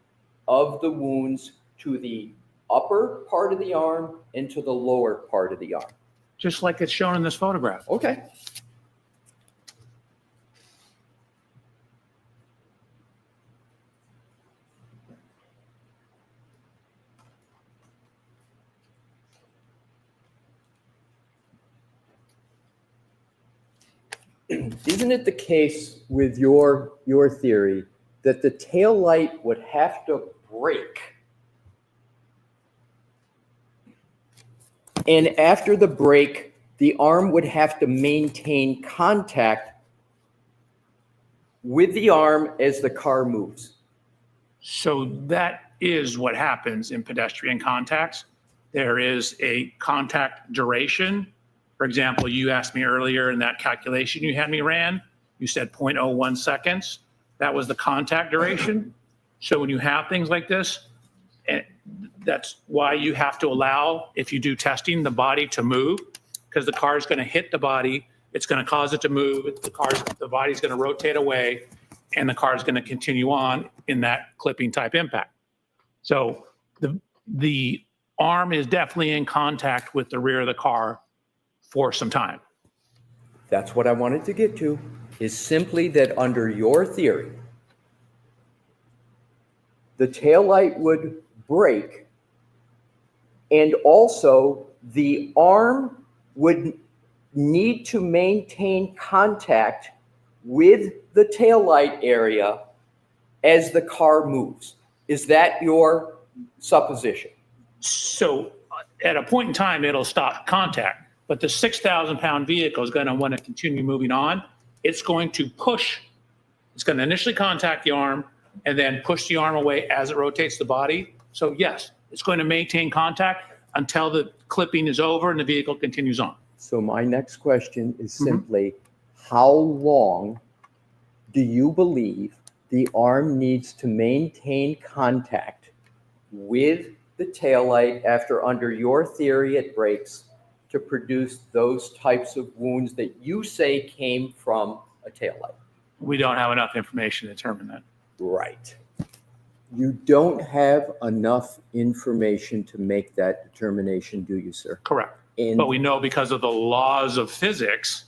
of the wounds to the upper part of the arm and to the lower part of the arm? Just like it's shown in this photograph. Okay. Isn't it the case with your theory that the tail light would have to break, and after the break, the arm would have to maintain contact with the arm as the car moves? So that is what happens in pedestrian contacts. There is a contact duration. For example, you asked me earlier in that calculation you had me ran, you said 0.01 seconds. That was the contact duration. So when you have things like this, that's why you have to allow, if you do testing, the body to move, because the car is going to hit the body. It's going to cause it to move. The body's going to rotate away, and the car is going to continue on in that clipping type impact. So the arm is definitely in contact with the rear of the car for some time. That's what I wanted to get to, is simply that under your theory, the taillight would break, and also the arm would need to maintain contact with the taillight area as the car moves. Is that your supposition? So at a point in time, it'll stop contact, but the 6,000-pound vehicle is going to want to continue moving on. It's going to push. It's going to initially contact the arm and then push the arm away as it rotates the body. So yes, it's going to maintain contact until the clipping is over and the vehicle continues on. So my next question is simply, how long do you believe the arm needs to maintain contact with the taillight after, under your theory, it breaks, to produce those types of wounds that you say came from a taillight? We don't have enough information to determine that. Right. You don't have enough information to make that determination, do you, sir? Correct. But we know because of the laws of physics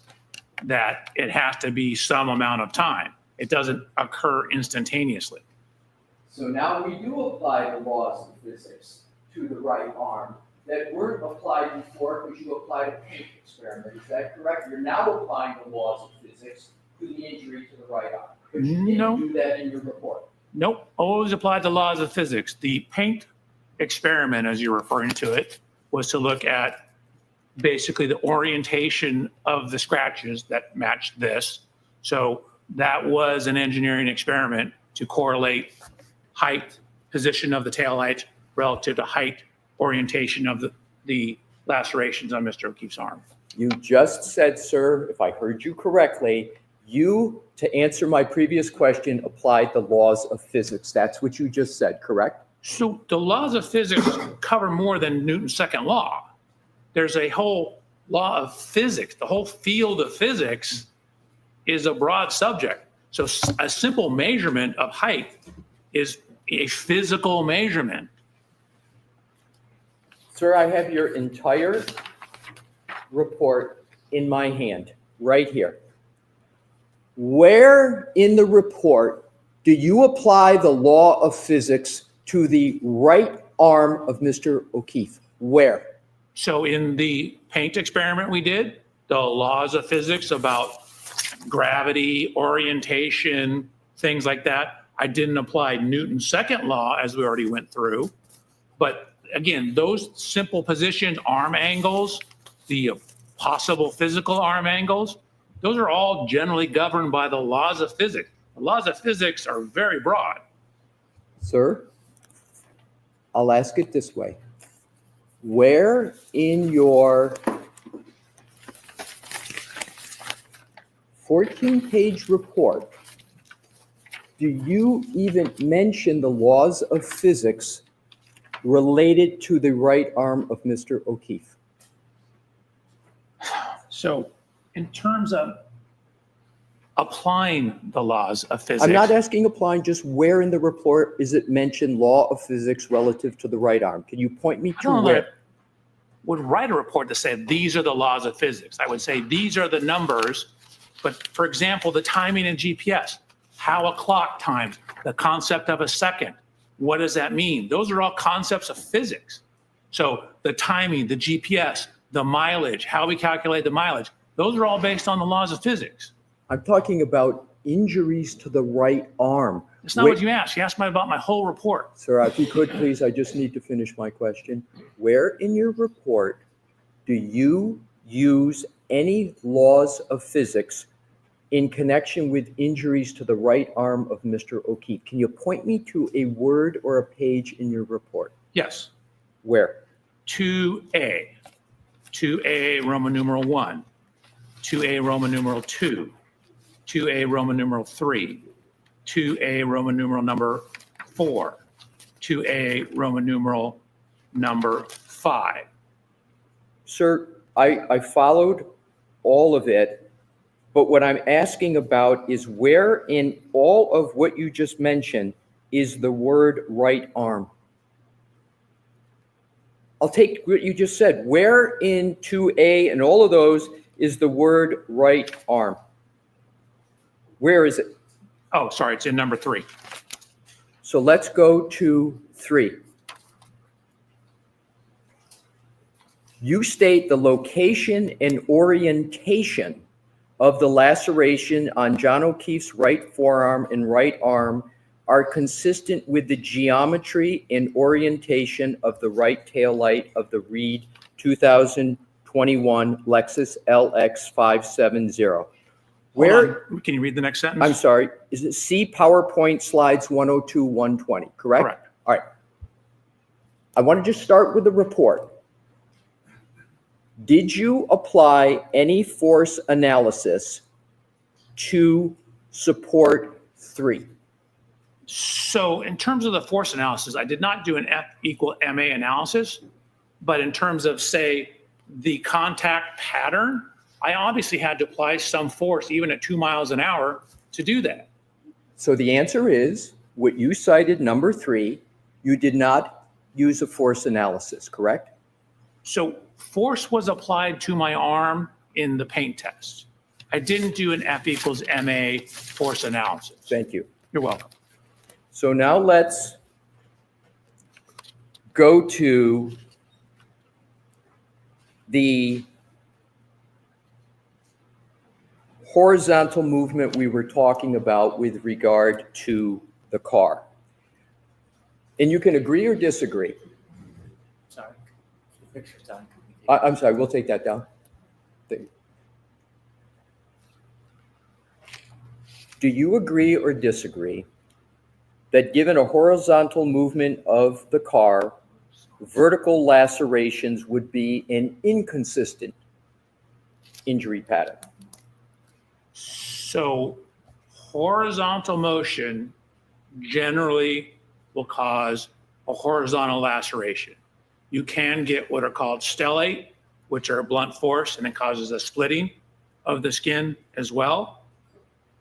that it has to be some amount of time. It doesn't occur instantaneously. So now we do apply the laws of physics to the right arm that weren't applied before because you applied a paint experiment. Is that correct? You're now applying the laws of physics to the injury to the right arm. But you didn't do that in your report. Nope, always applied the laws of physics. The paint experiment, as you're referring to it, was to look at basically the orientation of the scratches that matched this. So that was an engineering experiment to correlate height, position of the taillight relative to height, orientation of the lacerations on Mr. O'Keefe's arm. You just said, sir, if I heard you correctly, you, to answer my previous question, applied the laws of physics. That's what you just said, correct? So the laws of physics cover more than Newton's second law. There's a whole law of physics. The whole field of physics is a broad subject. So a simple measurement of height is a physical measurement. Sir, I have your entire report in my hand, right here. Where in the report do you apply the law of physics to the right arm of Mr. O'Keefe? Where? So in the paint experiment we did, the laws of physics about gravity, orientation, things like that, I didn't apply Newton's second law as we already went through. But again, those simple positions, arm angles, the possible physical arm angles, those are all generally governed by the laws of physics. The laws of physics are very broad. Sir, I'll ask it this way. Where in your 14-page report do you even mention the laws of physics related to the right arm of Mr. O'Keefe? So in terms of applying the laws of physics. I'm not asking applying, just where in the report is it mentioned law of physics relative to the right arm? Can you point me to where? I would write a report to say these are the laws of physics. I would say these are the numbers, but for example, the timing in GPS, how a clock times, the concept of a second. What does that mean? Those are all concepts of physics. So the timing, the GPS, the mileage, how we calculate the mileage, those are all based on the laws of physics. I'm talking about injuries to the right arm. That's not what you asked. You asked me about my whole report. Sir, if you could please, I just need to finish my question. Where in your report do you use any laws of physics in connection with injuries to the right arm of Mr. O'Keefe? Can you point me to a word or a page in your report? Yes. Where? 2A, 2A Roman numeral 1, 2A Roman numeral 2, 2A Roman numeral 3, 2A Roman numeral number 4, 2A Roman numeral number 5. Sir, I followed all of it. But what I'm asking about is where in all of what you just mentioned is the word right arm? I'll take what you just said. Where in 2A and all of those is the word right arm? Where is it? Oh, sorry, it's in number 3. So let's go to 3. You state the location and orientation of the laceration on John O'Keefe's right forearm and right arm are consistent with the geometry and orientation of the right tail light of the Reed 2021 Lexus LX570. Where? Can you read the next sentence? I'm sorry. Is it see PowerPoint slides 102, 120, correct? Correct. All right. I want to just start with the report. Did you apply any force analysis to support 3? So in terms of the force analysis, I did not do an F equal MA analysis, but in terms of, say, the contact pattern, I obviously had to apply some force, even at 2 miles an hour, to do that. So the answer is, what you cited, number 3, you did not use a force analysis, correct? So force was applied to my arm in the paint test. I didn't do an F equals MA force analysis. Thank you. You're welcome. So now let's go to the horizontal movement we were talking about with regard to the car. And you can agree or disagree. Sorry. Picture's done. I'm sorry, we'll take that down. Do you agree or disagree that given a horizontal movement of the car, vertical lacerations would be an inconsistent injury pattern? So horizontal motion generally will cause a horizontal laceration. You can get what are called stellate, which are blunt force, and it causes a splitting of the skin as well.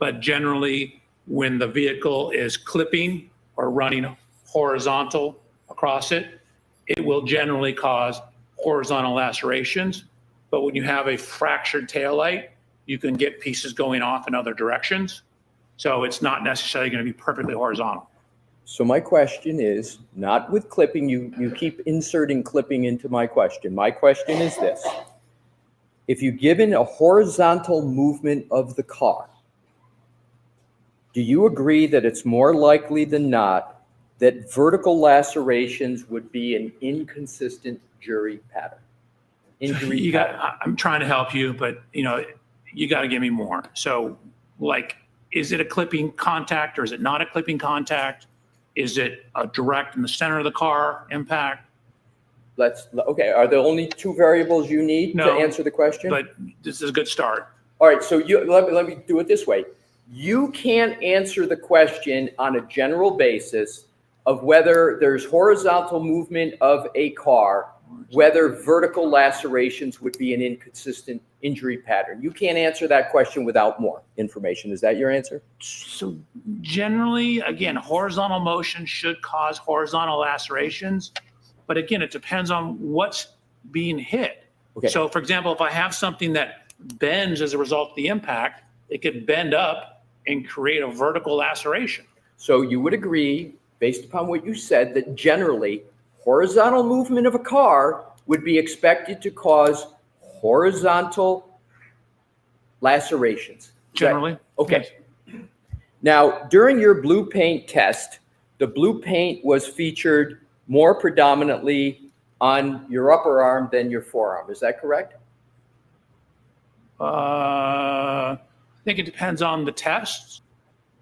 But generally, when the vehicle is clipping or running horizontal across it, it will generally cause horizontal lacerations. But when you have a fractured taillight, you can get pieces going off in other directions. So it's not necessarily going to be perfectly horizontal. So my question is, not with clipping, you keep inserting clipping into my question. My question is this. If you're given a horizontal movement of the car, do you agree that it's more likely than not that vertical lacerations would be an inconsistent injury pattern? I'm trying to help you, but you got to give me more. So like is it a clipping contact or is it not a clipping contact? Is it a direct in the center of the car impact? Okay, are there only two variables you need to No, answer the question? But this is a good start. All right, so let me do it this way. You can't answer the question on a general basis of whether there's horizontal movement of a car, whether vertical lacerations would be an inconsistent injury pattern. You can't answer that question without more information. Is that your answer? So generally, again, horizontal motion should cause horizontal lacerations. But again, it depends on what's being hit. Okay. So for example, if I have something that bends as a result of the impact, it could bend up and create a vertical laceration. So you would agree, based upon what you said, that generally horizontal movement of a car would be expected to cause horizontal lacerations. Generally. Okay. Yes. Now, during your blue paint test, the blue paint was featured more predominantly on your upper arm than your forearm. Is that correct? I think it depends on the test.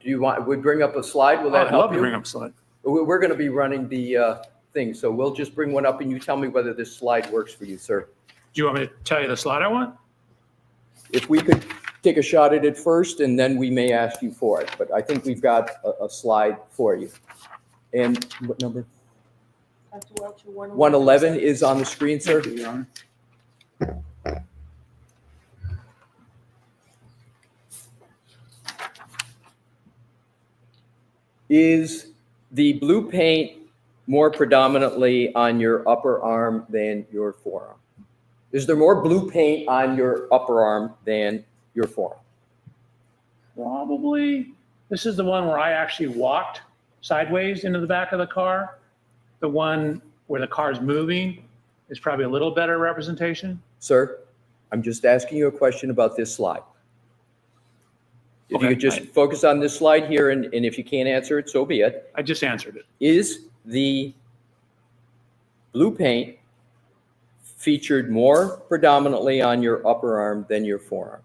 Do you want, we bring up a slide? Will that I'd help love you? to bring up a slide. We're going to be running the thing, so we'll just bring one up and you tell me whether this slide works for you, sir. Do you want me to tell you the slide I want? If we could take a shot at it first, and then we may ask you for it. But I think we've got a slide for you. And what number? 111 is on the screen, sir. Is the blue paint more predominantly on your upper arm than your forearm? Is there more blue paint on your upper arm than your forearm? Probably. This is the one where I actually walked sideways into the back of the car. The one where the car is moving is probably a little better representation. Sir, I'm just asking you a question about this slide. If Okay, you could just focus on this slide here, and if you can't answer it, so be it. I just answered it. Is the blue paint featured more predominantly on your upper arm than your forearm?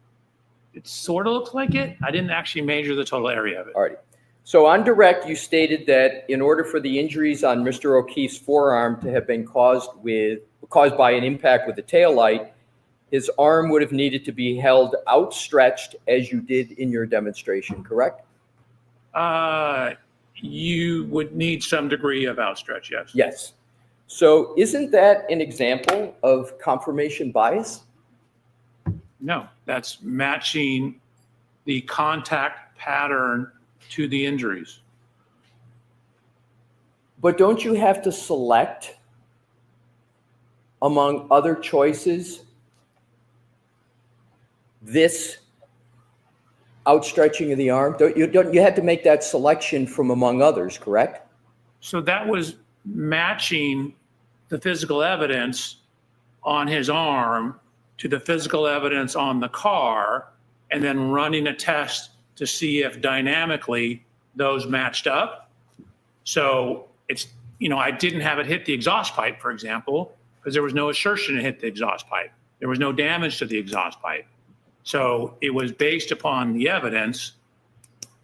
It sort of looks like it. I didn't actually measure the total area of it. All right. So on direct, you stated that in order for the injuries on Mr. O'Keefe's forearm to have been caused by an impact with the taillight, his arm would have needed to be held outstretched as you did in your demonstration, correct? You would need some degree of outstretch, yes. Yes. So isn't that an example of confirmation bias? No, that's matching the contact pattern to the injuries. But don't you have to select among other choices this outstretching of the arm? You had to make that selection from among others, correct? So that was matching the physical evidence on his arm to the physical evidence on the car, and then running a test to see if dynamically those matched up. So it's, I didn't have it hit the exhaust pipe, for example, because there was no assertion to hit the exhaust pipe. There was no damage to the exhaust pipe. So it was based upon the evidence,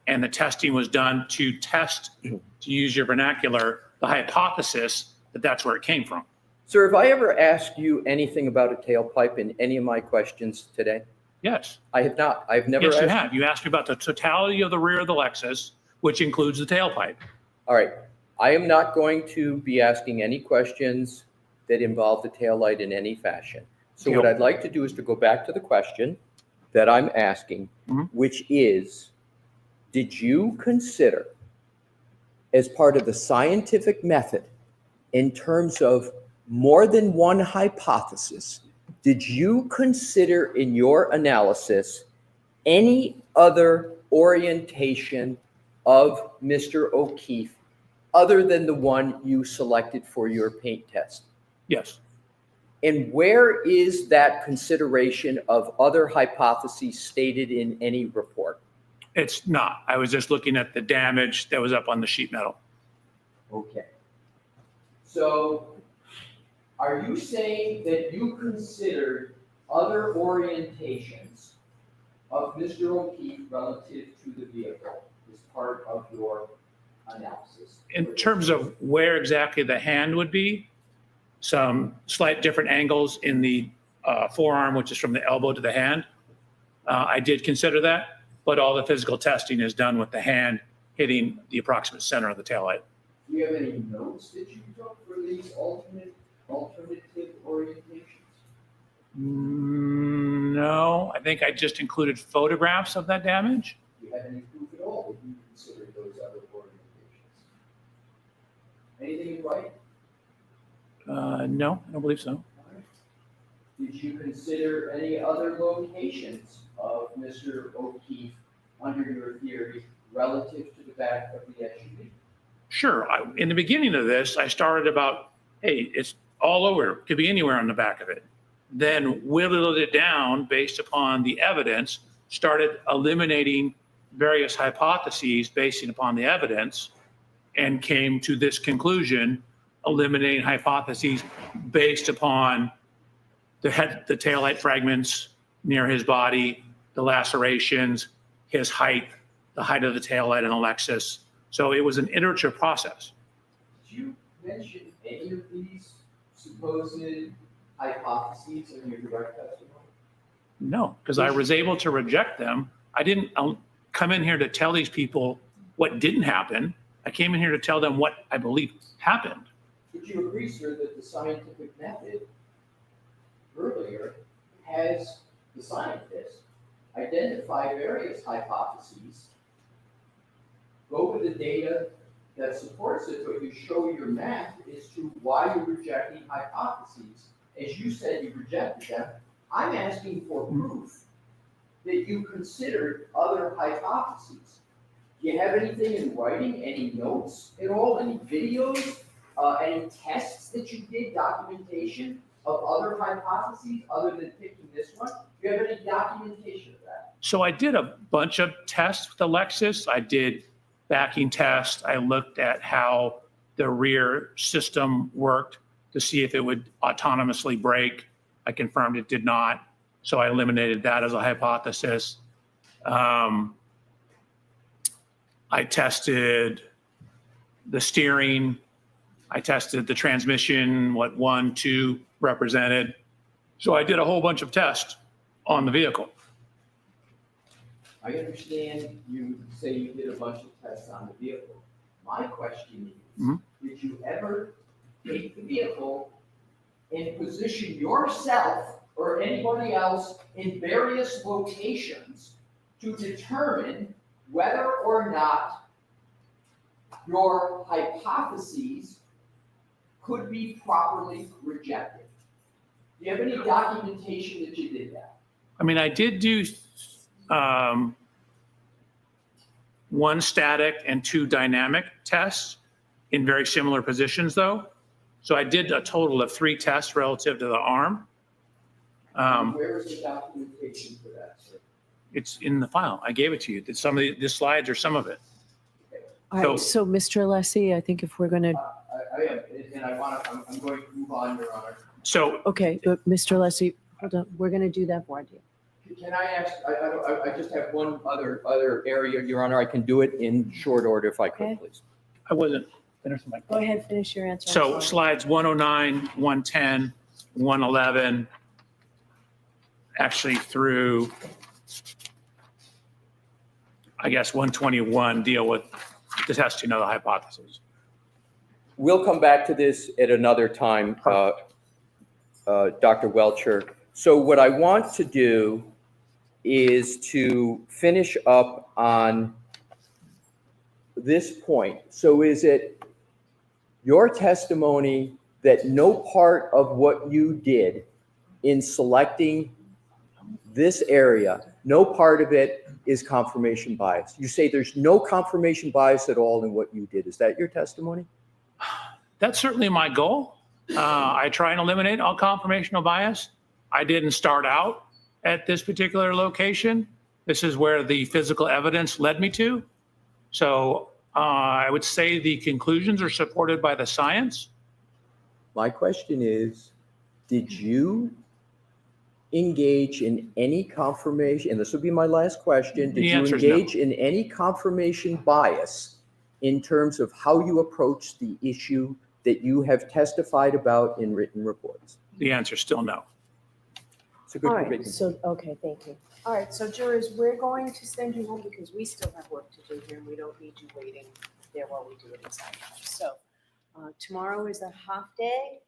and the testing was done to test, to use your vernacular, the hypothesis that that's where it came from. Sir, have I ever asked you anything about a tailpipe in any of my questions today? Yes. I have not. I've never Yes, asked. you have. You asked me about the totality of the rear of the LEXUS, which includes the tailpipe. All right. I am not going to be asking any questions that involve the taillight in any fashion. So what I'd like to do is to go back to the question that I'm asking, which is, did you consider, as part of the scientific method, in terms of more than one hypothesis, did you consider in your analysis any other orientation of Mr. O'Keefe other than the one you selected for your paint test? Yes. And where is that consideration of other hypotheses stated in any report? It's not. I was just looking at the damage that was up on the sheet metal. Okay. So are you saying that you considered other orientations of Mr. O'Keefe relative to the vehicle is part of your analysis? In terms of where exactly the hand would be, some slight different angles in the forearm, which is from the elbow to the hand. I did consider that, but all the physical testing is done with the hand hitting the approximate center of the taillight. Do you have any notes that you took for these alternative orientations? No, I think I just included photographs of that damage. Do you have any proof at all that you considered those other orientations? Anything in writing? No, I don't believe so. Did you consider any other locations of Mr. O'Keefe under your theory relative to the back of the SUV? Sure. In the beginning of this, I started about, hey, it's all over. It could be anywhere on the back of it. Then whittled it down based upon the evidence, started eliminating various hypotheses based upon the evidence, and came to this conclusion, eliminating hypotheses based upon the taillight fragments near his body, the lacerations, his height, the height of the taillight and the LEXUS. So it was an iterative process. Did you mention any of these supposed hypotheses in your direct testimony? No, because I was able to reject them. I didn't come in here to tell these people what didn't happen. I came in here to tell them what I believe happened. Would you agree, sir, that the scientific method earlier has the scientists identify various hypotheses, go with the data that supports it, but you show your math as to why you're rejecting hypotheses. As you said, you rejected them. I'm asking for proof that you considered other hypotheses. Do you have anything in writing, any notes at all, any videos, any tests that you did, documentation of other hypotheses other than picking this one? Do you have any documentation of that? So I did a bunch of tests with the LEXUS. I did backing tests. I looked at how the rear system worked to see if it would autonomously brake. I confirmed it did not. So I eliminated that as a hypothesis. I tested the steering. I tested the transmission, what 1, 2 represented. So I did a whole bunch of tests on the vehicle. I understand you say you did a bunch of tests on the vehicle. My question is, did you ever take the vehicle and position yourself or anybody else in various locations to determine whether or not your hypotheses could be properly rejected? Do you have any documentation that you did that? I mean, I did do one static and 2 dynamic tests in very similar positions, though. So I did a total of 3 tests relative to the arm. Where is the documentation for that, sir? It's in the file. I gave it to you. Some of the slides are some of it. All right, so Mr. Alessi, I think if we're going to. I am, and I'm going to move on, Your Honor. So. Okay, but Mr. Alessi, hold on. We're going to do that for you. Can I ask, I just have one other area, Your Honor. I can do it in short order if I could, please. I wasn't finished with my Go ahead, finish your answer. So slides 109, 110, 111, actually through, I guess, 121 deal with the testing of the hypotheses. We'll come back to this at another time, Dr. Welcher. So what I want to do is to finish up on this point. So is it your testimony that no part of what you did in selecting this area, no part of it is confirmation bias? You say there's no confirmation bias at all in what you did. Is that your testimony? That's certainly my goal. I try and eliminate all confirmational bias. I didn't start out at this particular location. This is where the physical evidence led me to. So I would say the conclusions are supported by the science. My question is, did you engage in any confirmation, and this will be my last question, did The you answer is no. engage in any confirmation bias in terms of how you approach the issue that you have testified about in written reports? The answer is still no. It's a good All right, curriculum. so, okay, thank you. All right, so jurors, we're going to send you home because we still have work to do here and we don't need you waiting there while we do it inside the house. So tomorrow is a half day.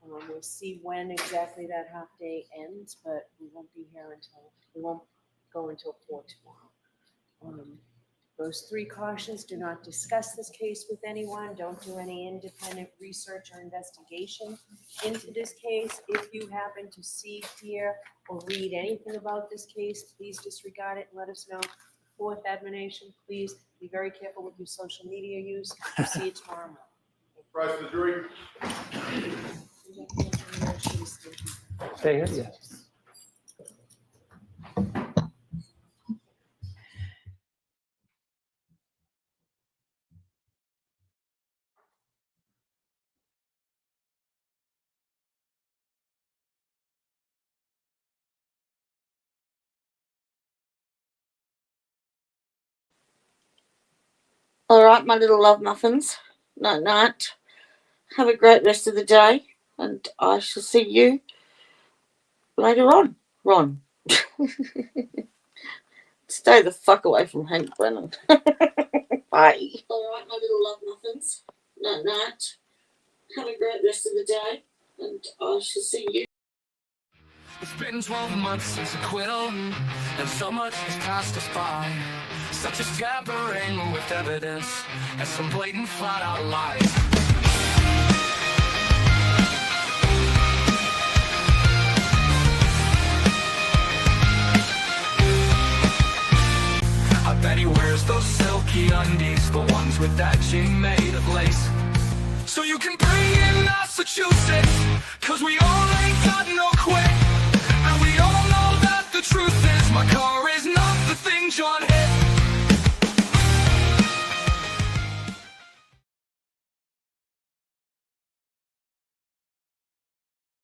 We'll see when exactly that half day ends, but we won't be here until, we won't go until 4 tomorrow. Those 3 cautions: do not discuss this case with anyone, don't do any independent research or investigation into this case. If you happen to see, hear, or read anything about this case, please disregard it and let us know. 4th admonition, please be very careful with your social media use. We'll see you tomorrow morning. Rise to the jury. Stay here, yes. All right, my little love muffins. Night night. Have a great rest of the day, and I shall see you later on. Ron. Stay the fuck away from Hank Brennan. Bye. All right, my little love muffins. Night night. Have a great rest of the day, and I shall see you. It's been 12 months since I quit, and so much has passed us by. Such as tampering with evidence, and some blatant flat-out lies. I bet he wears those silky undies, the ones with that chain made of lace. So you can bring in Massachusetts, 'cause we all